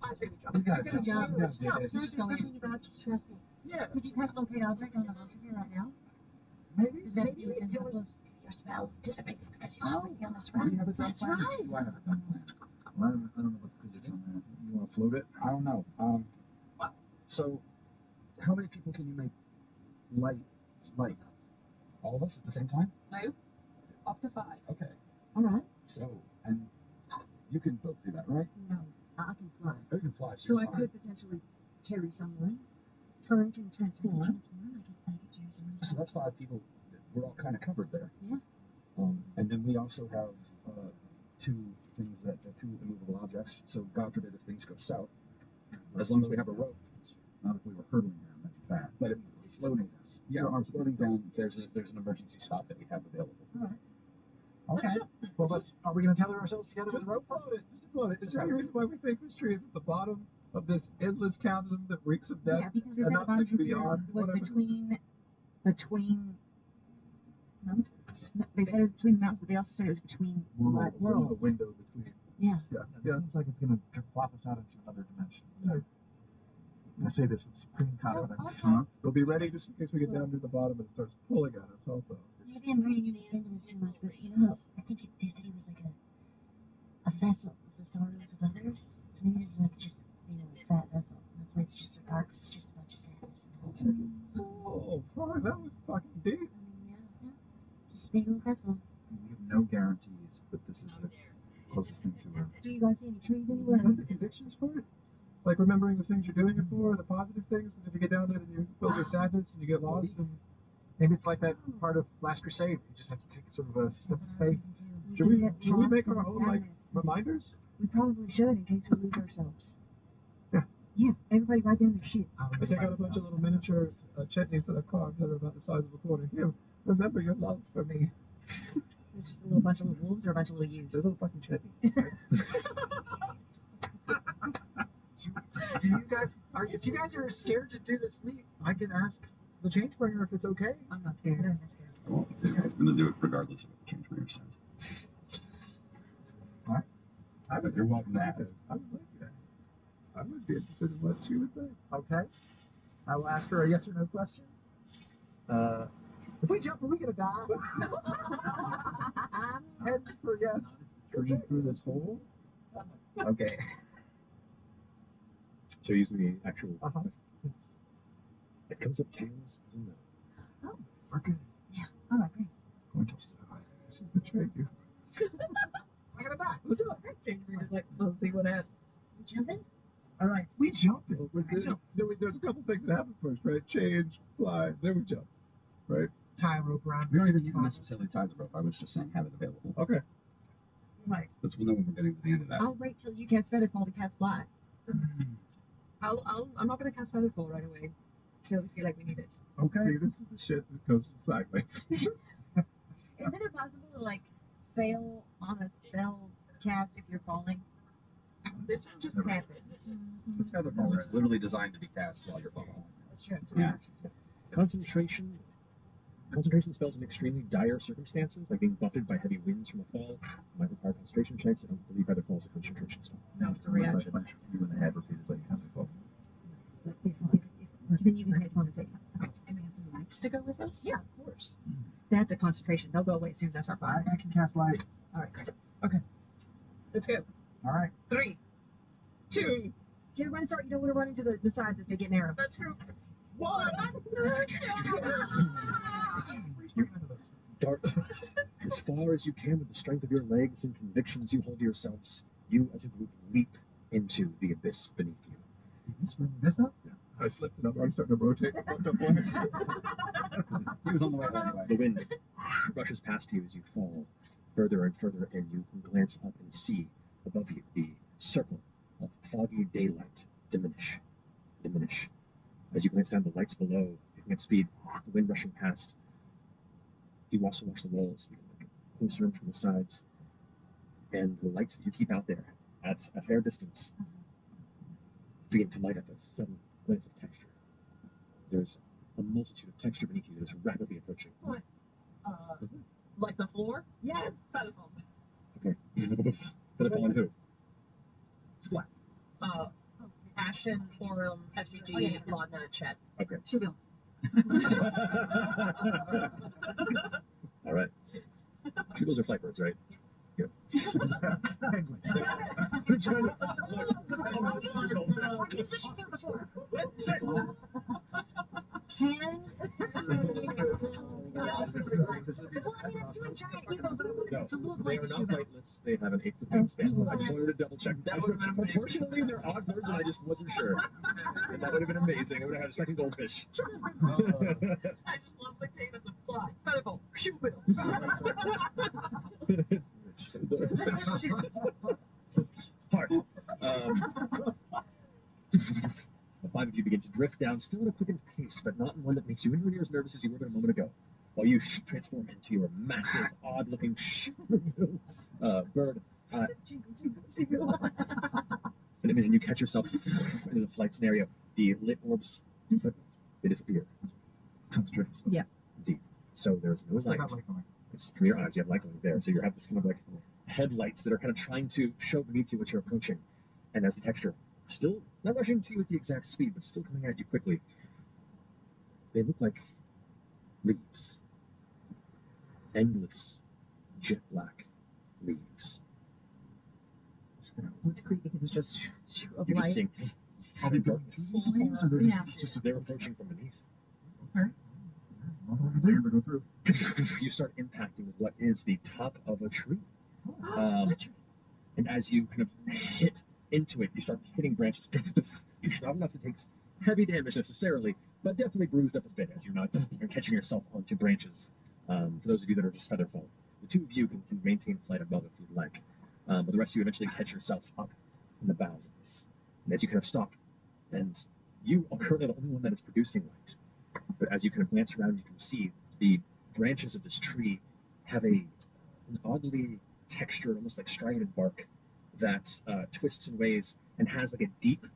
I say we jump.
You gotta
I say we jump.
Let's
Can I
jump.
do something about just trusting?
Yeah.
Could you cast locate object on the monster here right now?
Maybe.
Does that be within help us?
Your spell dissipates because he's
Oh,
already on the
Do
surround.
you have a dumb
That's
plan?
right.
Do I have a dumb plan? I don't know what the physics on that.
You want to float it?
I don't know. So, how many people can you make light? All of us at the same time?
No. Up to 5.
Okay.
All right.
So, and you can both do that, right?
No, I can fly.
Oh, you can fly.
So I
you're fine.
could potentially carry someone. Fern can transform.
I could carry someone.
So that's 5 people. We're all kind of covered there.
Yeah.
And then we also have 2 things two immovable objects. So God forbid if things go south, as long as we have a rope.
Not if we were hurtling down, that'd be bad.
But if
Just floating us.
yeah, floating down, there's an emergency stop that we have available.
Okay. Well, are we going to tether ourselves together with
Just
a rope?
float it. Just float it. Is there any reason why we think this tree is at the bottom of this endless chasm that reeks of death?
Yeah, because they
and
said
not
the
like
boundary
beyond
was
whatever?
between mountains. They said it was between the mountains, but they also said it was between
Worlds. There's
worlds.
a window between.
Yeah.
Yeah.
It
Yeah.
seems like it's going to plop us out into another dimension.
Yeah.
I say this with supreme confidence.
Okay.
We'll be ready just in case we get down to the bottom and it starts pulling at us also.
Maybe I'm reading into this too much, but you know how I think they said he was like a vessel of the sorrows of others? So maybe this is like just, you know, a fat vessel. That's why it's just so dark, 'cause it's just a bunch of sadness and hurt.
Oh, fuck, that was fucking deep.
Yeah. Just a big old vessel.
We have no guarantees, but this is the closest thing to a...
Do you guys see any trees anywhere?
Is that the convictions for it? Like remembering the things you're doing it for, the positive things, because if you get down there and you feel the sadness and you get lost, and
Maybe it's like that part of Last Crusade. You just have to take sort of a step of faith.
should we make our own like reminders?
We probably should in case we lose ourselves.
Yeah.
Yeah, everybody write down their shit.
I take out a bunch of little miniature chutneys that I've carved that are about the size of a quarter. Here, remember your love for me.
There's just a little bunch of little wolves or a bunch of little ewes.
They're little fucking chutneys.
Do you guys if you guys are scared to do this leap, I can ask the Changebringer if it's okay.
I'm not scared.
Well, I'm going to do it regardless of what the Changebringer says. You're welcome to ask.
I would like that. I would be interested in what she would say.
Okay. I will ask her a yes or no question. If we jump, are we gonna die? Heads for yes.
Tree through this hole? Okay.
So using the actual.
It comes up tails, doesn't it?
Oh,
we're good.
Yeah. All right, great.
Going to she betrayed you.
We're gonna die.
We'll do it. Changebringer, like, we'll see what happens.
We jumping?
All right, we jump it.
Well, there's a couple things that happen first, right? Change, fly, then we jump, right?
Tie a rope around.
We don't even need to necessarily tie the rope. I was just saying have it available.
Okay.
Right.
Let's know when we're getting to the end of that.
I'll wait till you cast Featherfall to cast Fly.
I'm not going to cast Featherfall right away till we feel like we need it.
Okay. See, this is the shit that goes sideways.
Isn't it possible to like fail on a spell cast if you're falling?
This one just happens.
It's Featherfall. It's literally designed to be cast while you're falling.
That's true.
Yeah.
Concentration spells in extremely dire circumstances, like being buffeted by heavy winds from a fall, might require concentration checks. I don't believe Featherfall is a concentration spell.
No, it's a reaction.
Punch you in the head repeatedly as we fall.
Then you guys want to say, okay, so can we have some lights
To go with us?
Yeah, of course. That's a concentration. They'll go away as soon as I start firing.
I can cast light.
All right, great.
Let's go.
All right.
3, 2.
If you run start, you don't want to run into the sides as they get narrow.
That's true.
1.
Dart as far as you can with the strength of your legs and convictions you hold to yourselves. You, as a group, leap into the abyss beneath you.
This up?
Yeah. I slipped and I'm already starting to rotate. Fucked up way.
He was on the way anyway.
The wind rushes past you as you fall further and further, and you can glance up and see above you the circle of foggy daylight diminish. As you glance down, the lights below, picking up speed, the wind rushing past. You also watch the walls, you can look closer in from the sides, and the lights that you keep out there at a fair distance begin to light up a sudden glance of texture. There's a multitude of texture beneath you that is rapidly approaching.
What? Like the floor? Yes. Featherfall.
Okay. Featherfall on who?
It's flat.
Ashton, Forum, FCG,
Oh, yeah,
Laudna, Chet.
Okay.
She will.
All right. Tribbles are flight birds, right? Good. We're trying to look.
Musician through the floor. Can well, I mean, I'm doing giant evil, but I want
No,
it to look
they
like
are
a
not
human.
flightless. They have an 8-foot wingspan. I just wanted to double check. Proportionally, they're odd birds, and I just wasn't sure. And that would have been amazing. I would have had a second goldfish.
I just love the cadence of fly. Featherfall. Shoot Bill.
Heart. The 5 of you begin to drift down, still at a quickened pace, but not in one that makes you anywhere near as nervous as you were but a moment ago. While you transform into your massive, odd-looking bird. An image, and you catch yourself into the flight scenario. The lit orbs, they disappear. Concentrate.
Yeah.
Indeed. So there's no light. It's from your eyes. You have light going there. So you have this kind of like headlights that are kind of trying to show beneath you what you're approaching. And as the texture, still not rushing to you at the exact speed, but still coming at you quickly, they look like leaves. endless jet black leaves.
It's creepy because it's just of
You're just
light.
seeing
Are they going through these leaves, or they're
Yeah.
just
they're approaching from beneath.
okay? What do we do? They go through.
You start impacting with what is the top of a tree. And as you kind of hit into it, you start hitting branches. Not enough to take heavy damage necessarily, but definitely bruised up a bit as you're not catching yourself onto branches. For those of you that are just feather fall, the two of you can maintain flight above if you'd like, but the rest of you eventually catch yourself up in the boughs of this. And as you kind of stop, and you are currently the only one that is producing light, but as you kind of glance around, you can see the branches of this tree have an oddly textured, almost like striated bark that twists in ways and has like a deep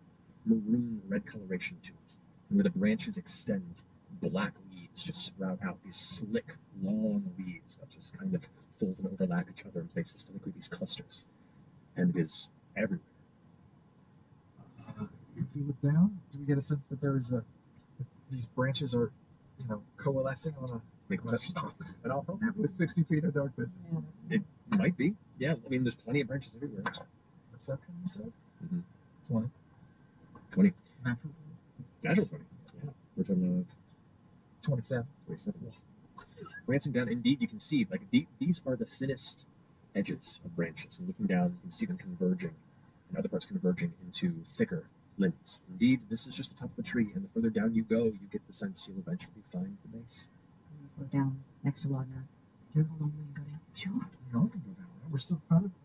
maroon red coloration to it. And where the branches extend, black leaves just sprout out, these slick, long leaves that just kind of fold and overlap each other in places, particularly these clusters. And it is everywhere.
If we look down, do we get a sense that there is these branches are, coalescing on a
Make a perception
stop at all? With 60 feet of dark vision.
It might be. Yeah, I mean, there's plenty of branches everywhere.
Perception, you said?
Mm-hmm.
20.
20.
Natural.
Natural 20. Yeah. For a total of
27.
27. Glancing down, indeed, you can see, like, these are the thinnest edges of branches. And looking down, you can see them converging, and other parts converging into thicker limbs. Indeed, this is just the top of the tree, and the further down you go, you get the sense you'll eventually find the base.
Go down next to Wagner. Hold on, we can go down. Sure.
We all can go down. Right? Are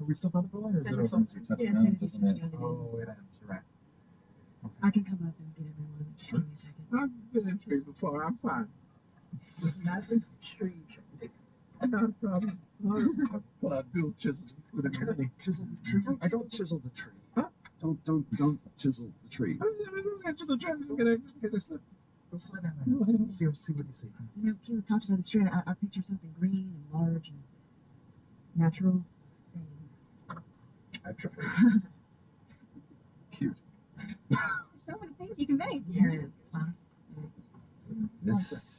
we still feather falling, or is it over?
Yeah, as soon as you touch down, it
Oh,
ends.
it ends. You're right.
I can come up and get everyone. Just give me a second.
I've been in trees before. I'm fine. It's nice and tree. Not a problem. But I build chisels.
Chisel the tree. I don't chisel the tree.
Huh?
Don't chisel the tree.
Into the tree. Get this slip. Go fly down there. See what you see.
Keela talks about this tree. I picture something green and large and natural.
Atrophy. Cute.
There's so many things you can make. There is. It's fun.
This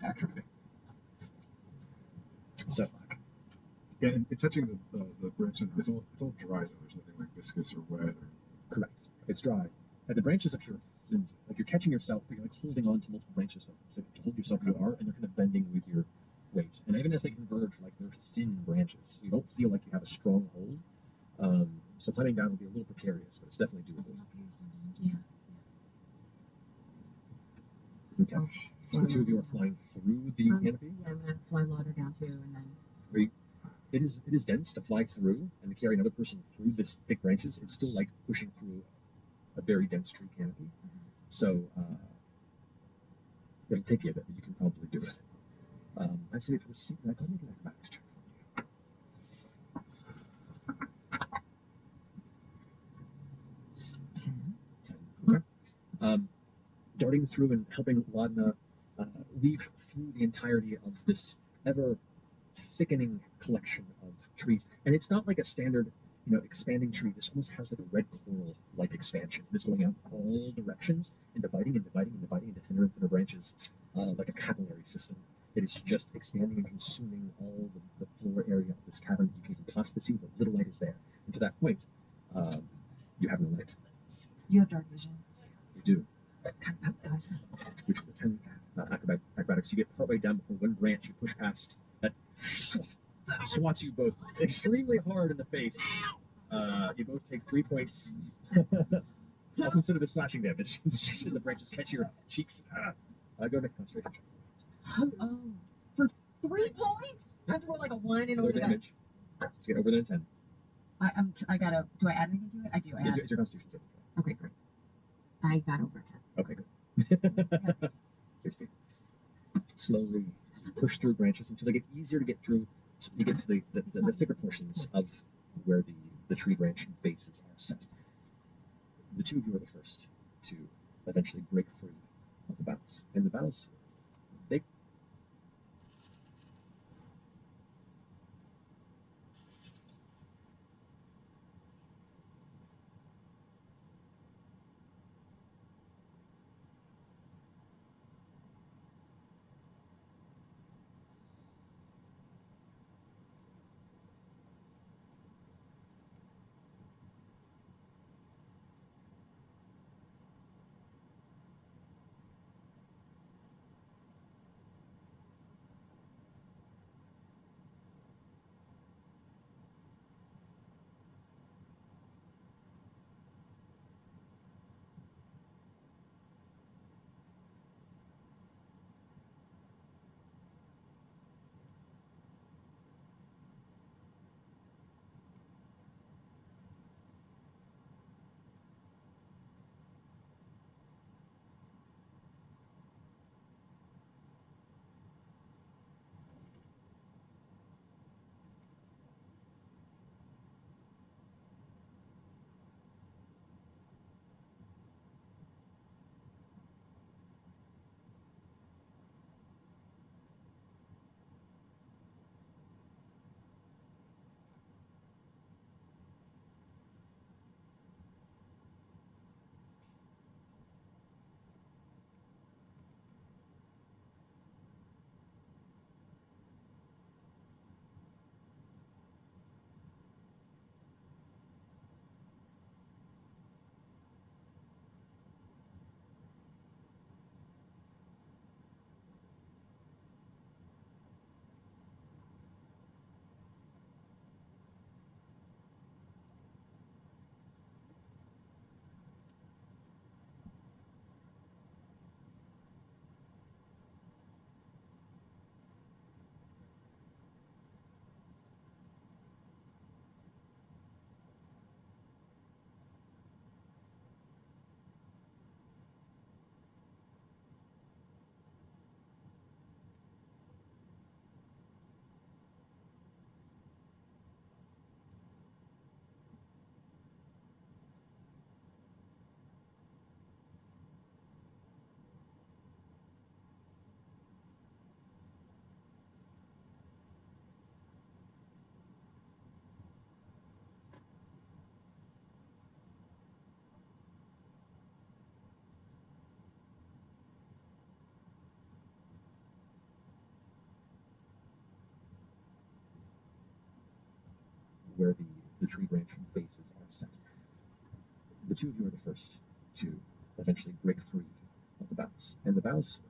Atrophy.
So,
yeah, and touching the branches, it's all dry though. There's nothing like viscous or wet or.
correct. It's dry. And the branches appear flimsy. Like you're catching yourself, but you're like holding on to multiple branches. So to hold yourself, you are, and they're kind of bending with your weight. And even as they converge, like they're thin branches. You don't feel like you have a strong hold. So climbing down will be a little precarious, but it's definitely doable.
Yeah.
Okay. So the two of you are flying through the canopy.
Yeah, I'm gonna fly Lauder down too, and then.
It is dense to fly through and to carry another person through this thick branches. It's still like pushing through a very dense tree canopy. So it'll take you a bit, but you can probably do it. I say for the sake of that, go make an acrobatics check for me. 10. Okay. Darting through and helping Ladna weave through the entirety of this ever thickening collection of trees. And it's not like a standard, expanding tree. This almost has like a red coral like expansion. It's going out all directions and dividing and dividing and dividing into thinner and thinner branches, like a capillary system. It is just expanding and consuming all the floor area of this cavern. You can even possibly see what little light is there. And to that point, you have no light.
You have dark vision.
You do. Which is a 10 acrobatics. You get partway down before one branch you push past that swats you both extremely hard in the face. You both take 3 points. I'll consider this slashing damage. The branches catch your cheeks. Go make a concentration check.
Oh, for 3 points? I have to roll like a 1 in
So
order to.
damage. Just get over than 10.
I gotta. Do I add anything to it? I do.
It's your constitution saving throw.
Okay, great. I got over 10.
Okay, good. 16. Slowly you push through branches until they get easier to get through. So you get to the thicker portions of where the tree branch bases are set. The two of you are the first to eventually break free of the boughs. And the boughs, they where the tree branch faces are set. The two of you are the first to eventually break free of the boughs. And the boughs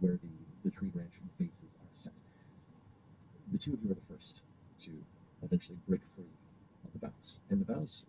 where the tree branch bases are set. The two of you are the first to eventually break free of the boughs. And the boughs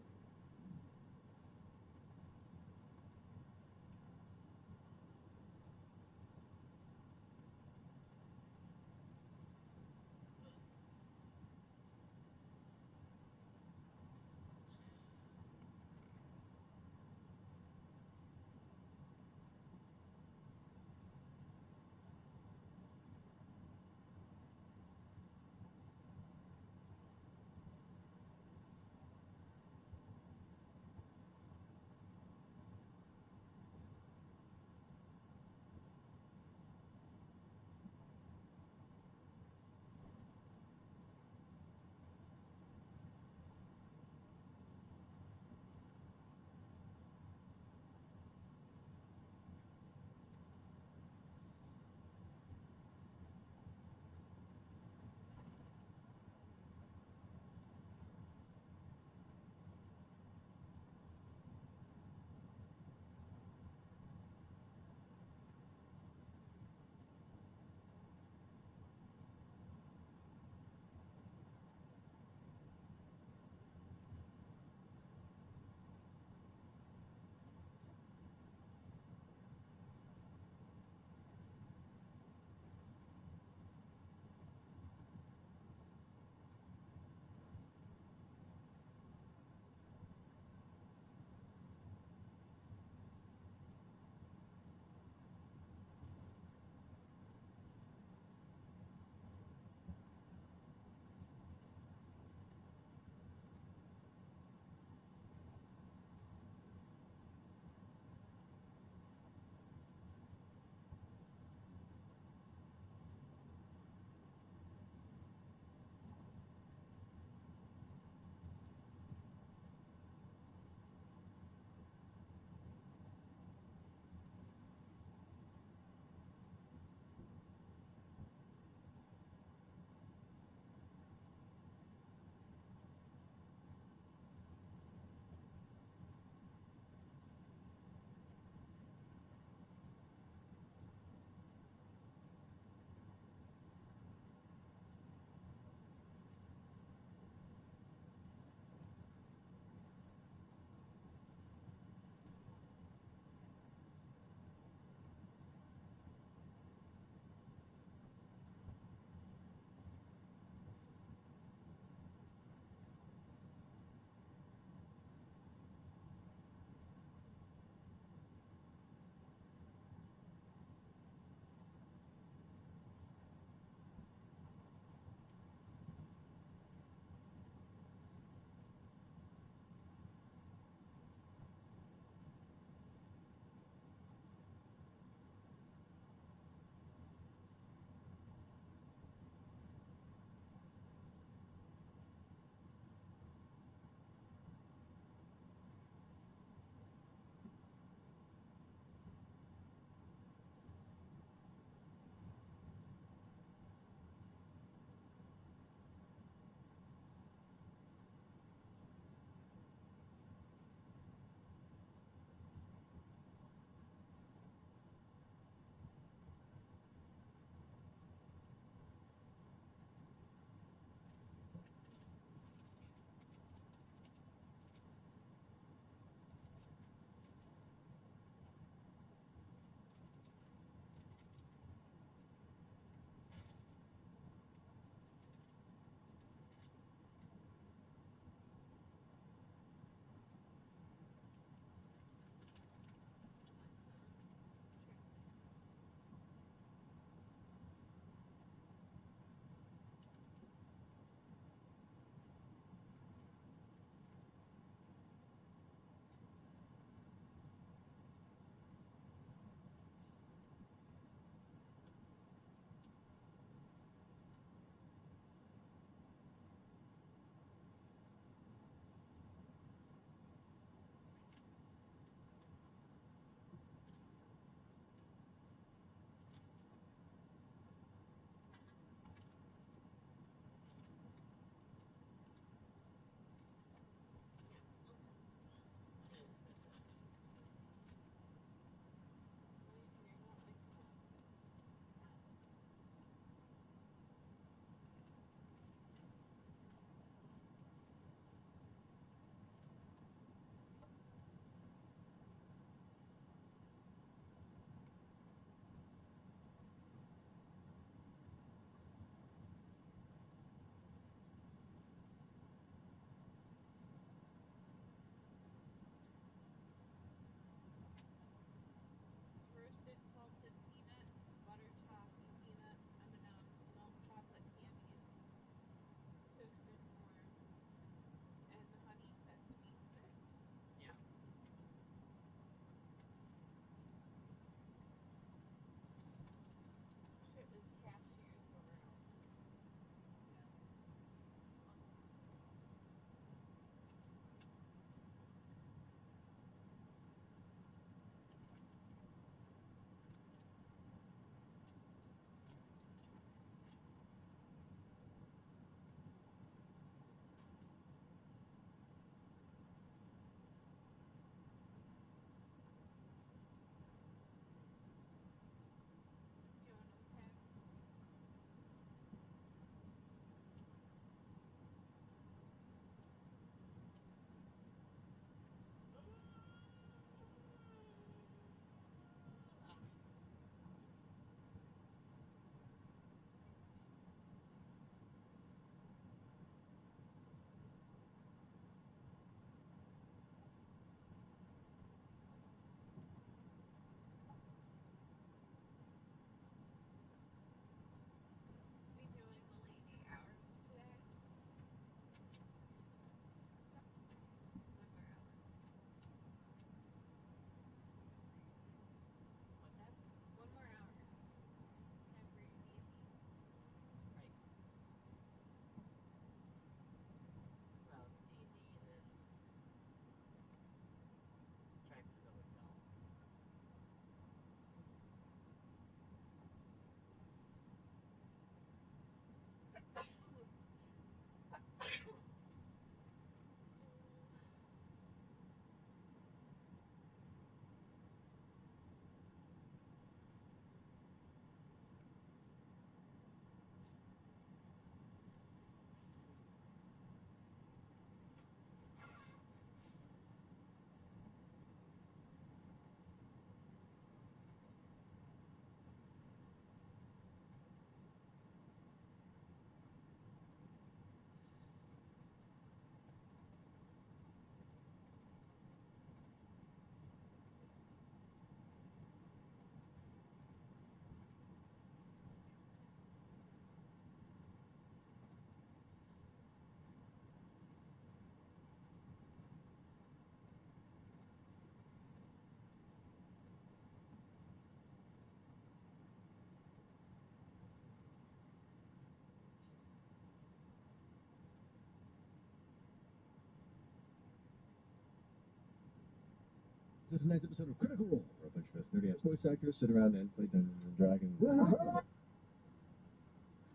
to tonight's episode of Critical Role, where a bunch of us nerdy-ass voice actors sit around and play Dungeons and Dragons. To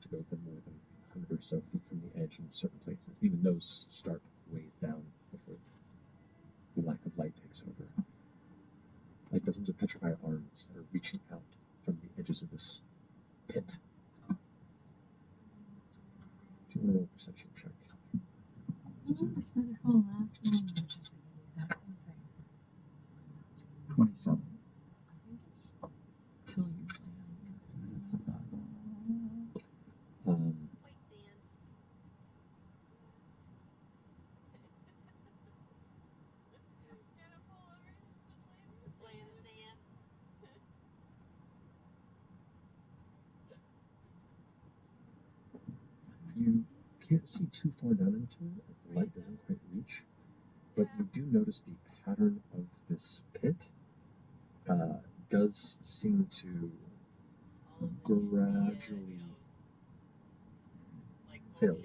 go within more than 100 or so feet from the edge in certain places. Even those start ways down before the lack of light takes over. Like dozens of petrified arms that are reaching out from the edges of this pit. Do you want to roll a perception check?
It's better fall last long. The exact same thing.
27.
I think it's till you minutes of battle.
White sands. Gotta pull over just to play in the sand.
You can't see too far down into it as the light doesn't quite reach, but you do notice the pattern of this pit does seem to gradually fill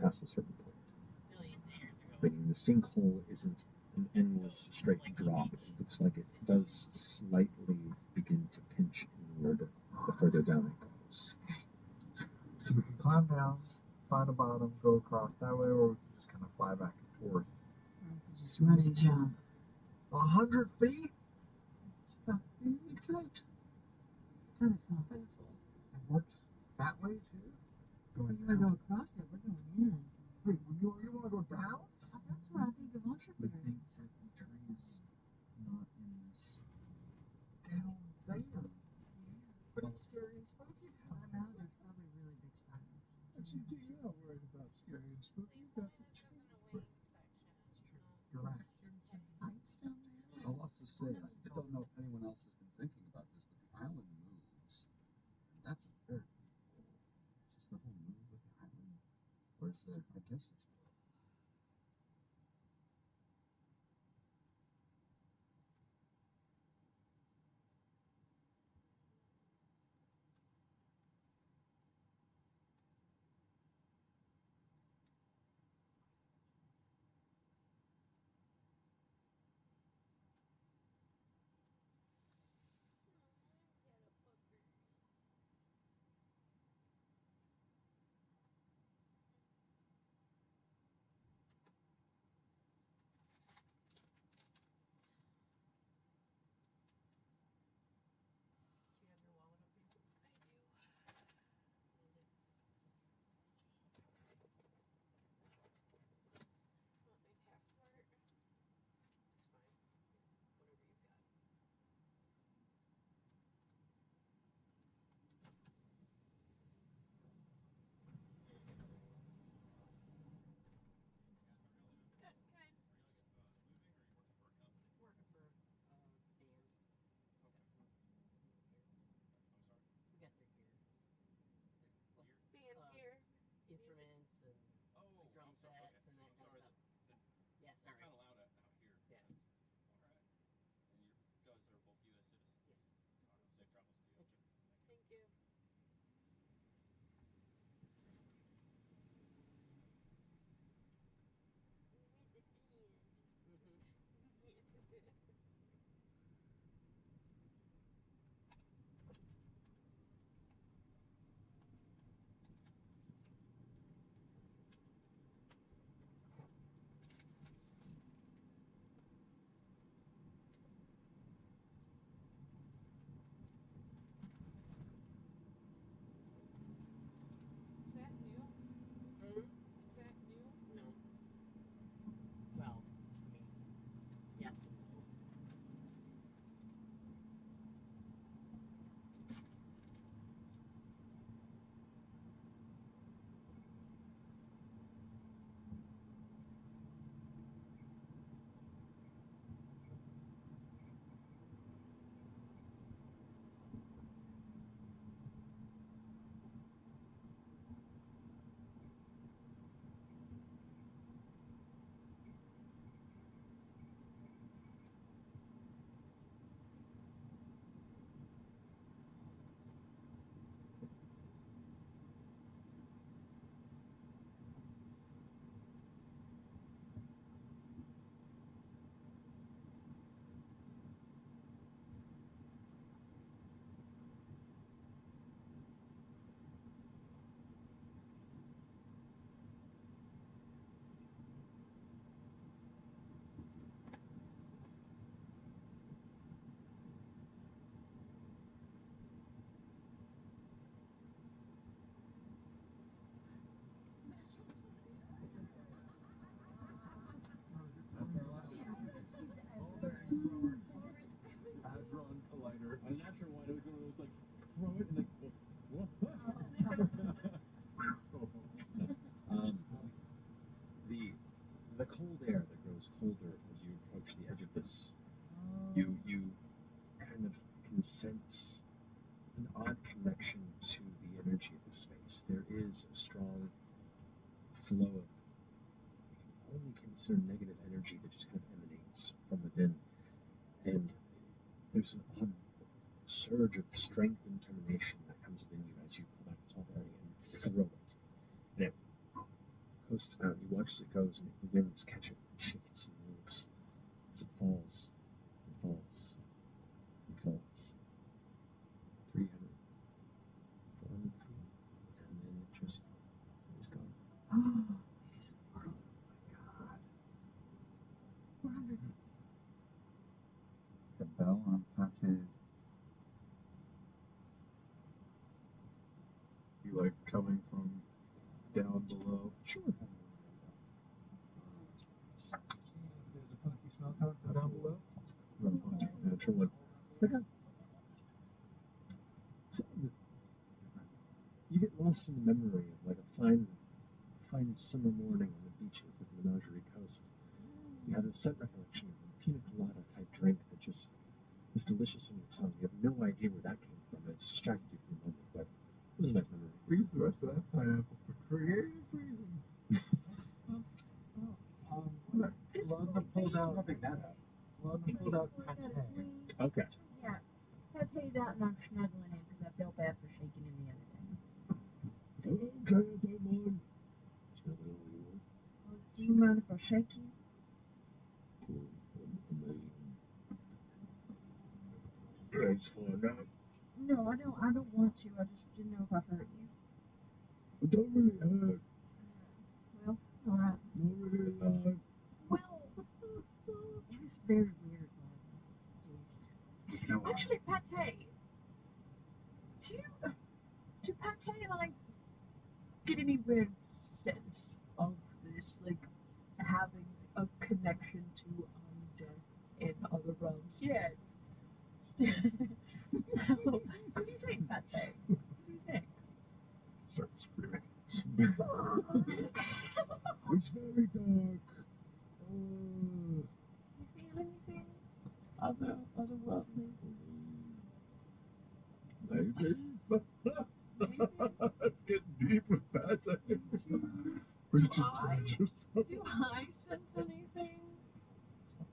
past a certain point. Meaning the sinkhole isn't an endless straight drop. It looks like it does slightly begin to pinch inward the further down it goes.
So we can climb down, find a bottom, go across that way, or we can just kind of fly back and forth.
Just run and jump.
100 feet?
It's about featherfall.
It works that way too?
Going you want to go across it? We're going in.
Wait, you want to go down?
That's where I think of ultra
We
bears.
think that the tree is not in this. Down there. But it's scary and spooky down
I know, there's probably really big spiders.
But you're not worried about scary and spooky. You got the tree. It's true. You're right.
Some pipes down there.
I'll also say, I don't know if anyone else has been thinking about this, but the island moves. And that's a very big goal. Just the whole move with the island. Or is there, I guess it's
Do you have your wallet open? I do. Want my passport? It's fine. Whatever you've got. Good, good. Working for a band. We got some gear. We got their gear. Band gear. Instruments and like drum sets and that kind of stuff. Yeah, sorry.
It's kind of loud out here.
Yeah.
Alright. And you guys are both U.S. citizens?
Yes.
Alright, safe travels to you.
Thank you.
cold air that grows colder as you approach the edge of this. You kind of can sense an odd connection to the energy of the space. There is a strong flow of you can only consider negative energy that just kind of emanates from within. And there's an odd surge of strength and determination that comes within you as you pull back this whole area and throw it. And it coasts out. You watch as it goes, and the winds catch it, shifts and moves as it falls and falls and falls. 300, 400 feet, and then it just is gone.
It is immortal.
Oh my God.
400.
The bell on Pate's.
You like coming from down below?
Sure.
See if there's a funky smell coming from down below.
Natural one. Look up. You get lost in the memory of like a fine summer morning on the beaches of the Menagerie Coast. You have a set recollection of a pina colada type drink that just was delicious on your tongue. You have no idea where that came from. It's distracted you for a moment, but it was a nice memory.
We used the rest of that pineapple for creative reasons.
Lana pulled out. Lana pulled out Pate.
Okay.
Yeah. Pate's out and I'm snuggling him because I felt bad for shaking him the other day.
Okay, I don't mind.
Do you mind if I shake you?
Let's find out.
No, I don't want to. I just didn't know if I hurt you.
It don't really hurt.
Well, all right.
Not really alive.
Well, it was very weird, Marvin. Jeez. Actually, Pate, do Pate and I get any weird sense of this, like having a connection to undead in other realms? Yeah. What do you think, Pate? What do you think?
Start screaming.
It's very dark.
You feel anything? Otherworldly?
Maybe. Getting deep with Pate.
Do I sense anything?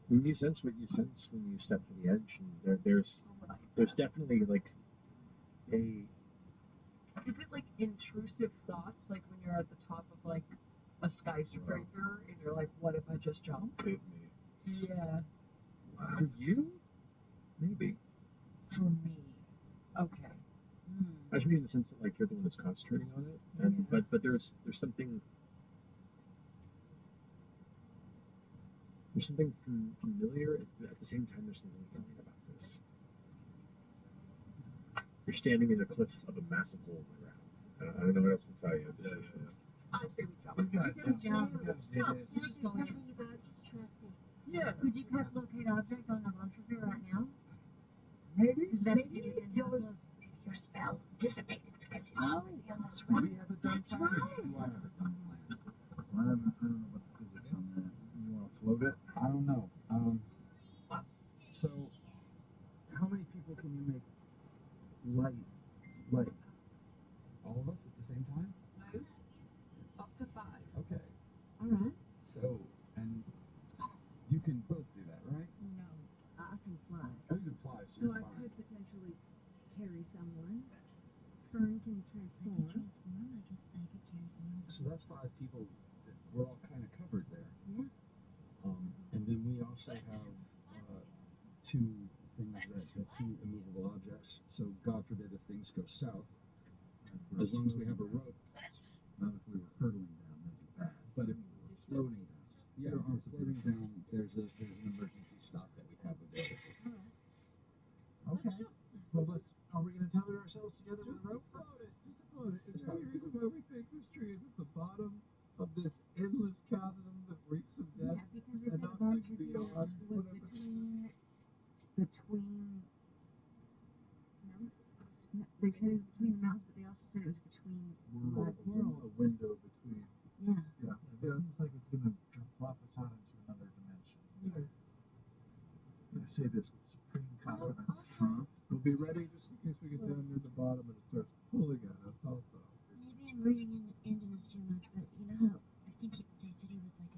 When you sense what you sense when you step to the edge, and there's definitely like a.
Is it like intrusive thoughts, like when you're at the top of like a skyscraper and you're like, what if I just jump?
Hit me.
Yeah.
For you? Maybe.
For me. Okay.
I just mean in the sense that like you're the one that's concentrating on it, and but there's something familiar at the same time. There's something alien about this. You're standing in a cliff of a massive hole in the ground. I don't know what else to tell you at this distance.
I say we jump.
We jump.
Just trust me.
Yeah.
Could you cast locate object on the Lunchville right now?
Maybe.
Does that give you
Your spell dissipated because he's already on this
We
run.
have it done.
That's right.
Do I have it done? I don't know what the physics on that. You want to float it? I don't know. So, how many people can you make light? All of us at the same time?
Up to 5.
Okay.
Alright.
So, and you can both do that, right?
No, I can fly.
Oh, you can fly, so
So
you're
I
fine.
could potentially carry someone. Fern can transform.
I could carry someone.
So that's 5 people. We're all kind of covered there.
Yeah.
And then we also have 2 things that 2 immovable objects. So God forbid if things go south, as long as we have a rope. Not if we were hurtling down, that'd be bad. But if it's floating down, if we're floating down, there's an emergency stop that we have available. Okay. Well, are we going to tether ourselves together with a rope?
Float it. Just float it. Is there any reason why we think this tree is at the bottom of this endless chasm that reeks of death?
Yeah, because they
and
said
not
the
like
Lunchville
beyond
was
whatever?
between mountains. No, they said it was between the mountains, but they also said it was between
Worlds.
worlds.
A window between.
Yeah.
Yeah. It seems like it's going to plop us out
say this with supreme confidence.
Huh?
We'll be ready just in case we get down near the bottom and it starts pulling at us also.
Maybe I'm reading into this too much, but you know how I think they said he was like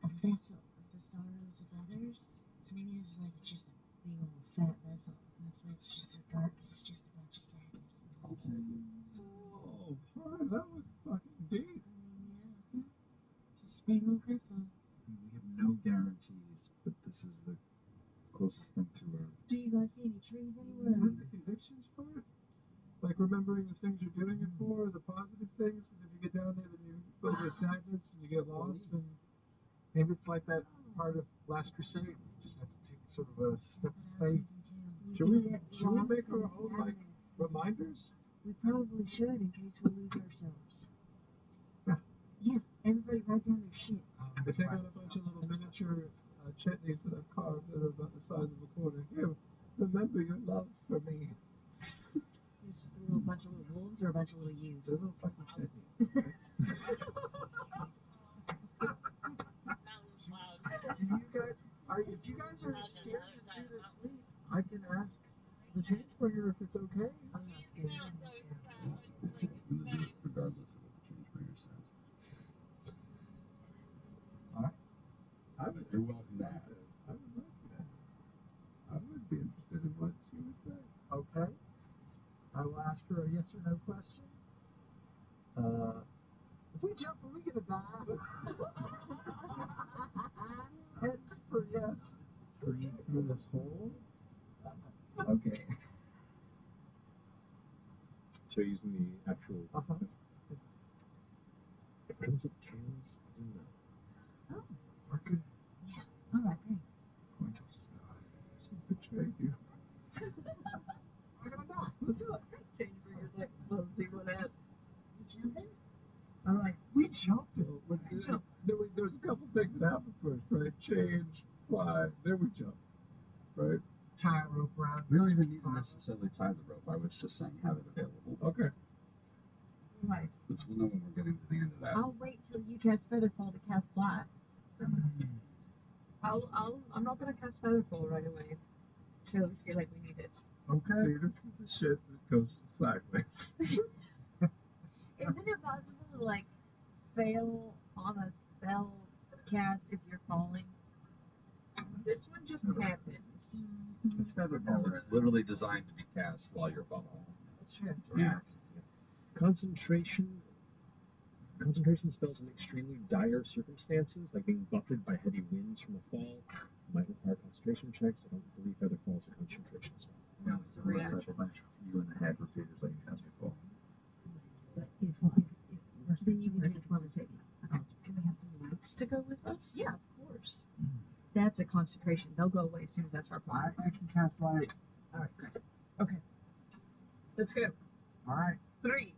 a vessel of the sorrows of others? So maybe this is like just a big old fat vessel. And that's why it's just so dark, because it's just a bunch of sadness.
I'll take it. Oh, fine. That was fucking deep.
Yeah. Just a big old vessel.
We have no guarantees, but this is the closest thing to a...
Do you guys see any trees
Is
anywhere?
that the convictions part? Like remembering the things you're doing it for, the positive things? Because if you get down there, then you go to sadness and you get lost. And maybe it's like that part of Last Crusade. You just have to take sort of a step of faith. Should we make our own like reminders?
We probably should in case we lose ourselves.
Yeah.
Yeah, everybody write down their shit.
I think I got a bunch of little miniature chutneys that I've carved that are about the size of a quarter. Here, remember your love for me.
It's just a little bunch of little wolves or a bunch of little ewes.
They're little fucking chutneys. Do you guys if you guys are scared to do this leap, I can ask the change bringer if it's okay. I'm not scared.
Regardless of what the change bringer says.
You're welcome to ask.
I would like that. I would be interested in what she would say. Okay. I will ask her a yes or no question. If we jump, are we gonna die? Heads for yes. Through this hole. Okay.
So using the actual. It comes at tails as a no.
Oh.
We're good.
Yeah. All right, great.
She betrayed you. We're gonna die. Let's do it.
Change bringers like, we'll see what happens.
You jumping?
All right. We jumped it. There's a couple things that happen first, right? Change, fly, then we jump. Right? Tie a rope around.
We don't even need to necessarily tie the rope. I was just saying have it available.
Okay.
Right.
But we'll know when we're getting to the end of that.
I'll wait till you cast Featherfall to cast Fly.
I'm not gonna cast Featherfall right away until we feel like we need it.
Okay. See, this is the shit that goes sideways.
Isn't it possible to like fail on a spell cast if you're falling?
This one just happens.
It's Featherball. It's literally designed to be cast while you're falling.
That's true.
Yeah. Concentration spells in extremely dire circumstances, like being buffeted by heavy winds from a fall, might require concentration checks. I don't believe Featherfall is a concentration spell.
No, it's a reaction.
Punch you in the head repeatedly as you fall.
But if then you can do it for the taking. Okay. Can we have some lights to go with us? Yeah, of course. That's a concentration. They'll go away as soon as I start flying.
I can cast light.
All right, great.
Okay. Let's go.
All right.
3,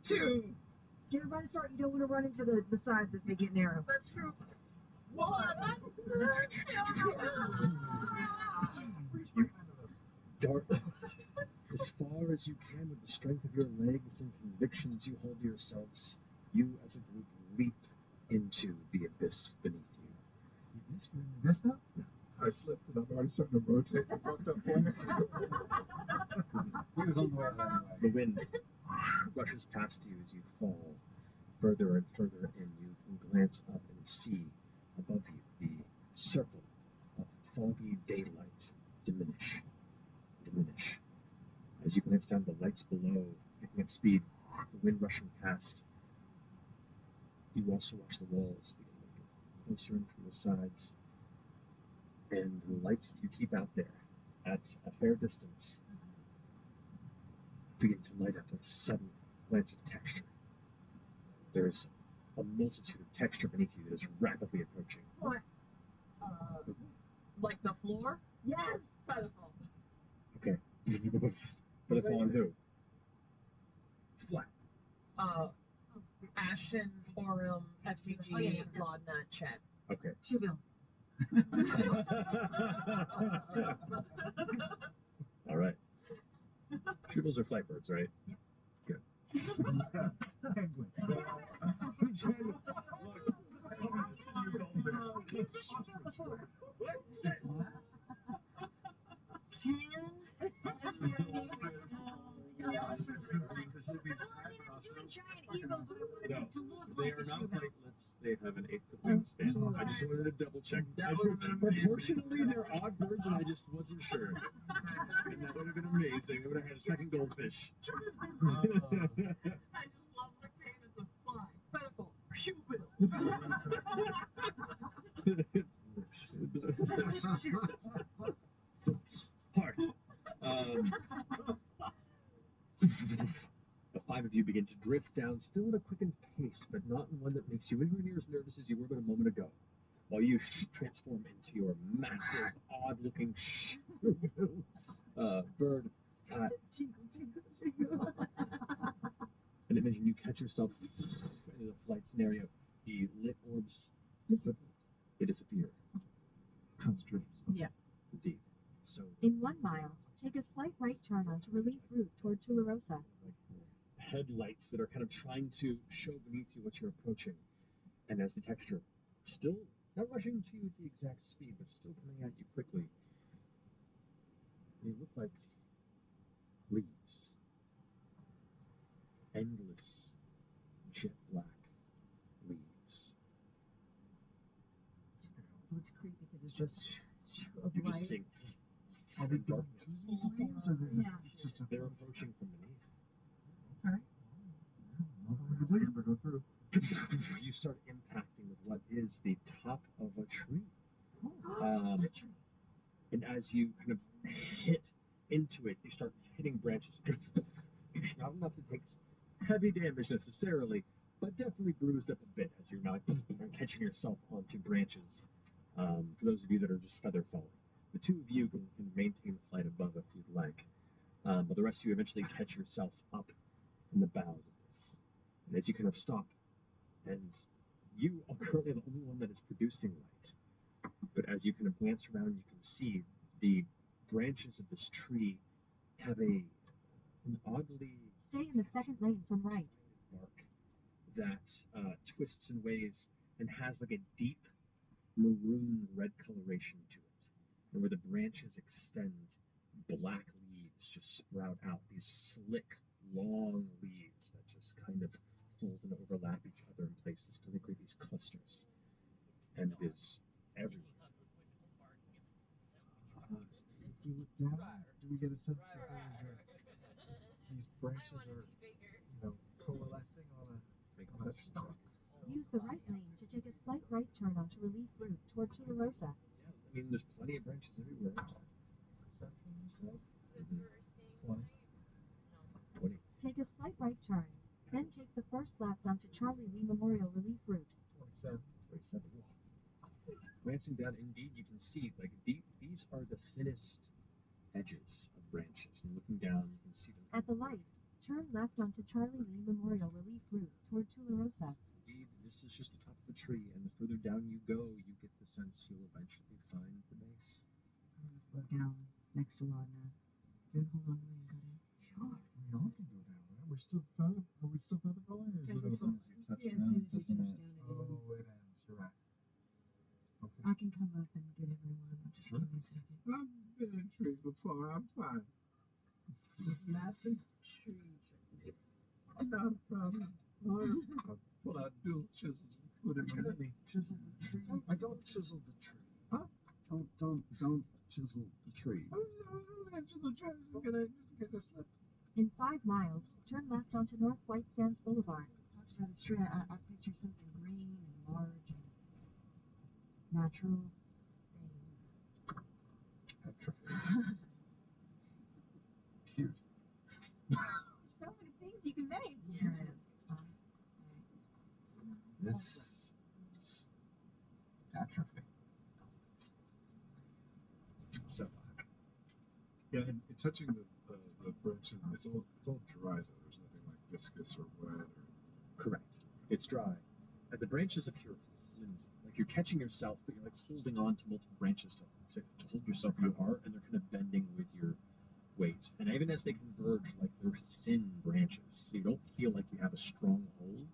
2.
Get everybody start. You don't want to run into the sides as they get narrow.
That's true.
1.
Dart as far as you can with the strength of your legs and convictions you hold to yourselves. You, as a group, leap into the abyss beneath you.
This now? I slipped and I'm already starting to rotate the fucked up point.
He was on the way out anyway.
The wind rushes past you as you fall further and further in. You can glance up and see above you the circle of foggy daylight diminish. As you glance down, the lights below picking up speed, the wind rushing past. You also watch the walls begin to get closer in from the sides, and the lights that you keep out there at a fair distance begin to light up a sudden glance of texture. There's a multitude of texture beneath you that is rapidly approaching.
What? Like the floor? Yes! Featherfall.
Okay. Featherfall on who?
It's flat.
Ashton, Orem, FCG, Laudnut, Chet.
Okay.
Chuville.
All right. Tribbles are flight birds, right?
Yep.
Good.
Penguin.
You've used this shit here before.
No,
to look
they
like
are
a
not
shoe bell.
flightlets. They have an 8-foot wingspan. I just wanted to double check. Proportionally, they're odd birds, and I just wasn't sure. And that would have been amazing. I would have had a second goldfish.
I just love the cadence of fly, featherfall, shoe bill.
Heart. The five of you begin to drift down, still at a quickened pace, but not in one that makes you anywhere near as nervous as you were but a moment ago. While you transform into your massive, odd-looking bird, and imagine you catch yourself in the flight scenario. The lit orbs disappear. They disappear. Concentrate yourself.
Yeah.
Indeed. So
In 1 mile, take a slight right turn onto Relief Route toward Tularosa.
headlights that are kind of trying to show beneath you what you're approaching. And as the texture still not rushing to you at the exact speed, but still coming at you quickly, they look like leaves. Endless jet black leaves.
Oh, it's creepy because it's just of
You're
light.
just seeing
Are we going
darkness.
through these leaves, or it's just a...
They're approaching from beneath.
Okay. Nothing we can do but go through.
You start impacting with what is the top of a tree. And as you kind of hit into it, you start hitting branches. Not enough to take heavy damage necessarily, but definitely bruised up a bit as you're not catching yourself onto branches. For those of you that are just feather falling, the two of you can maintain flight above if you'd like, but the rest of you eventually catch yourself up in the bows of this. And as you kind of stop, and you are currently the only one that is producing light. But as you kind of glance around, you can see the branches of this tree have an oddly
Stay in the second lane from right.
bark that twists in ways and has like a deep maroon red coloration to it. And where the branches extend, black leaves just sprout out, these slick, long leaves that just kind of fold and overlap each other in places to create these clusters. And it is everywhere.
If we look down, do we get a sense that these branches are, coalescing on a stalk?
Use the right lane to take a slight right turn onto Relief Route toward Tularosa.
Yeah, I mean, there's plenty of branches everywhere.
Perception, you said?
Is this for seeing
20.
Take a slight right turn, then take the first left onto Charlie Lee Memorial Relief Route.
27.
27. Glancing down, indeed, you can see like these are the thinnest edges of branches. And looking down, you can see them.
At the light, turn left onto Charlie Lee Memorial Relief Route toward Tularosa.
Indeed, this is just the top of a tree, and the further down you go, you get the sense you'll eventually find the base.
I'm gonna float down next to Ladna. Good, hold on to me, got it.
Sure. We all can go down, right? Are we still feather falling, or is it
As soon as you touch down, it ends.
Oh, it ends. You're right. Okay.
I can come up and get everyone. Just give me a second.
I've been in trees before. I'm fine.
This massive tree.
Not a problem. I'll pull out dual chisels and put it in me.
Chisel the tree. I don't chisel the tree.
Huh?
Don't chisel the tree.
I'm going to chisel the tree. Just in case I slip.
In 5 miles, turn left onto North White Sands Boulevard.
Talks about this tree. I picture something green and large and natural.
Cute.
So many things you can make. Yeah, it's fun.
This is atrophy.
So,
Yeah, and touching the branches, it's all dry though. There's nothing like viscous or wet or.
correct. It's dry. And the branches appear flimsy. Like you're catching yourself, but you're like holding on to multiple branches to hold yourself where you are, and they're kind of bending with your weight. And even as they converge, like they're thin branches, so you don't feel like you have a strong hold.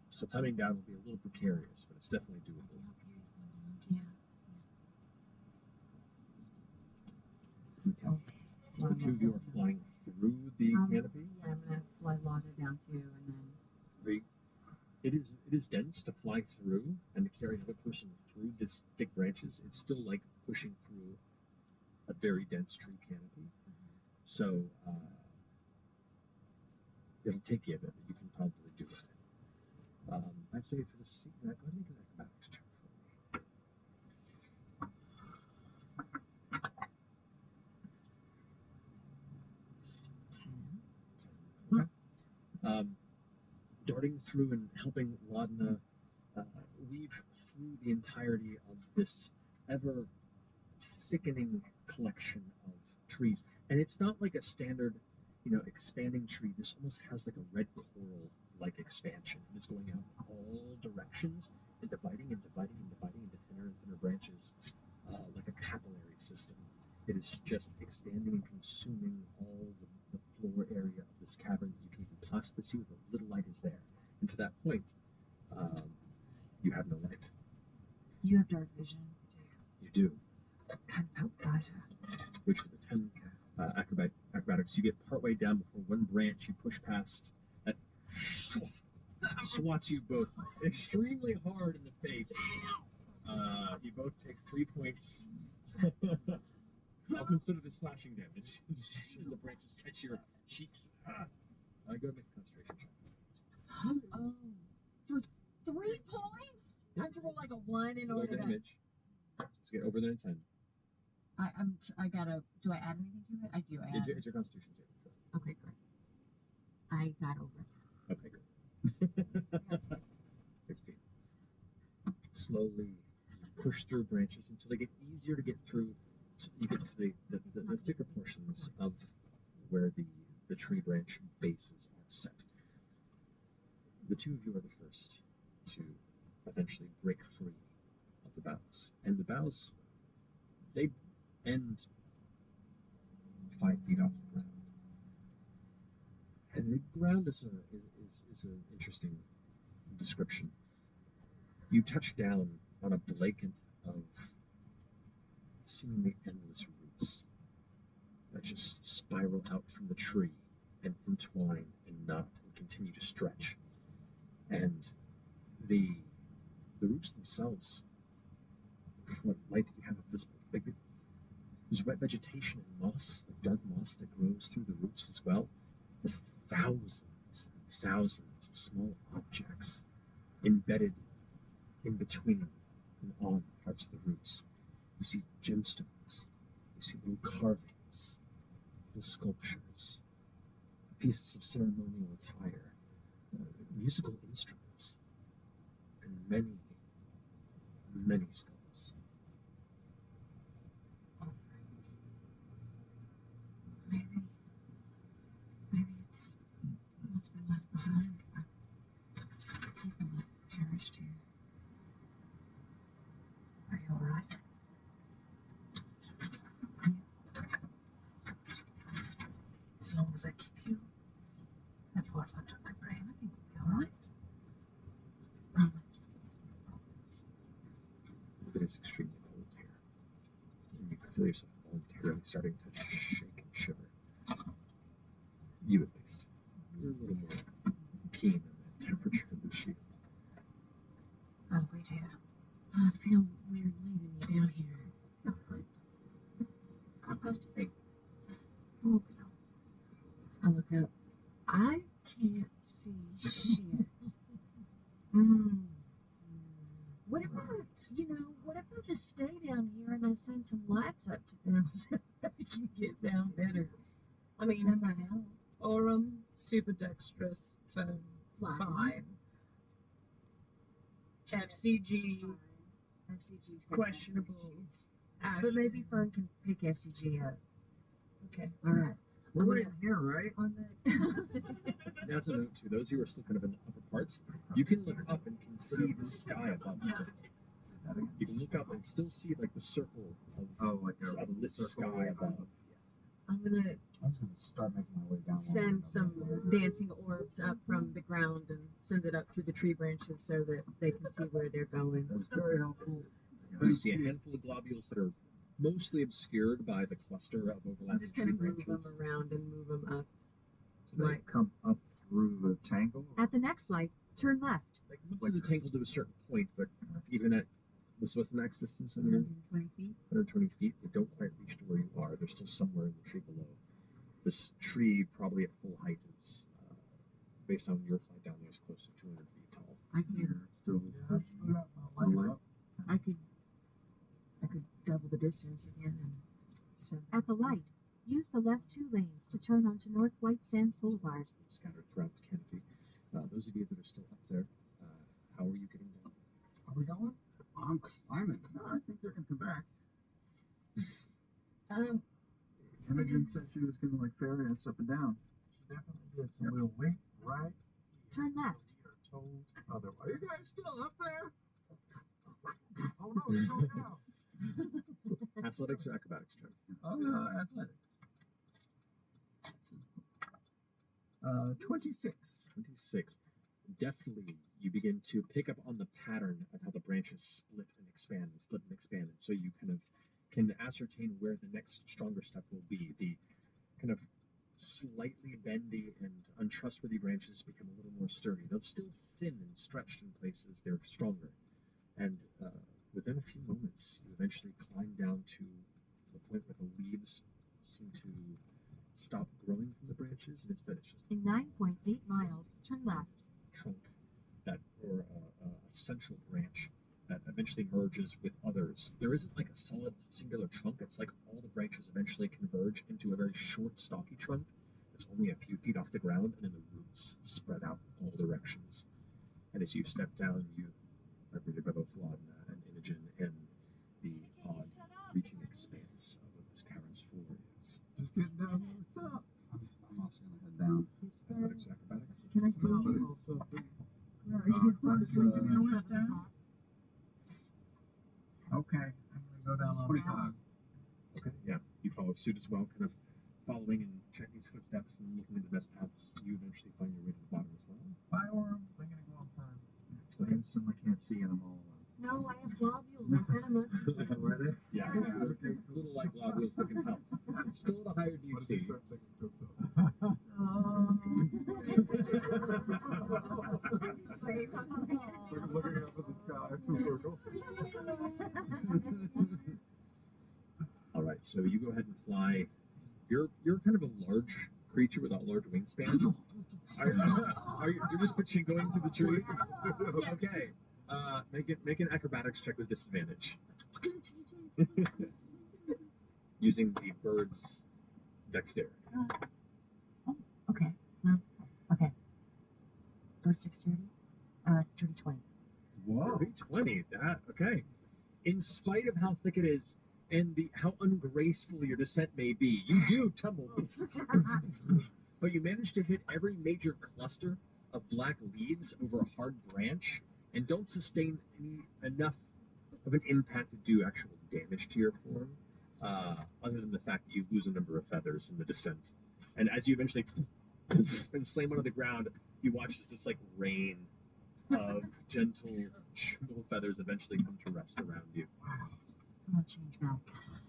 So coming down will be a little precarious, but it's definitely doable.
Yeah.
Okay. So the two of you are flying through the canopy.
Yeah, I'm gonna fly Lana down too, and then.
Are it is dense to fly through and to carry another person through this thick branches. It's still like pushing through a very dense tree canopy. So it'll take you a bit, but you can probably do it. I'd say for the seat, go ahead and make an acrobatics check for me. 10. Okay. Darting through and helping Ladna weave through the entirety of this ever thickening collection of trees. And it's not like a standard, expanding tree. This almost has like a red coral like expansion. It is going out in all directions and dividing and dividing and dividing into thinner and thinner branches, like a capillary system. It is just expanding and consuming all the floor area of this cavern that you can even possibly see with a little light is there. And to that point, you have no light.
You have dark vision.
You do.
Kind of help guide her.
Which with the 10 acrobatics, you get partway down before one branch you push past that swats you both extremely hard in the face. You both take 3 points. I'll consider this slashing damage. The branches catch your cheeks. Go ahead and make a concentration check.
Oh, for 3 points? I have to roll like a 1 in
Still
order
damage. Let's get over there in 10.
I gotta, do I add anything to it? I do,
It's your constitution save.
Okay, great. I got over it.
Okay, good. 16. Slowly you push through branches until they get easier to get through. You get to the thicker portions of where the tree branch bases are set. The two of you are the first to eventually break free of the boughs. And the boughs, they end 5 feet off the ground. And the ground is an interesting description. You touch down on a blanket of seemingly endless roots that just spiral out from the tree and entwine and knot and continue to stretch. And the roots themselves, what light you have visible, like there's wet vegetation and moss, like dark moss that grows through the roots as well. There's thousands and thousands of small objects embedded in between and on parts of the roots. You see gemstones, you see little carvings, little sculptures, pieces of ceremonial attire, musical instruments, and many, many skulls.
Maybe it's what's been left behind by people that perished here. Are you alright? As long as I keep you at forefront of my brain, I think we'll be alright. Promise. Promise.
It is extremely cold here, and you can feel yourself voluntarily starting to shake and shiver. You at least. You're a little more keen on that temperature than she is.
I'll wait here. I feel weird leaving you down here. I'm supposed to be. Oh, I look up. I can't see shit. What if I just stay down here and I send some lights up to them so they can get down better?
I mean,
That might help.
Aurum, super dexterous, phone, fine. FCG's questionable.
But maybe Fern can pick FCG up.
Okay.
All right.
We're in here, right?
On the
That's a note too. Those of you who are still kind of in the upper parts, you can look up and can see the sky above still. You can look up and still see like the circle of lit sky above.
I'm gonna
I'm just gonna start making my way down.
send some dancing orbs up from the ground and send it up through the tree branches so that they can see where they're going.
That's very helpful.
You see a handful of globules that are mostly obscured by the cluster of overlapping
I'm just gonna
tree
move
branches.
them around and move them up.
So they come up through the tangle?
At the next light, Turn left.
Like most of the tangled to a certain point, but even at what's the max distance on here?
120 feet.
120 feet. They don't quite reach to where you are. They're still somewhere in the tree below. This tree, probably at full height, is based on your flight down there, is close to 200 feet tall.
I could
Still up.
I could double the distance again and send.
At the light, use the left 2 lanes to turn onto North White Sands Boulevard.
Scattered throughout the canopy. Those of you that are still up there, how are you getting down?
Are we going?
I'm climbing.
No, I think they're gonna come back.
Imogen said she was gonna like ferry us up and down.
She definitely did. So we'll wait right.
Turn left.
We are told otherwise. Are you guys still up there? Oh no, it's going down.
Athletics or acrobatics, Trent?
Athletics. 26.
26. Definitely, you begin to pick up on the pattern of how the branches split and expand, and so you kind of can ascertain where the next stronger step will be. The kind of slightly bendy and untrustworthy branches become a little more sturdy. They're still thin and stretched in places. They're stronger. And within a few moments, you eventually climb down to the point where the leaves seem to stop growing from the branches, and instead it's just
In 9.8 miles, turn left.
trunk that, or a central branch that eventually merges with others. There isn't like a solid singular trunk. It's like all the branches eventually converge into a very short, stocky trunk that's only a few feet off the ground, and then the roots spread out in all directions. And as you step down, you are greeted by both Laudna and Imogen in the odd, reaching expanse of what this cavern's floor is.
Just getting down there. What's up?
I'm also gonna head down.
Athletics, acrobatics.
Can I see you? Where are you?
Can we give you a lift down? Okay, I'm gonna go down on
25.
Okay, yeah. You follow suit as well, kind of following in Chetney's footsteps and looking at the best paths. You eventually find your way to the bottom as well.
Bioorb. They're gonna go up front.
I instantly can't see and I'm all
No, I have globules. I set them up.
ready?
Yeah, it's a little like globules that can help. It's still at a higher DC.
Looking up at the sky for circles.
All right, so you go ahead and fly. You're kind of a large creature without large wingspan. You're just pitching going through the tree? Okay. Make an acrobatics check with disadvantage. Using the bird's dexterity.
Okay. Okay. Bird 630. Dirty 20.
Whoa. 20. That okay. In spite of how thick it is and how ungraceful your descent may be, you do tumble. But you manage to hit every major cluster of black leaves over a hard branch and don't sustain enough of an impact to do actual damage to your form, other than the fact that you lose a number of feathers in the descent. And as you eventually and slam onto the ground, you watch this like rain of gentle feathers eventually come to rest around you.
I'm gonna change back.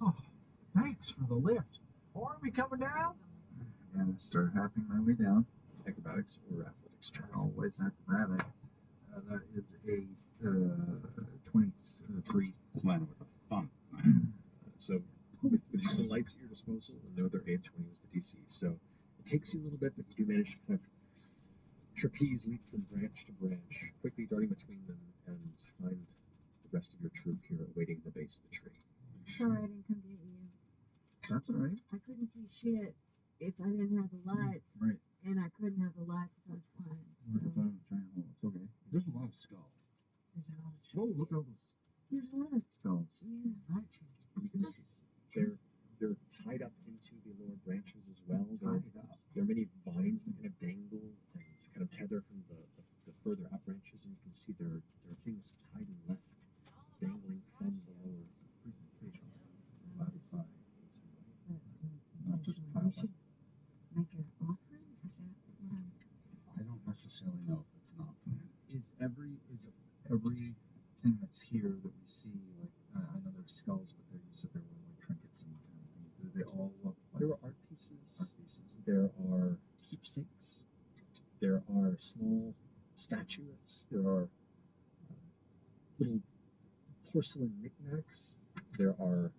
Oh, thanks for the lift. Or are we coming down?
And I start happing my way down.
Acrobatics or athletics check?
Always acrobatics. That is a 23.
Landed with a thump.
So with just the lights at your disposal and no other aid, 20 was the DC. So it takes you a little bit, but you do manage to kind of trapeze leap from branch to branch, quickly darting between them, and find the rest of your troop here awaiting the base of the tree.
Sorry I didn't come get you.
That's all right.
I couldn't see shit if I didn't have the lights.
Right.
And I couldn't have the lights if I was flying.
We're at the bottom of the triangle. It's okay.
There's a lot of skulls.
There's a lot of shit.
Oh, look at all those
There's a lot of
skulls.
yeah.
You can see they're tied up into the lower branches as well. There are many vines that kind of dangle and kind of tether from the further up branches, and you can see there are things tied and left dangling from the lower presentations.
Not just
We
piled
should make an offering? Is that what I'm...
I don't necessarily know if it's not planned.
Is everything that's here that we see, like, I know there's skulls, but you said there were like trinkets and kind of things. Do they all look like...
There are art pieces. There are keepsakes. There are small statuettes trinkets. There are little porcelain knickknacks. There are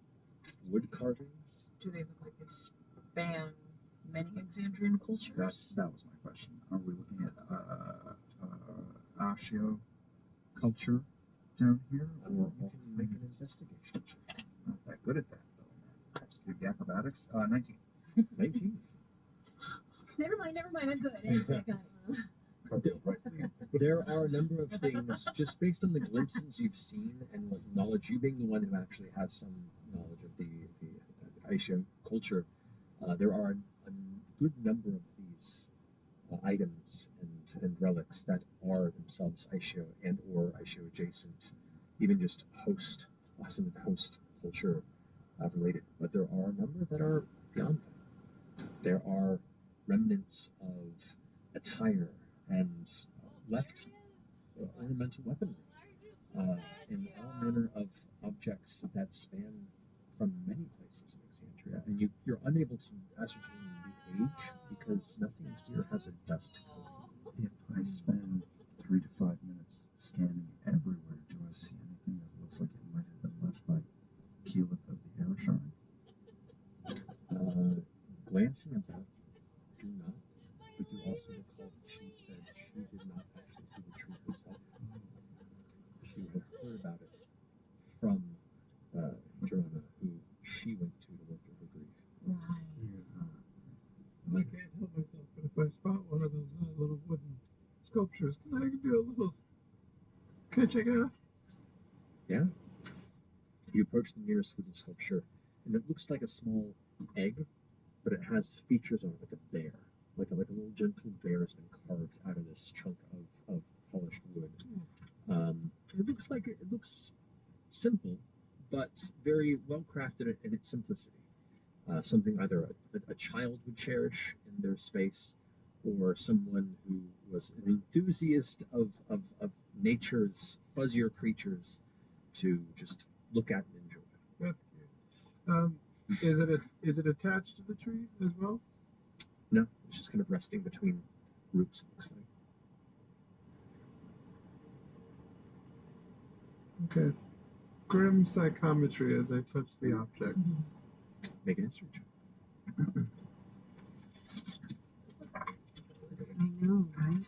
wood carvings.
Do they look like they span many Exandrian cultures?
That was my question. Are we looking at Ashio culture down here?
You can make an investigation.
Not that good at that, though. The acrobatics? 19.
19.
Never mind, I'm good.
There are a number of things, just based on the glimpses you've seen and what knowledge, you being the one who actually has some knowledge of the Asian culture, there are a good number of these items and relics that are themselves Aisho and or Aisho adjacent, even just host culture related. But there are a number that are beyond that. There are remnants of attire and left ornamental weaponry and all manner of objects that span from many places in Exandria, and you're unable to ascertain the age because nothing here has a dust coat.
If I spend 3 to 5 minutes scanning everywhere, do I see anything that looks like it might have been left by Keyleth of the Airshard?
Glancing about, do not, but you also recall that she said she did not actually see the tree herself. She had heard about it from Joanna, who she went to work through her grief.
I can't help myself, but if I spot one of those little wooden sculptures, can I check it out?
Yeah. You approach the nearest wooden sculpture, and it looks like a small egg, but it has features on it like a bear. Like a little gentle bear has been carved out of this chunk of polished wood. It looks simple, but very well crafted in its simplicity. Something either a child would cherish in their space, or someone who was an enthusiast of nature's fuzzier creatures to just look at and enjoy.
That's cute. Is it attached to the tree as well?
No, it's just kind of resting between roots, it looks like.
Okay. Grim psychometry as I touch the object.
Make an history check.
I know, right?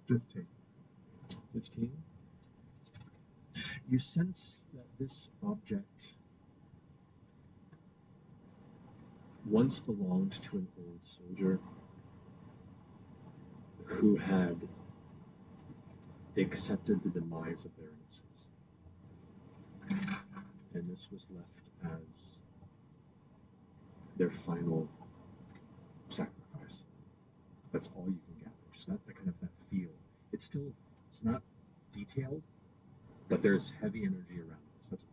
15.
15. You sense that this object once belonged to an old soldier who had accepted the demise of their innocence. And this was left as their final sacrifice. That's all you can gather. Just that kind of that feel. It's not detailed, but there's heavy energy around this. That's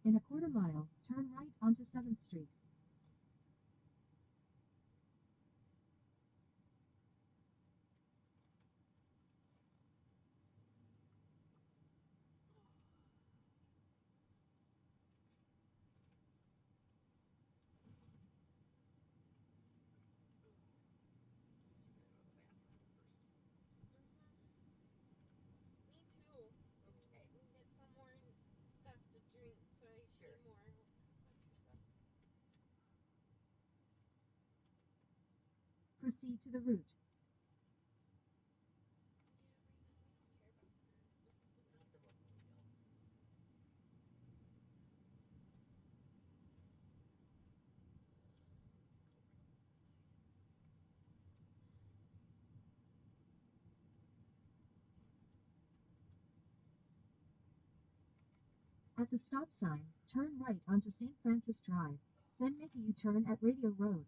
In a quarter mile, turn right onto 7th Street.
Me too. Okay. We can get some more stuff to drink so I see more. Watch yourself.
Proceed to the route. At the stop sign, turn right onto St. Francis Drive, then make a U-turn at Radio Road.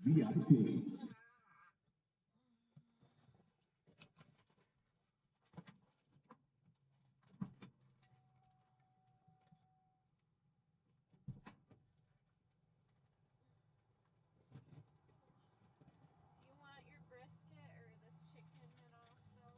VIP.
Do you want your brisket or this chicken at all still?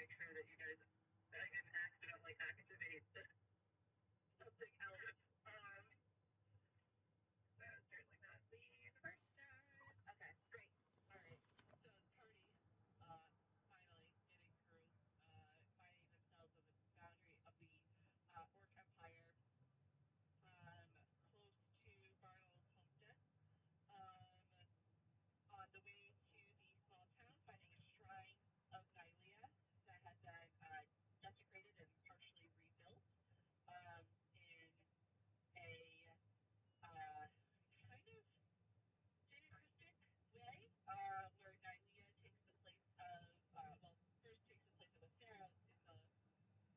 make sure that that I didn't accidentally activate something else. That's certainly not the first time. Okay, great. All right. So the party, finally getting through, finding themselves on the boundary of the Orc Empire, close to Barnold's homestead. On the way to the small town, finding a shrine of Nylea that had been desecrated and partially rebuilt in a kind of syncretistic way, where Nylea takes the place of, first takes the place of a Theros in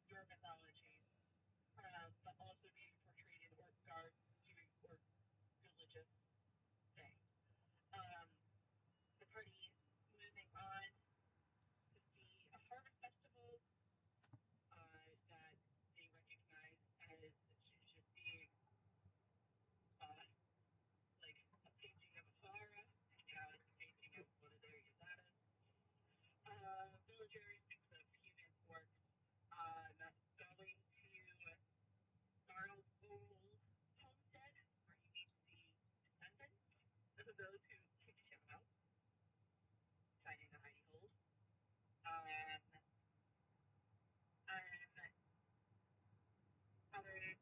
your mythology, but also being portrayed in Orc garb doing Orc religious things. The party moving on to see a harvest festival that they recognize as just being like a painting of a Farah, and now it's a painting of one of their Yazadas. Villagers, mix of humans, orcs, going to Arnold's old homestead, where he meets the descendants of those who kicked him out, finding the hidey holes. Other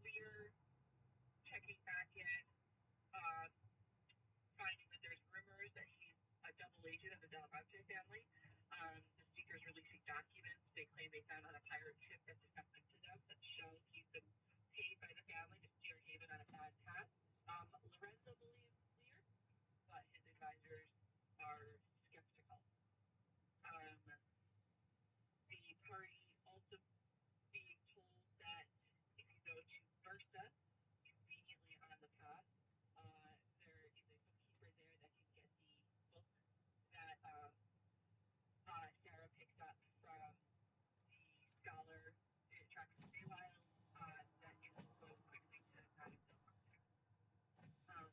Lear checking back in, finding that there's rumors that he's a double agent of the Delabate family. The Seekers releasing documents they claim they found on a pirate ship that defected to them that show he's been paid by the family to steer Haven on a bad path. Lorenzo believes Lear, but his advisors are skeptical. The party also being told that if you go to Bursa, conveniently on the path, there is a bookkeeper there that can get the book that Sarah picked up from the scholar in Traffic to Feywild, that it will go quickly to Madame Delmonte. I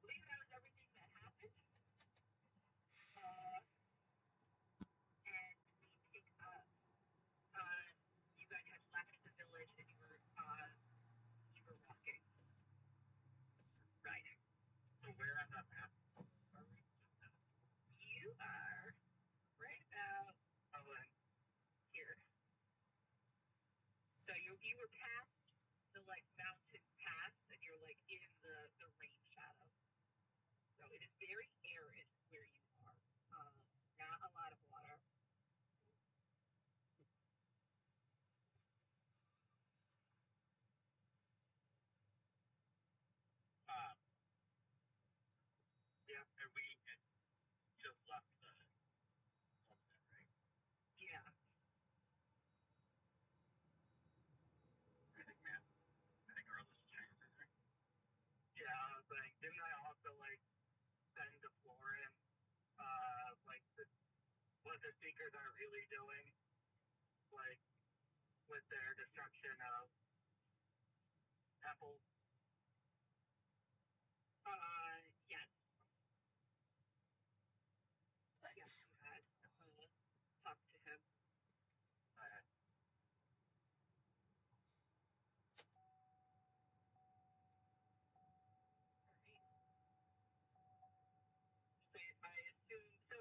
believe that was everything that happened. And we pick up. You guys had left the village and you were walking. Right.
So where on that map are we just now?
You are right about here. So you were past the mountain pass and you're in the rain shadow. So it is very arid where you are. Not a lot of water.
Yeah, and we had just left the homestead, right?
Yeah.
I think Arliss was trying to say something.
Yeah, I was like, didn't I also send to Florin this what the Seekers are really doing? With their destruction of temples. Yes. What? Yes, you had talked to him. Right. So I assume so.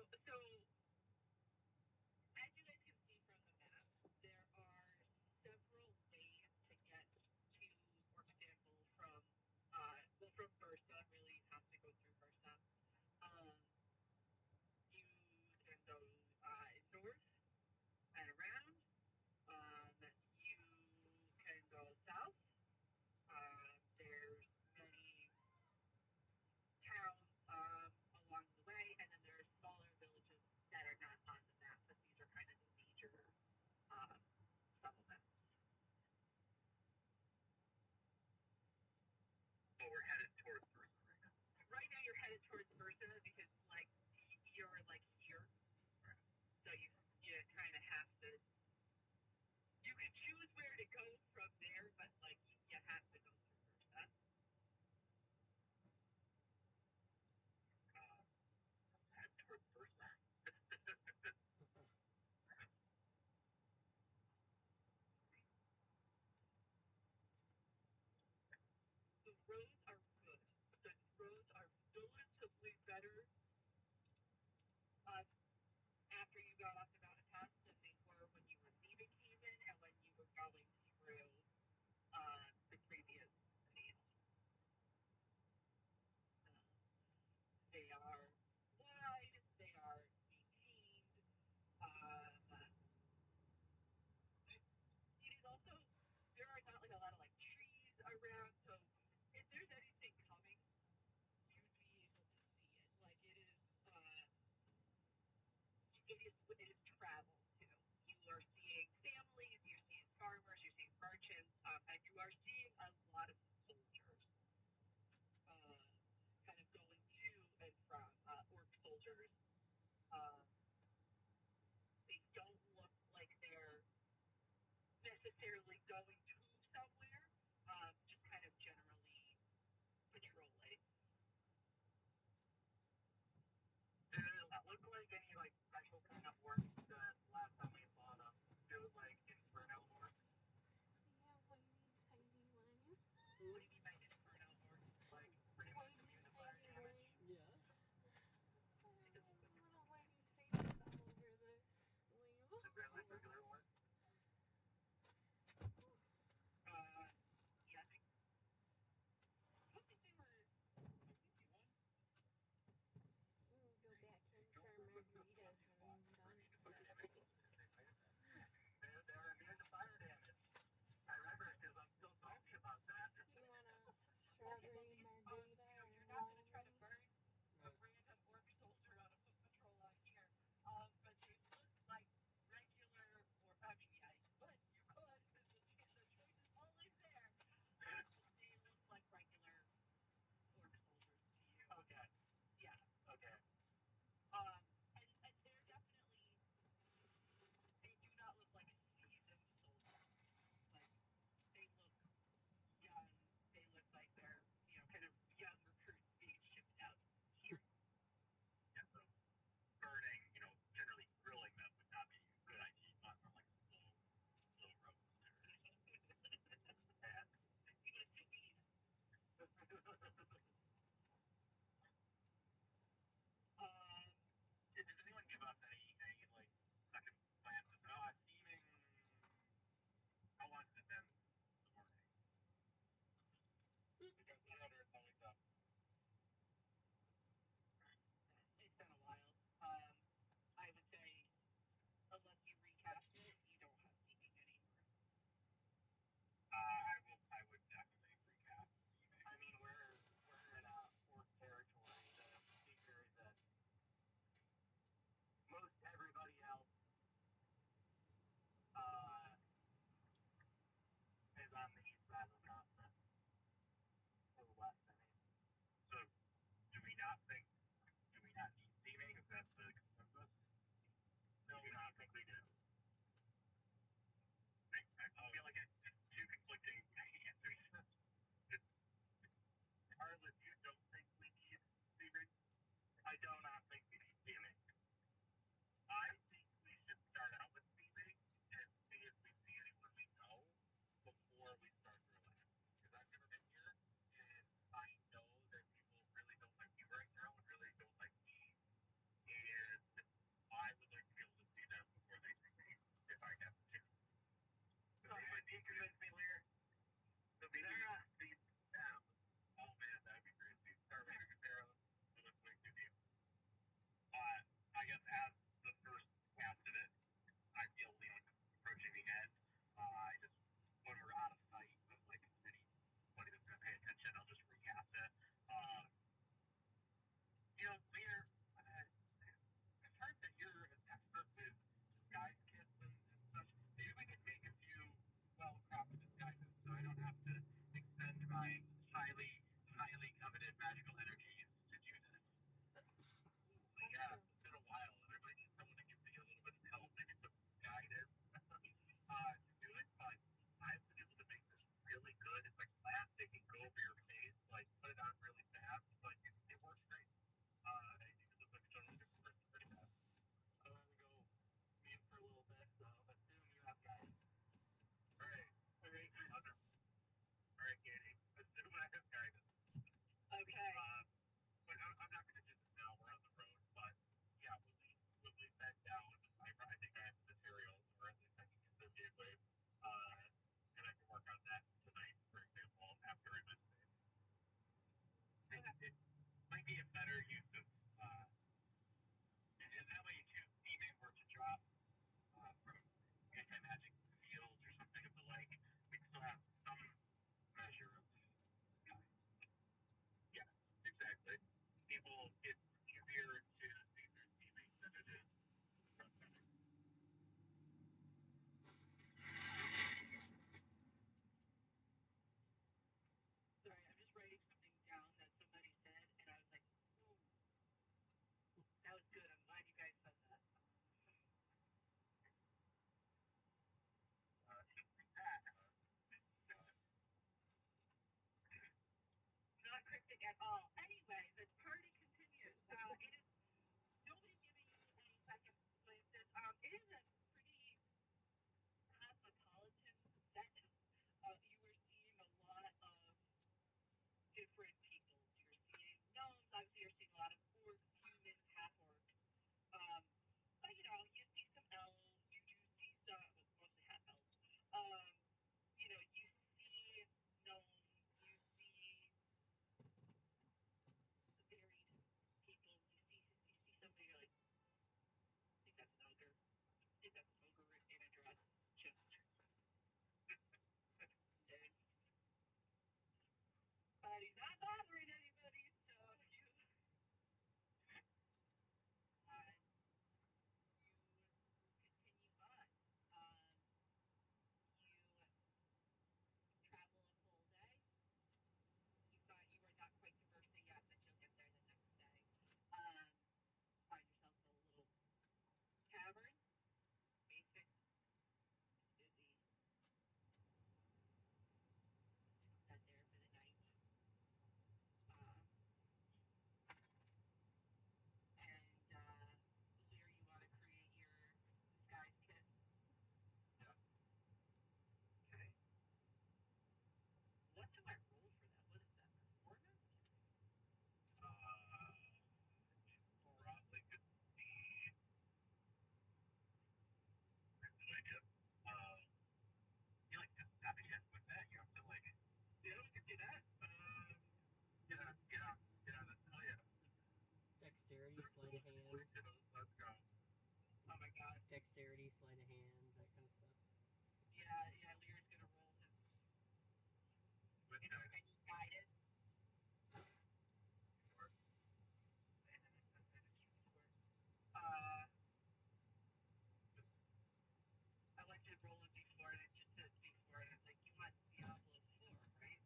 As you guys can see from the map, there are several ways to get to Orkstangle from Bursa. Really, you have to go through Bursa. You can go north and around. You can go south. There's many towns along the way, and then there are smaller villages that are not on the map, but these are kind of the major settlements.
But we're headed towards Bursa right now.
Right now you're headed towards Bursa because you're here.
Right.
So you kind of have to. You can choose where to go from there, but you have to go through Bursa.
Let's head towards Bursa.
got off the mountain pass than they were when you were leaving Haven and when you were going through the previous cities. They are wide, they are maintained. It is also, there are not like a lot of like trees around, so if there's anything coming, you'd be able to see it. Like it is travel too. You are seeing families, you're seeing farmers, you're seeing merchants, and you are seeing a lot of soldiers, kind of going to and from orc soldiers. They don't look like they're necessarily going to somewhere, just kind of generally patrolling. Did it look like any like special kind of orcs that last time we fought them? It was like inferno orcs.
Yeah, whiny, tiny ones.
What do you mean by inferno orcs? Like pretty much immune to fire damage?
Yeah. Little whiny titties all over the wing.
They're like regular orcs. Yeah, I don't think they were. I think they won.
We'll go back in for margaritas when I'm done.
They're immune to fire damage. I remember it because I'm still salty about that.
Do you want a strawberry margarita or
you're not going to try to burn a random orc soldier on a foot patrol out here. But they look like regular, or I mean, yeah, but you could, because the choice is always there. They look like regular orc soldiers to you. Okay. Yeah. Okay. And they're definitely, they do not look like seasoned soldiers. Like, they look young. They look like they're, kind of young recruits being shipped out here. Yeah, so burning, generally grilling them would not be a good idea. Not more like a slow roast or something. Yeah. You get a sous vide. Does anyone give us any like second glances? Seeming. How long has it been since the morning? It's been a while. I would say, unless you recast it, you don't have seeming anymore. I would definitely recast seeming. I mean, we're in orc territory. The seeker is at most everybody else is on the east side of the continent, or the west. I mean. So, do we not need seeming? Is that the consensus? No, we do not think we do. I feel like it's two conflicting answers. Arliss, you don't think we need seeming? I do not think we need seeming. I think we should start out with seeming and see if we see anyone we know before we start drilling it. Because I've never been here, and I know that people really don't like me right now and really don't like me. And I would like to be able to see them before they see me, if I have to. But you convince me, Lear. So maybe we should see them. Oh man, that'd be crazy. Start maybe compare them to the quick deal. I guess as the first cast of it, I feel approaching the end. I just, when we're out of sight of like anybody that's gonna pay attention, I'll just recast it. Lear, I've heard that you're an expert with disguise kits and such. Maybe we could make a few well-crafted disguises so I don't have to expend my highly coveted magical energies to do this. Yeah, it's been a while. Everybody needs someone to give me a little bit of help, maybe some guidance to do it. But I've been able to make this really good. It's like plastic and go over your face, like put it on really fast, but it works great. You can look like a totally different person pretty fast. I'm gonna go mute for a little bit, so assume you have guidance. Alright. Okay. Alright, Katie. Assume I have guidance.
use of, and that way too, so you may work to drop from anti-magic fields or something of the like. We can still have some measure of disguise. Yeah, exactly. People, it's easier to see through TV than it is prosthetics.
Sorry, I'm just writing something down that somebody said, and I was like, ooh, that was good. I'm glad you guys said that. Not cryptic at all. Anyway, the party continues. It is nobody's giving you any second glances. It is a pretty cosmopolitan set. You were seeing a lot of different peoples. You're seeing gnomes. Obviously, you're seeing a lot of orcs, humans, half orcs. Um, but you know, you see some elves. You do see some, well, mostly half elves. Um, you know, you see gnomes. You see varied peoples. You see somebody you're like, I think that's an ogre. I think that's an ogre in a dress. Just dead. But he's not bothering anybody, so uh, you continue on. Um, you travel a full day. You are not quite to Versa yet, but you'll get there the next day. Um, find yourself in a little tavern. It's basic. It's busy. Bed there for the night. Um, and Lear, you want to create your disguise kit?
Yeah.
Okay. What do I roll for that? What is that? Performance?
Probably could be. I have no idea. You like deception with that? You have to like.
Yeah, we could do that.
Yeah. Oh yeah.
Dexterity, sleight of hand.
Let's go.
Oh my god.
Dexterity, sleight of hand, that kind of stuff.
Yeah, Lear's gonna roll his.
With
any guided. Uh, I went to roll a d4 and it just said d4 and it's like, you want Diablo 4, right?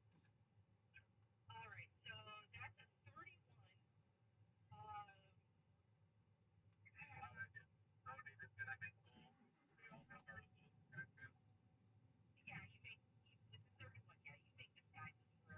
Alright, so that's a 31. Yeah, you make, it's a 31, yeah, you make disguises for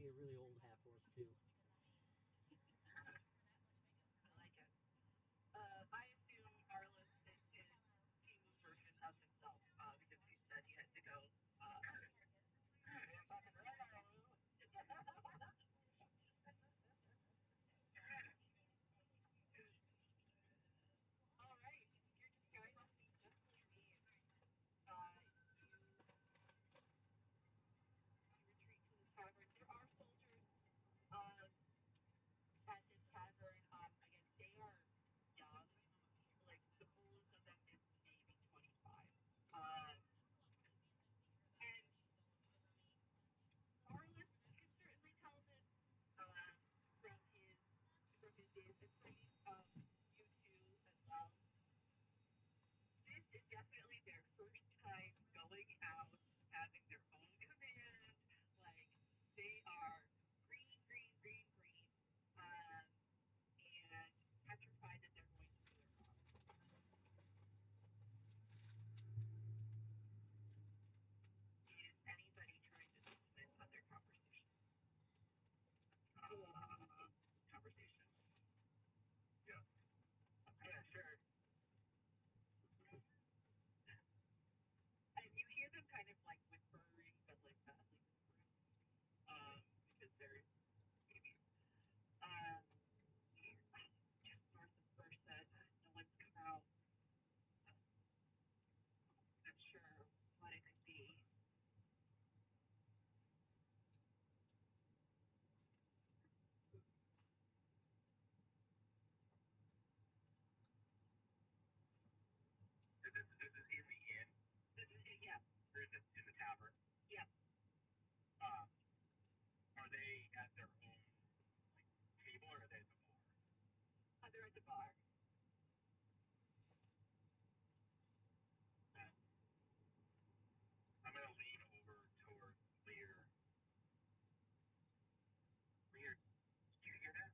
be a really old half orc too.
I like it. I assume Arliss is his Timu version of himself because he said he had to go. All right, your disguise is successfully made. You retreat to the tavern. There are soldiers um, at this tavern. Again, they are young. Like the oldest of them is maybe 25. And Arliss can certainly tell this from his days and praise. You two as well. This is definitely their first time going out, having their own command. Like they are green, green, green, green, and petrified that they're going to do it wrong. Is anybody trying to dismiss other conversation? Conversation. Yeah. Yeah, sure. And you hear them kind of like whispering, but like badly whispering, because they're babies. Um, just north of Bursa, no one's come out. Not sure what it could be. This is in the inn. This is yeah. Or in the tavern. Yeah. Uh, are they at their own like table or are they at the bar? They're at the bar. I'm gonna lean over towards Lear. Lear, did you hear that?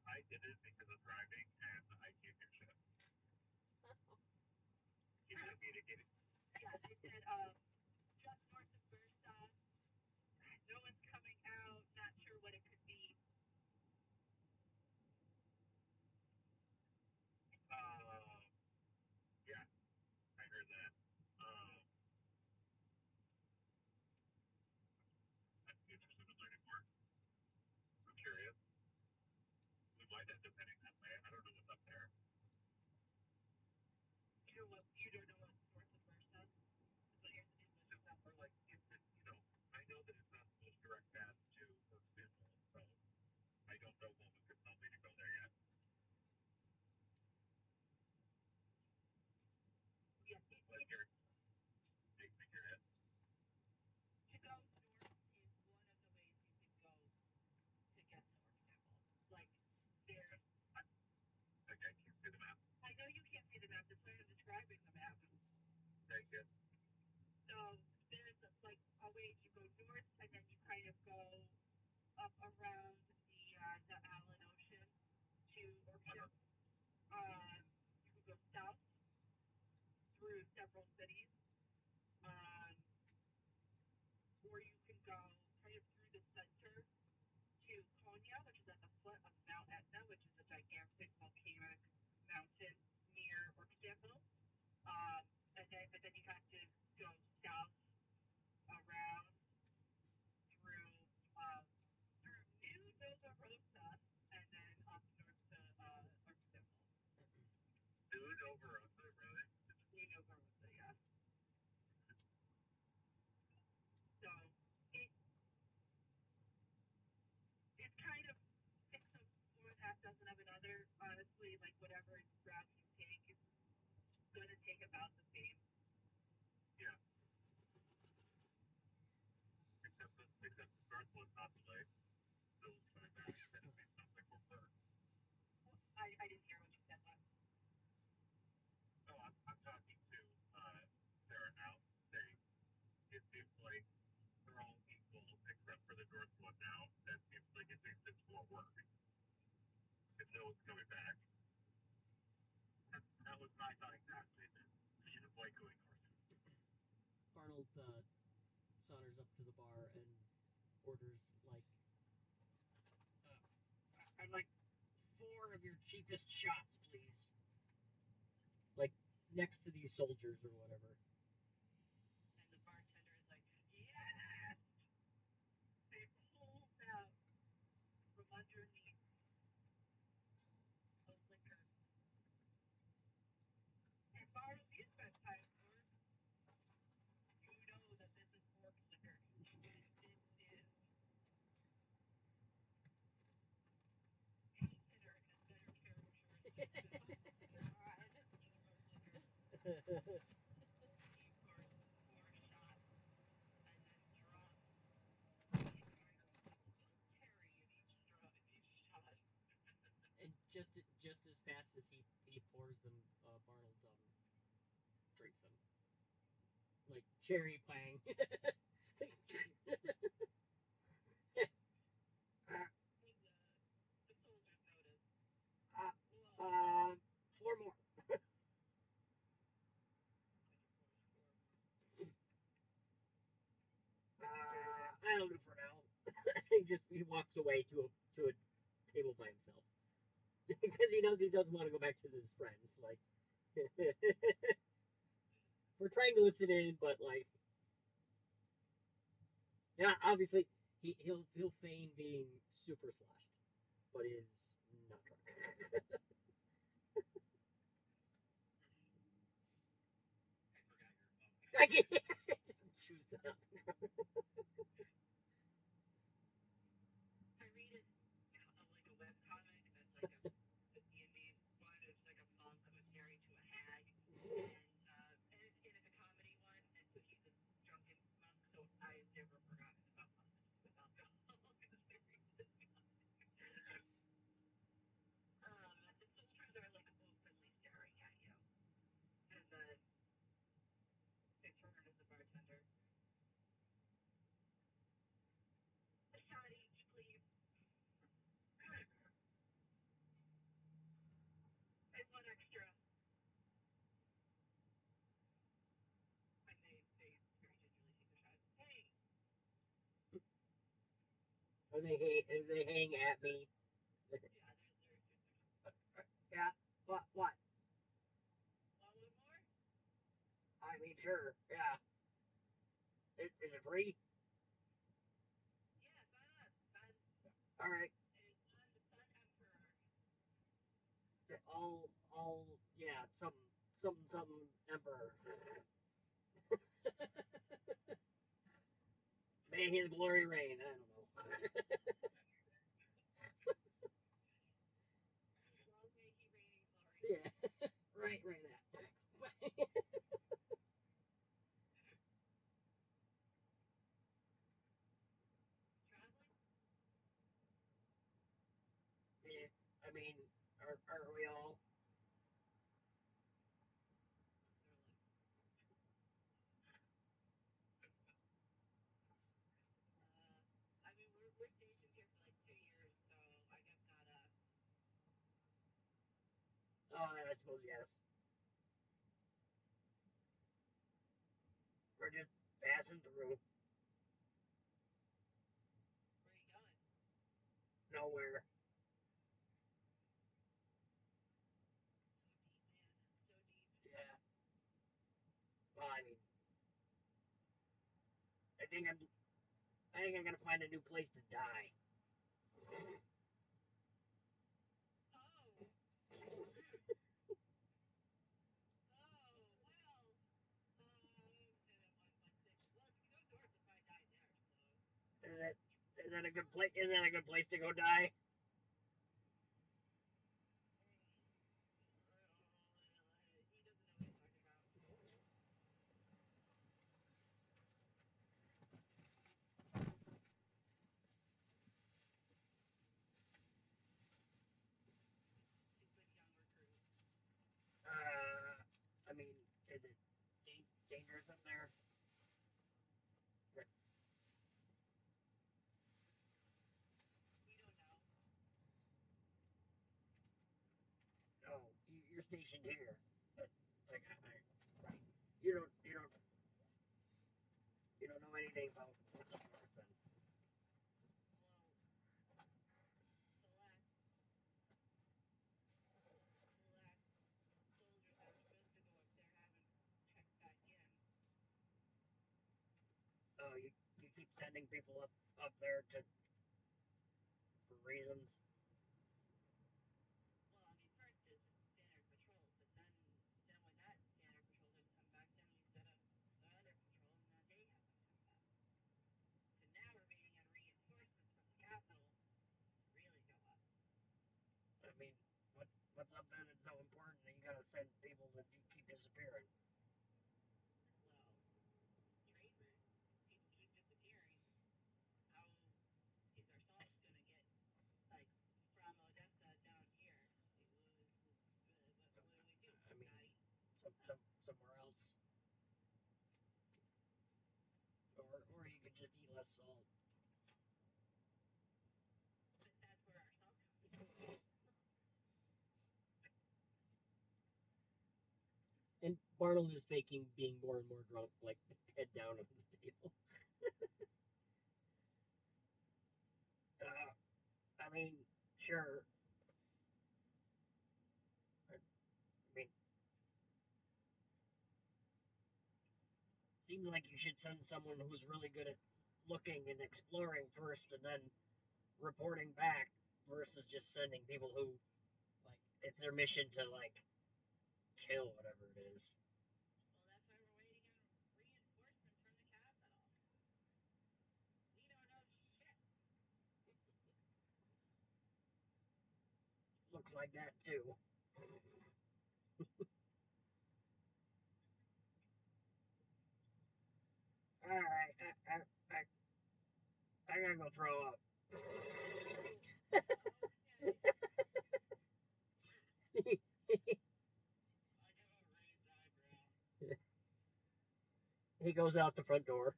I did it because I'm driving and I can't hear shit. You communicated. Yeah, they said just north of Bursa. No one's coming out. Not sure what it could be. Yeah, I heard that. I'm interested in learning more. I'm curious. We might end up heading that way. I don't know what's up there. You don't know what's north of Bursa? Is what you're saying? Just for like instant, I know that it's not the most direct path to Orksville, so I don't know what would compel me to go there yet. Yeah, but you're curious. To go north is one of the ways you can go to get to Orksville. Like, there's. I can't see the map. I know you can't see the map. That's why I'm describing the map. Thank you. So there's like a way you go north, and then you kind of go up around the Allen Ocean to Orkshire. You could go south through several cities, or you can go kind of through the center to Konya, which is at the foot of Mount Etna, which is a gigantic volcanic mountain near Orkstambul. And then you have to go south around through through New Nova Rosa and then up north to Orkstambul. New Nova Rosa, really? New Nova Rosa, yeah. So it it's kind of six of one, half dozen of another. Honestly, like whatever route you take is gonna take about the same. Yeah. Except the first one's not delayed. So it's coming back, then it makes something more clear. I didn't hear what you said, but. No, I'm talking to Sarah now. It seems like they're all equal except for the north one now. That seems like it makes it more work. If no one's coming back. That was my thought exactly. That we should avoid going north.
Arnold saunters up to the bar and orders like, I'd like 4 of your cheapest shots, please. Like next to these soldiers or whatever.
And the bartender is like, yes! They pulls out from underneath a liquor. And borrows these bedtime for. You know that this is orc liquor. This is Peter has better characteristics than on use orc liquor. He pours 4 shots and then drops the entire cherry in each shot.
And just as fast as he pours them, Barnold drinks them. Like cherry pang.
The soldiers notice.
4 more. I'll do for now. He walks away to a table by himself because he knows he doesn't want to go back to his friends. Like we're trying to listen in, but like, yeah, obviously he'll feign being super sloshed, but is not drunk. I can't choose to not.
I read it like a web comic that's like a D&D one. It's like a monk who's married to a hag, and it's a comedy one, and so he's a drunken monk. So I've never forgotten about monks with alcohol because I read this comic. The soldiers are like openly staring at you, and then they turn to the bartender. A shot each, please. And 1 extra. And they very gingerly take their shots. Hey!
As they hang at me.
Yeah,
Yeah. What?
Want 1 more?
I mean, sure. Yeah. Is it free?
Yeah, sign up.
All right.
It's on the Sun Emperor.
Yeah, some emperor. May his glory reign. I don't know.
Long may he reign in glory.
Yeah. right that.
Traveling?
Yeah. I mean, are we all?
I mean, we're stationed here for like 2 years, so I guess not us.
I suppose yes. We're just passing through.
Where are you going?
Nowhere.
So deep, man. So deep.
Yeah. Well, I mean, I think I'm gonna find a new place to die.
Oh. Oh, well. And then one say, well, if you go north, you'll probably die there, so.
Is that a good place? Is that a good place to go die?
He doesn't know what he's talking about. Stupid young recruit.
I mean, is it dangerous up there?
We don't know.
Oh, you're stationed here, but like, right? You don't know anything about what's up north then.
sending people up there to for reasons?
Well, I mean, first it was just standard patrol, but then when that standard patrol didn't come back, then we set up the other patrol, and then they haven't come back. So now we're waiting on reinforcements from the capital to really go up.
I mean, what's up there that's so important that you gotta send people that keep disappearing?
Well, trade routes. People keep disappearing. How is our salt gonna get, like, from Odessa down here? What do we do?
I mean,
Night?
somewhere else, or you could just eat less salt.
But that's where our salt comes from.
And Barnold is faking being more and more drunk, like head down on the table. I mean, sure. I mean, seems like you should send someone who's really good at looking and exploring first, and then reporting back, versus just sending people who, like, it's their mission to like kill whatever it is.
Well, that's why we're waiting on reinforcements from the capital. We don't know shit.
Looks like that too. All right, I gotta go throw up. He goes out the front door,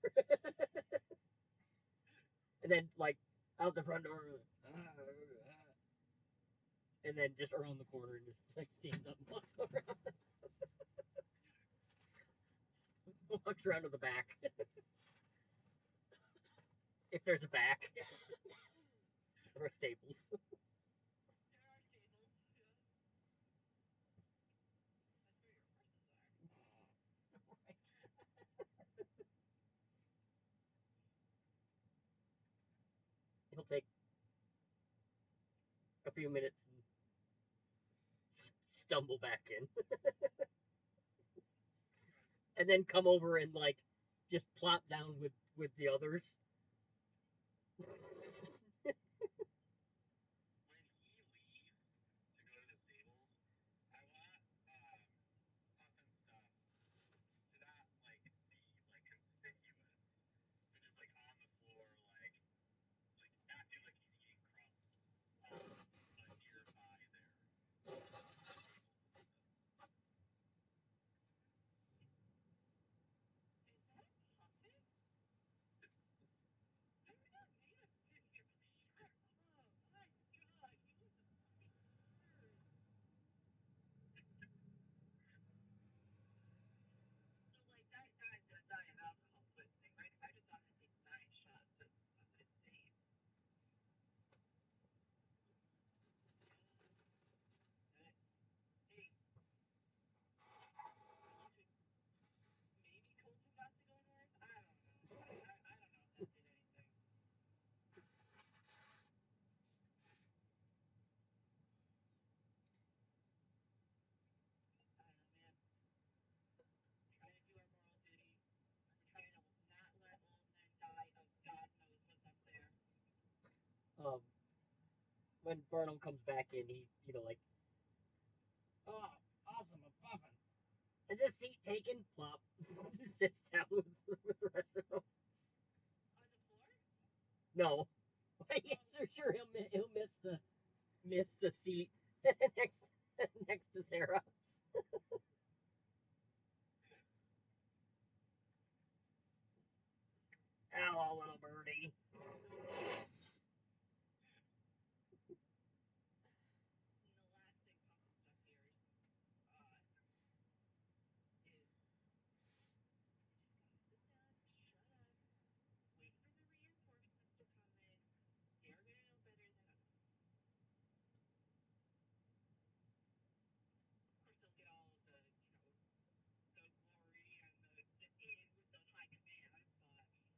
and then like out the front door, and then just around the corner and just like stands up and walks around. Walks around to the back. If there's a back. Or Staples.
There are Staples, yeah. That's where your horses are.
Right. He'll take a few minutes and stumble back in. And then come over and like just plop down with the others.
When he leaves to go to the stables, I want Puff and Stuff to not like be like conspicuous, but just like on the floor, like acting like he's eating crumbs, but nearby there.
Is that Puffin? I'm not made of tin here. Shut up. My God, he was the fucking worst. So, like, that guy's gonna die of alcohol poisoning, right? Because I just saw him take 9 shots. That's insane. Hey, at least maybe Colton got to go north? I don't know. I don't know if that did anything. I don't know, man. We're trying to do our moral duty. We're trying to not let old men die of God knows what's up there.
When Barnum comes back in, he like, oh, awesome, a puffin. Is this seat taken? Plop. Sits down with the rest of them.
On the floor?
No. Yes, sure. He'll miss the seat next to Sarah. Hello, little birdie.
And the last thing Puffin Stuff hears is we're just gonna sit down, shut up, wait for the reinforcements to come in. They're gonna know better than us. Of course, they'll get all of the, the glory and the in with the high command, but whatever.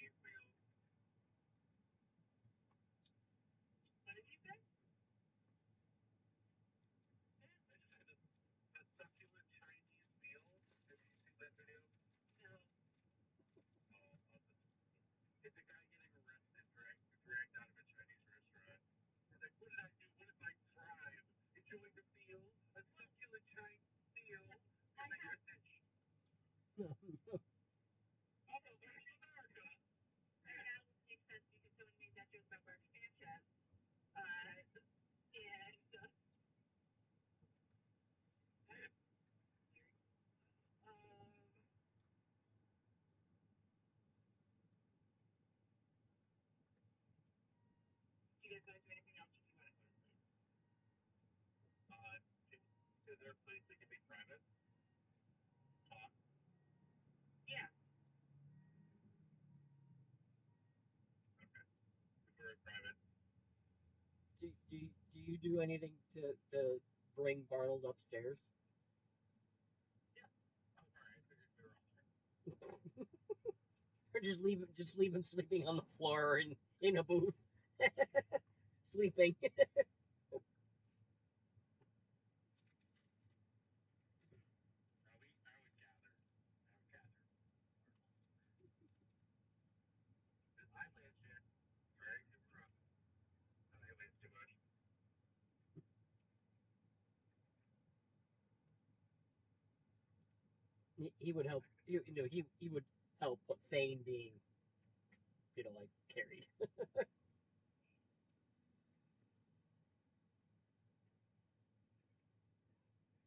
What did you say? I just had that succulent Chinese meal. Have you seen that video? No. Oh, it's a guy getting arrested, dragged out of a Chinese restaurant. He's like, what did I do? What is my crime? Enjoying the meal? A succulent Chinese meal? And then you're a fish. Although there's America. And that makes sense because someone made that joke about Mark Sanchez. And do you guys want to do anything else, or do you want to go to sleep? Is there a place that can be private? Yeah. Okay. We're private.
Do you do anything to bring Barnold upstairs?
Yeah. Oh, alright. We were all there.
Or just leave him sleeping on the floor in a booth. Sleeping.
I would gather. His eyelids shit. Right? Eyelids too much.
He would help. He would help Thane being, like carried.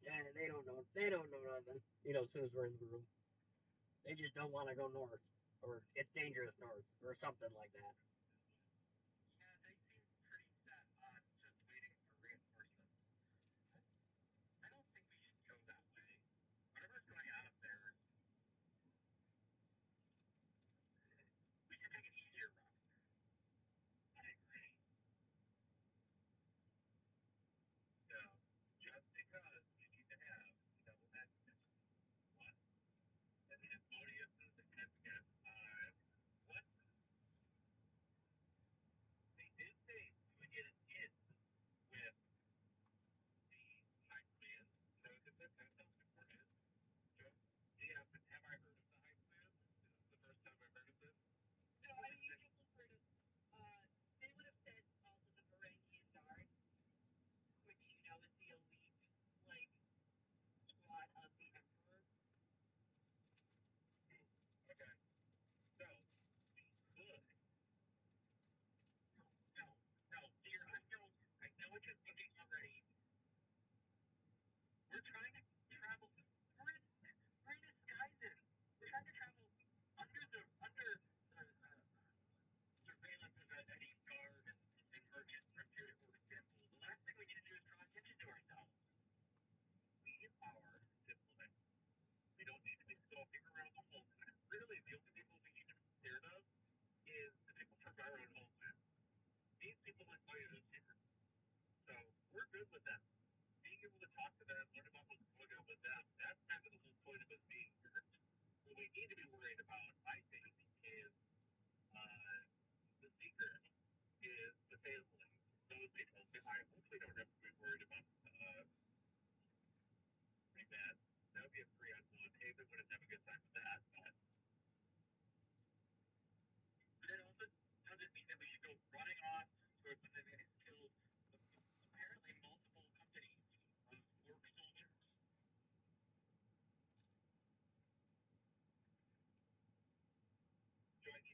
Yeah, they don't know. They don't know nothing. As soon as we're in the room, they just don't want to go north, or it's dangerous north, or something like that.
Yeah, they seem pretty set on just waiting for reinforcements. I don't think we should go that way. Whatever's going on up there is. We should take an easier route. I agree. So, just because we need to have double that one, and the Asmodeus is significant. What they did say we would get an in with the High Command. So that sounds important. Yeah, but have I heard of the High Command? This is the first time I've heard of this. No, I mean, you just have heard of, they would have said also the Varangian Guard, which, is the elite, like, squad of the Emperor. Okay, so, we could. No, dear, I know what you're thinking already. We're trying to travel, we're in disguises. We're trying to travel under the surveillance of any guard and merchant from here to Istanbul. The last thing we need to do is draw attention to ourselves. We are diplomats. We don't need to be skulking around the homeland. Really, the only people we need to be scared of is the people from our own homeland. These people invited us here. So we're good with them. Being able to talk to them, learn about what's going on with them, that's kind of the whole point of us being here. What we need to be worried about, I think, is the Seekers, is the family. Those people, I hopefully don't have to be worried about pretty bad. That would be a 3-on-1. Haven wouldn't have a good time with that, but it also doesn't mean that we should go running off towards something that has killed apparently multiple companies of orc soldiers. Join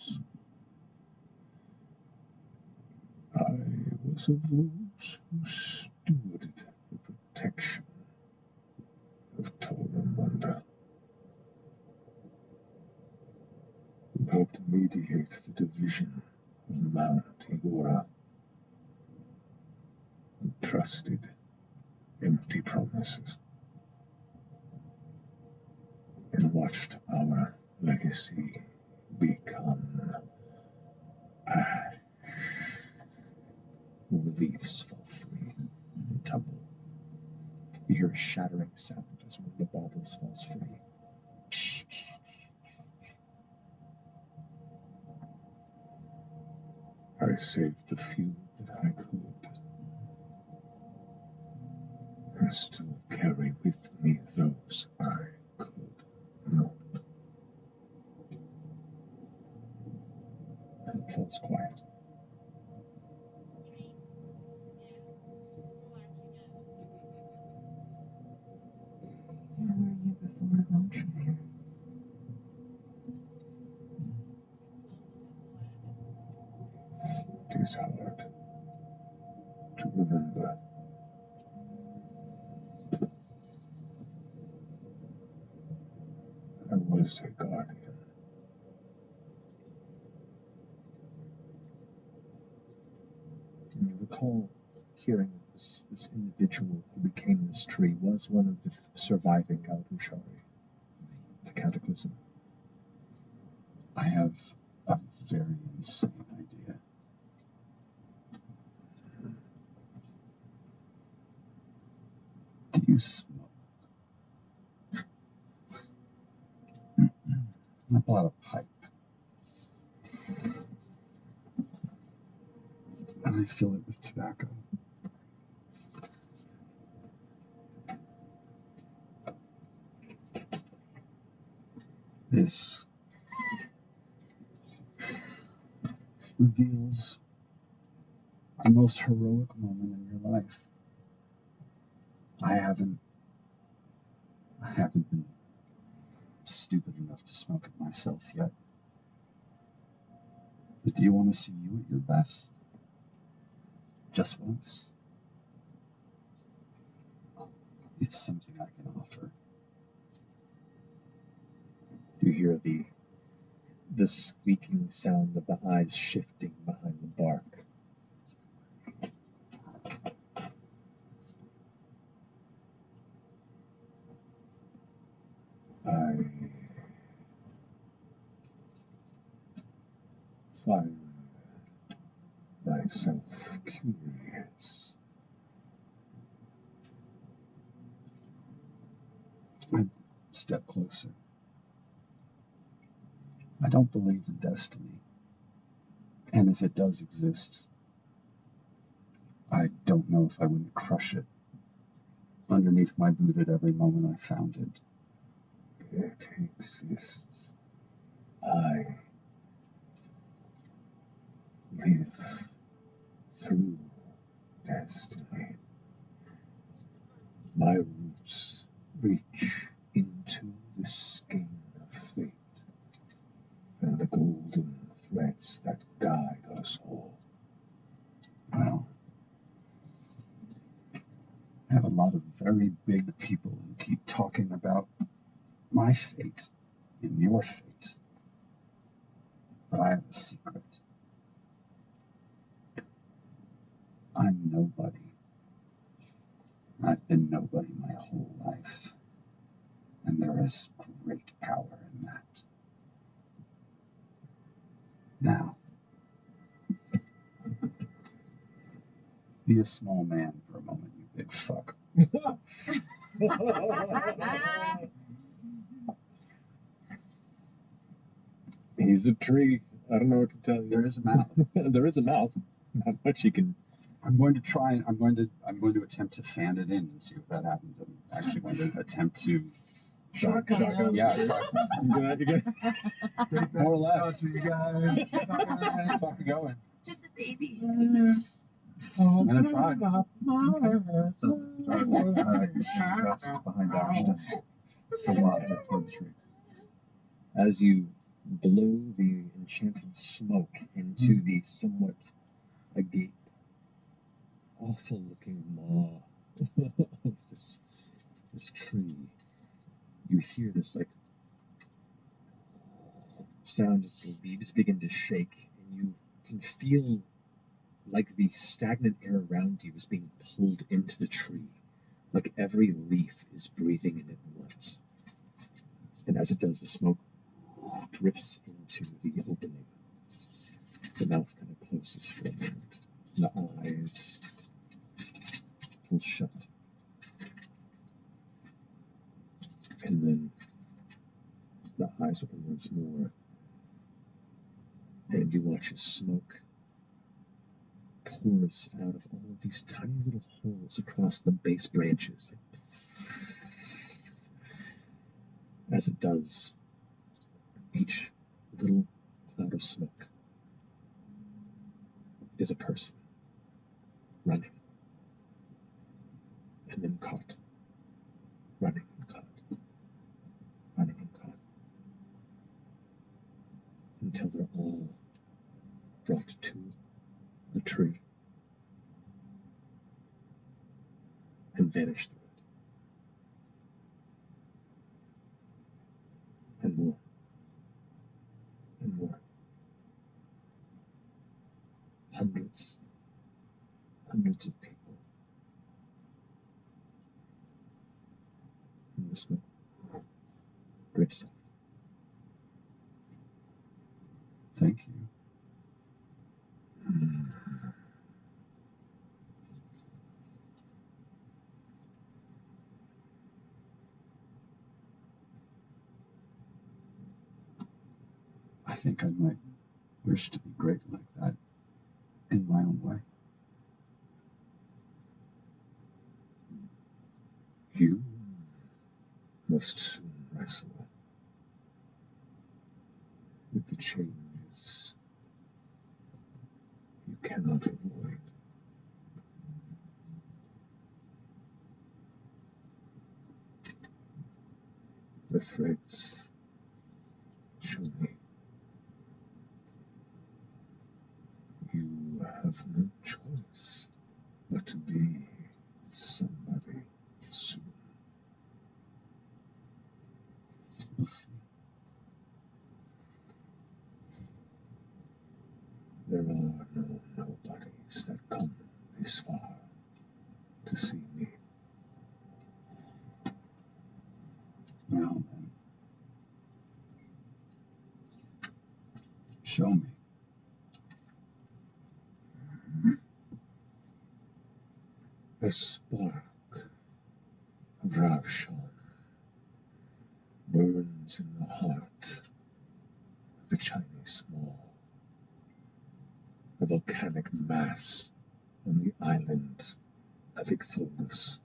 those. I was of those who stewarded the protection of Tormunda, who helped mediate the division of Mount Igora, who trusted empty promises, and watched our legacy become ash. When the leaves fall free and tumble, you hear a shattering sound as one of the baubles falls free. I saved the few that I could, and still carry with me those I could not. And it falls quiet.
Where were you before launch here?
It is hard to remember. I was a guardian. And you recall hearing this individual who became this tree was one of the surviving Galdushari, the Cataclysm.
I have a very insane idea. Do you smoke? I pull out a pipe. And I fill it with tobacco. This reveals the most heroic moment in your life. I haven't been stupid enough to smoke it myself yet. But do you want to see you at your best? Just once? It's something I can offer.
You hear the squeaking sound of the eyes shifting behind the bark. I find myself curious.
I step closer. I don't believe in destiny. And if it does exist, I don't know if I wouldn't crush it underneath my boot at every moment I found it.
It exists. I live through destiny. My roots reach into the skein of fate and the golden threads that guide us all.
Well, I have a lot of very big people who keep talking about my fate and your fate. But I have a secret. I'm nobody. I've been nobody my whole life. And there is great power in that. Now, be a small man for a moment, you big fuck.
He's a tree. I don't know what to tell you.
There is a mouth.
There is a mouth. Not much you can.
I'm going to try and I'm going to attempt to fan it in and see if that happens. I'm actually going to attempt to
Shotgun.
Yeah,
You're gonna
more or less.
You guys.
Fucking going.
Just a baby.
I'm gonna try.
So, rest behind Ashton to wander toward the tree.
As you
blow the enchanted smoke into the somewhat agape, awful-looking maw of this tree. You hear this like sound as the leaves begin to shake, and you can feel like the stagnant air around you is being pulled into the tree, like every leaf is breathing in at once. And as it does, the smoke drifts into the opening. The mouth kind of closes for a moment. The eyes pull shut. And then the eyes open once more. And you watch as smoke pours out of all of these tiny little holes across the base branches. As it does, each little cloud of smoke is a person running, and then caught, running and caught, running and caught, until they're all brought to the tree and vanish through it. And more, and more. Hundreds of people. And the smoke drifts off.
Thank you. I think I might wish to be great like that in my own way.
You must soon wrestle with the changes you cannot avoid. The threads show me you have no choice but to be somebody soon.
We'll see.
There are no nobodies that come this far to see me.
Well, then, show me.
A spark of Ravshan burns in the heart of the Chinese Mall, a volcanic mass on the island of Ichtholus,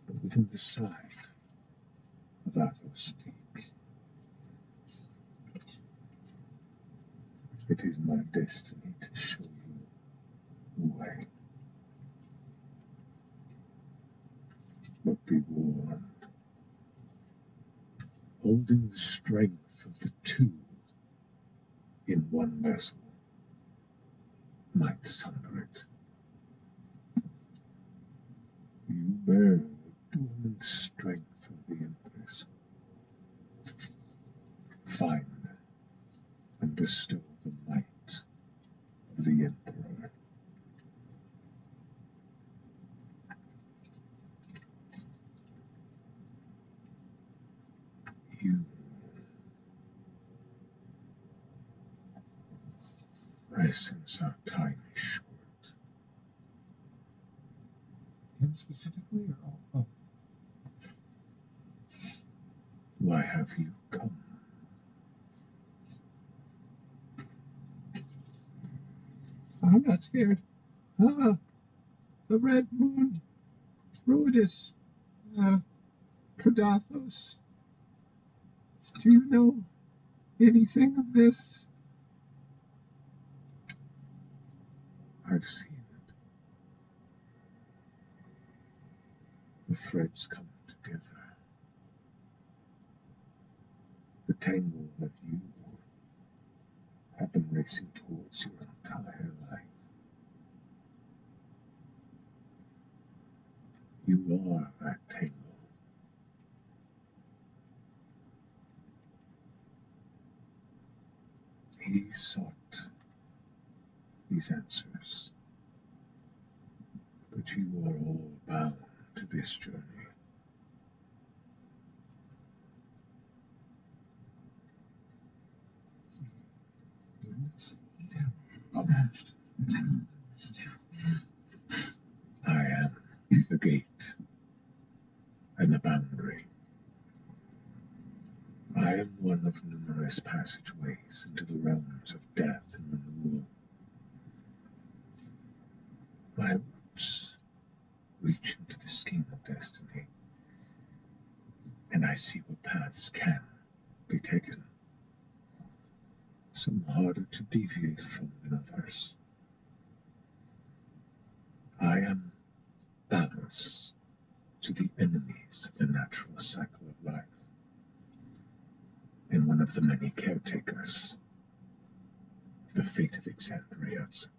but within the side of Athos Peak. It is my destiny to show you the way. But be warned, holding the strength of the two in one vessel might sunder it. You bear the dormant strength of the Empress. Find and bestow the might of the Emperor. You. I sense our time is short.
Him specifically, or all? Oh.
Why have you come?
I'm not scared. Ah, the red moon, Rhodus, Predathos. Do you know anything of this?
I've seen it. The threads come together. The tangle that you have been racing towards your entire life. You are that tangle. He sought these answers, but you are all bound to this journey. I am the gate and the boundary. I am one of numerous passageways into the realms of death and renewal. My roots reach into the skein of destiny, and I see what paths can be taken, some harder to deviate from than others. I am balance to the enemies of the natural cycle of life, and one of the many caretakers of the fate of Exandria itself.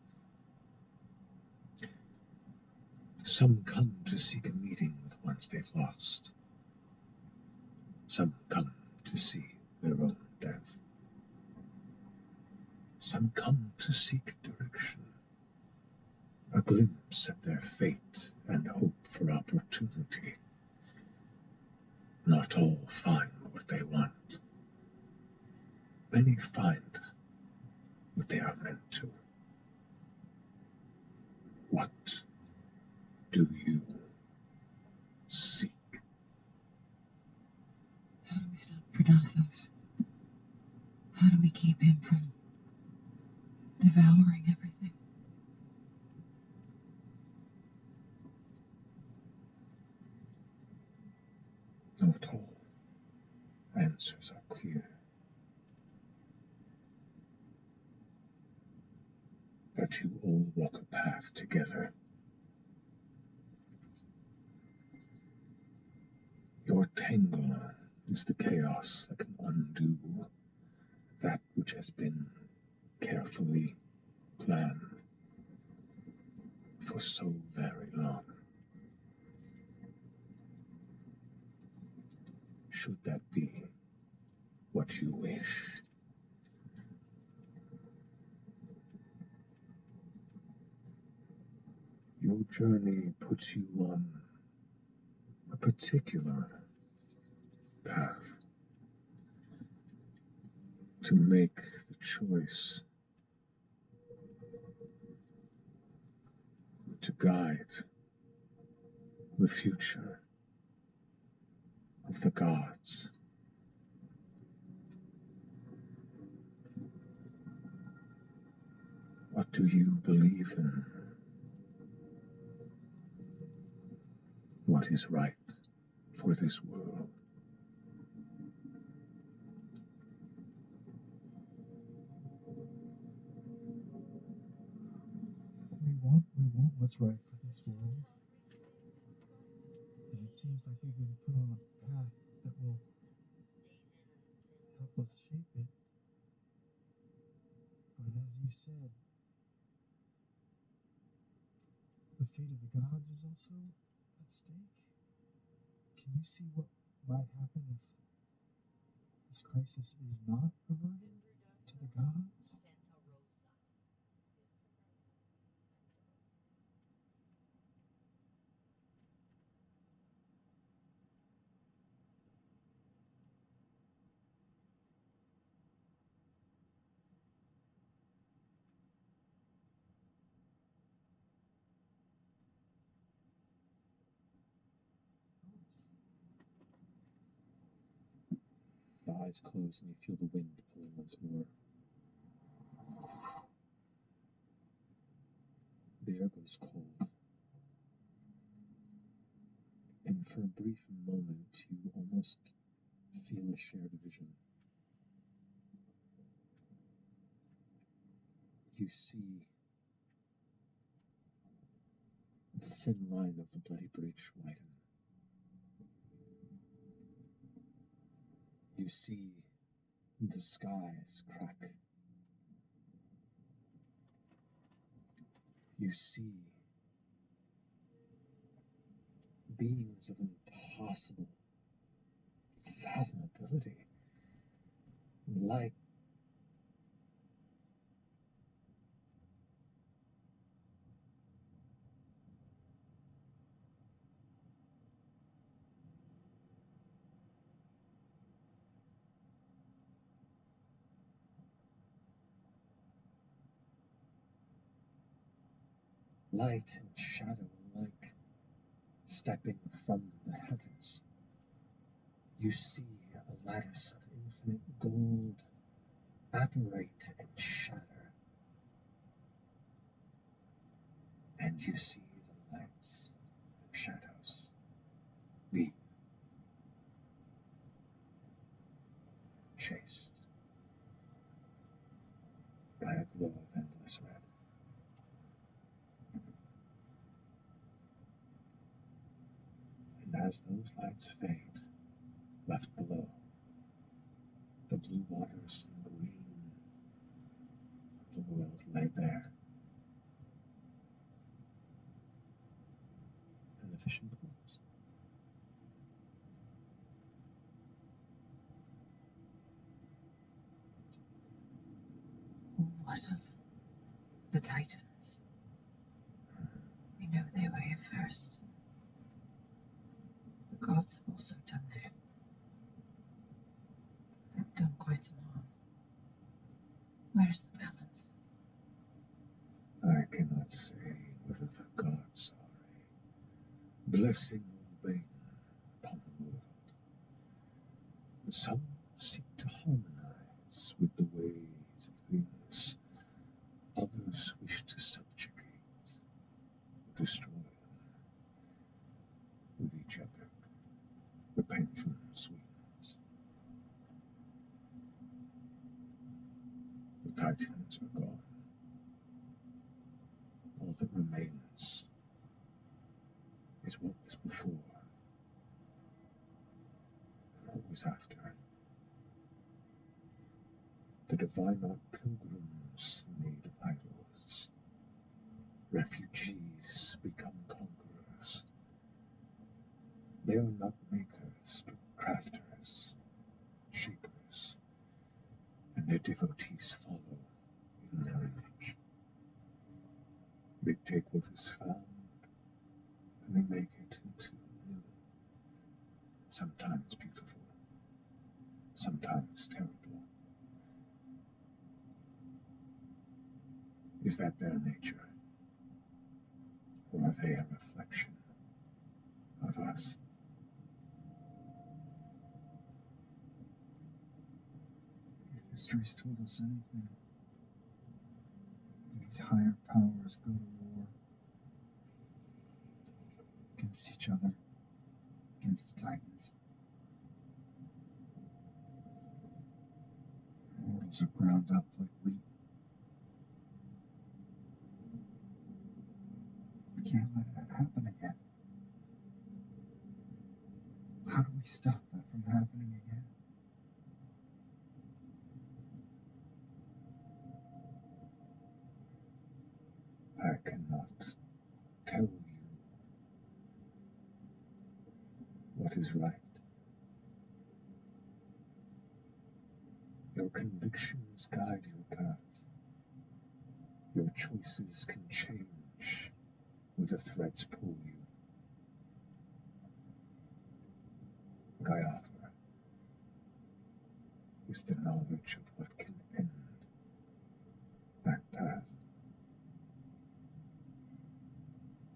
Some come to seek a meeting with ones they've lost. Some come to see their own death. Some come to seek direction, a glimpse at their fate and hope for opportunity. Not all find what they want. Many find what they are meant to. What do you seek?
How do we stop Predathos? How do we keep him from devouring everything?
Not all answers are clear, but you all walk a path together. Your tangle is the chaos that can undo that which has been carefully planned for so very long. Should that be what you wish? Your journey puts you on a particular path to make the choice to guide the future of the gods. What do you believe in? What is right for this world?
We want what's right for this world. And it seems like we've been put on a path that will help us shape it. But as you said, the fate of the gods is also at stake. Can you see what might happen if this crisis is not averted to the gods?
The eyes close and you feel the wind pulling once more. The air goes cold. And for a brief moment, you almost feel a shared vision. You see the thin line of the bloody breach widen. You see the skies crack You see beings of impossible fathomability. Light light and shadow alike stepping from the heavens. You see a lattice of infinite gold apparate and shatter, and you see the lights and shadows leave, chased by a glow of endless red. And as those lights fade, left below, the blue waters and green of the world lay bare, and the fishing pools.
What of the Titans? We know they were here first. The gods have also done have done quite some harm. Where's the balance?
I cannot say whether the gods are a blessing or bane upon the world. Some seek to harmonize with the ways of things. Others wish to subjugate, destroy them. With each epoch, the pendulum swings. The Titans are gone. All that remains is what was before and what was after. The divine are pilgrims made idols. Refugees become conquerors. They are not makers, but crafters, shapers, and their devotees follow in their image. They take what is found and they make it into new, sometimes beautiful, sometimes terrible. Is that their nature? Or are they a reflection of us?
If history's told us anything, these higher powers go to war against each other, against the Titans. Mortals are ground up like wheat. We can't let it happen again. How do we stop that from happening again?
I cannot tell you what is right. Your convictions guide your path. Your choices can change where the threads pull you. What I offer is the knowledge of what can end that path.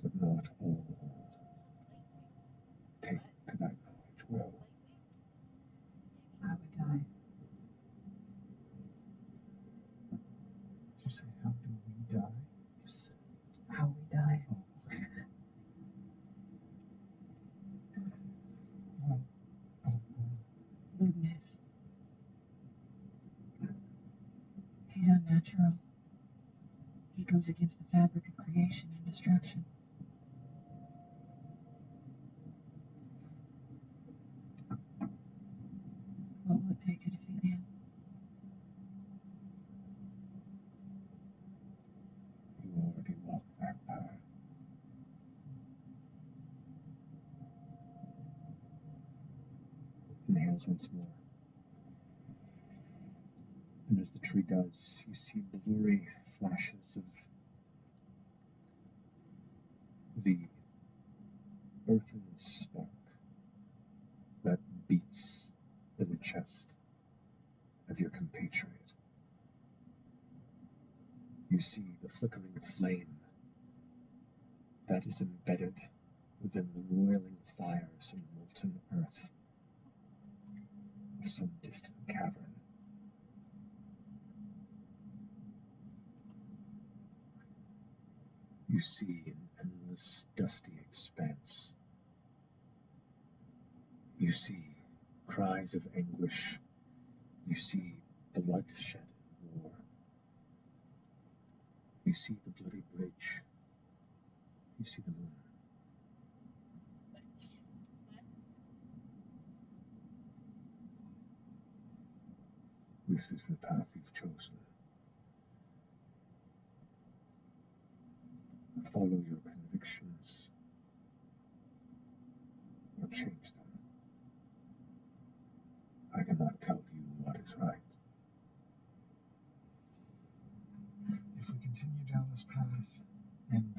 But not all take to that knowledge well.
I would die.
Did you say, how do we die?
Yes. How we die. Lewdness. He's unnatural. He goes against the fabric of creation and destruction. What will it take to defeat him?
You already walk that smiles once more. And as the tree does, you see blurry flashes of the earthen spark that beats in the chest of your compatriot. You see the flickering flame that is embedded within the roiling fires and molten earth of some distant cavern. You see an endless dusty expanse. You see cries of anguish. You see bloodshed and war. You see the bloody bridge. You see the moon. This is the path you've chosen. Follow your convictions or change them. I cannot tell you what is right.
If we continue down this path and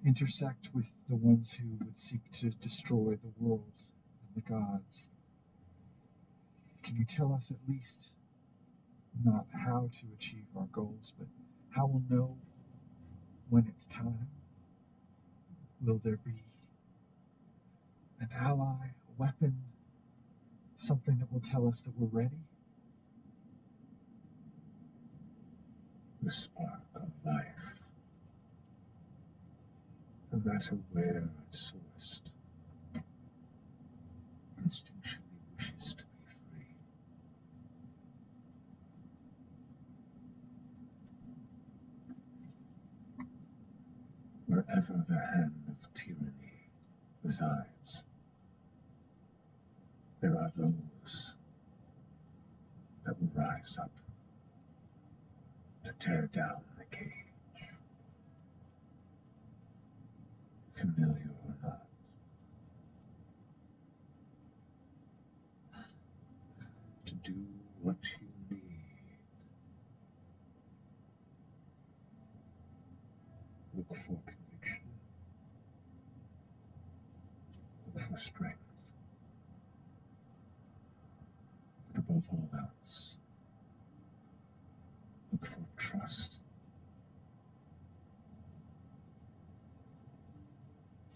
intersect with the ones who would seek to destroy the world and the gods, can you tell us at least not how to achieve our goals, but how we'll know when it's time? Will there be an ally, a weapon, something that will tell us that we're ready?
The spark of life, no matter where it's sourced, instinctually wishes to be free. Wherever the hand of tyranny resides, there are those that will rise up to tear down the cage, familiar or not. To do what you need. Look for conviction. Look for strength. But above all else, look for trust.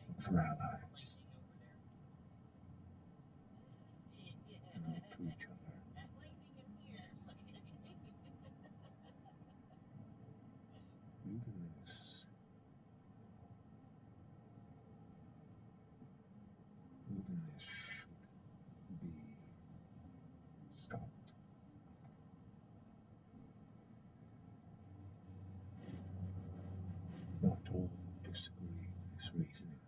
Look for allies. And look to each other. Wilderness should be stopped. Not all disagree with this reasoning.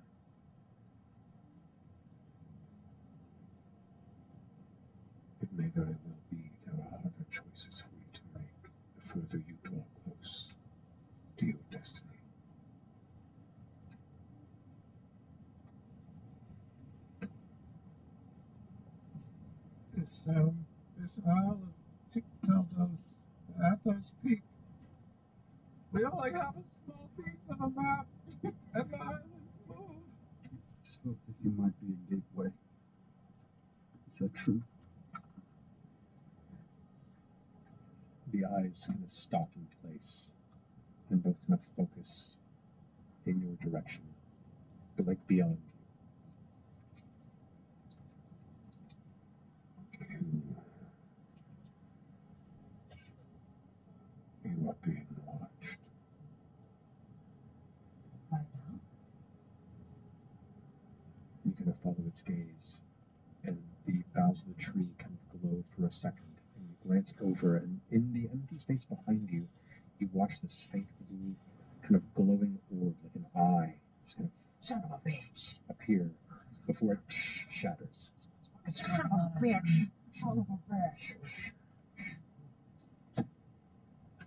It may very well be there are harder choices for you to make the further you draw close to your destiny.
This Isle of Picteldos, Athos Peak. We only have a small piece of a map, and the islands move.
Spoke that you might be a gateway. Is that true?
The eyes kind of stop in place and both kind of focus in your direction, but like beyond you. You are being watched.
Right now?
You kind of follow its gaze, and the boughs of the tree kind of glow for a second, and you glance over, and in the empty space behind you, you watch this faint blue, kind of glowing orb, like an eye, just kind of
Son of a bitch.
appear before it shatters.
Son of a bitch. Son of a bitch.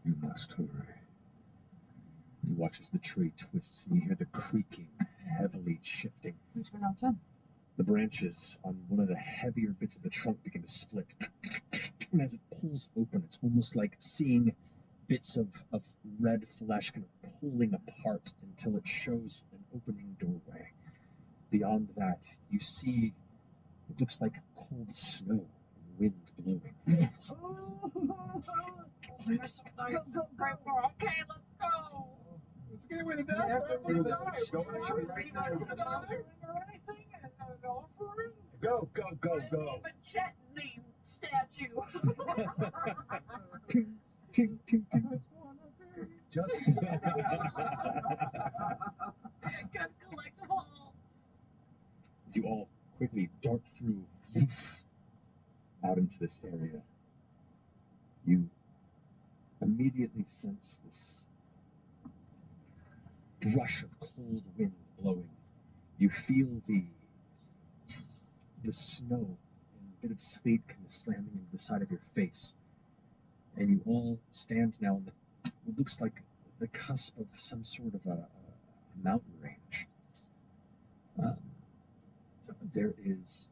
You must hurry. You watch as the tree twists, and you hear the creaking, heavily shifting.
Who's been out done?
The branches on one of the heavier bits of the trunk begin to split. And as it pulls open, it's almost like seeing bits of red flesh kind of pulling apart until it shows an opening doorway. Beyond that, you see what looks like cold snow and wind blowing.
We're so nice. Go, okay, let's go.
It's a good way to die. After we die, should we leave an offering or anything? An offering?
Go, go, go, go.
Leave a Chet name statue.
Ting, ting, ting, ting.
Just
Gotta collect them all.
As you all quickly dart through out into this area, you immediately sense this rush of cold wind blowing. You feel the snow and a bit of sleet kind of slamming into the side of your face. And you all stand now on what looks like the cusp of some sort of a mountain range. There is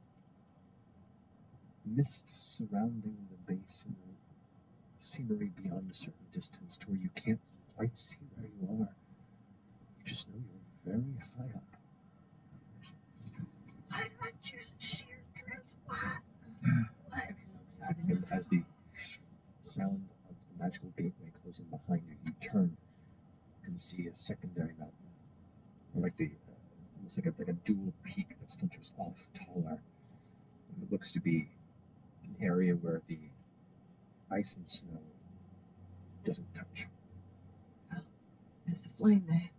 mist surrounding the base and the scenery beyond a certain distance to where you can't quite see where you are. You just know you're very high up.
Why did I choose a sheer dress? What?
And as the sound of the magical gateway closing behind you, you turn and see a secondary mountain, or like almost like a dual peak that splinters off taller. And it looks to be an area where the ice and snow doesn't touch.
Oh, it's the flame he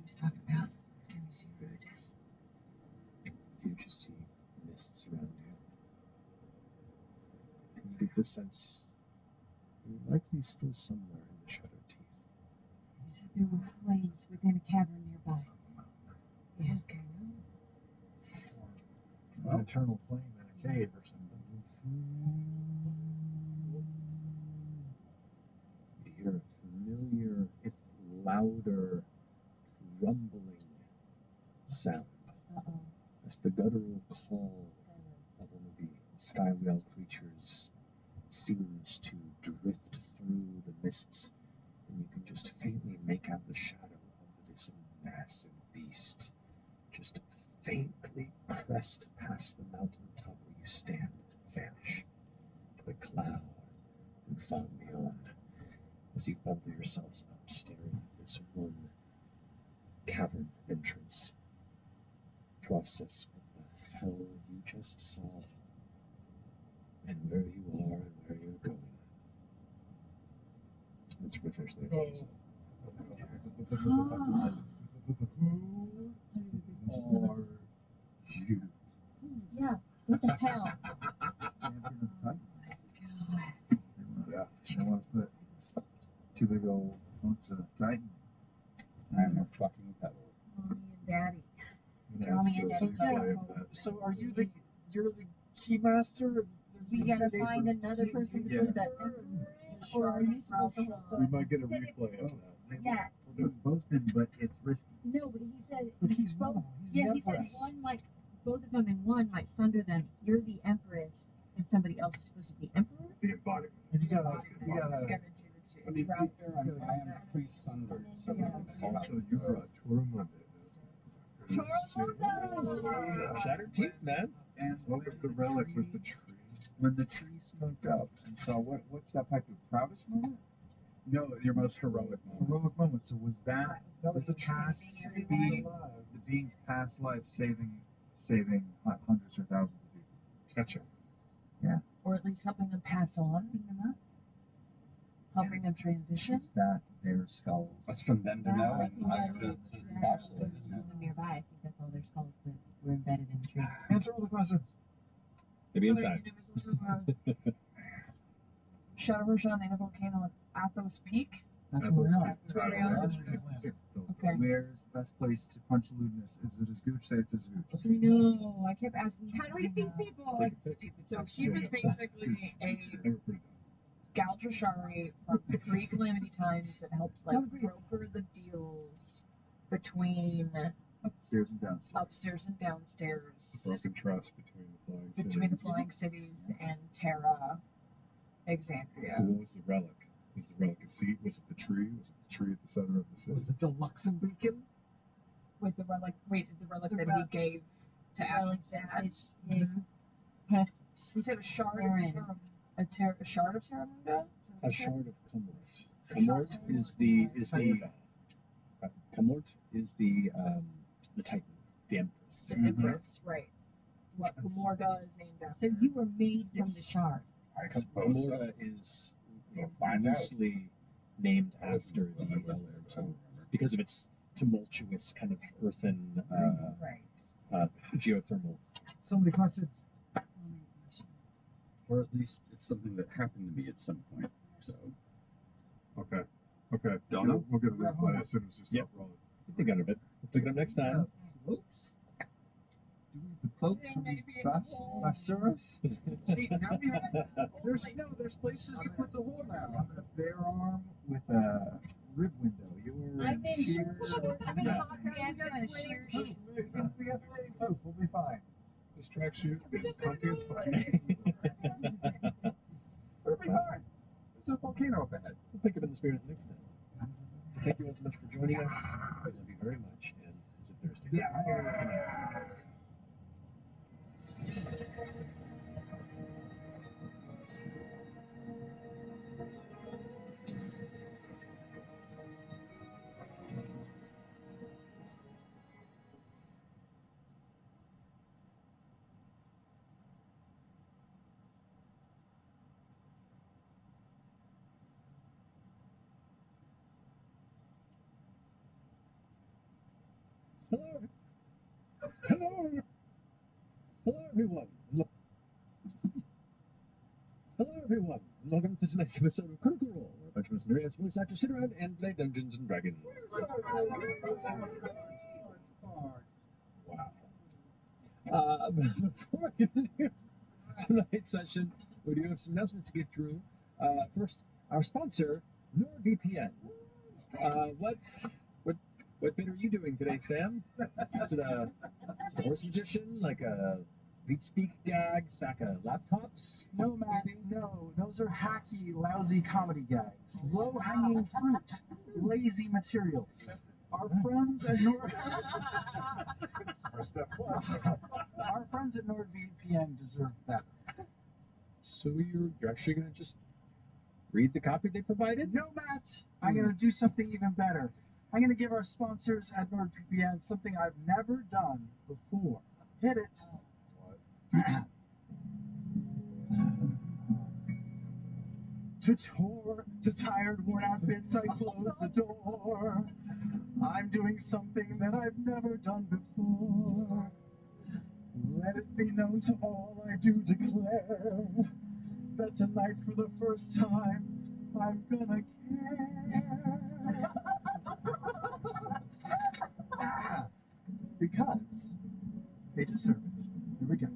was talking about. Can we see where it is?
You just see mists around you. And you get the sense you're likely still somewhere in the Shadow Teeth.
He said there were flames within a cavern nearby. Yeah, okay.
An eternal flame in a cave or something.
You hear a familiar, if louder, rumbling sound. As the guttural call of one of the skywhale creatures seems to drift through the mists, and you can just faintly make out the shadow of this massive beast just faintly crest past the mountaintop where you stand and vanish to the cloud and fog beyond, as you bubble yourselves up, staring at this one cavern entrance. Process what the hell you just saw, and where you are and where you're going. Let's refresh the episode.
Who are you?
Yeah, what the hell?
Champion of Titans. Yeah, they want to put two big old hunks of Titan.
I'm a fucking pebble.
Mommy and Daddy.
So yeah, so are you you're the keymaster?
We gotta find another person to put that or are you supposed to hold
We might get a replay of that.
Yeah.
They've both been, but it's risky.
No, but he said
But he's
both.
one. He's
Yeah,
the
he said
Empress.
one might, both of them in one might sunder them. You're the Empress, and somebody else is supposed to be Emperor.
The embodiment.
And you gotta
Gotta do the two.
I mean, after I am priest sundered, so
Also, you brought Tormund in.
Shattered Teeth, man.
And
What was the relic? Was the tree?
when the tree smoked up and saw what's that type of proudest moment?
no, your most heroic moment.
Heroic moment. So was that
was
this
the
past
being
alive, the being's past life saving hundreds or thousands of people?
Gotcha.
Or at least helping them pass on, helping them transition.
Is that their skulls?
That's from them to know,
I
and
think
us
that
to
is
postulate.
since it was nearby. I think that's all their skulls that were embedded in the tree.
Answer all the questions.
Maybe inside.
Shadow version in a volcano at Athos Peak.
That's where we are.
That's where we are. Okay.
Where's the best place to punch Ludinus? Is it as Gooch? Say it's as Gooch.
I know. I kept asking, how do we defeat people? Like stupid. So he was basically a Galdrashari from pre-Calamity Times that helps like broker the deals between
Upstairs and downstairs.
Upstairs and downstairs.
Broken trust between the flying cities.
Between the flying cities and Terra Exandria.
What was the relic? Was the relic a seat? Was it the tree? Was it the tree at the center of the city?
Was it the Luxembeacon?
With the relic, the relic that he gave to Ash's dad. He said a shard of a shard of Terramunda?
A shard of Comort. Comort is the Comort is the Titan, the Empress.
The Empress, right. What Comorda is named after.
So you were made from the shard.
I suppose so.
Comorda is loosely named after the element because of its tumultuous kind of earthen geothermal.
So many questions. Or at least it's something that happened to me at some point. So.
Okay. Okay.
Don't know.
We'll get a reply as soon as you stop rolling.
We'll pick it up. We'll pick it up next time.
Cloaks? Do we have the cloaks from Basuras?
There's snow. There's places to put the hole now.
A bare arm with a rib window.
I've been
shears.
I've been talking to a shear sheet.
We got flaming poop. We'll be fine.
This tracksuit is comfy as fuck.
We'll be fine. There's a volcano up ahead.
We'll pick up in the spirit next time. Thank you all so much for joining us. I love you very much. And is it Thursday?
Yeah.
Hello. Hello. Hello, everyone. Hello, everyone. Welcome to tonight's episode of Critical Role, where a bunch of us nerdy voice actors sit around and play Dungeons and Dragons. Wow. Before we continue tonight's session, we do have some announcements to get through. First, our sponsor, NordVPN. What bit are you doing today, Sam? Is it a horse magician, like a lead speak gag, sack of laptops?
No, Matt, no. Those are hacky, lousy comedy gags. Low-hanging fruit. Lazy material. Our friends at Our friends at NordVPN deserve better.
So you're actually going to just read the copy they provided?
No, Matt. I'm going to do something even better. I'm going to give our sponsors at NordVPN something I've never done before. Hit it. To tired, worn-out bits, I close the door. I'm doing something that I've never done before. Let it be known to all, I do declare that tonight, for the first time, I'm gonna care. Because they deserve it. Here we go.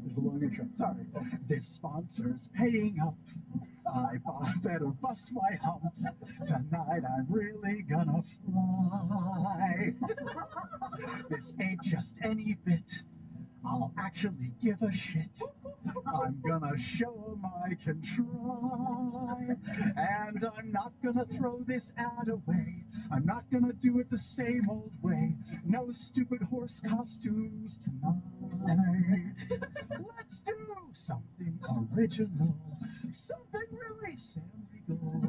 There's a long intro. Sorry. This sponsor's paying up. I better bust my hump. Tonight I'm really gonna fly. This ain't just any bit. I'll actually give a shit. I'm gonna show 'em I can try. And I'm not gonna throw this ad away. I'm not gonna do it the same old way. No stupid horse costumes tonight. Let's do something original. Something really San Regal.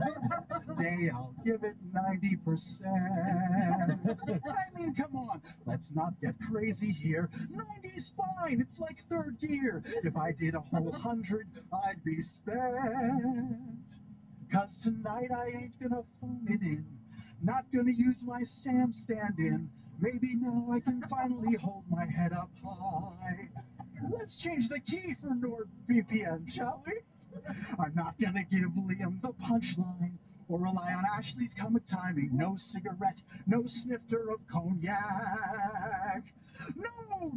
Today I'll give it 90%. I mean, come on, let's not get crazy here. 90's fine, it's like third gear. If I did a whole 100, I'd be spent. 'Cause tonight I ain't gonna phone it in. Not gonna use my Sam stand-in. Maybe now I can finally hold my head up high. Let's change the key for NordVPN, shall we? I'm not gonna give Liam the punchline or rely on Ashley's comic timing. No cigarette, no snifter of cognac.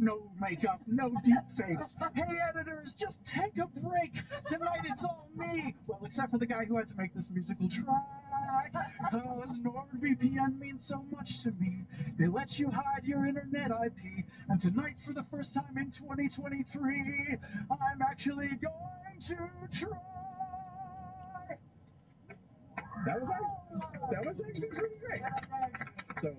No makeup, no deep fakes. Hey editors, just take a break. Tonight it's all me. Well, except for the guy who had to make this musical track. Cause NordVPN means so much to me. They let you hide your internet IP. And tonight, for the first time in 2023, I'm actually going to try.
That was actually pretty great. So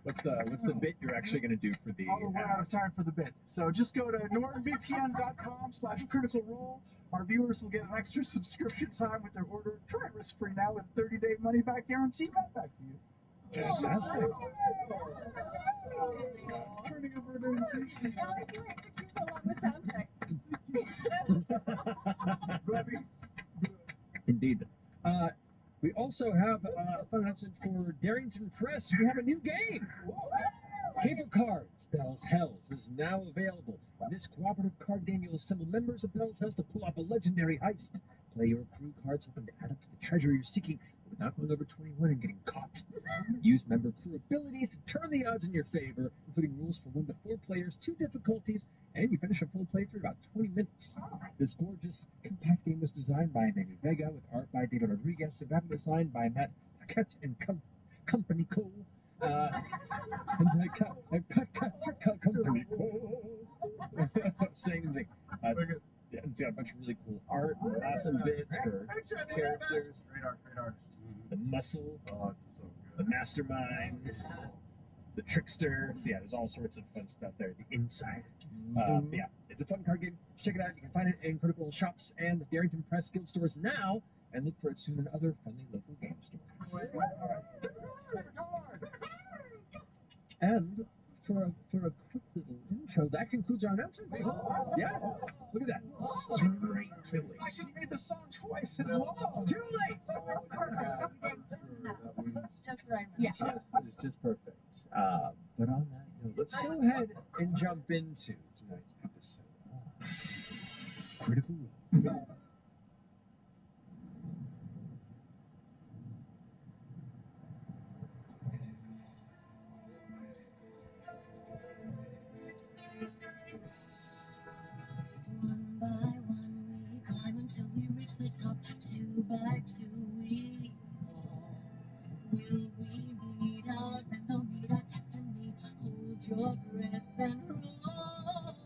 what's the bit you're actually going to do for the?
Oh, we're out of time for the bit. So just go to nordvpn.com/criticalrole. Our viewers will get an extra subscription time with their order. Try it risk-free now with a 30-day money-back guarantee. Matt, back to you.
Fantastic.
Turning over to
Alex, you wait, took you so long with sound check.
Indeed. We also have a fun announcement for Darrington Press. We have a new game. Paper Cards, Bell's Hells, is now available. In this cooperative card game, you'll assemble members of Bell's Hells to pull off a legendary heist. Play your crew cards, hoping to add up to the treasure you're seeking without going over 21 and getting caught. Use member crew abilities to turn the odds in your favor, including rules for 1 to 4 players, 2 difficulties, and you finish a full playthrough in about 20 minutes. This gorgeous, compact game was designed by Manny Vega with art by David Rodriguez and graphic design by Matt Paquette and Company Co. Company Co. Saying the thing. Yeah, it's got a bunch of really cool art, awesome bits for characters.
Great artist.
The muscle,
Oh, it's so good.
the mastermind, the trickster. So yeah, there's all sorts of fun stuff there. The inside. Yeah, it's a fun card game. Check it out. You can find it in Critical Shops and Darrington Press Guild stores now, and look for it soon in other friendly local game stores. And for a quick little intro, that concludes our announcements. Yeah, look at that. Straight to it.
I can read the song twice as long.
Too late.
Just the right amount.
Yeah, it's just perfect. But on that note, let's go ahead and jump into tonight's episode of Critical Role.
One by one we climb until we reach the top. 2 by 2 we fall. Will we meet our friends or meet our destiny? Hold your breath and roll.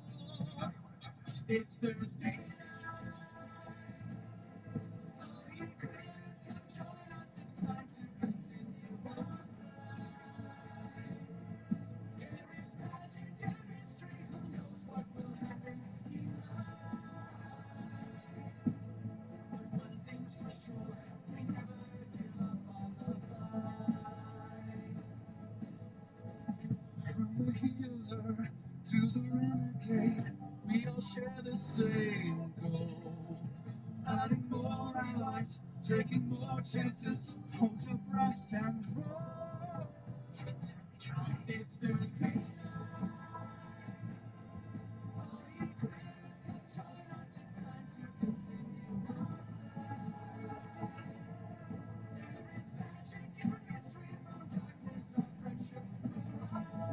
It's Thursday night. All you critters come join us. It's time to continue on. There is magic and mystery. Who knows what will happen tonight? One thing's for sure, we never give up on the fight. From the healer to the renegade, we all share the same goal. Adding more allies, taking more chances. Hold your breath and roll. You can certainly try. It's Thursday night. All you critters come join us. It's time to continue on. There is magic and mystery from darkness of friendship will rise.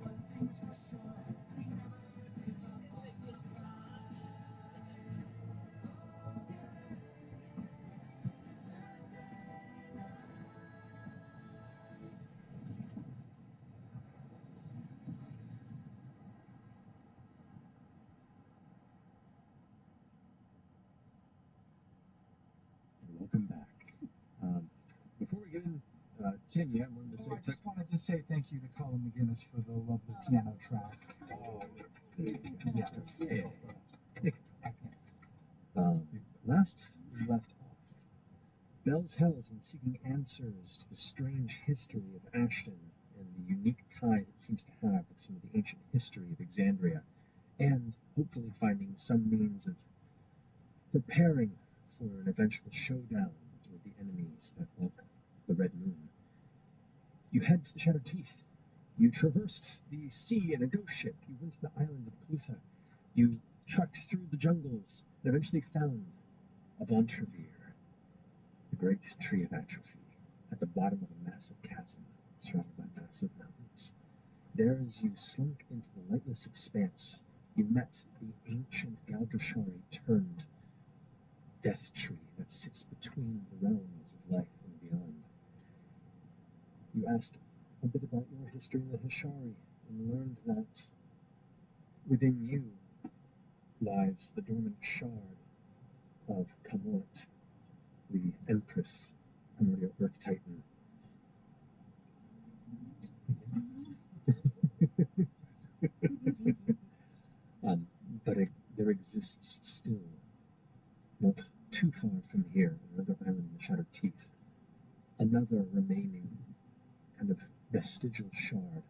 One thing's for sure, we never give up on the fight.
And welcome back. Before we get in, Tim, you wanted to say
I just wanted to say thank you to Colin McGinnis for the lovely piano track.
Oh,
Yes.
yeah. Last we left off, Bell's Hells in seeking answers to the strange history of Ashton and the unique tie it seems to have with some of the ancient history of Exandria, and hopefully finding some means of preparing for an eventual showdown with the enemies that walk the Red Moon. You head to the Shattered Teeth. You traversed the sea in a ghost ship. You went to the island of Clutha. You trekked through the jungles and eventually found of Entrevere, the great tree of atrophy, at the bottom of a massive chasm surrounded by massive mountains. There, as you slunk into the lightless expanse, you met the ancient Galdrashari turned death tree that sits between the realms of life and beyond. You asked a bit about your history in the Hishari and learned that within you lies the dormant shard of Kamort, the Empress, primordial Earth Titan. But there exists still, not too far from here, another island in the Shattered Teeth, another remaining kind of vestigial shard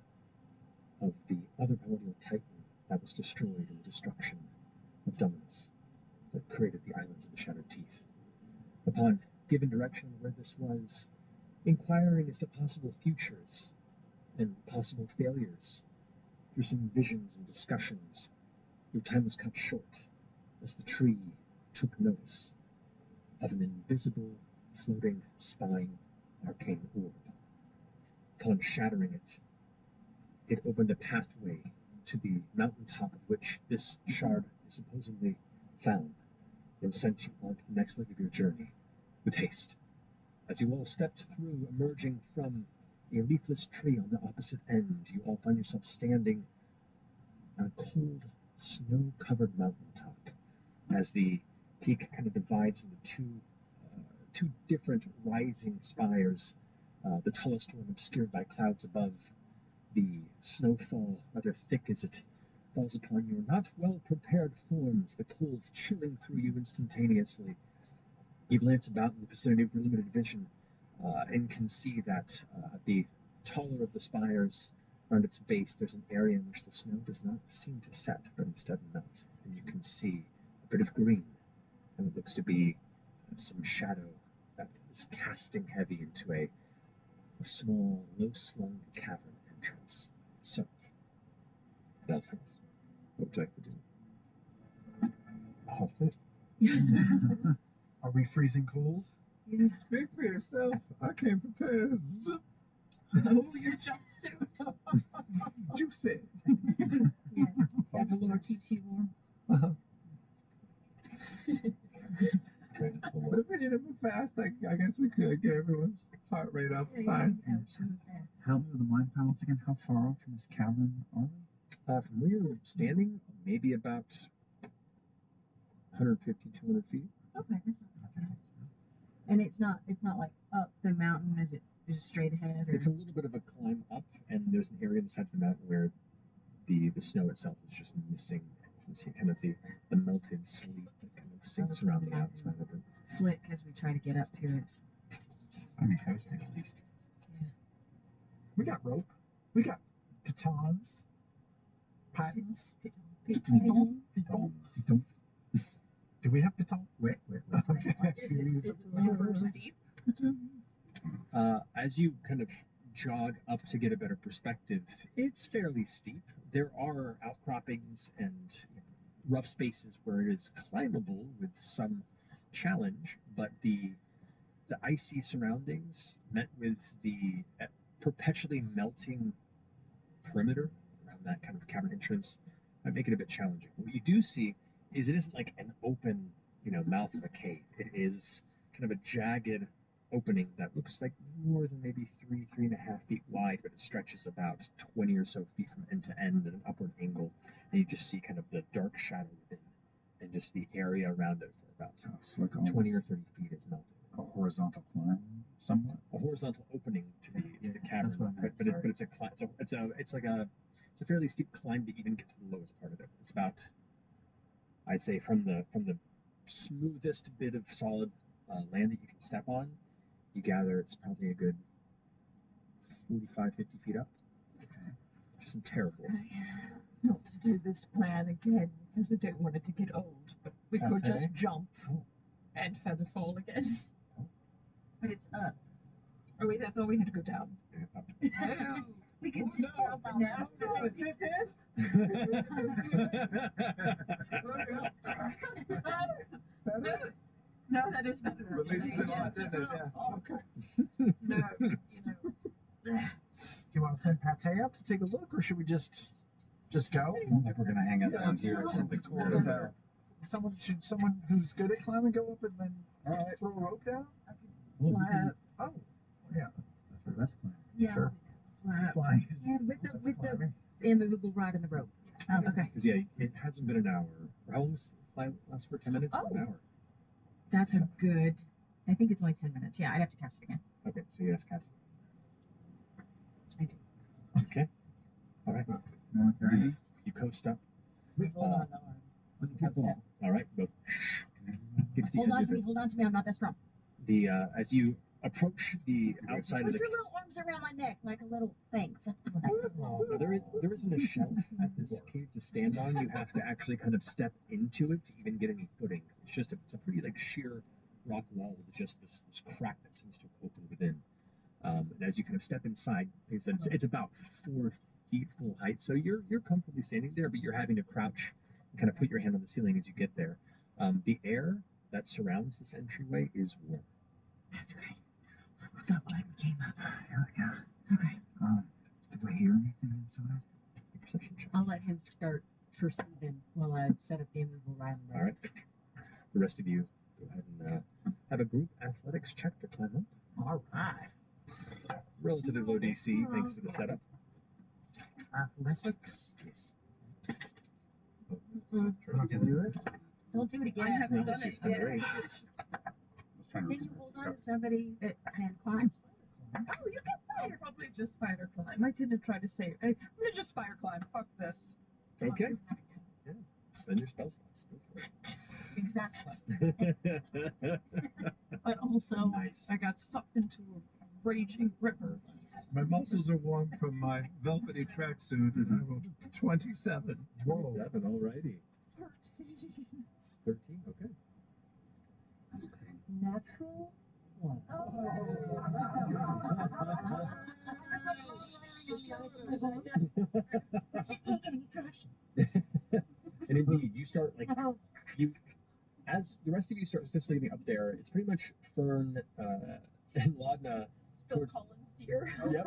of the other primordial Titan that was destroyed in the destruction of Dominus, that created the islands of the Shattered Teeth. Upon given direction where this was, inquiring as to possible futures and possible failures, through some visions and discussions, your time was cut short as the tree took notice of an invisible, floating, spine arcane orb. Upon shattering it, it opened a pathway to the mountaintop of which this shard is supposedly found, and sent you on to the next leg of your journey, with haste. As you all stepped through, emerging from a leafless tree on the opposite end, you all find yourself standing on a cold, snow-covered mountaintop, as the peak kind of divides into two different rising spires, the tallest one obscured by clouds above. The snowfall, rather thick as it falls upon your not well-prepared forms, the cold chilling through you instantaneously. You glance about in the vicinity of your limited vision, and can see that the taller of the spires, around its base, there's an area in which the snow does not seem to set, but instead melt, and you can see a bit of green, and it looks to be some shadow that is casting heavy into a small, low-slung cavern entrance. So, that's how what would you like to do?
Are we freezing cold?
Speak for yourself. I came prepared.
Oh, your jumpsuit.
Juicy.
Yeah, Dumbledore keeps you warm.
But if we need to move fast, I guess we could get everyone's heart rate up. It's fine.
Help me with the mind palace again. How far off from this cavern are we?
From where you're standing, maybe about 150, 200 feet.
Okay, that's not bad. And it's not like up the mountain, is it just straight ahead? Or?
It's a little bit of a climb up, and there's an area on the side of the mountain where the snow itself is just missing. You can see kind of the melted sleet that kind of sinks around the outside of it.
Slick as we try to get up to it.
I mean, coasting at least.
Yeah.
We got rope. We got pitons. Pitons.
Piton.
Piton. Do we have piton? Wait. Okay.
Is it super steep?
As you kind of jog up to get a better perspective, it's fairly steep. There are outcroppings and rough spaces where it is climbable with some challenge, but the icy surroundings met with the perpetually melting perimeter around that kind of cavern entrance might make it a bit challenging. What you do see is it isn't like an open, mouth of a cave. It is kind of a jagged opening that looks like more than maybe 3.5 feet wide, but it stretches about 20 or so feet from end to end at an upward angle, and you just see kind of the dark shadow within, and just the area around it for about
So like
20 or 30 feet is melted.
A horizontal climb, somewhat.
A horizontal opening to the cavern,
That's what I meant,
but it's a fairly steep climb to even get to the lowest part of it. It's about, I'd say, from the smoothest bit of solid land that you can step on, you gather it's probably a good 45, 50 feet up.
Okay.
Which isn't terrible.
Not to do this plan again, because I don't want it to get old, but we could
Okay.
just jump and feather fall again.
But it's up.
Oh, I thought we had to go down.
Up.
No. We could just jump on that.
No, is this it?
No, that is better.
Released it
Yeah,
all, didn't it? Yeah. Okay.
nerves, you know.
Do you want to send Pate up to take a look, or should we just go?
I don't think we're gonna hang out down here or something.
Someone who's good at climbing go up and then throw a rope down?
Well,
Oh,
yeah, that's the best plan.
Yeah.
Sure.
Flying. Yeah, with the immovable rod and the rope. Oh, okay.
Because yeah, it hasn't been an hour. How long does fly last for? 10 minutes or an hour?
That's a good. I think it's only 10 minutes. Yeah, I'd have to cast it again.
Okay, so you have to cast it.
I do.
Okay. All right.
Okay.
You coast up.
Hold on,
All right. Goes. Get to the
Hold
edge
on
of
to me.
it.
Hold on to me. I'm not that strong.
As you approach the outside of
Put
the
your little arms around my neck like a little thanks.
Now, there isn't a shelf at this cave to stand on. You have to actually kind of step into it to even get any footings. It's a pretty like sheer rock wall with just this crack that seems to have opened within. And as you kind of step inside, it's about 4 feet full height, so you're comfortably standing there, but you're having to crouch and kind of put your hand on the ceiling as you get there. The air that surrounds this entryway is warm.
That's great. I'm so glad we came up.
Yeah.
Okay.
Did we hear anything inside?
Perception check.
I'll let him start perceiving while I set up the immovable rod and rope.
All right. The rest of you go ahead and have a group athletics check to climb up.
All right.
Relatively low DC thanks to the setup.
Athletics.
Yes.
Mm-mm.
Not to do it.
Don't do it again.
I haven't
No,
done
she's
it
done
yet.
great.
Can you hold on to somebody that can climb?
Oh, you can spider. Probably just spider climb. I didn't try to say. I'm gonna just spider climb. Fuck this.
Okay. Yeah. Then your spell slots. Go
Exactly.
for it.
But also,
Nice.
I got sucked into a raging river.
My muscles are warm from my velvety tracksuit, and I rolled 27.
27, alrighty. 13, okay.
Natural one.
She's taking traction.
And indeed, you start as the rest of you start sitting up there, it's pretty much Fern and Laudna.
Still Collins deer.
Yep.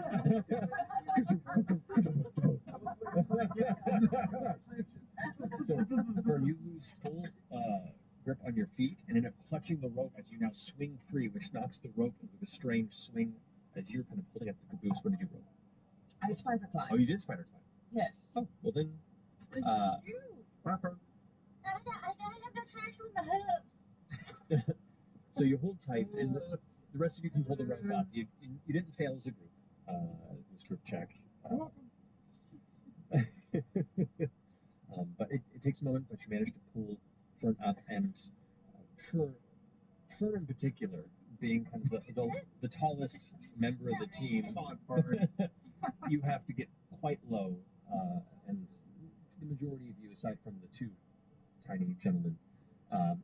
So, Fern, you lose full grip on your feet and end up clutching the rope as you now swing free, which knocks the rope with a strange swing as you're kind of pulling up the caboose. What did you roll?
I spider climb.
Oh, you did spider climb.
Yes.
Oh, well then.
I gotta have no traction with my hooves.
So you hold tight, and the rest of you can pull the rope up. You didn't fail as a group. This group check. But it takes a moment, but you manage to pull Fern up, and for Fern in particular, being kind of the tallest member of the team, you have to get quite low, and the majority of you, aside from the two tiny gentlemen,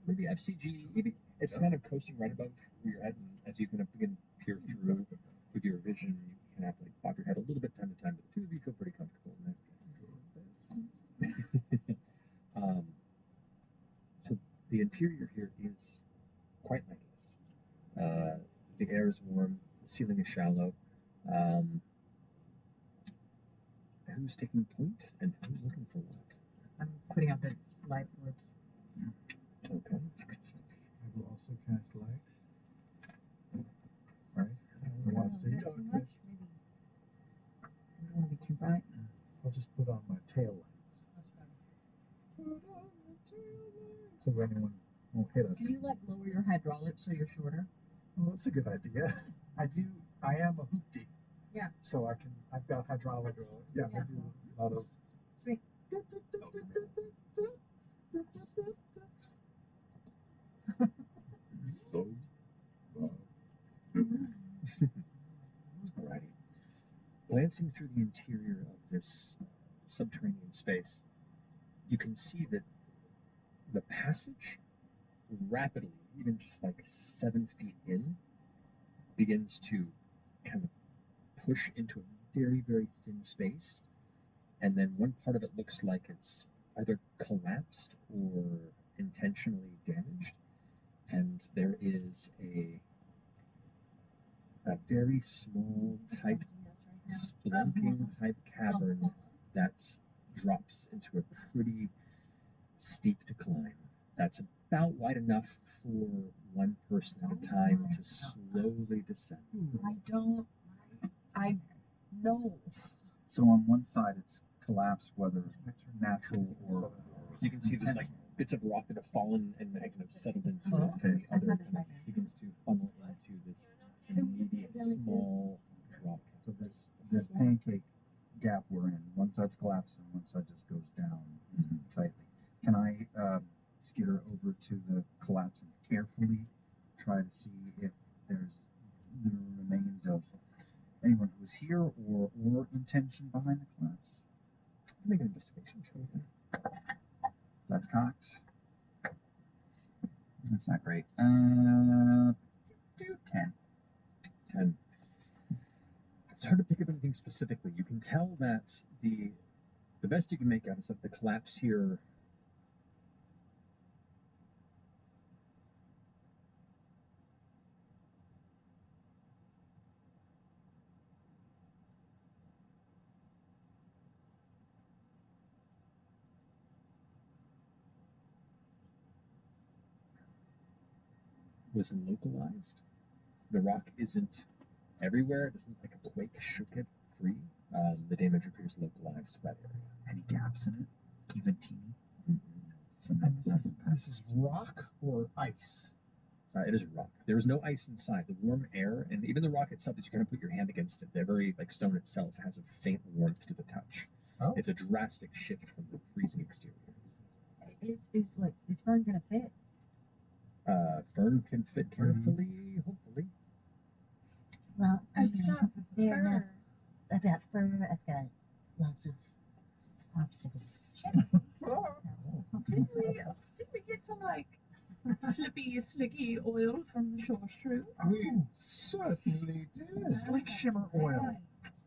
maybe FCG, it's kind of coasting right above where you're heading as you kind of begin to peer through with your vision. You can have to bob your head a little bit time to time, but the two of you feel pretty comfortable in that. So the interior here is quite lightless. The air is warm, the ceiling is shallow. Who's taking point and who's looking for what?
I'm putting out the light orbs.
Okay.
I will also cast light. Right? I want to see
Too much? Maybe. I don't want to be too bright.
I'll just put on my tail lights. So anyone won't hit us.
Can you lower your hydraulics so you're shorter?
Well, that's a good idea. I am a hoopty.
Yeah.
So I've got hydraulic. Yeah, I do a lot of.
Sweet.
So.
Alrighty. Glancing through the interior of this subterranean space, you can see that the passage rapidly, even just like 7 feet in, begins to kind of push into a very, very thin space. And then one part of it looks like it's either collapsed or intentionally damaged. and there is a very small, tight, spelunking type cavern that drops into a pretty steep decline. That's about wide enough for one person at a time to slowly descend.
I know.
So on one side it's collapsed, whether it's natural or
You can see there's like bits of rock that have fallen and kind of settled into it,
Okay.
and the other kind of begins to funnel into this immediate small drop.
So this pancake gap we're in, one side's collapsed and one side just goes down tightly. Can I skitter over to the collapse and carefully try to see if there's the remains of anyone who was here or intention behind the collapse?
Make an investigation check.
That's cocked. That's not great. 10.
10. It's hard to pick up anything specifically. You can tell that the best you can make out is that the collapse here was localized. The rock isn't everywhere. It isn't like a quake shook it free. The damage appears localized to that area.
Any gaps in it? Even teeny?
And this is rock or ice?
It is rock. There is no ice inside. The warm air and even the rock itself, as you kind of put your hand against it, the very like stone itself has a faint warmth to the touch.
Oh.
It's a drastic shift from the freezing exterior.
Is Fern gonna fit?
Fern can fit carefully, hopefully.
Well,
It's not
fair enough.
fur.
I've got fur, I've got lots of obstacles.
Didn't we get some like slippy, slicky oil from the shore shrew?
We certainly did.
Slick shimmer oil.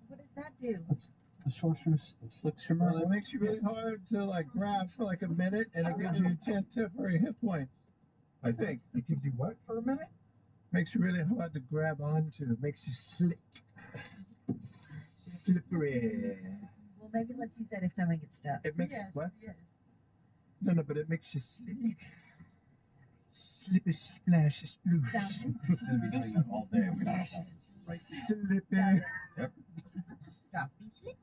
What does that do?
The sorcerer slick shimmer.
Well, it makes you really hard to like grab for like a minute, and it gives you 10 temporary hit points. I think.
It gives you what for a minute?
Makes you really hard to grab onto. It makes you slick. Slippery.
Well, maybe let's use that if someone gets stuck.
It makes
Yes,
what?
yes.
No, but it makes you slick. Slippy splash sploosh.
Sounds
It's gonna be doing this all day. We don't have right.
Slippy.
Yep.
Soppy slippy.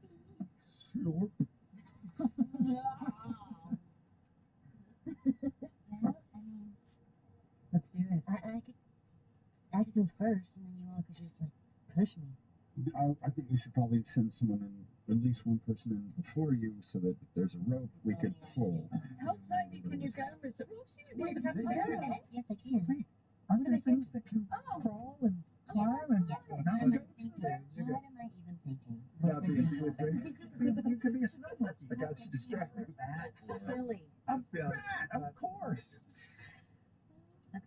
Slurp.
Well, I mean,
Let's do it.
I could go first, and then you all could just like push me.
I think we should probably send someone in, at least one person in before you, so that if there's a rope we could pull.
How tiny can you go? Is it ropes you would be able to carry?
Yes, I can.
Wait, aren't there things that can crawl and climb and
Yes.
not
What am I
goats and
thinking?
things?
What am I even thinking?
Not being slippery.
You could be a snow monkey.
I got you distracted.
Silly.
A bat, of course.
Okay.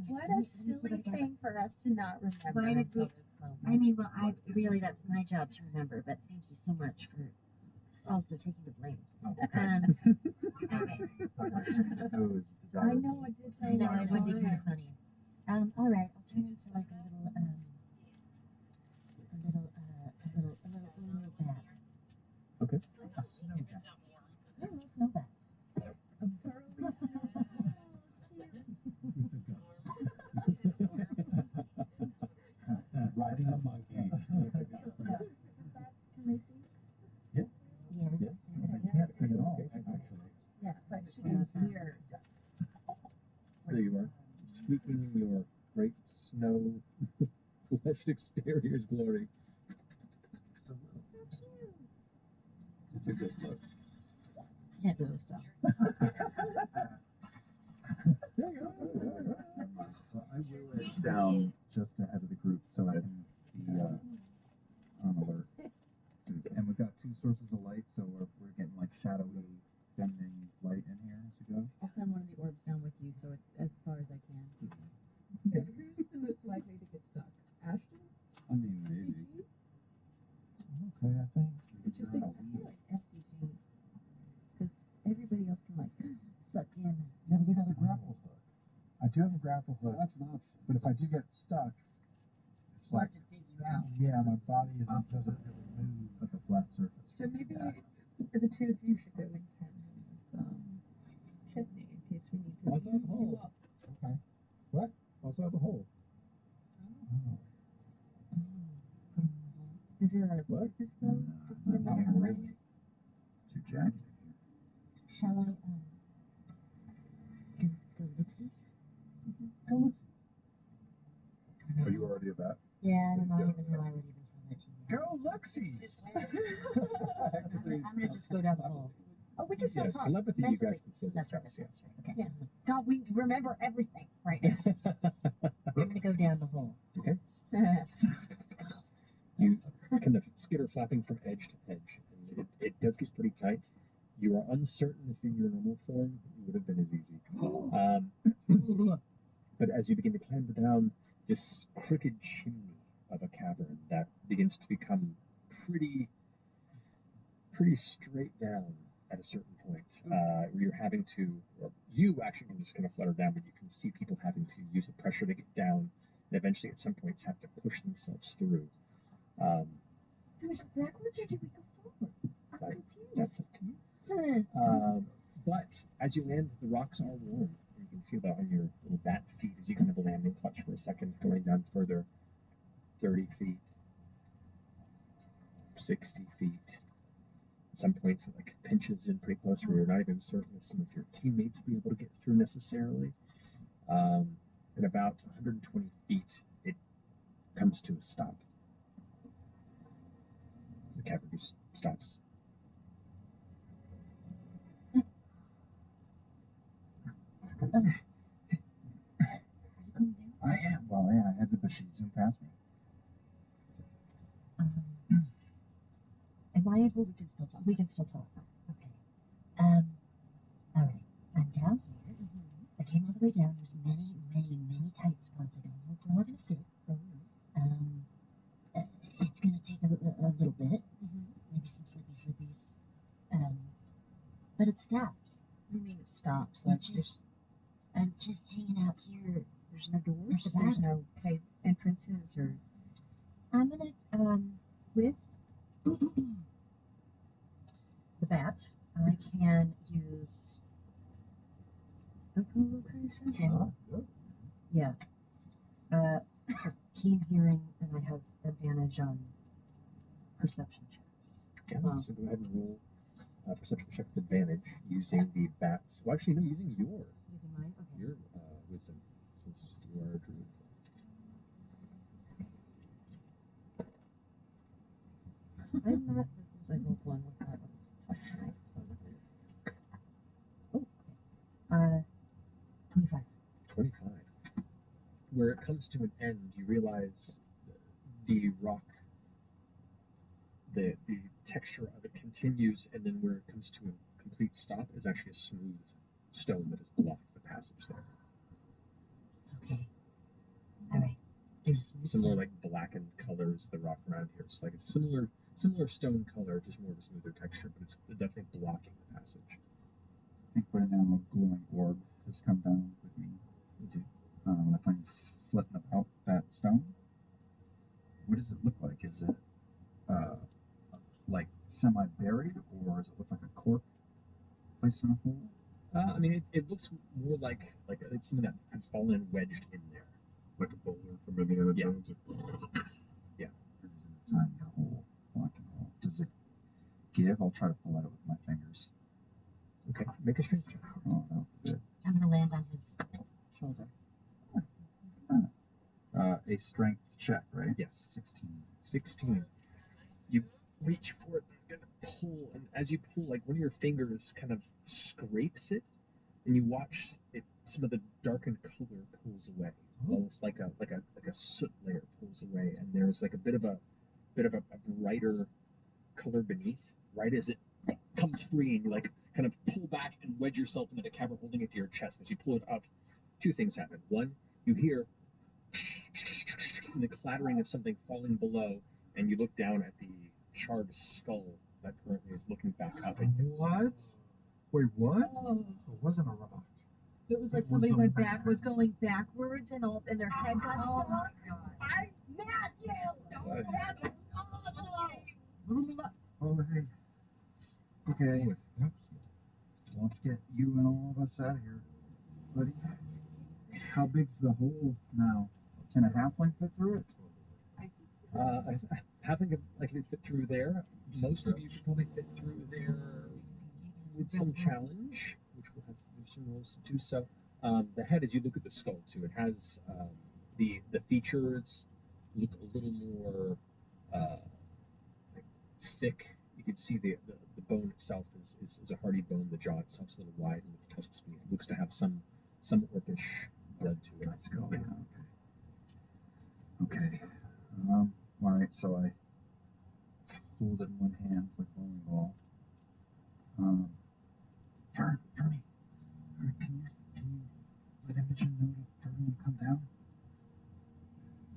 What a silly thing for us to not remember.
Why would
until
we-
this moment.
I mean, well, that's my job to remember, but thank you so much for also taking the blame. Okay.
I know it did
I
sound
know
like
it would be
fun.
kind of funny. All right, I'll turn into like a little bat.
Okay.
A snow bat.
Yeah, a little snow bat.
Riding a monkey.
Yeah.
Yeah.
I can't see at all, actually.
Yeah, but she can hear.
There you are, sweeping your great snow fleshed exterior's glory.
So cute.
It's a good look.
Can't do this stuff.
So I will edge down just ahead of the group so I can be on alert. And we've got two sources of light, so we're getting like shadowy, bending light in here as we go.
I'll send one of the orbs down with you, so it's as far as I can.
So who's the most likely to get stuck? Ashton?
I mean, maybe.
Okay, I think.
Interesting. I feel like FCG, because everybody else can like suck in.
Yeah, but they got a grapple
strap a hook.
That's not.
But if I do get stuck, it's
We'll
like,
have to dig you out.
yeah, my body doesn't really move.
Like a flat surface.
So maybe the two of you should go in tandem with Chitney in case we need to
How's that
move you
hole?
up.
Okay. What? Also have a hole. Oh.
Is there a
What?
surface though to put him
Not
in?
really. It's too jagged in here.
Shall I, go lipsies?
Go look. Are you already at that?
Yeah, I don't know even how I would even tell that to you.
Go looksies!
I'm gonna just go down the hole. Oh, we can still talk.
Telepathy, you
mentally.
guys can still
That's right.
discuss,
That's right. Okay. Yeah. God, we remember everything right now.
I'm gonna go down the hole.
Okay. You kind of skitter flapping from edge to edge, and it does get pretty tight. You are uncertain if in your normal form it would have been as easy. But as you begin to clamber down this crooked chimney of a cavern that begins to become pretty straight down at a certain point, where you're having to, or you actually can just kind of flutter down, but you can see people having to use the pressure to get down, and eventually at some points have to push themselves through.
Do we go backwards or do we go forward? I'm confused.
That's up to you. But as you land, the rocks are warm. You can feel that on your little bat feet as you kind of land and clutch for a second, going down further, 30 feet, 60 feet. At some points, it like pinches in pretty close where you're not even certain if some of your teammates will be able to get through necessarily. At about 120 feet, it comes to a stop. The cavern just stops.
I am. Well, yeah, I had to, but she zoomed past me.
Am I able? We can still talk. We can still talk. Okay. All right. I'm down here. I came all the way down. There's many, many, many tight spots. I don't know if we're all gonna fit. It's gonna take a little bit. Maybe some slippies. But it stops.
What do you mean it stops?
Like I'm just hanging out here.
There's no doors.
At the
There's
bottom.
no cave entrances, or
I'm gonna with the bat. I can use
echolocation.
yeah. Keen hearing, and I have advantage on perception checks.
Yeah, so go ahead and roll a perception check with advantage using the bats. Well, actually, no, using your
mine. Okay.
your wisdom, since you are a druid.
I'm not. This is I rolled one with that one twice tonight, so I'm not gonna.
Oh, okay. 25.
25. Where it comes to an end, you realize the rock, the texture of it continues, and then where it comes to a complete stop is actually a smooth stone that has blocked the passage there.
Okay. All right. There's
Similar, like blackened colors, the rock around here. It's like a similar stone color, just more of a smoother texture, but it's definitely blocking the passage.
I think right now a glowing orb has come down with me.
You do.
And if I'm flipping about that stone, what does it look like? Is it like semi-buried, or does it look like a cork placed in a hole?
I mean, it looks more like it's something that has fallen and wedged in there.
Like a boulder from Indiana Jones.
Yeah.
It is in a tiny hole, blocking hole. Does it give? I'll try to pull at it with my fingers.
Okay, make a strength check.
Oh, that would be good.
I'm gonna land on his shoulder.
A strength check, right?
Yes.
16.
16. You reach for it and gonna pull, and as you pull, like one of your fingers kind of scrapes it, and you watch it. Some of the darkened color pulls away, almost like a soot layer pulls away, and there's like a bit of a brighter color beneath. Right as it comes free, and you like kind of pull back and wedge yourself into the cavern, holding it to your chest. As you pull it up, two things happen. One, you hear the clattering of something falling below, and you look down at the charred skull that currently is looking back up at you.
What? Wait, what? It wasn't a rock.
It was like somebody was going backwards and their head got stuck.
I met you. That was awesome.
Oh, hey. Okay. Let's get you and all of us out of here, buddy. How big's the hole now? Can a halfling fit through it?
Halfling could likely fit through there. Most of you could probably fit through there with some challenge, which we'll have to do some rolls to do so. The head, as you look at the skull too, it has the features look a little more like thick. You can see the bone itself is a hardy bone. The jaw itself is a little wide, and its tusks beneath it looks to have some orcish blood to it.
Let's go. Yeah. Okay. All right. So I hold it in one hand like bowling ball. Fernie, can you let Imogen know for everyone to come down?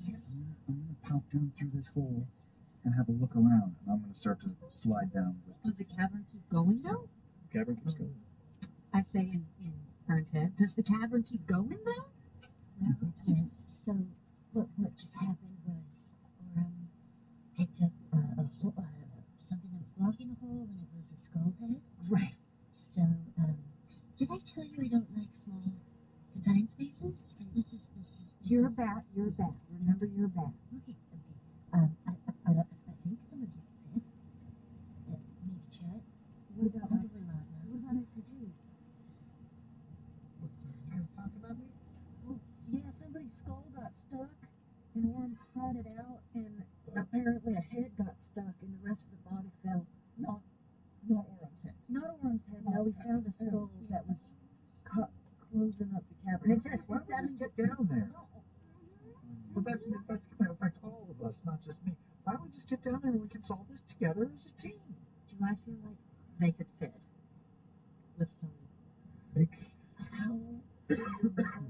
Yes.
I'm gonna pop down through this hole and have a look around, and I'm gonna start to slide down.
Does the cavern keep going though?
The cavern keeps going.
I say in Fern's head. Does the cavern keep going though?
Well, yes. So what just happened was Oram picked up something that was blocking the hole, and it was a skull head.
Right.
So, did I tell you I don't like small confined spaces? Because this is.
You're a bat. You're a bat. Remember, you're a bat.
Okay. I think some of you can fit. Maybe Chet.
What about
I'm really loud now.
What about SCG?
What, you guys talking about me?
Well, yeah, somebody's skull got stuck, and Orm prodded out, and apparently a head got stuck, and the rest of the body fell.
Not Orum's head.
Not Orm's head. No, we found a skull that was closing up the cavern. It says
Why don't we just get down there? Well, that's going to affect all of us, not just me. Why don't we just get down there and we can solve this together as a team?
Do I feel like they could fit with some
Make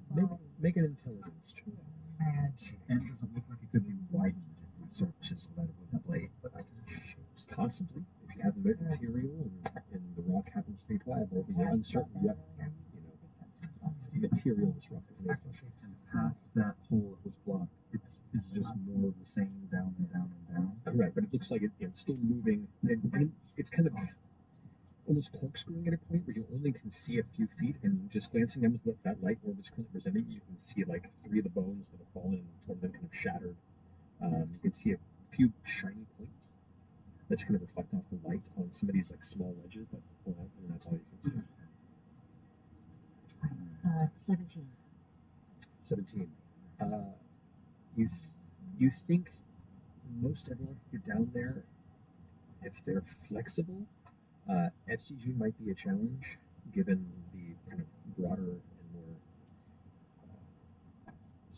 body?
make an intelligence check.
Magic.
And it doesn't look like it could be widened if we sort of chiseled at it with a blade, but I can shape it.
Possibly, if you have the material and the rock happens to be pliable, but you're uncertain what material this rock is made of.
And past that hole that was blocked, it's just more of the same, down and down and down.
Correct, but it looks like it's still moving, and it's kind of almost corkscrewing at a point where you only can see a few feet, and just glancing down with what that light orb is currently presenting, you can see like 3 of the bones that have fallen and one of them kind of shattered. You can see a few shiny points that kind of reflect off the light on some of these like small ledges that pull out, and that's all you can see.
17.
17. You think most everyone who get down there, if they're flexible, FCG might be a challenge given the kind of broader and more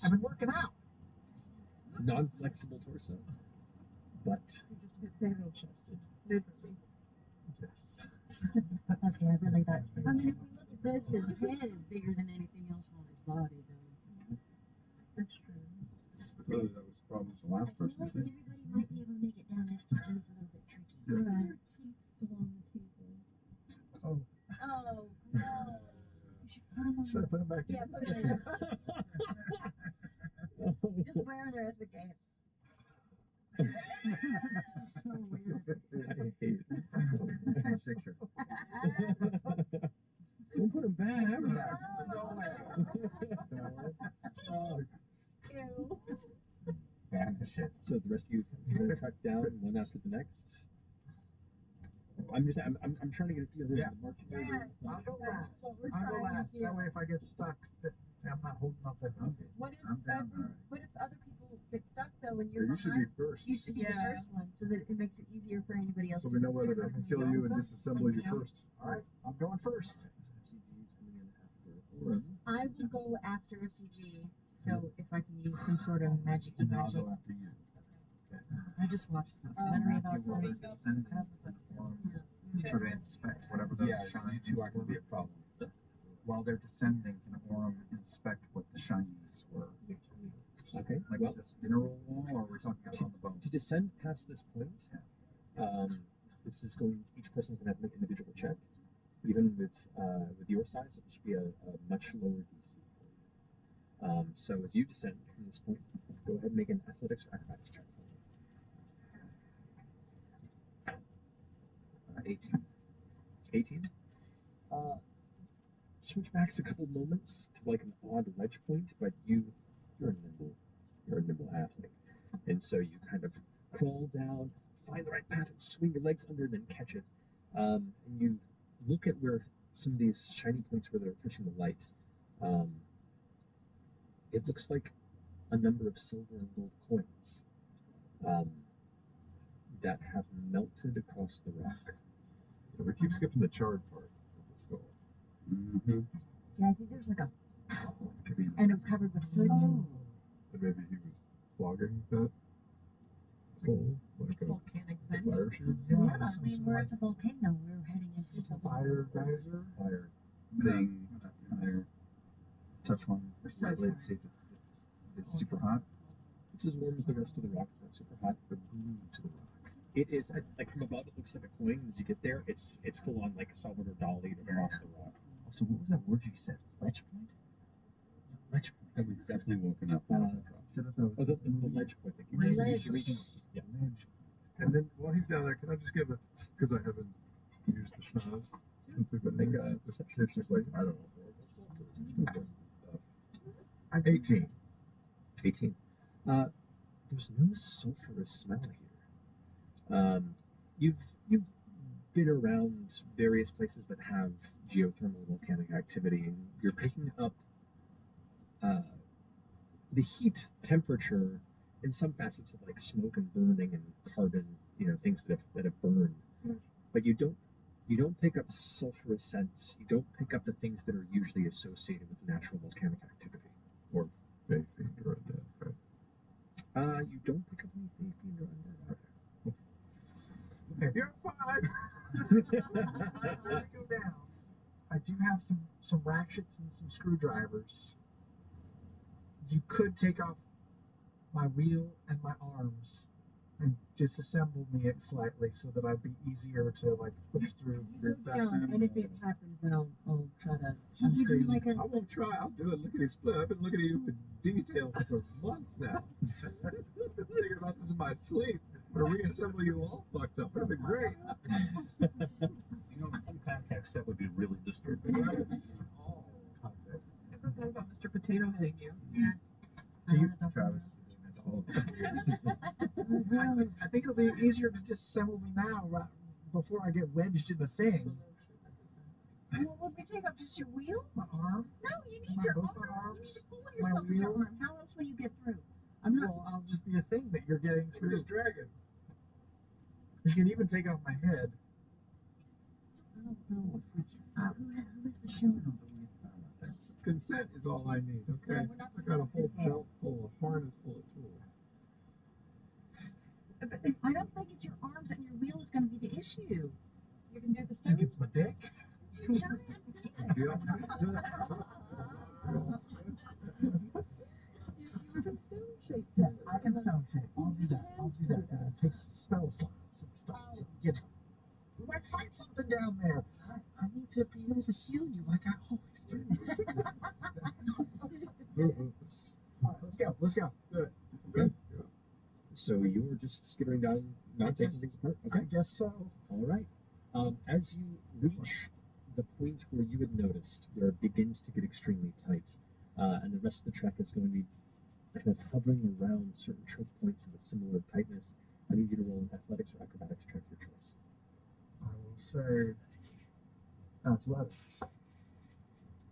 I've been working out.
non-flexible torso, but
You're just a bit barrel-chested, literally.
yes.
Okay, I really thought so. I mean, if we look at this, his head is bigger than anything else on his body, though.
Extremes.
Clearly that was the problem with the last
I feel
person,
like
too.
everybody might be able to make it down. FCG's a little bit tricky.
Right.
Your teeth still on the table.
Oh,
Oh, no.
you should put them on. Should I put them back in?
Yeah, put it in. Just wear them the rest of the game. So weird.
I hate it.
Nice picture.
Don't put them back.
Ew.
Vanish it.
So the rest of you kind of track down one after the next. I'm trying to get a feel of the marching order.
I'll go last.
That's what we're
I'll go
trying to
last.
do.
That way, if I get stuck, I'm not holding up that.
What if
I'm down there.
what if other people get stuck though and you're
You should be
behind?
first,
You should be the first one, so that it makes it easier for anybody else.
so we know whether to kill you and disassemble you first.
All right, I'm going first.
I will go after FCG, so if I can use some sort of magic-y
And I'll
magic.
go after you.
I just watched a documentary about
Matthew will
this.
descend into the form, sort of inspect whatever those
Yeah,
shines
you two aren't going to
were.
be a problem.
While they're descending, can Orem inspect what the shinies were?
Okay,
Like
well,
the dinner roll wall, or are we talking about on the bone?
to descend past this point, this is going. Each person's going to have to make an individual check. even with your size, it should be a much lower DC for you. So as you descend from this point, go ahead and make an athletics or acrobatics check for me.
18.
18. Switchback's a couple moments to like an odd ledge point, but you're a nimble athlete, and so you kind of crawl down, find the right path, and swing your legs under, and then catch it. And you look at where some of these shiny points where they're catching the light. It looks like a number of silver and gold coins um, that have melted across the rock.
Yeah, we keep skipping the charred part of the skull.
Mm-hmm.
Yeah, I think there's like a, and it was covered with soot.
And maybe he was flogging that skull like a
Volcanic
fire
vent.
shoot.
Yeah, I mean, we're at the volcano. We're heading into the
Fire geyser.
Fire thing. Fire. Touch one lightly to see if it's super hot.
It's as warm as the rest of the rock. It's not super hot.
But glued to the rock.
It is like from above. It looks like a coin. As you get there, it's full on like Salvador Dali across the rock.
So what was that word you said? Ledge point? It's a ledge point.
And we've definitely woken up.
The ledge point.
Ledge.
Yeah.
Ledge.
And then while he's down there, can I just give a, because I haven't used the schnoz since we've been here. It's just like, I don't know. 18.
18. There's no sulfurous smell here. You've been around various places that have geothermal volcanic activity, and you're picking up the heat, temperature, in some facets of like smoke and burning and carbon, things that have burned. But you don't pick up sulfurous scents. You don't pick up the things that are usually associated with natural volcanic activity.
Or Bay Fiend or Undead, right?
You don't pick up any Bay Fiend or Undead.
Okay.
You're fine.
Before I go down, I do have some ratchets and some screwdrivers. You could take off my wheel and my arms and disassemble me slightly so that I'd be easier to like push through.
You go down, and if it happens, then I'll try to
Can you do
unscrew
like a
I won't try. I'll do it lickety split. I've been looking at you in detail for months now. I've been thinking about this in my sleep. I'm going to reassemble you all fucked up. It'd be great.
In some context, that would be really disturbing.
all context?
I don't know about Mr. Potato Heading you.
Yeah.
Do you,
Travis?
I think it'll be easier to disassemble me now before I get wedged in the thing.
Well, would we take up just your wheel?
My arm.
No, you need your
both
arm.
my arms.
You need to pull
My
yourself with your
wheel.
arm. How else will you get through? I'm not.
Well, I'll just be a thing that you're getting through.
This dragon.
You can even take off my head.
I don't know. Who is the showman?
Consent is all I need, okay?
No, we're not
I got a whole
talking
belt full, a harness full of tools.
I don't think it's your arms and your wheel is going to be the issue. You can do the
I
stuff.
think it's my dick.
It's your giant dick.
Yeah.
You were from Stone Shape.
Yes, I can stone shape. I'll do that. And it takes spell slots and stuff. So, we might find something down there. I need to be able to heal you like I always do. All right, let's go.
Good.
Okay. So you're just skittering down, not taking things apart? Okay.
I guess so.
All right. As you reach the point where you had noticed, where it begins to get extremely tight, and the rest of the trek is going to be kind of hovering around certain choke points of a similar tightness, I need you to roll an athletics or acrobatics check, your choice.
I will say athletics.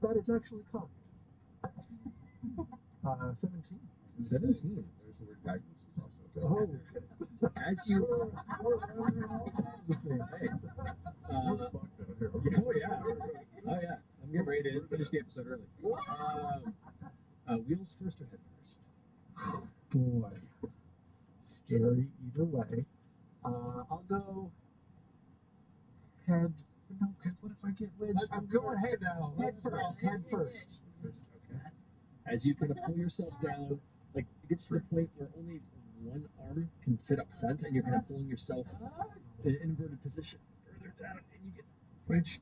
That is actually cocked. 17.
17.
There's the word guidance is also
Oh,
As you,
hey.
Oh yeah, I'm getting ready to finish the episode early. Wheels first or head first?
Boy, scary either way. I'll go head. No, what if I get wedged? I'm going head now. Head first.
Okay. As you kind of pull yourself down, like it gets to the point where only one arm can fit up front, and you're kind of pulling yourself in an inverted position further down, and you get wedged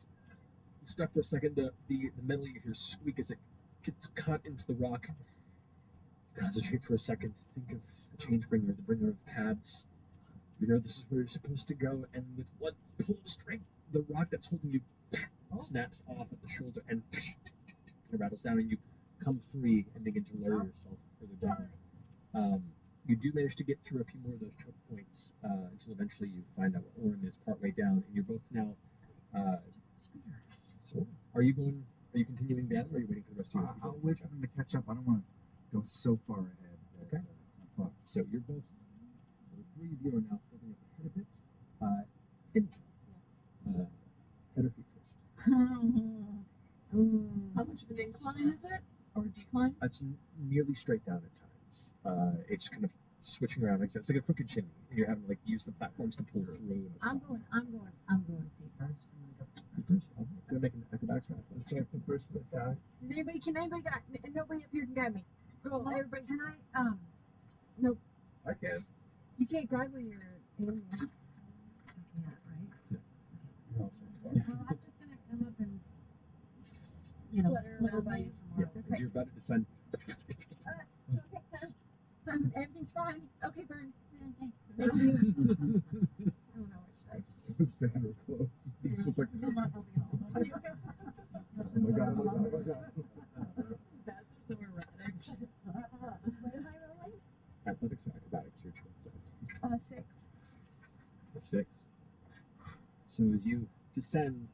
stuck for a second. The metal, you hear squeak as it gets cut into the rock. Concentrate for a second. Think of the change bringer, the bringer of paths. You know this is where you're supposed to go, and with one pull of strength, the rock that's holding you snaps off at the shoulder and kind of rattles down, and you come free and begin to lower yourself further down. You do manage to get through a few more of those choke points until eventually you find out where Orin is partway down, and you're both now. Are you continuing down, or are you waiting for the rest of your people?
I'll wait for them to catch up. I don't want to go so far ahead.
Okay. So you're both. The three of you are now moving up ahead of it. Head or feet first.
How much of an incline is it? Or decline?
It's nearly straight down at times. It's kind of switching around. Like I said, it's like a crooked chimney, and you're having to use the platforms to pull through. And
I'm going feet first.
Feet first. I'm gonna make an acrobatics roll.
It's like the person that died.
Can anybody nobody up here can guide me. Girl, everybody, can I, nope.
I can.
You can't guide where you're aiming. I can't, right?
Yeah. You're all set.
Well, I'm just gonna come up and, flutter by you from where
As you're about to descend.
everything's fine. Okay, Vern. Thank you. I don't know which dice.
It's just stand real close. It's just like,
This is not helping at all.
oh my god, oh my god.
That's so erratic.
What am I rolling?
Athletics or acrobatics, your choice.
6.
A 6. So as you descend,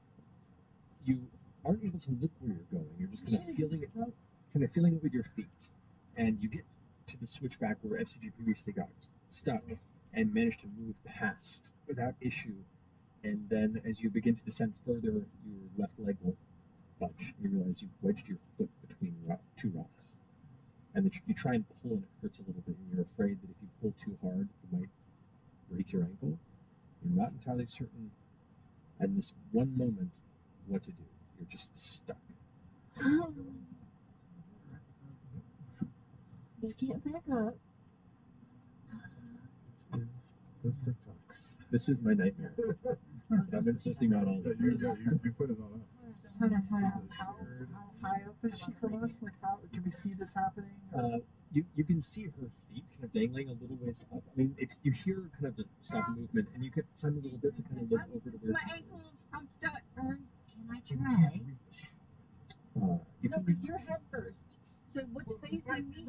you aren't able to look where you're going. You're just kind of feeling it with your feet. And you get to the switchback where FCG previously got stuck and managed to move past without issue. And then as you begin to descend further, your left leg will budge. You realize you've wedged your foot between two rocks. And that you try and pull and it hurts a little bit, and you're afraid that if you pull too hard, you might break your ankle. You're not entirely certain at this one moment what to do. You're just stuck.
They can't back up.
Those TikToks.
This is my nightmare. I'm insisting on all of it.
You put it on us.
How high up is she from us? Like, how can we see this happening?
You can see her feet kind of dangling a little ways up. I mean, if you hear kind of the stop movement, and you could time a little bit to kind of look over to where.
My ankles, I'm stuck. Can I try?
No,
because you're head first. So what's facing me?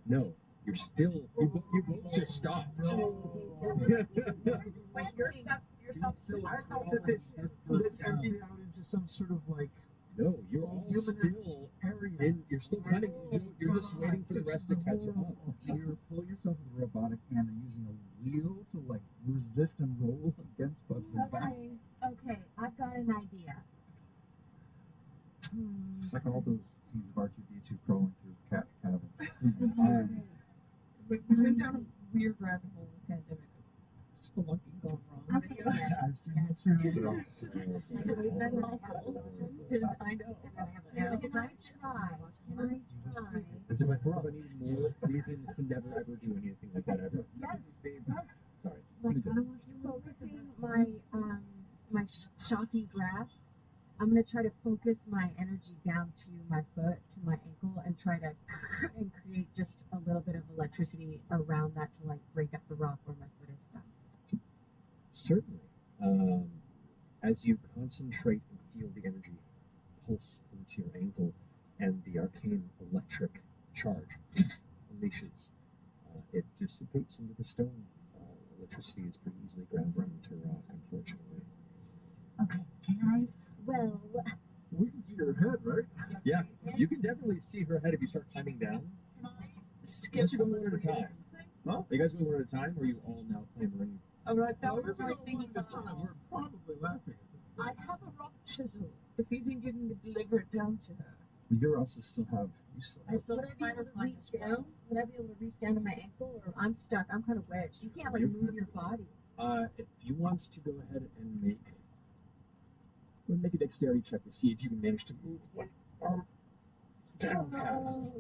No, you're still. You both just stopped.
You're stuck.
I thought that this emptied out into some sort of like.
No, you're all still area. You're still kind of. You're just waiting for the rest to catch up.
So you're pulling yourself with a robotic hand and using a wheel to like resist and roll against both the back.
Okay, I've got an idea.
Like all those scenes of R2-D2 crawling through cat cabins.
We went down a weird rabbit hole of pandemic. Spelunking gone wrong.
Okay.
I've seen it too.
I know.
Can I try?
As if I needed more reasons to never ever do anything like that ever.
Yes.
Sorry.
Like, focusing my shocking grasp, I'm gonna try to focus my energy down to my foot, to my ankle, and try to and create just a little bit of electricity around that to like break up the rock where my foot is stuck.
Certainly. As you concentrate and feel the energy pulse into your ankle, and the arcane electric charge unleashes, it dissipates into the stone. Electricity is pretty easily ground into rock, unfortunately.
Okay, can I? Well,
we can see her head, right?
Yeah, you can definitely see her head if you start climbing down. Skip. You go one at a time.
Huh?
You guys go one at a time, or are you all now clambering?
Oh, right. That was
We're
my thinking.
probably laughing at this.
I have a rock chisel. If you think you can deliver it down to her.
But you also still have.
Would I be able to reach down? Would I be able to reach down to my ankle, or I'm stuck? I'm kind of wedged. You can't like move your body.
If you want to go ahead and make a dexterity check to see if you can manage to move one arm down past.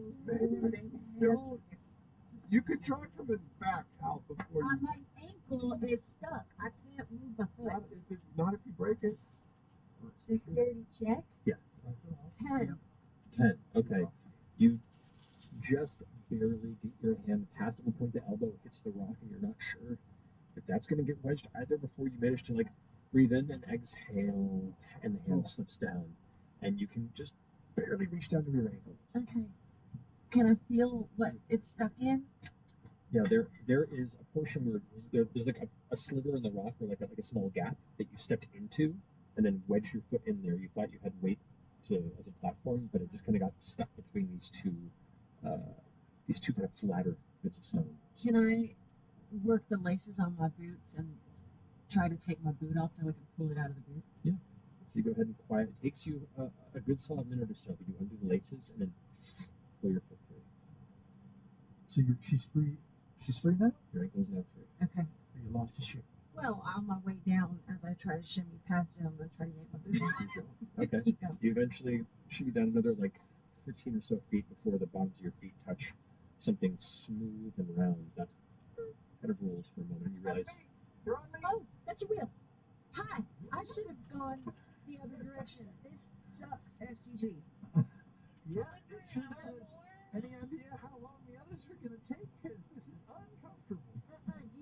No, you could try from the back out before you.
My ankle is stuck. I can't move my foot.
Not if you break it.
against the rock and you're not sure if that's going to get wedged either before you manage to like breathe in and exhale and the hand slips down and you can just barely reach down to your ankles.
Okay. Can I feel what it's stuck in?
Yeah, there is a portion where there's like a sliver in the rock or like a small gap that you stepped into and then wedged your foot in there. You thought you had weight as a platform, but it just kind of got stuck between these two kind of flatter bits of stone.
Can I work the laces on my boots and try to take my boot off so I can pull it out of the boot?
Yeah. So you go ahead and quiet. It takes you a good solid minute or so, but you undo the laces and then pull your foot free.
So she's free. She's free now?
Your ankle's now free.
Okay.
You lost a shoe.
Well, on my way down, as I try to shimmy past it, I'm going to try to yank my boot out.
Okay.
Keep going.
You eventually shimmy down another like 15 or so feet before the bottoms of your feet touch something smooth and round that kind of rolls for a moment. And you realize,
You're on me.
Oh, that's your wheel. Hi. I should have gone the other direction. This sucks, FCG.
Yeah, it sure does. Any idea how long the others are going to take? Because this is uncomfortable.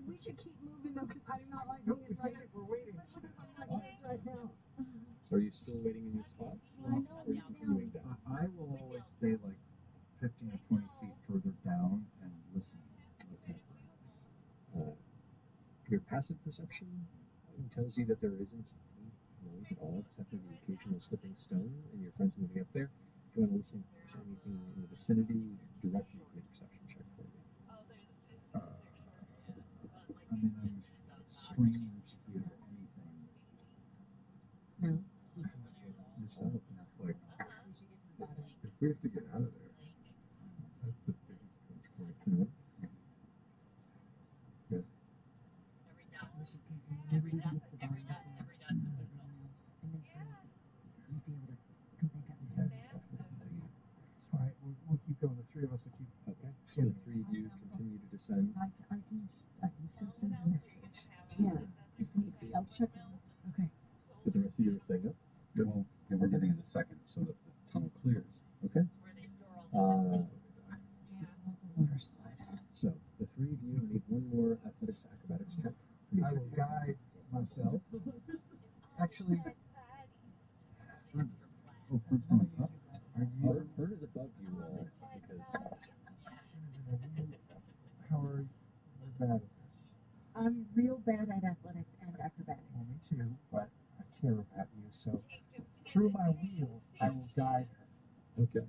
We should keep moving though, because I do not like
No,
being
we
right.
can't. We're waiting.
Especially because I'm like this right now.
so are you still waiting in your spots?
Well, I know
Or are you continuing down?
I will always stay like 15 or 20 feet further down and listen.
Your passive perception tells you that there isn't any noise at all except for the occasional slipping stone and your friends moving up there. If you want to listen to anything in the vicinity, directly make a perception check for me.
I mean, I'm straining to hear anything.
No.
This sounds like if we have to get out of there, that's the biggest pinch point.
Mm-hmm.
Yeah.
We should continue every dot to the bottom before everyone else, and then you'd be able to come back outside.
All right, we'll keep going. The three of us will keep.
Okay. So the three of you continue to descend.
I can still send a message. Yeah, if need be, I'll check them. Okay.
But the rest of you are staying up?
Well, yeah, we're getting into second so that the tunnel clears.
Okay.
Water slide.
So the three of you need one more athletics acrobatics check.
I will guide myself. Actually,
Oh, first one up.
are you?
Bird is above you all because
How are you bad at this?
I'm real bad at athletics and acrobatics.
Well, me too, but I care about you, so through my wheel, I will guide her.
okay.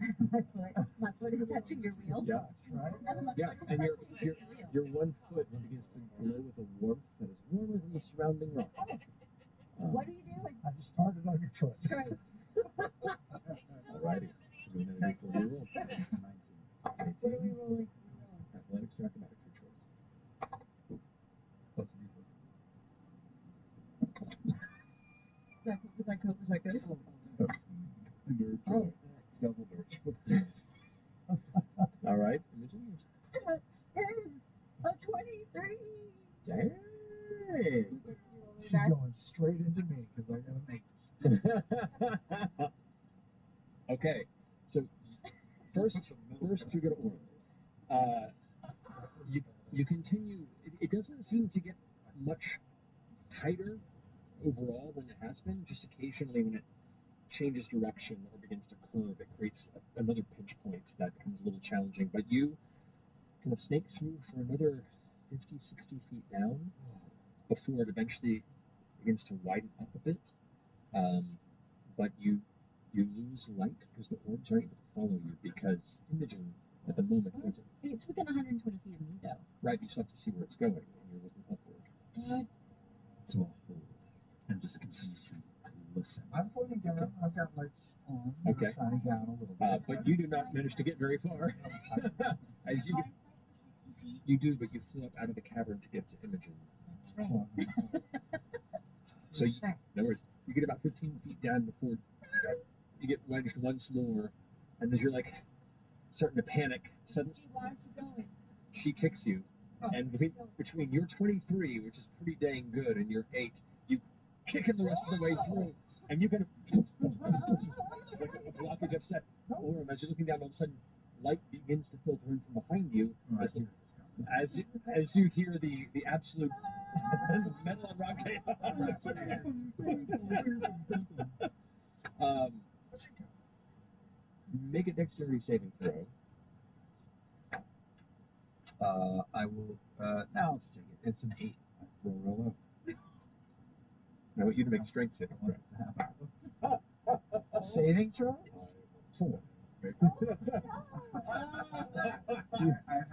My foot is touching your wheel.
Yeah.
Right?
My
Yeah,
foot is
and
touching your wheel.
your one foot begins to glow with a warmth that is warmer than the surrounding rock.
What are you doing?
I just farted on your foot.
Right.
Alrighty. So we're going to do roll.
19.
What are we rolling?
Athletics or acrobatics, your choice.
Plus a D4.
Was that good?
That's nerd joke. Double nerd joke.
All right. Imogen?
That is a 23.
Dang.
She's going straight into me because I got an 8.
Okay. So first you're going to order. You continue. It doesn't seem to get much tighter overall than it has been. Just occasionally when it changes direction or begins to curve, it creates another pinch point that becomes a little challenging. But you kind of snake through for another 50, 60 feet down before it eventually begins to widen up a bit. But you lose light because the orbs aren't able to follow you because Imogen at the moment isn't.
It's within 120 feet of me, though.
Right, you still have to see where it's going, and you're looking upward.
God.
So I'll hold and just continue to listen.
I'm pointing down. I've got lights on.
Okay.
Shining down a little bit.
But you do not manage to get very far. As you do, but you float out of the cavern to get to Imogen.
That's right.
So no worries. You get about 15 feet down before you get wedged once more, and as you're like starting to panic, suddenly
Why aren't you going?
she kicks you, and between your 23, which is pretty dang good, and your 8, you kick him the rest of the way through, and you kind of like a blockage upset Orem as you're looking down. All of a sudden, light begins to filter in from behind you as you hear the absolute metal on rock chaos. Make a dexterity saving throw.
I will. Now let's take it. It's an 8. Roll low.
I want you to make a strength saving throw.
Saving throw? 4. I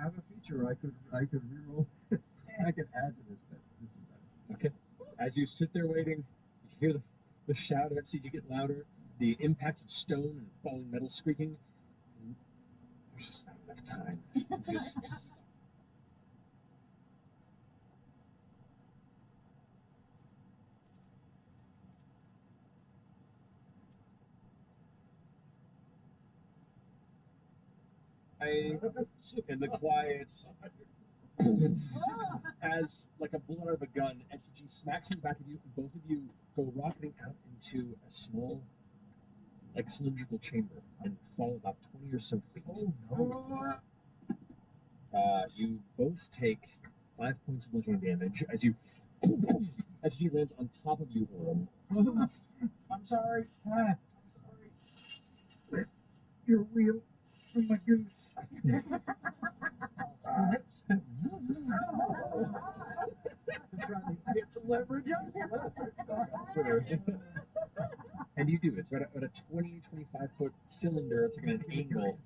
have a feature. I could reroll. I could add to this, but this is better.
Okay. As you sit there waiting, you hear the shout eventually to get louder, the impacts of stone and falling metal squeaking. There's just not enough time. In the quiet, as like a bullet out of a gun, SG smacks in the back of you, and both of you go rocketing out into a small, like cylindrical chamber and fall about 20 or so feet. You both take 5 points of bludgeoning damage as you SG lands on top of you, Orem.
I'm sorry. I'm sorry. Your wheel from my goose. Trying to get some leverage on it.
And you do. It's at a 20, 25 foot cylinder. It's like at an angle.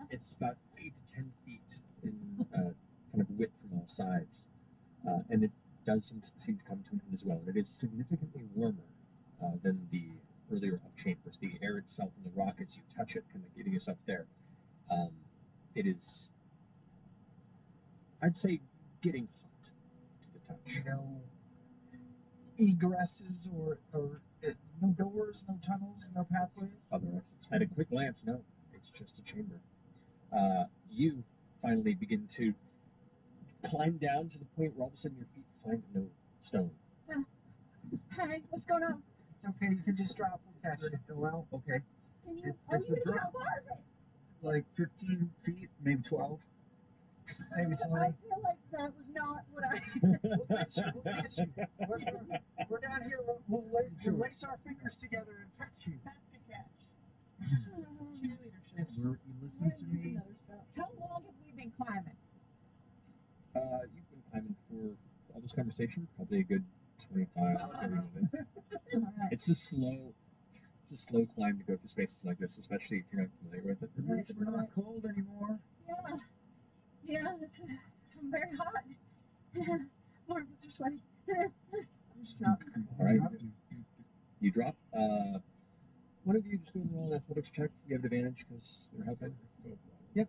It's about 8 to 10 feet in kind of width from all sides. And it does seem to come to an end as well. And it is significantly warmer than the earlier up chambers. The air itself and the rock as you touch it, kind of getting yourself there. It is, I'd say, getting hot to the touch.
No egresses or no doors, no tunnels, no pathways?
Other exits. At a quick glance, no. It's just a chamber. You finally begin to climb down to the point where all of a sudden your feet find no stone.
Hey, what's going on?
It's okay, you can just drop. We'll catch it. Well, okay. It's a drop. It's like 15 feet, maybe 12. Maybe 20.
I feel like that was not what I...
We'll get you. We're down here. We'll lace our fingers together and catch you.
Basket catch.
You listen to me.
How long have we been climbing?
You've been climbing for all this conversation, probably a good 25, 30 minutes. It's a slow climb to go through spaces like this, especially if you're not familiar with it.
At least we're not cold anymore.
Yeah, I'm very hot. My arms are sweaty. Just drop.
All right. You drop. One of you just go and roll an athletics check. You have advantage because they're helping. Yep.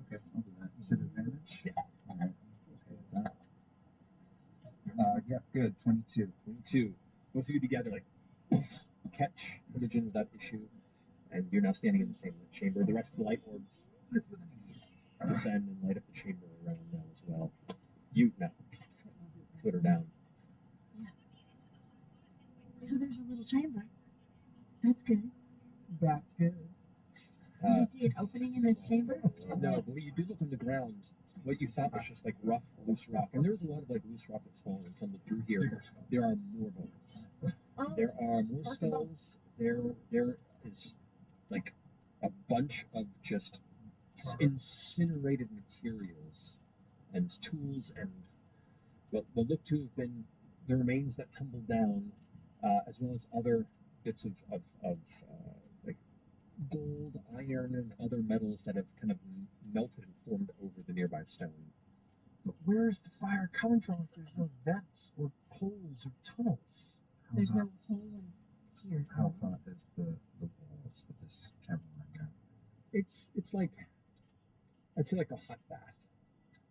Okay, I'll do that. You said advantage?
Yeah.
All right. Okay with that. Yeah, good. 22.
22. Both of you together, like, catch Imogen without issue, and you're now standing in the same chamber. The rest of the light orbs descend and light up the chamber around now as well. You now flitter down.
So there's a little chamber. That's good.
That's good.
Do we see an opening in this chamber?
No, but when you do look on the ground, what you thought was just like rough, loose rock, and there's a lot of like loose rock that's fallen and tumbled through here. There are more bones. There are more skulls. There is like a bunch of just incinerated materials and tools and what look to have been the remains that tumbled down, as well as other bits of like gold, iron, and other metals that have kind of melted and formed over the nearby stone.
But where is the fire coming from if there's no vents or holes or tunnels?
There's no hole in here.
How hot is the walls of this cavern right now?
It's like, I'd say like a hot bath,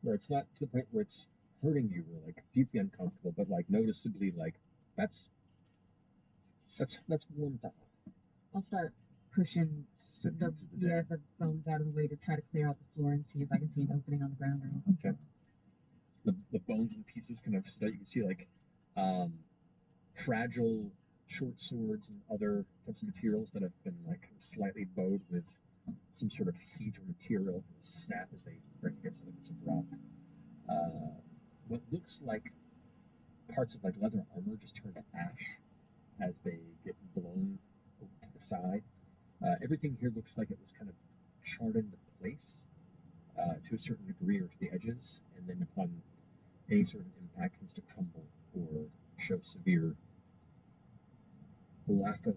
where it's not to the point where it's hurting you or like deeply uncomfortable, but like noticeably like that's warm to hot.
I'll start pushing the bones out of the way to try to clear out the floor and see if I can see an opening on the ground or anything.
Okay. The bones and pieces kind of sit out. You can see like fragile short swords and other types of materials that have been like slightly bowed with some sort of heat or material snap as they break against a piece of rock. What looks like parts of like leather armor just turn to ash as they get blown to the side. Everything here looks like it was kind of charred into place to a certain degree or to the edges, and then upon any sort of impact tends to crumble or show severe lack of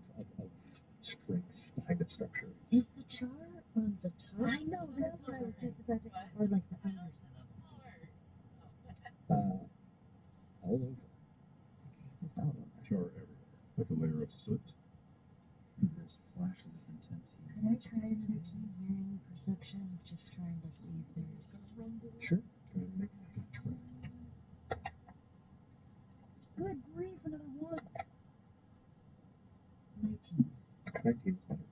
strength behind its structure.
Is the char on the top? I know, that's what I was just about to ask. Or like the underside?
All over.
Just all over.
Char everywhere, like a layer of soot.
There's flashes of intense heat.
Could I try another keen hearing perception? Just trying to see if there's...
Sure. Go ahead and make that try.
Good grief, another one. 19.
19 is better.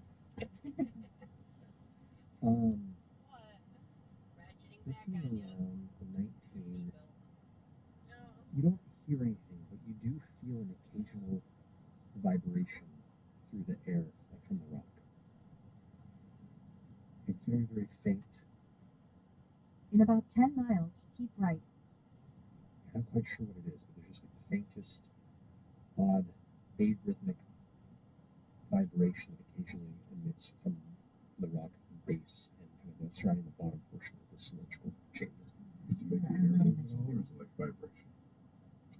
Listening around the 19, you don't hear anything, but you do feel an occasional vibration through the air, like from the rock. It's very, very faint.
In about 10 miles, keep right.
I'm not quite sure what it is, but there's just like the faintest, odd, arrhythmic vibration that occasionally emits from the rock base and kind of surrounding the bottom portion of the cylindrical chamber.
Does it make the air move at all, or is it like vibration?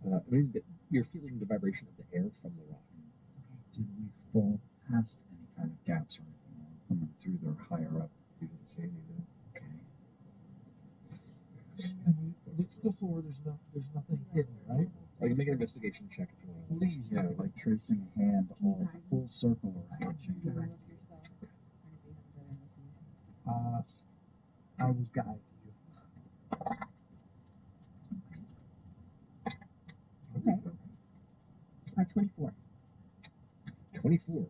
I mean, you're feeling the vibration of the air from the rock.
Did we fall past any kind of gaps or anything while coming through there higher up?
You didn't see any, no.
Okay.
And we look to the floor. There's nothing hidden, right?
Oh, you can make an investigation check if you want to.
Please.
Yeah, like tracing a hand all full circle around the chamber.
I will guide you.
Okay. 24.
24.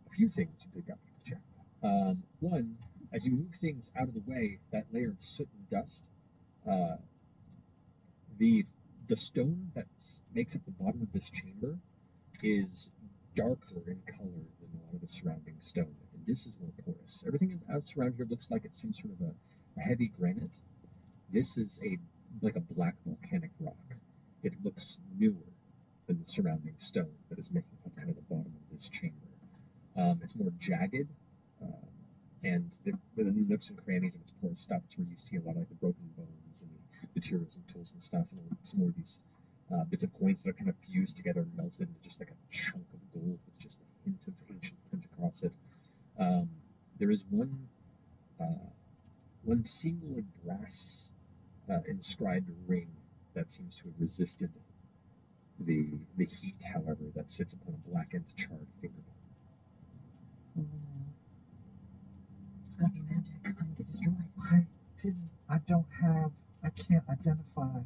A few things you pick up with the check. One, as you move things out of the way, that layer of soot and dust, the stone that makes up the bottom of this chamber is darker in color than a lot of the surrounding stone, and this is more porous. Everything else around here looks like it's some sort of a heavy granite. This is like a black volcanic rock. It looks newer than the surrounding stone that is making up kind of the bottom of this chamber. It's more jagged, and within the nooks and crannies of its porous stuff, it's where you see a lot of like the broken bones and the materials and tools and stuff, and some more of these bits of coins that are kind of fused together and melted into just like a chunk of gold with just a hint of ancient print across it. There is one single like brass inscribed ring that seems to have resisted the heat, however, that sits upon a blackened, charred fingernail.
It's gotta be magic. Couldn't get destroyed.
I can't identify.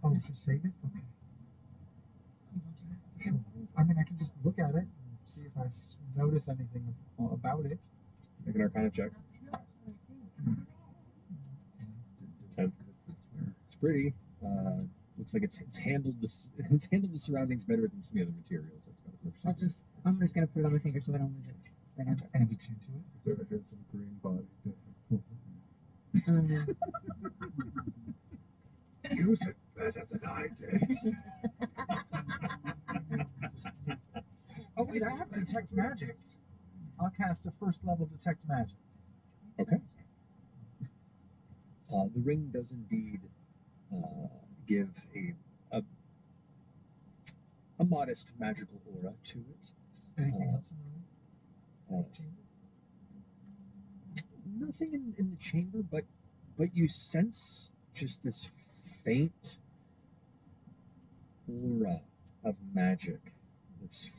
Oh, just save it? Okay. Sure. I mean, I can just look at it and see if I notice anything about it.
Make an Arcana check. 10. It's pretty. Looks like it's handled the surroundings better than some of the other materials. That's about as much.
I'm just gonna put it on my finger so I don't lose it right now.
And attune to it.
Is there a handsome green body? Use it better than I did.
Oh wait, I have detect magic. I'll cast a first level detect magic.
Okay. The ring does indeed give a modest magical aura to it.
Anything else in the chamber?
Nothing in the chamber, but you sense just this faint aura of magic that's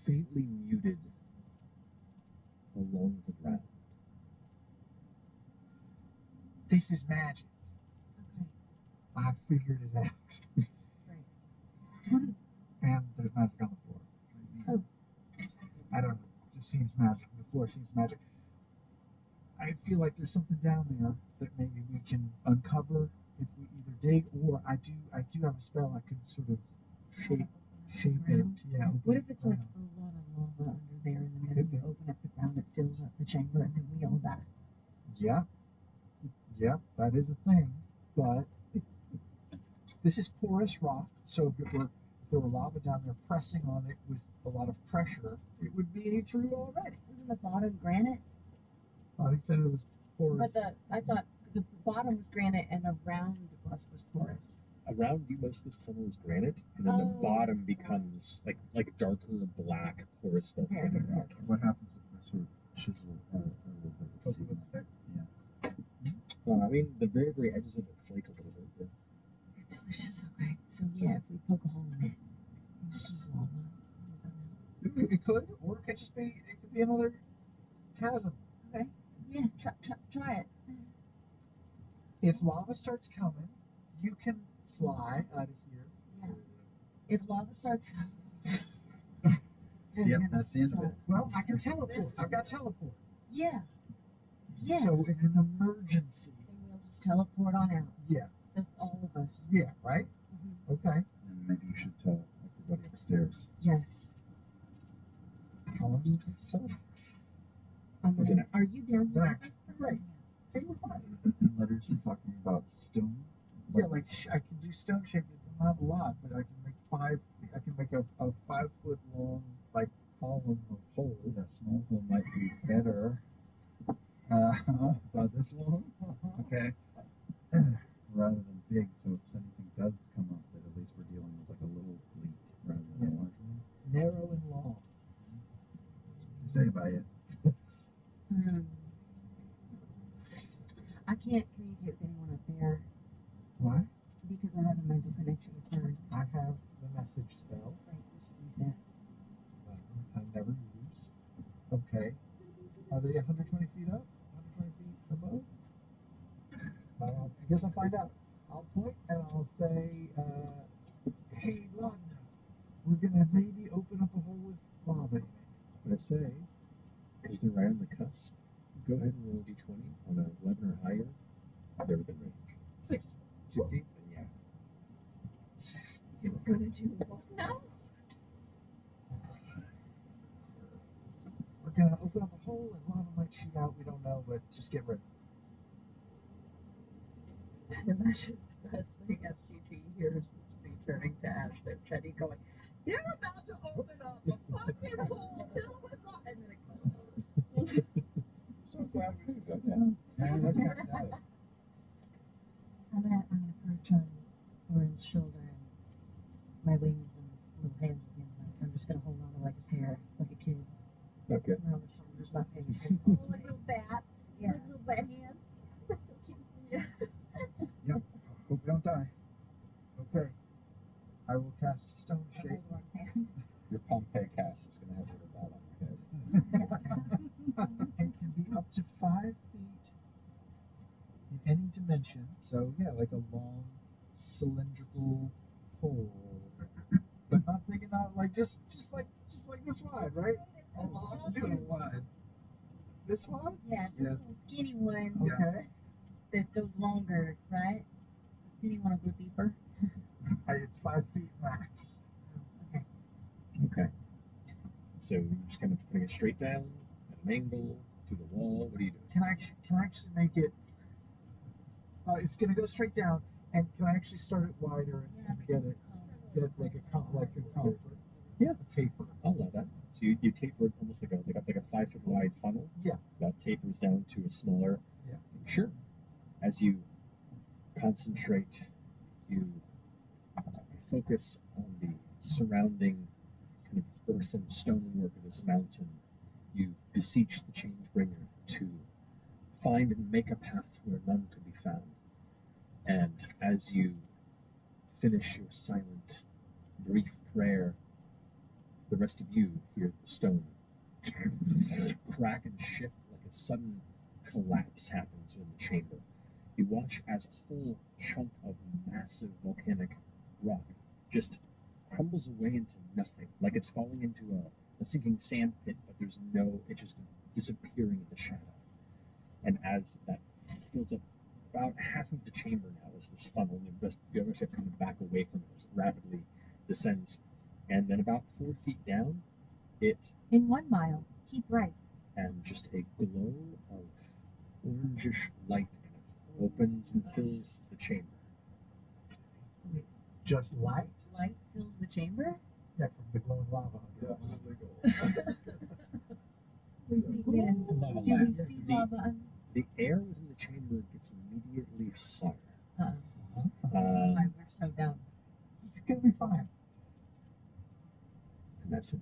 faintly muted along the ground.
This is magic.
Okay.
I figured it out.
Right.
And there's magic on the floor.
Oh.
I don't know. It just seems magic. The floor seems magic. I feel like there's something down there that maybe we can uncover if we either dig, or I do have a spell I could sort of shape shape it.
Ground?
Yeah.
What if it's like a lot of lava under there, and then when you open up the ground, it fills up the chamber, and then we all die?
Yeah. Yeah, that is a thing. But this is porous rock, so if there were lava down there pressing on it with a lot of pressure, it would be through already.
Isn't the bottom granite?
Thought he said it was porous.
But I thought the bottom was granite and around us was porous.
Around you, most of this tunnel is granite, and then the bottom becomes like darker black porous volcanic rock.
What happens if I sort of chisel a little bit?
Poke it with a stick?
Yeah.
I mean, the very, very edges of it flake a little bit. Yeah.
It's just okay. So yeah, if we poke a hole in it, it's just lava.
It could, or it could just be. It could be another chasm.
Okay. Yeah. Try it.
If lava starts coming, you can fly out of here.
Yeah. If lava starts.
Yep, that's the end of it.
Well, I can teleport. I've got teleport.
Yeah. Yeah.
So in an emergency.
And we'll just teleport on out.
Yeah.
All of us.
Yeah. Right.
Mm-hmm.
Okay.
And maybe you should tell everybody upstairs.
Yes.
How long does it take to teleport?
Are you down here?
Right. See, we're fine.
And letters are talking about stone.
Yeah, like I can do stone shape. It's not a lot, but I can make I can make a 5 foot long like column of hole.
That small hole might be better. About this long. Okay. Rather than big, so if anything does come up, that at least we're dealing with like a little leak rather than a large one.
Narrow and long.
That's what you say by it.
I can't communicate with anyone up there.
Why?
Because I have a mental connection with Fern.
I have the message spell.
Right, we should use that.
I never use. Okay. Are they 120 feet up? 120 feet above? I guess I'll find out. I'll point and I'll say, hey, Lund, we're going to maybe open up a hole with lava in it.
But I say, because they're right on the cusp, go ahead and roll a d20 on a 11 or higher. They're within range.
60.
60? Then yeah.
You're gonna do what now?
We're going to open up a hole and lava might shoot out. We don't know, but just get ready.
Imagine the last thing FCG hears is me turning to Ash and Chetty going, "They're about to open up a fucking hole filled with lava," and then it goes.
So glad we didn't go down.
I'm gonna perch on Oren's shoulder and my wings and little hands again. I'm just gonna hold on to like his hair, like a kid.
Okay.
Around the shoulders, not paying attention.
Like little bats.
Yeah.
Like little bat hands. So cute.
Yep. Hope we don't die. Okay. I will cast a stone shape.
Hold Oren's hand.
Your Pompeii cast is going to have a little bat on your head.
It can be up to 5 feet in any dimension. So yeah, like a long cylindrical hole, but not big enough. Like just like this wide, right? A long, too wide. This wide?
Yeah, just a skinny one.
Okay.
That goes longer, right? The skinny one will go deeper.
It's 5 feet max.
Oh, okay.
Okay. So you're just kind of putting it straight down at an angle to the wall. What are you doing?
Can I actually make it? It's gonna go straight down, and can I actually start it wider and get like a comfort?
Yeah.
A taper.
I'll allow that. So you taper it almost like a 5 foot wide funnel.
Yeah.
That tapers down to a smaller.
Yeah.
Sure. As you concentrate, you focus on the surrounding kind of earth and stonework of this mountain. You beseech the change bringer to find and make a path where none could be found. And as you finish your silent, brief prayer, the rest of you hear the stone crack and shift like a sudden collapse happens in the chamber. You watch as a whole chunk of massive volcanic rock just crumbles away into nothing, like it's falling into a sinking sand pit, but there's no, it's just disappearing in the shadow. And as that fills up about half of the chamber now as this funnel, and the other side's coming back away from it as it rapidly descends, And then about 4 feet down, it
In 1 mile, keep right.
and just a glow of orangish light kind of opens and fills the chamber.
Just light?
Light fills the chamber?
Yeah, from the glowing lava. Yes.
We begin.
Lava
Do we
lamp.
see lava?
The air within the chamber gets immediately hotter.
Why, we're so dumb.
It's gonna be fine.
And that's it.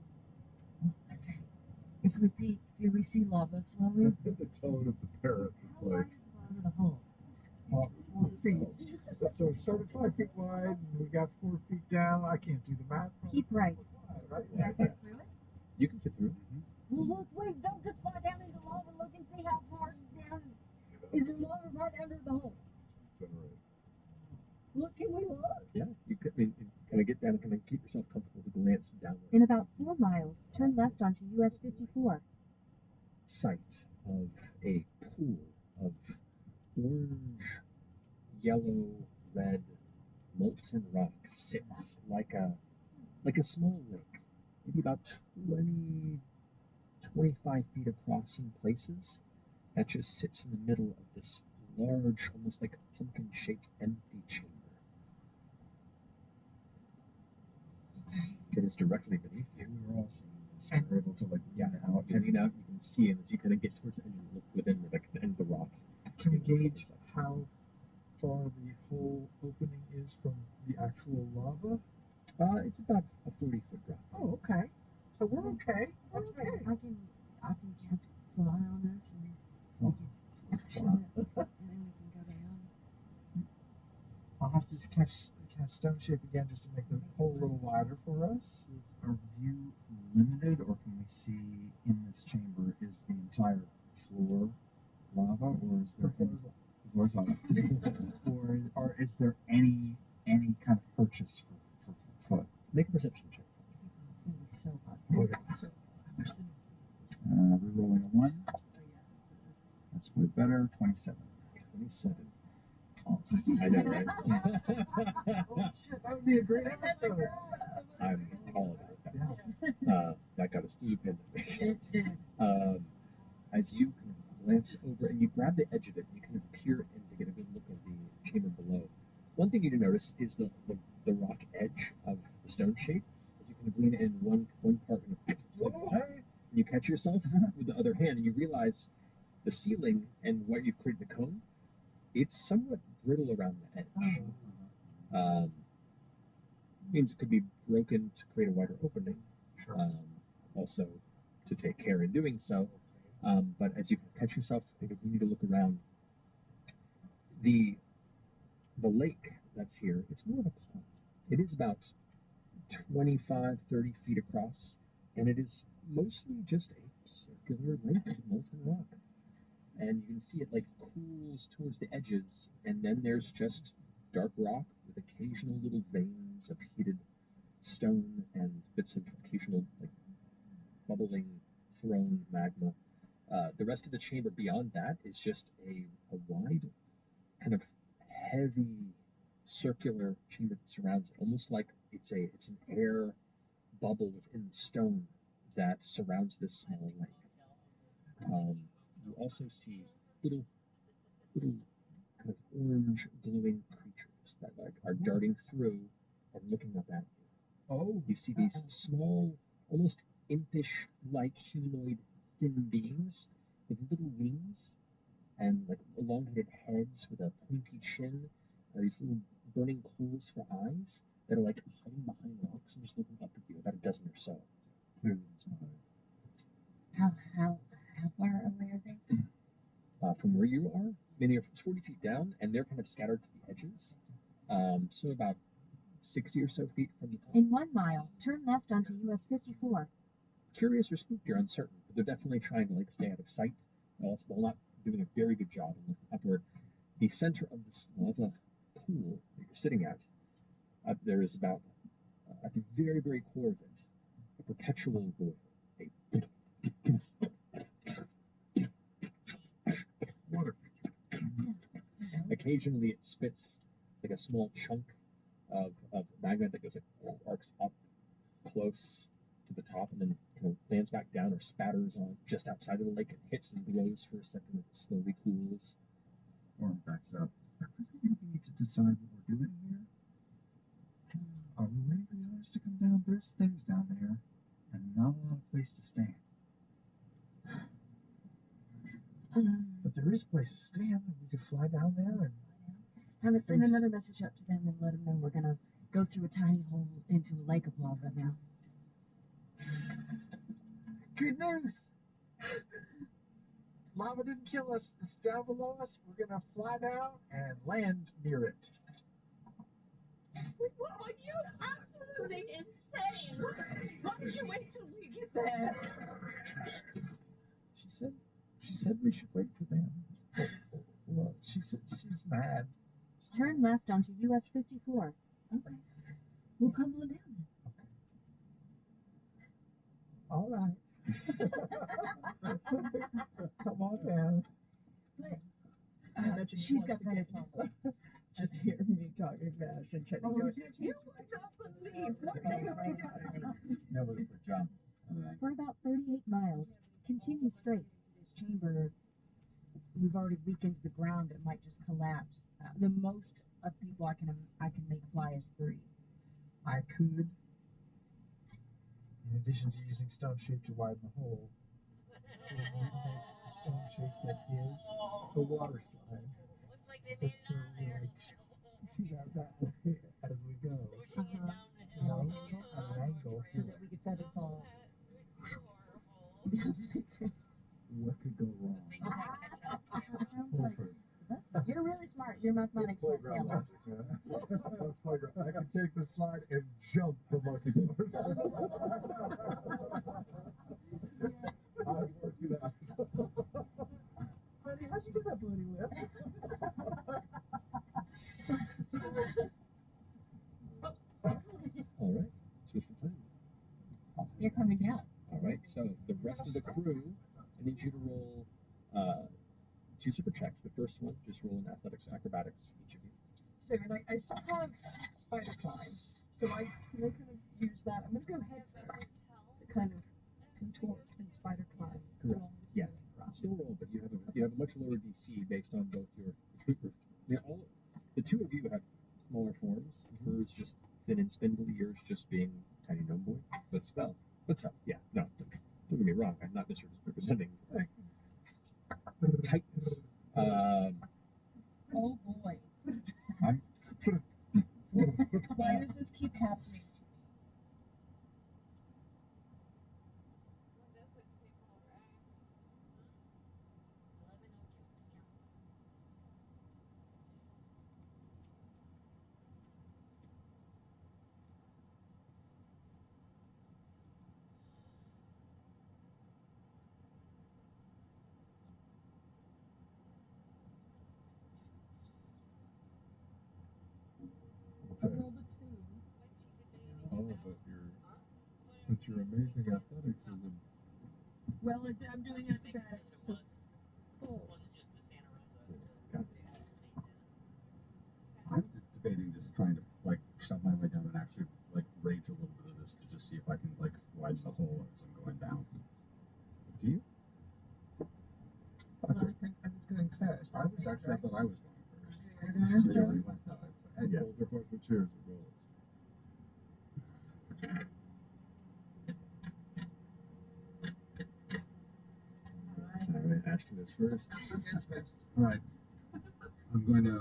If we peek, do we see lava flowing?
The tone of the parrot is like,
Under the hole.
Well, 4 feet. So it started 5 feet wide, and we got 4 feet down. I can't do the math.
Keep right.
Right?
Can I fit through it?
You can fit through.
Well, look, wait, don't just fly down into lava. Look and see how far down. Is there lava right under the hole? Look, can we look?
Yeah, you could kind of get down and kind of keep yourself comfortable to glance downward.
In about 4 miles, turn left onto US 54.
Sight of a pool of orange, yellow, red, molten rock sits like a small lake, maybe about 20, 25 feet across in places. That just sits in the middle of this large, almost like pumpkin-shaped empty chamber. It is directly beneath you.
We were all seeing this. We were able to lean out.
You lean out, you can see, and as you kind of get towards the end, you look within the end of the rock.
Can we gauge how far the whole opening is from the actual lava?
It's about a 40-foot drop.
Oh, okay. So we're okay.
That's right. I can cast fly on us and we can flash on it, and then we can go down.
I'll have to cast stone shape again just to make the hole a little wider for us.
Is our view limited, or can we see in this chamber, is the entire floor lava, or is there any horizontal? or is there any kind of purchase for foot?
Make a perception check.
It's so hot.
Rerolling a 1. That's way better. 27.
27. Oh, I know, right?
Oh shit, that would be a great episode.
I'm all about that. That got a stupid. As you kind of glance over and you grab the edge of it, and you kind of peer in to get a good look of the chamber below. One thing you do notice is the rock edge of the stone shape. As you kind of lean in one part and you catch yourself with the other hand, and you realize the ceiling and what you've created the cone, it's somewhat brittle around the edge. Means it could be broken to create a wider opening. Also, to take care in doing so. But as you catch yourself and continue to look around, the lake that's here, it's more of a pond. It is about 25, 30 feet across, and it is mostly just a circular lake of molten rock. And you can see it like cools towards the edges, and then there's just dark rock with occasional little veins of heated stone and bits of occasional like bubbling thrown magma. The rest of the chamber beyond that is just a wide, kind of heavy, circular chamber that surrounds it, almost like it's an air bubble within the stone that surrounds this small lake. You also see little kind of orange glowing creatures that are darting through and looking up at you. You see these small, almost impish-like humanoid thin beings with little wings and like elongated heads with a pointy chin. These little burning coals for eyes that are like hiding behind rocks and just looking up at you, about a dozen or so. Clearly inspired.
How far away are they?
From where you are, it's 40 feet down, and they're kind of scattered to the edges. So about 60 or so feet from the top.
In 1 mile, turn left onto US 54.
Curious or spooked, you're uncertain, but they're definitely trying to stay out of sight. While not doing a very good job of looking upward. The center of this lava pool that you're sitting at, there is about, at the very, very core of it, a perpetual boil.
water.
Occasionally it spits like a small chunk of magma that goes arcs up close to the top and then kind of lands back down or spatters on just outside of the lake and hits and glows for a second and slowly cools.
Orin backs up. I really think we need to decide what we're doing here. Are we waiting for the others to come down? There's things down there, and not a lot of place to stand. But there is a place to stand, and we could fly down there and
Have it send another message up to them and let them know we're gonna go through a tiny hole into a lake of lava now.
Good news! Lava didn't kill us. It's down below us. We're gonna fly down and land near it.
What? You're absolutely insane! Why did you wait till we get there?
She said we should wait for them. Well, she said she's mad.
Turn left onto US 54.
Okay. We'll come on down then.
All right. Come on down.
But
She's got better plans. Just hear me talking fast and trying to go. You would not believe what they have done.
Nobody for jump.
For about 38 miles, continue straight.
This chamber, we've already weakened the ground. It might just collapse. The most of people I can make fly is 3.
I could, in addition to using stone shape to widen the hole, make a stone shape that is a water slide.
Looks like they made it
So
on
we
there.
shoot out that way as we go.
Pushing it down the
You
hill.
know, at an angle.
So that we could feather fall.
What could go wrong?
Things that catch on camera.
Sounds like you're really smart. Your mathematics won't fail us.
That's playground. I can take the slide and jump the monkey bars. I've worked it out.
Honey, how'd you get that bloody whip?
All right, so what's the plan?
You're coming down.
All right, so the rest of the crew, I need you to roll 2 super checks. The first one, just roll in athletics, acrobatics, each of you.
So, and I still have spider climb, so I kind of use that. I'm going to go head first to kind of contort and spider climb along the
Yeah,
ceiling rock.
still roll, but you have a much lower DC based on both your the 2 of you have smaller forms. Hers just thin and spindly. Yours just being tiny gnome boy.
But spell.
But so yeah, no, don't get me wrong. I'm not misrepresenting tightness.
Oh boy.
I'm.
Why does this keep happening to me? I rolled a 2.
Oh, but your amazing athleticism.
Well, I'm doing acrobatics, so it's full.
It wasn't just to Santa Rosa.
I'm debating just trying to like shove my way down and actually like rage a little bit of this to just see if I can like widen the hole as I'm going down.
Do you?
Well, I think I was going first.
I thought I was going first.
You're going
You already
first?
went though.
Hey, yeah. Hold your question, cheers, it rolls.
All right, Ashton is first.
Yours first.
All right. I'm going to.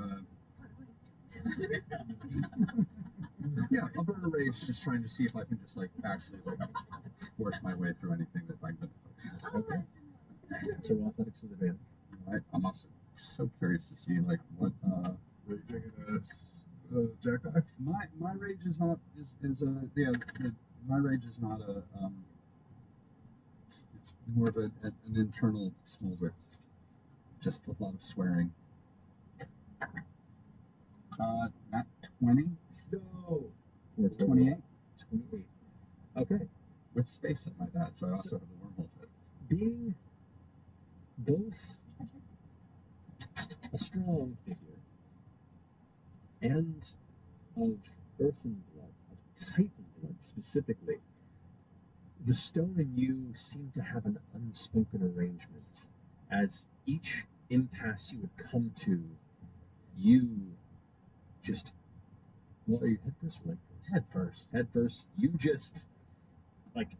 Yeah, I'll burn a rage, just trying to see if I can just like actually like force my way through anything that I can.
Okay. So roll athletics with advantage.
All right. I'm also so curious to see like what.
Raging jackknife.
My rage is not my rage is not a it's more of an internal smolder, just a lot of swearing. Not 20.
No.
28.
28. Okay.
With space at my dad, so I also have the wormhole pit.
Being both a strong figure and of earthen blood, of Titan blood specifically, The stone and you seem to have an unspoken arrangement. As each impasse you would come to, you just, well, are you head first or leg first?
Head first.
Head first. You just, like,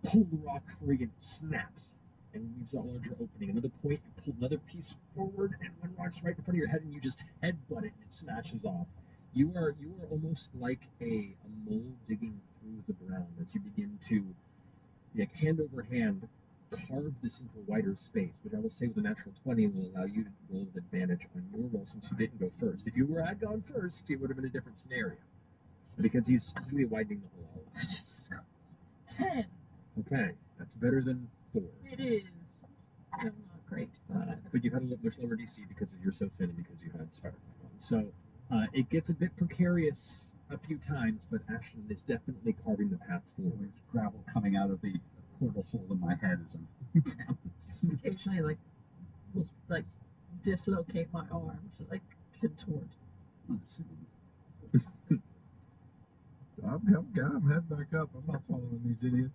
pull the rock free and it snaps and leaves a larger opening. Another point, you pull another piece forward and one rock's right in front of your head and you just headbutt it and it smashes off. You are almost like a mole digging through the ground as you begin to, like, hand over hand, carve this into a wider space, which I will say with a natural 20 will allow you to roll with advantage on your roll since you didn't go first. If you had gone first, it would have been a different scenario. Because he's specifically widening the hole out.
Jesus Christ. 10.
Okay, that's better than 4.
It is. Still not great.
But you had a much lower DC because you're so thin and because you had spider climb on. So it gets a bit precarious a few times, but Ashton is definitely carving the path forward.
Gravel coming out of the portal hole in my head as I'm down.
Occasionally, will dislocate my arm to contort.
I'm heading back up. I'm not following these idiots.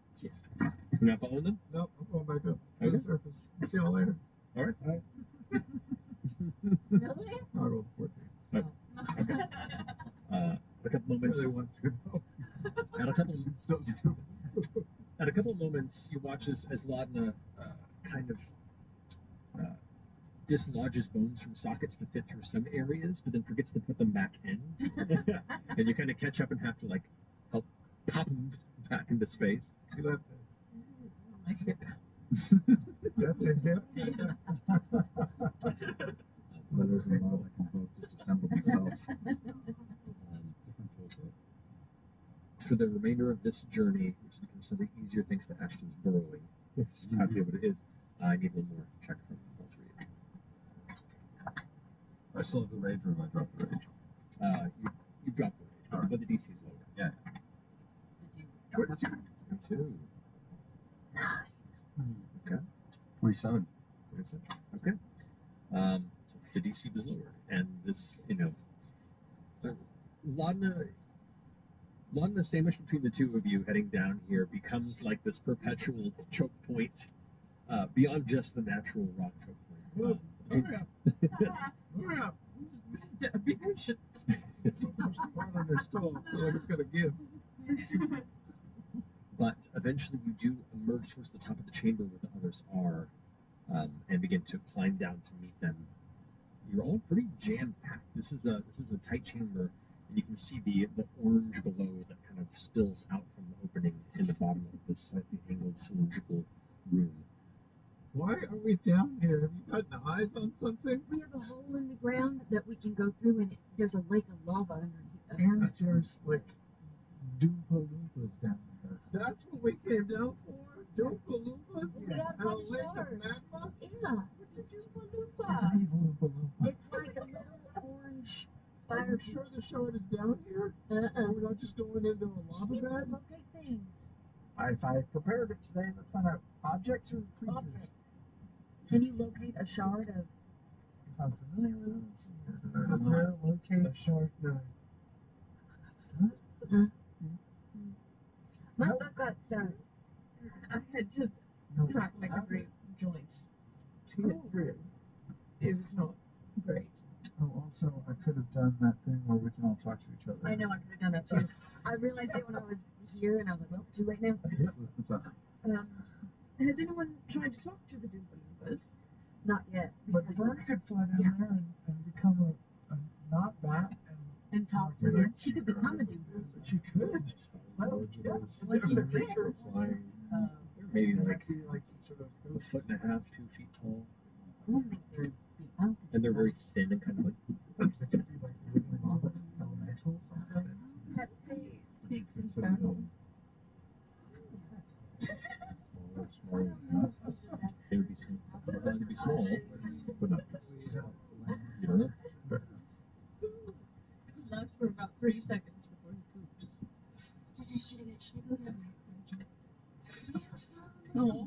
You're not following them?
Nope, I'm going back up to
Okay.
the surface. See y'all later.
All right.
Really?
I rolled 14.
Okay. A couple moments.
Really want to know.
At a couple.
So stupid.
At a couple of moments, you watch as Laudna kind of dislodges bones from sockets to fit through some areas, but then forgets to put them back in. And you kind of catch up and have to help pop them back into space.
See that?
My hip.
That's a hip?
Letters and all that can both disassemble themselves.
For the remainder of this journey, which becomes something easier thanks to Ashton's burrowing, which is happy what it is, I need one more check from all three of you.
I still have the rage, or have I dropped the rage?
You dropped the rage,
Right.
but the DC is lower.
Yeah.
Did you?
22. Okay.
27.
27. Okay. So the DC was lowered, and this, Laudna, sandwiched between the two of you heading down here, becomes like this perpetual choke point beyond just the natural rock choke point.
Hurry up!
Be patient.
There's part on their skull. I feel like it's going to give.
But eventually you do emerge towards the top of the chamber where the others are and begin to climb down to meet them. You're all pretty jam-packed. This is a tight chamber, and you can see the orange below that kind of spills out from the opening in the bottom of this slightly angled cylindrical room.
Why are we down here? Have you gotten eyes on something?
We have a hole in the ground that we can go through, and there's a lake of lava underneath us.
And there's Doompa Loompas down there.
That's what we came down for? Doompa Loompas?
We gotta
And a
find a
lake of
shard.
magma?
Yeah. What's a Doompa
It's
Loompa?
an evil Oompa Loompa.
It's like a little orange
Are
fire.
you sure the shard is down here? We're not just going into a lava
It's
bed?
locate things.
If I prepared it today, let's find out objects or creatures.
Object. Can you locate a shard of?
If I'm familiar with it, prepare, locate a shard.
No.
My foot got stuck.
I had to crack like every joint to get through. It was not great.
Oh, also, I could have done that thing where we can all talk to each other.
I know I could have done that too. I realized it when I was here, and I was like, well, too late now.
This was the time.
Has anyone tried to talk to the Doompa Loompas?
Not yet.
But Fern could fly down there and become a not bat
and talk to her. She could become a Doompa.
She could. I don't know.
Once she's there.
Maybe
like some sort of
a foot and a half, 2 feet tall.
And
they're very thin and kind of
elemental something.
Pete speaks infernal.
They would be small. They'd be small, but not beasts. You don't know.
It lasts for about 3 seconds before he poops.
Should I go down there?
Oh.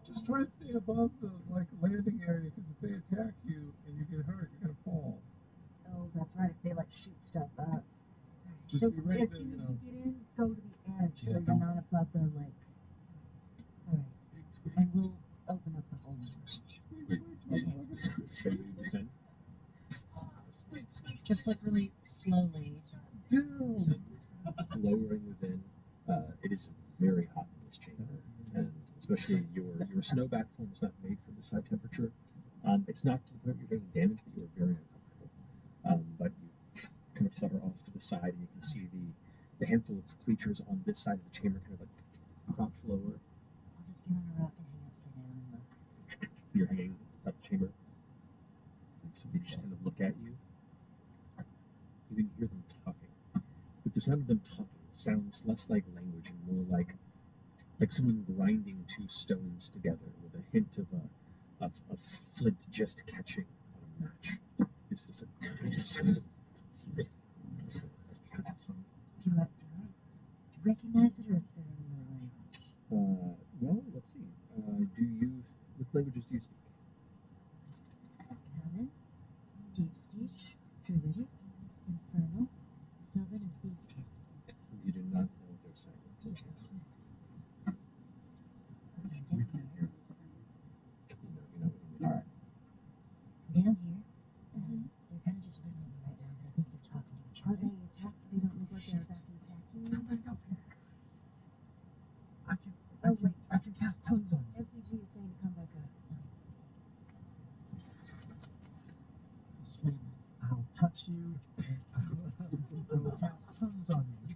Just try and stay above the landing area, because if they attack you and you get hurt, you're gonna fall.
Oh, that's right. If they shoot stuff up.
Just
So
be ready
as
to,
soon as you get in, go go to the edge so
Yeah,
you're not above the lake. Alright. And we'll open up the hole.
So you descend?
Just like really slowly.
Descend. Lowering within. It is very hot in this chamber, and especially your snowback form is not made for this high temperature. It's not to the point where you're getting damaged, but you are very uncomfortable. But you kind of flutter off to the side, and you can see the handful of creatures on this side of the chamber kind of like crouch lower.
I'll just get on a rock and hang upside down and look.
You're hanging up the chamber. So they just kind of look at you. You can hear them talking. But the sound of them talking sounds less like language and more like someone grinding two stones together with a hint of a flint just catching on a match. Is this a
Do I recognize it or it's their own language?
well, let's see. What languages do you speak?
Common, deep speech, druidic, infernal, sylvan, and thieves' cant.
You do not know their silence.
Okay,
We can't hear this. Alright.
Down here, they're kind of just looking at me right now, but I think they're talking to each other. Are they attack? They don't look like they're about to attack you.
Come back up here. I can cast tongues on you.
MCG is saying to come back up.
Slam. I'll touch you. I will cast tongues on you.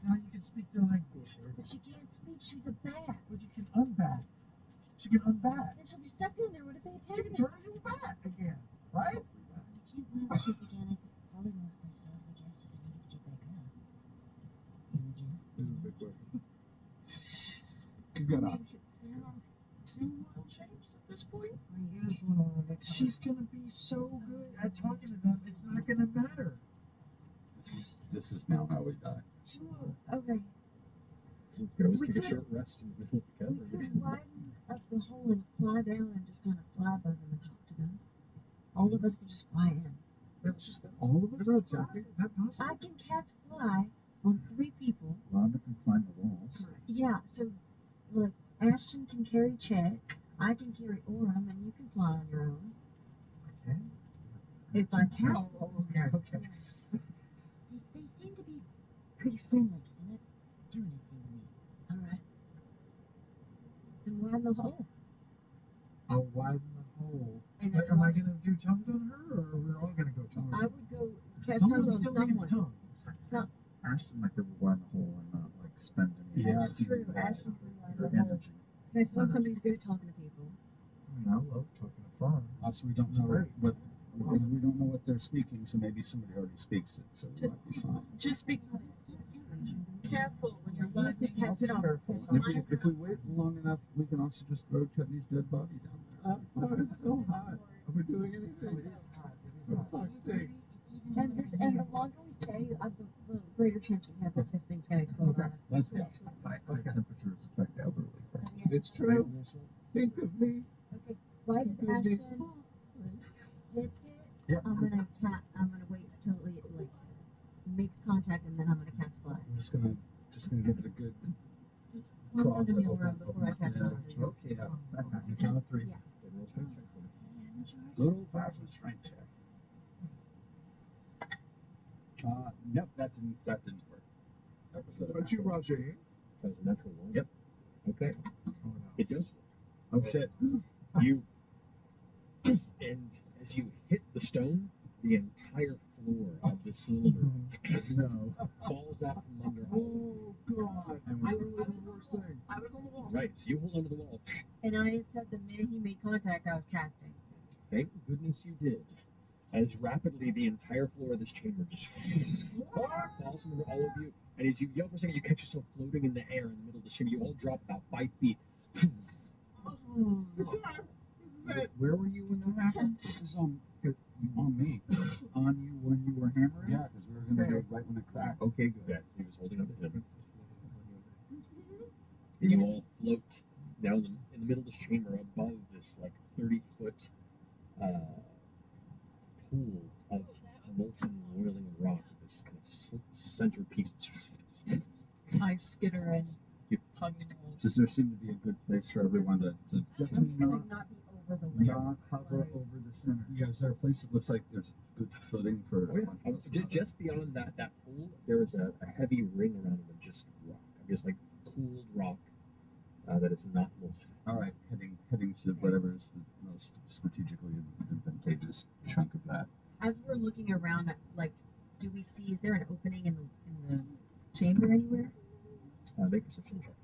Now you can speak their language.
But she can't speak. She's a bat.
But you can unbat. She can unbat.
Then she'll be stuck down there. What if they attack
She can
her?
turn into a bat again, right?
I can't learn shape again. I could polymorph myself, I guess, if I needed to get back up. Imogen.
This is a big question.
You've got options. You have 10 wild shapes at this point?
She's gonna be so good at talking to them. It's not gonna matter.
This is now how we die.
Okay.
You can always
We
take a
could-
short rest in the middle of the
We
cavern.
could widen up the hole and fly down and just kind of fly above them and talk to them. All of us could just fly in.
That's just all of us are attacking. Is that possible?
I can cast fly on 3 people.
Rhonda can climb the walls.
Yeah, so like Ashton can carry Chet, I can carry Orem, and you can fly on your own.
Okay.
If I can.
Okay.
They seem to be pretty friendly, doesn't it? Do anything to me. Alright. Then widen the hole.
I'll widen the hole.
And
Like, am I gonna do tongues on her, or we're all gonna go tongues?
I would go cast
Someone's
tongues on
still
someone.
needs tongues.
So,
Ashton might be able to widen the hole and not like spend any
that's
energy.
true. Ashton's gonna widen the hole.
Energy.
Cast on somebody's good at talking to people.
I mean, I love talking to Fawn.
Also, we don't know
Right.
we don't know what they're speaking, so maybe somebody already speaks it, so we might be fine.
Just be careful when you're widening.
Pass it on.
If we wait long enough, we can also just throw Chetney's dead body down there.
I'm sorry, it's so hot. Are we doing anything?
It is hot.
For fuck's sake.
And the longer we stay, the greater chance we have that this thing's gonna explode on us.
Let's go.
High temperatures affect elderly.
It's true. Think of me.
Okay, right as Ashton hits it, I'm gonna wait until it like makes contact, and then I'm gonna cast fly.
I'm just gonna give it a good
Just climb onto me around before I cast fly.
Okay, on the count of 3.
Yeah.
Good old fashioned strength check. Nope, that didn't work. That was
But you, Roger.
That was a natural one.
Yep.
Okay.
Oh, no.
It does.
Oh shit.
You and as you hit the stone, the entire floor of the cylinder
No.
falls out from under all of you.
Oh, God.
And
I
when-
remember the worst thing.
I was on the wall.
Right, so you hold onto the wall.
And I had said the minute he made contact, I was casting.
Thank goodness you did. As rapidly the entire floor of this chamber just falls from under all of you, and as you yell for a second, you catch yourself floating in the air in the middle of the chamber. You all drop about 5 feet.
Where were you when that happened?
This is on
On
me.
On you when you were hammering?
Yeah, because we were gonna go right when it cracked.
Okay, good.
Yeah, so he was holding on to him. And you all float down in the middle of this chamber above this like 30-foot pool of molten boiling rock, this kind of centerpiece.
ice skitter and
Yep.
hugging walls.
Does there seem to be a good place for everyone to
I'm just gonna not be over the lake.
Not hover over the center.
Yeah, is there a place that looks like there's good footing for?
Oh, yeah. Just beyond that pool, there is a heavy ring around it of just rock, just like cooled rock that is not molten.
All right, heading to whatever is the most strategically advantageous chunk of that.
As we're looking around, like, do we see? Is there an opening in the chamber anywhere?
Make a perception check.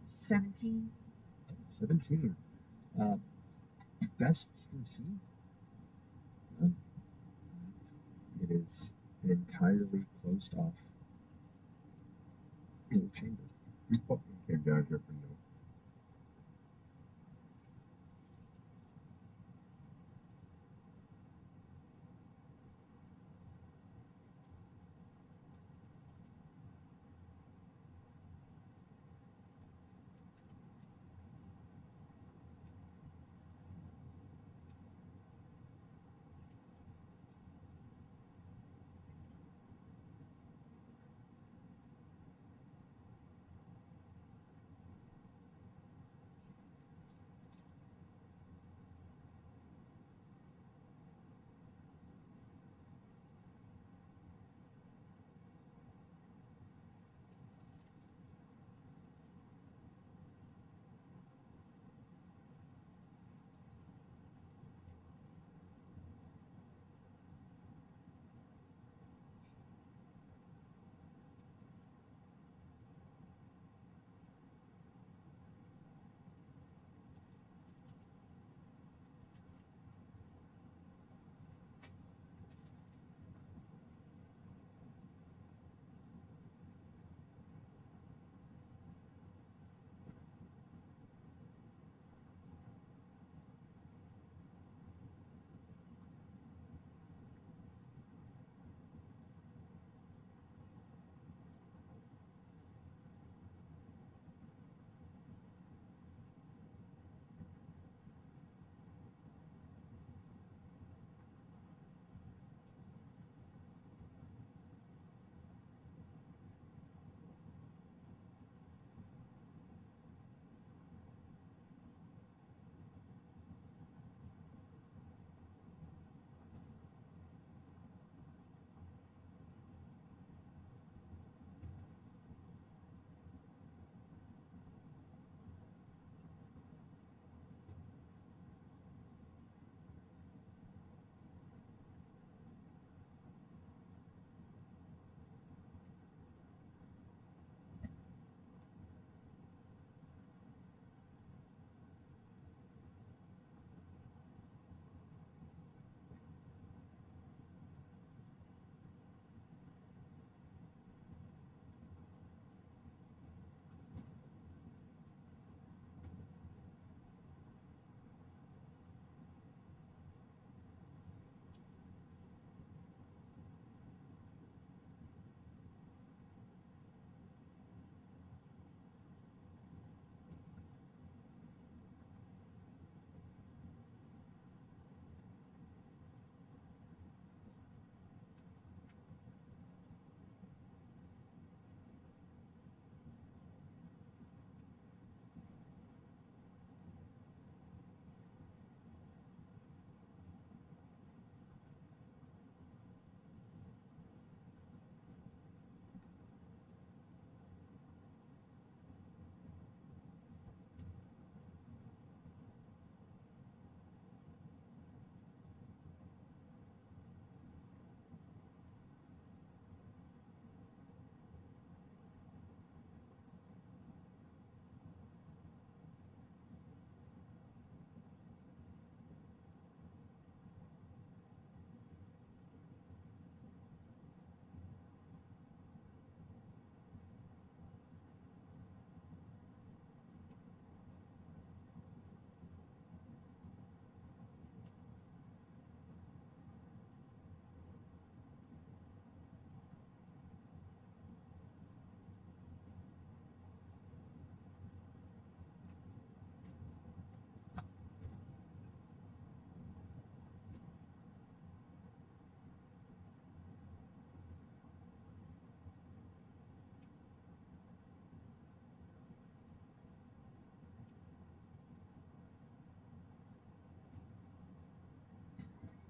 17.
17. Best you can see, it is an entirely closed off little chamber.
We fucking came down here for no.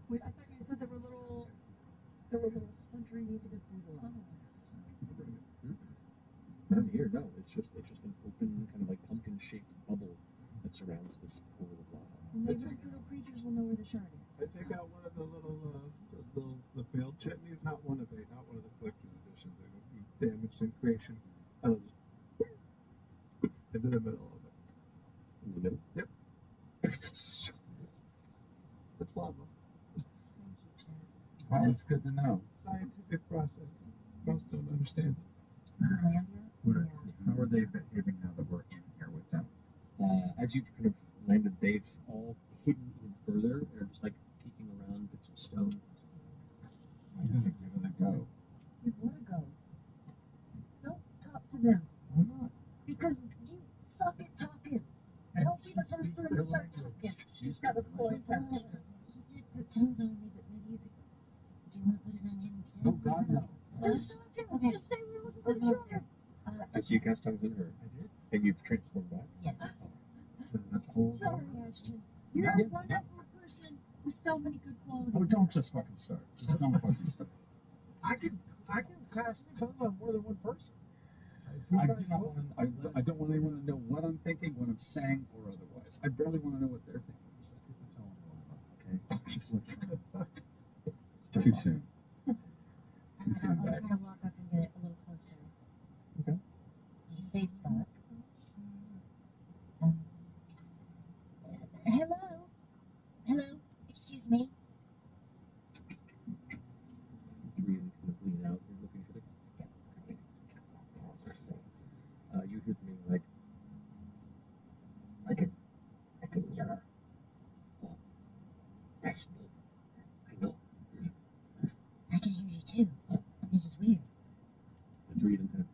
Wait, I thought you said there were little splintery, maybe the through the lines.
Down here, no. It's just an open kind of like pumpkin-shaped bubble that surrounds this pool of lava.
Well, maybe those little creatures will know where the shard is.
I take out one of the little, the failed chutneys, not one of the collector's editions. They don't do damage in creation. And I'll just into the middle of it.
In the middle?
Yep. It's lava.
Well, it's good to know.
Scientific process. Most don't understand it.
How are they behaving now that we're in here with them?
As you've kind of landed, they've all hidden even further. They're just like peeking around bits of stone.
I'm gonna give it a go.
You want to go? Don't talk to them.
Why not?
Because you suck at talking. Don't be the first one to start talking.
She's got a point.
He did put tones on me, but maybe you could. Do you want to put it on him instead?
Oh, God, no.
Just talking.
Okay.
Just say we're looking for the shard.
As you cast tongues on her.
I did?
And you've transformed back.
Yes.
To the cold
Sorry,
water?
Ashton. You're a wonderful person with so many good qualities.
Oh, don't just fucking start. Just don't fucking start.
I can cast tongues on more than one person.
I don't want anyone to know what I'm thinking, what I'm saying, or otherwise. I barely want to know what they're thinking.
Just let's
It's too soon.
I'll try to walk up and get a little closer.
Okay.
A safe spot. Hello? Hello? Excuse me?
Three of them kind of lean out. You're looking for the. You hear them like.
I can hear her. Oh, that's me. I know.
I can hear you too. This is weird.
The three of them kind of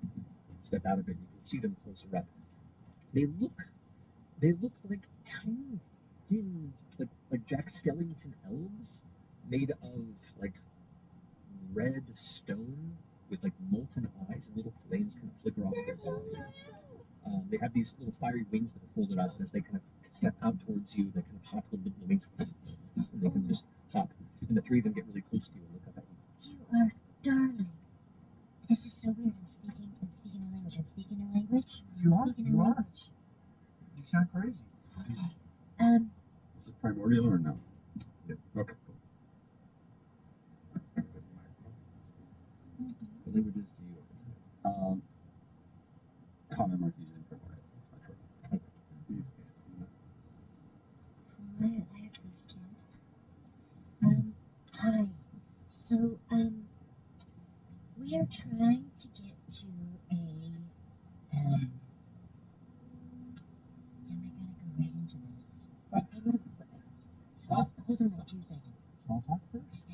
step out of it. You can see them closer up. They look like tiny, thin, like Jack Skellington elves, made of like red stone with like molten eyes, and little flames kind of flicker off their bodies. They have these little fiery wings that are folded up, and as they kind of step out towards you, they kind of hop a little bit, and the wings, and they can just hop. And the three of them get really close to you and look up at you.
You are darling. This is so weird. I'm speaking a language. I'm speaking a language.
You
I'm
are.
speaking a
You are.
language.
You sound crazy.
Okay.
Is it primordial or no?
Yep.
Okay, cool.
What languages do you understand?
Common monkeys and primordial. That's my short.
I have thieves' cant. Hi. So, we are trying to get to a, am I gonna go right into this? Hold on like 2 seconds.
Small talk first.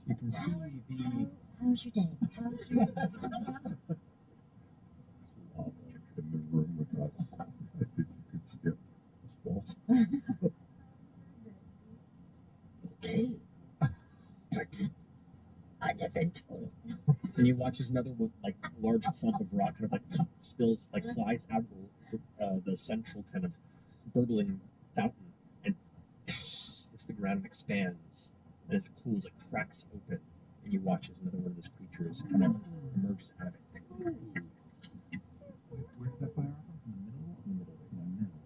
You can see
How's your day? How's your day?
Lava in the room with us. I think you could skip this wall.
Okay. Pretty uneventful.
And you watch as another like large clump of rock kind of like spills, like flies out of the central kind of burbling fountain and hits the ground and expands. And as it cools, it cracks open, and you watch as another one of those creatures kind of emerges out of it.
Where's that fire from? In the middle? In the middle. In the middle.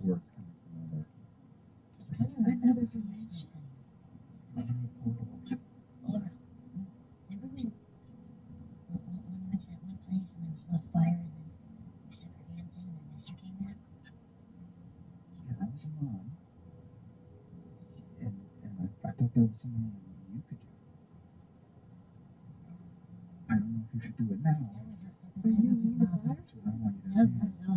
Where it's coming from over.
It's kind of another dimension. Laura, remember when we went to that one place and there was a little fire and then we stuck our hands in and then Mister came out?
Yeah, that was a mom. And I thought that was something you could do. I don't know if you should do it now.
That was a
I want you to dance.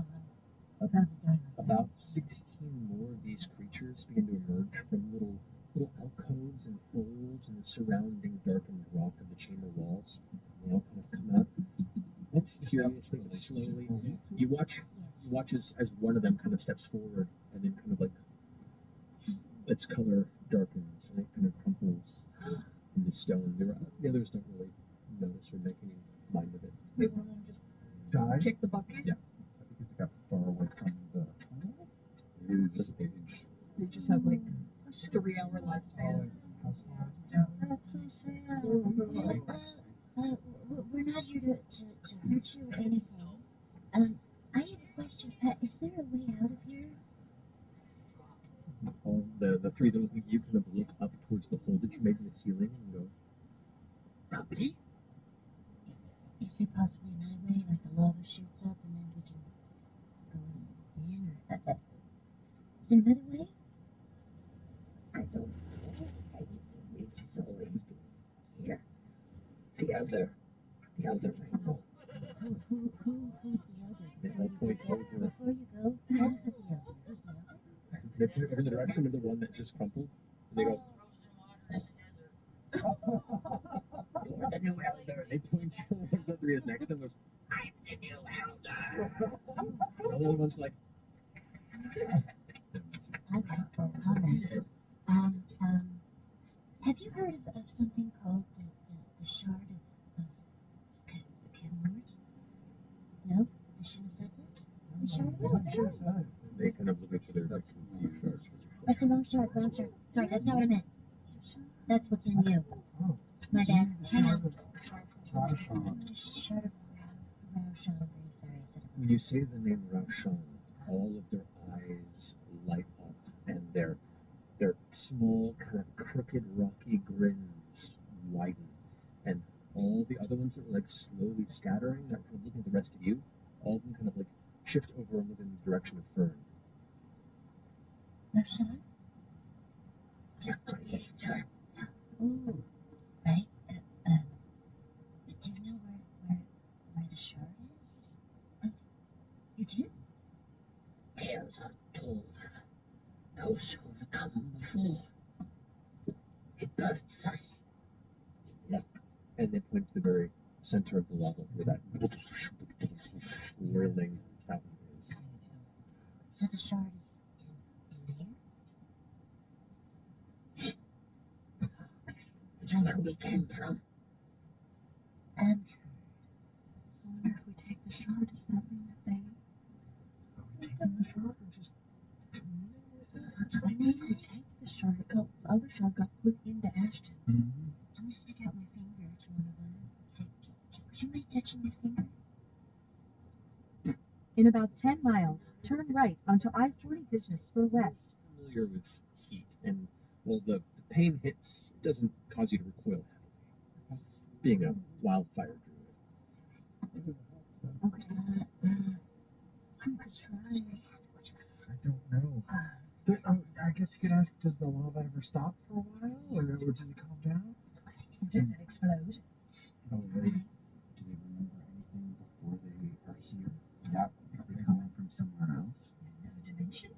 About 16 more of these creatures begin to emerge from little alcoves and folds in the surrounding darkened rock of the chamber walls. They all kind of come out. Curiously, slowly. You watch as one of them kind of steps forward and then kind of like its color darkens and it kind of crumples in the stone. The others don't really notice or make any mind of it.
Wait, one of them just
Die?
kick the bucket?
Yeah.
Because it got far away from the toilet?
Maybe they just age.
They just have like 3-hour lifespan.
That's so sad.
We're not here to hurt you or anything. I have a question. Is there a way out of here?
All the three that look at you kind of look up towards the hole that you made in the ceiling and go,
Probably. Is there possibly another way, like the lava shoots up and then we can go in, or is there another way?
I don't know. I think the witch has always been here. The elder I know.
Who's the elder?
they all point over.
Before you go, the elder. Who's the elder?
They point over in the direction of the one that just crumpled. And they go,
You're the new elder.
they point to one of the three is next to them. Goes,
I'm the new elder.
and all the other ones go like,
Alright. Have you heard of something called the shard of Kemort? No? I shouldn't have said this? The shard of Kemort?
they kind of look at each other like confused.
That's the wrong shard. Sorry, that's not what I meant. That's what's in you. My bad. Hang on. The shard of Raushan. I'm very sorry I said it.
When you say the name Raushan, all of their eyes light up and their small, kind of crooked, rocky grins widen. And all the other ones that were like slowly scattering, that kind of looking at the rest of you, all of them kind of like shift over and look in the direction of Fern.
Raushan? Oh, right. Do you know where the shard is? You do?
Tales are told of those who have come before. It burns us. Look.
And they point to the very center of the lava where that whirling fountain is.
So the shard is in here?
It's where we came from.
I wonder if we take the shard, does that mean that they...
Are we taking the shard or just communing with it?
I think we take the shard. The other shard got put into Ashton.
I'm gonna stick out my finger to one of them and say, would you mind touching my finger?
In about 10 miles, turn right onto I-40 Business Spur West.
Familiar with heat, and while the pain hits, it doesn't cause you to recoil heavily. Being a wildfire druid.
Okay. I'm gonna try.
I don't know. I guess you could ask, does the lava ever stop for a while? Or does it calm down?
Does it explode?
Oh, do they remember anything before they are here? Yeah. Are they coming from somewhere else?
Another dimension?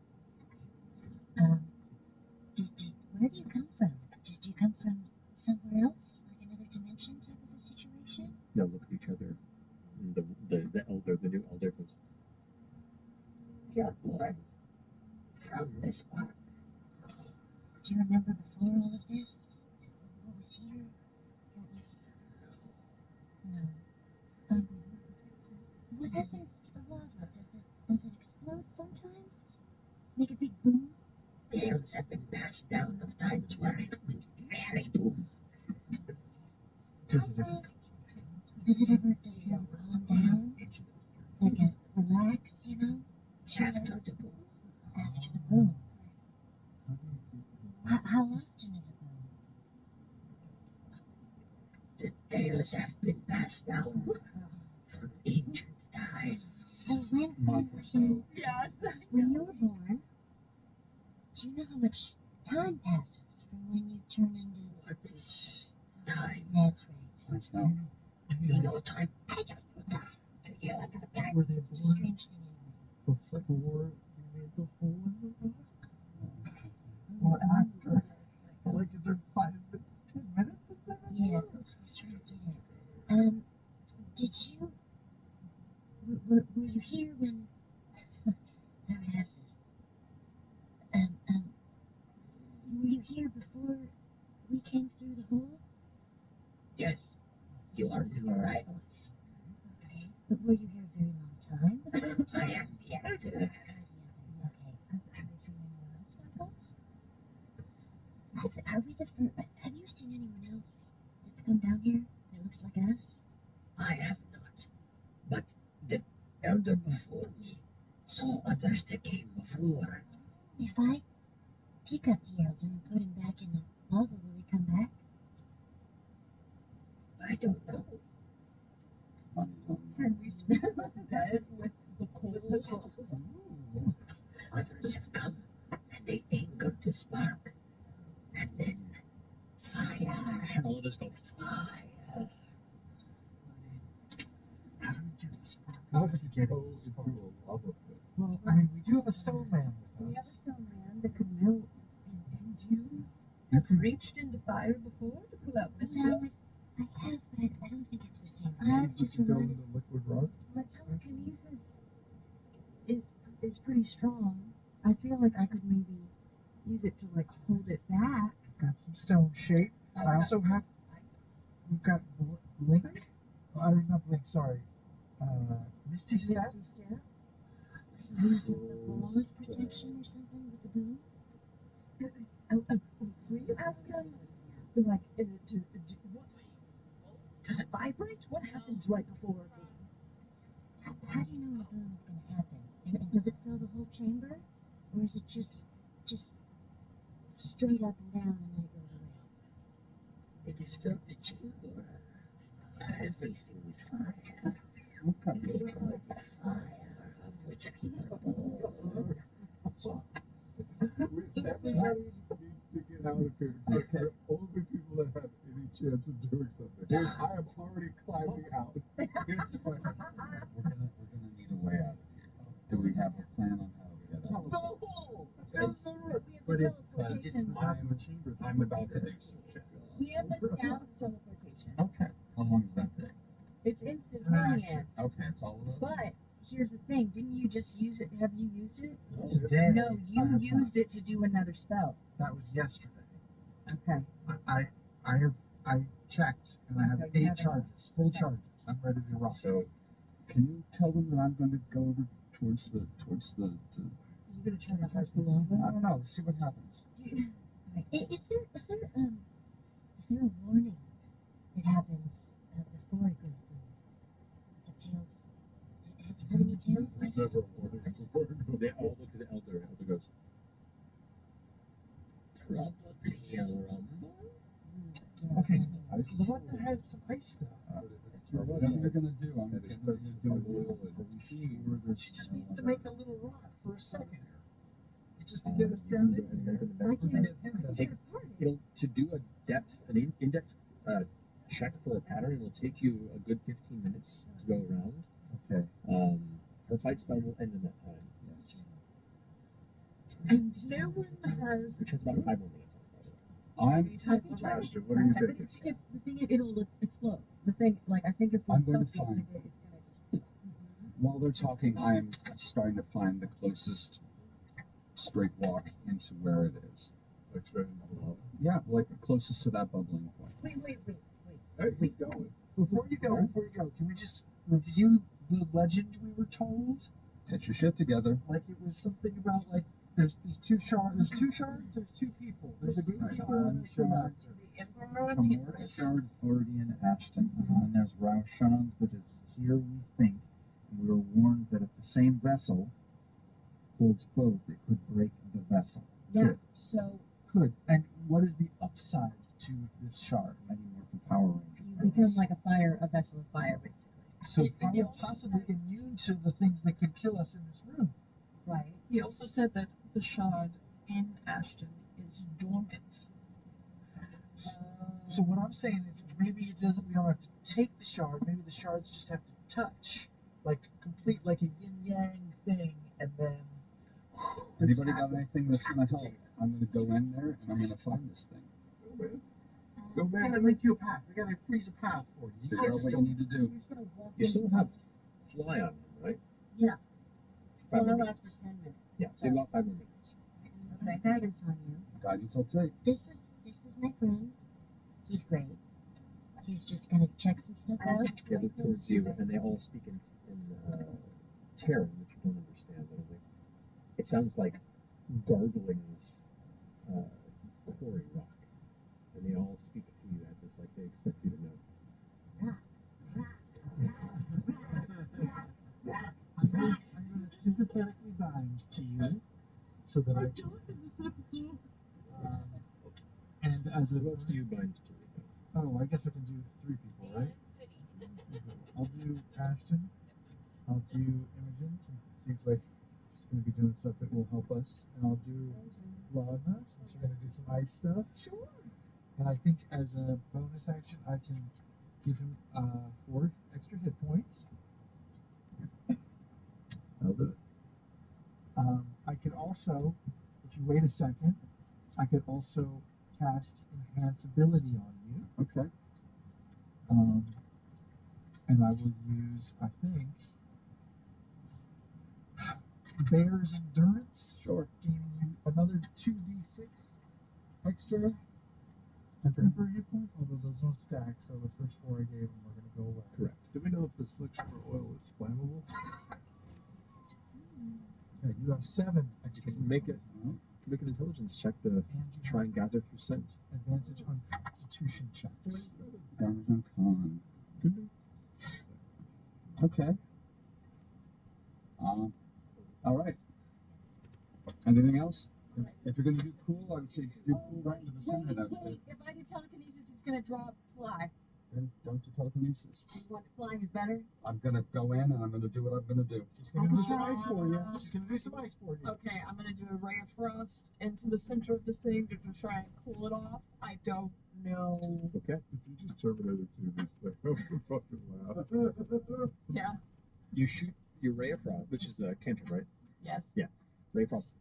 Where do you come from? Did you come from somewhere else? Like another dimension type of a situation?
They'll look at each other. And the new elder goes,
You're born from this one.
Do you remember before all of this? What was here? What was... No. What happens to the lava? Does it explode sometimes? Make a big boom?
Tales have been passed down of times where it would really boom.
Does it ever
Does it ever calm down? Like a relax, you know?
After the boom?
After the boom. How often is a boom?
The tales have been passed down from ancient times.
So when you were born, do you know how much time passes from when you turn into...
What is time?
That's right.
Do you know time? I don't know time. Do you know time?
Were they
It's a
born
strange thing anyway.
before we made the hole in the rock? Or after? Like, is there 5 minutes, 10 minutes of that?
Yeah, that's what I was trying to get at. Did you... Were you here when... How do I ask this? Were you here before we came through the hole?
Yes. You are new arrivals.
Okay. But were you here a very long time before?
I am the elder.
Okay.
Have they seen anyone else like us?
Are we the first? Have you seen anyone else that's come down here that looks like us?
I have not, but the elder before me saw others that came before.
If I pick up the elder and put him back in the lava, will he come back?
I don't know.
Can we spell dead with the coal?
Others have come, and they angered the spark. And then fire.
And all of us go,
Fire.
How do we get the spark? How did we get it?
Lava pit.
Well, I mean, we do have a stone man
We
with
have a
us.
stone man that could melt, and you have reached into fire before to pull out mystery.
No, I have, but I don't think it's the same.
You
I'm
think
just
we could go
reminded.
into liquid rock?
My telekinesis is pretty strong. I feel like I could maybe use it to like hold it back.
Got some stone shape. I also have. We've got blink. I mean, not blink. Sorry. Misty step.
Misty step. Use like the flawless protection or something with the boom.
Were you asking, like, does it vibrate? What happens right before a boom?
How do you know when a boom is going to happen? And does it fill the whole chamber, or is it just straight up and down and then it goes away?
It has filled the chamber. Everything is fire. We enjoy the fire of which we were born.
Everybody needs to get out of here except for only people that have any chance of doing something. I am already climbing out.
Here's the question. We're gonna need a way out of here. Do we have a plan on how to get out?
No!
But it's I'm about to do some shit.
We have the staff teleportation.
Okay. How long does that take?
It's instantaneous.
Okay, it's all of it.
But here's the thing: didn't you just use it? Have you used it?
Today.
No, you used it to do another spell.
That was yesterday.
Okay.
I checked and I have
Okay, you
8
have it.
charges, full charges. I'm ready to rock.
So, can you tell them that I'm going to go over towards the
You're gonna try to touch the lava.
I don't know. Let's see what happens.
Is there a warning that happens before it goes boom? Have tails? Have any tails?
There's never a warning before it goes.
they all look at the elder. The elder goes,
Probably a rumble.
Okay, the one that has some ice stuff.
Whatever you're going to do, I'm going to do it.
She just needs to make a little rock for a second. Just to get us down in there.
it'll to do an in-depth check for a pattern. It'll take you a good 15 minutes to go around.
Okay.
Her fight spell will end in that time.
Yes.
And no one has.
Which has about 5 more minutes on it.
I'm.
Type of
Ashton, what are you
But
thinking?
if the thing it'll explode. The thing, like I think if we
I'm going to
fuck
find-
with it, it's gonna just.
While they're talking, I am starting to find the closest straight walk into where it is.
Like straight into the lava.
Yeah, like closest to that bubbling point.
Wait.
Hey, he's going.
Before you go, can we just review the legend we were told?
Get your shit together.
Like it was something about like there's these 2 shards. There's 2 shards. There's 2 people. There's a group of shard and a master.
The Emperor and the
Amor's
Empress.
shard is already in Ashton, and there's Raushan's that is here, we think. And we were warned that if the same vessel holds both, it could break the vessel.
Yeah. So
Good. And what is the upside to this shard?
I need more from Power Rangers.
you become like a vessel of fire, basically.
So probably possibly immune to the things that could kill us in this room.
Right.
He also said that the shard in Ashton is dormant.
So what I'm saying is maybe it doesn't. We don't have to take the shard. Maybe the shards just have to touch, like complete like a yin yang thing, and then.
Anybody got anything that's going to help? I'm going to go in there and I'm going to find this thing.
Go back. We gotta link you a path. We gotta freeze a path for you.
Figure out what you need to do.
You're just gonna walk
You
in.
still have fly on them, right?
Yeah.
Five
Well,
more
it
minutes.
lasts for 10 minutes.
Yeah, so you got 5 more minutes.
Okay. Guidance on you.
Guidance I'll take.
This is my friend. He's great. He's just gonna check some stuff out.
They look towards you, and they all speak in Terran, which you don't understand. I don't think. It sounds like gargling quarry rock.
bind to you so that I can. And as a.
Who else do you bind to?
Oh, I guess I can do 3 people, right? I'll do Ashton. I'll do Imogen, since it seems like she's going to be doing stuff that will help us. And I'll do Lagna, since we're going to do some ice stuff. Sure. And I think as a bonus action, I can give him 4 extra hit points.
I'll do it.
I could also, if you wait a second, I could also cast Enhance Ability on you.
Okay.
And I will use, I think, Bear's Endurance.
Sure.
Giving you another 2d6 extra temporary hit points, although those don't stack, so the first 4 I gave him are going to go away.
Correct. Do we know if the selection for oil is flammable?
Okay, you have 7 extra.
You can make it. Make an intelligence check to try and gather through scent.
Advantage on Constitution checks.
Advantage on con. Okay. All right. Anything else? If you're going to do cool, I would say do cool right into the center. That's good.
If I do telekinesis, it's going to drop fly.
Then don't do telekinesis.
What, flying is better?
I'm going to go in and I'm going to do what I'm going to do.
She's going to do some ice for you. She's going to do some ice for you.
Okay, I'm gonna do a ray of frost into the center of this thing to try and cool it off. I don't know.
Okay. If you just terminated through this thing, I would fucking laugh.
Yeah.
You shoot your ray of frost, which is a cantrip, right?
Yes.
Yeah. Ray of frost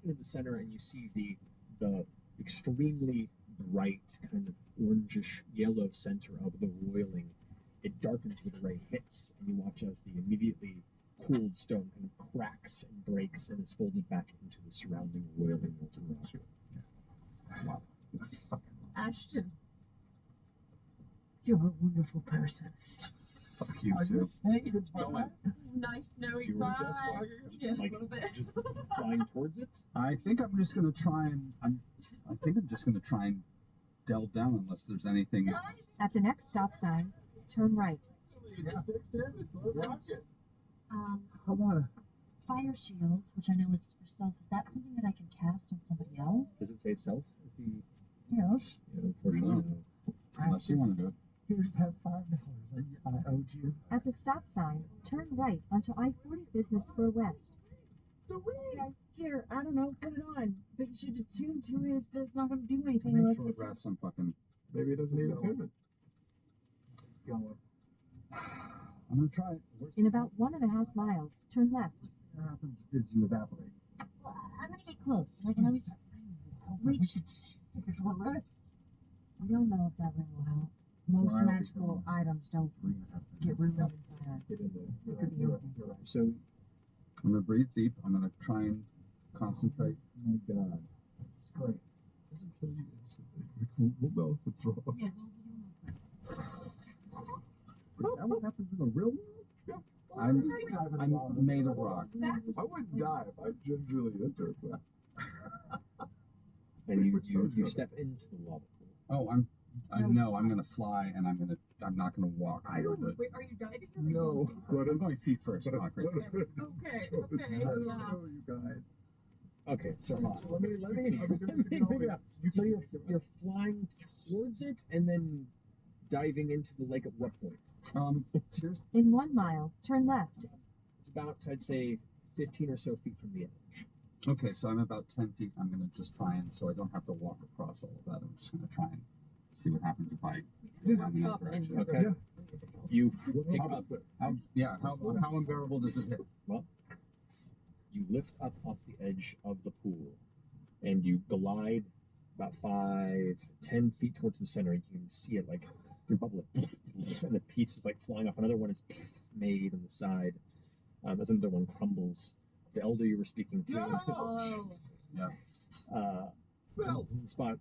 in the center, and you see the extremely bright, kind of orangish yellow center of the roiling. It darkens where the ray hits, and you watch as the immediately cooled stone kind of cracks and breaks and is folded back into the surrounding roiling molten rock. Wow.
Ashton, you're a wonderful person.
Fuck you
Are
too.
you saying it's fine?
Nice knowing
You
bye.
were just flying?
Yeah,
Like,
a little bit.
just flying towards it?
I think I'm just going to try and I think I'm just going to try and delve down unless there's anything.
At the next stop sign, turn right.
How about a
Fire shield, which I know is for self. Is that something that I can cast on somebody else?
Does it say self? Is the
yes?
yeah, unfortunately, no.
Unless you want to do it.
Here's that $5 I owed you.
At the stop sign, turn right onto I-40 Business Spur West.
Okay, here, I don't know, put it on. But you should attune to it. It's not going to do anything
Make
unless
sure it
it's.
rests some fucking.
Maybe it doesn't need attunement.
Going.
I'm going to try it.
In about 1.5 miles, turn left.
What happens is you evaporate.
Well, I'm gonna get close, and I can always reach.
We should take a short rest.
We don't know if that ring will help. Most
Well,
magical items don't get ruined in fire.
Get in there.
It could be
You're right.
anything.
You're right. So
I'm going to breathe deep. I'm going to try and concentrate.
Oh my God. It's great.
Doesn't kill you instantly. We'll know if it's wrong.
Yeah, well,
Is that what happens in the real world? I'm made of rock.
I wouldn't die if I gingerly entered, but
and you step into the lava pool.
Oh, I know I'm gonna fly and I'm not gonna walk.
I don't.
Wait, are you diving?
no.
I'm going feet first, not right.
Okay.
I don't know, you guys.
Okay, so let me figure out. So you're flying towards it and then diving into the lake at what point?
Here's
In 1 mile, turn left.
It's about, I'd say, 15 or so feet from the edge.
okay. So I'm about 10 feet. I'm gonna just try and so I don't have to walk across all of that. I'm just gonna try and see what happens if I go in that direction.
Okay.
Yeah.
You
What
pick
happens
up.
there?
How unbearable does it hit?
Well, you lift up off the edge of the pool, and you glide about 5-10 feet towards the center. You can see it like your bubble, and the piece is like flying off. Another one is made on the side. As another one crumbles. The elder you were speaking to.
Oh.
Yeah.
In the spot.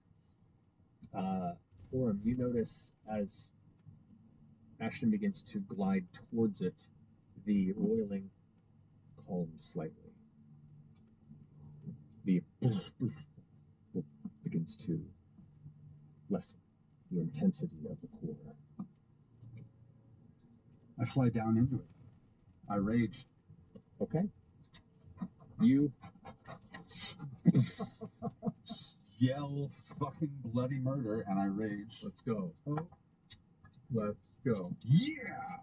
Orem, you notice as Ashton begins to glide towards it, the roiling calms slightly. The begins to lessen the intensity of the core.
I fly down into it. I rage.
Okay. You
yell fucking bloody murder, and I rage.
Let's go. Oh, let's go.
Yeah!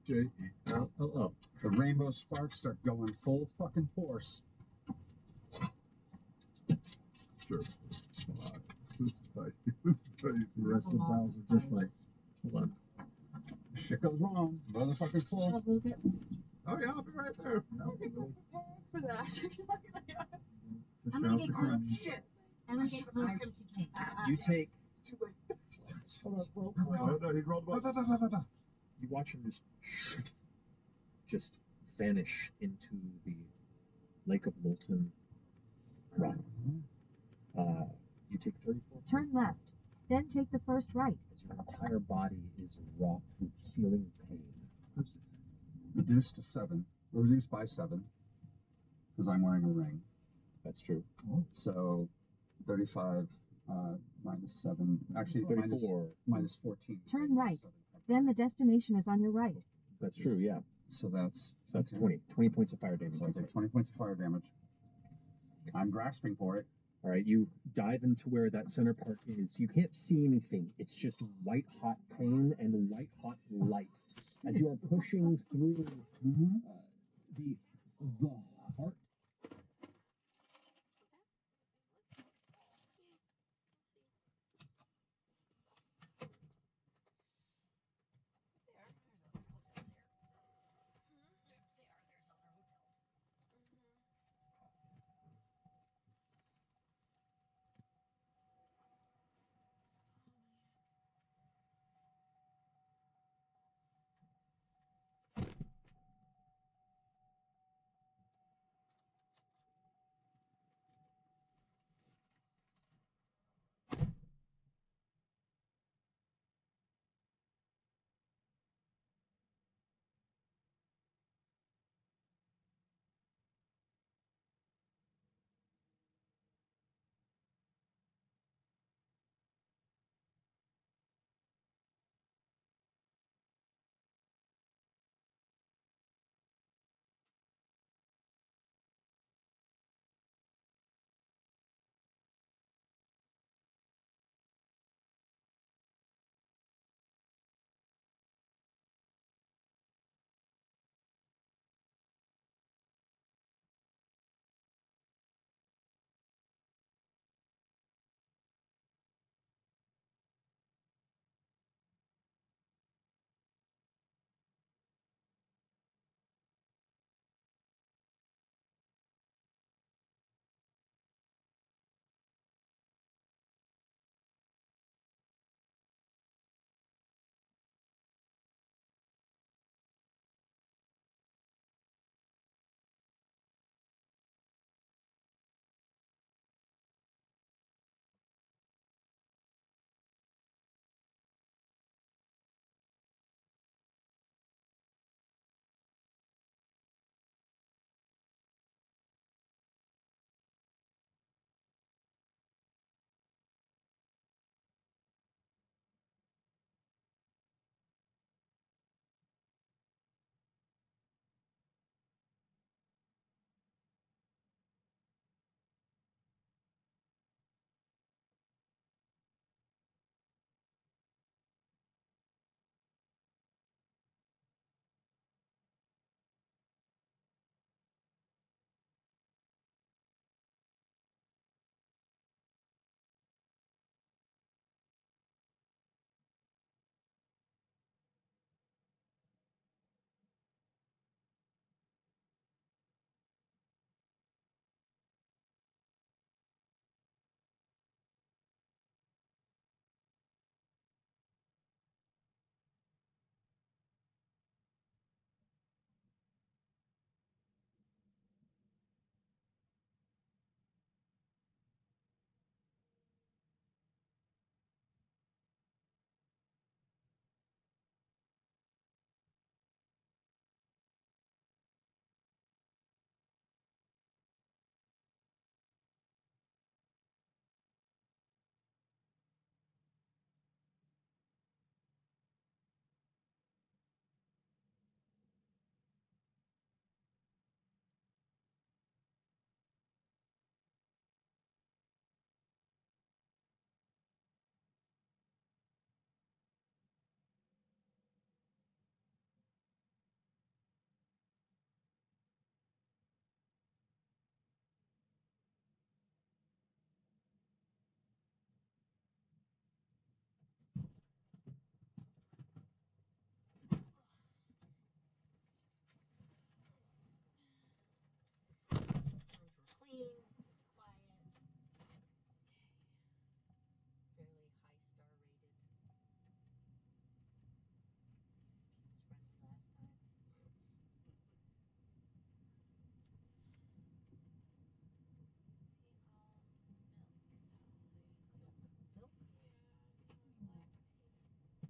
J-E-L-L-O.
The rainbow sparks start going full fucking force.
Sure. This is like the rest of the battles are just like, hold on.
Shit goes wrong. Motherfucking full.
Oh yeah, I'll be right there. No, really.
For that.
I'm gonna get close.
Shit.
I'm gonna get close just in case.
You take.
It's too late. No, he rolled one.
You watch him just vanish into the lake of molten rock. You take 34.
Turn left, then take the first right.
As your entire body is wrought with searing pain.
Reduced to 7. Reduced by 7. Because I'm wearing a ring.
That's true.
So 35 minus 7. Actually,
34.
Minus 14.
Turn right, then the destination is on your right.
That's true, yeah.
So that's
20. 20 points of fire damage.
So I take 20 points of fire damage. I'm grasping for it.
All right, you dive into where that center part is. You can't see anything. It's just white hot pain and white hot light. As you are pushing through the heart.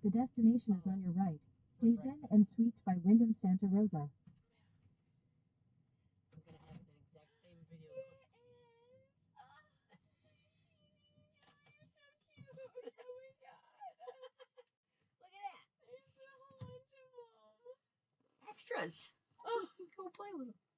The destination is on your right. Days Inn and Suites by Wyndham Santa Rosa.
I'm gonna have that exact same video. Extras. Oh, go play with them.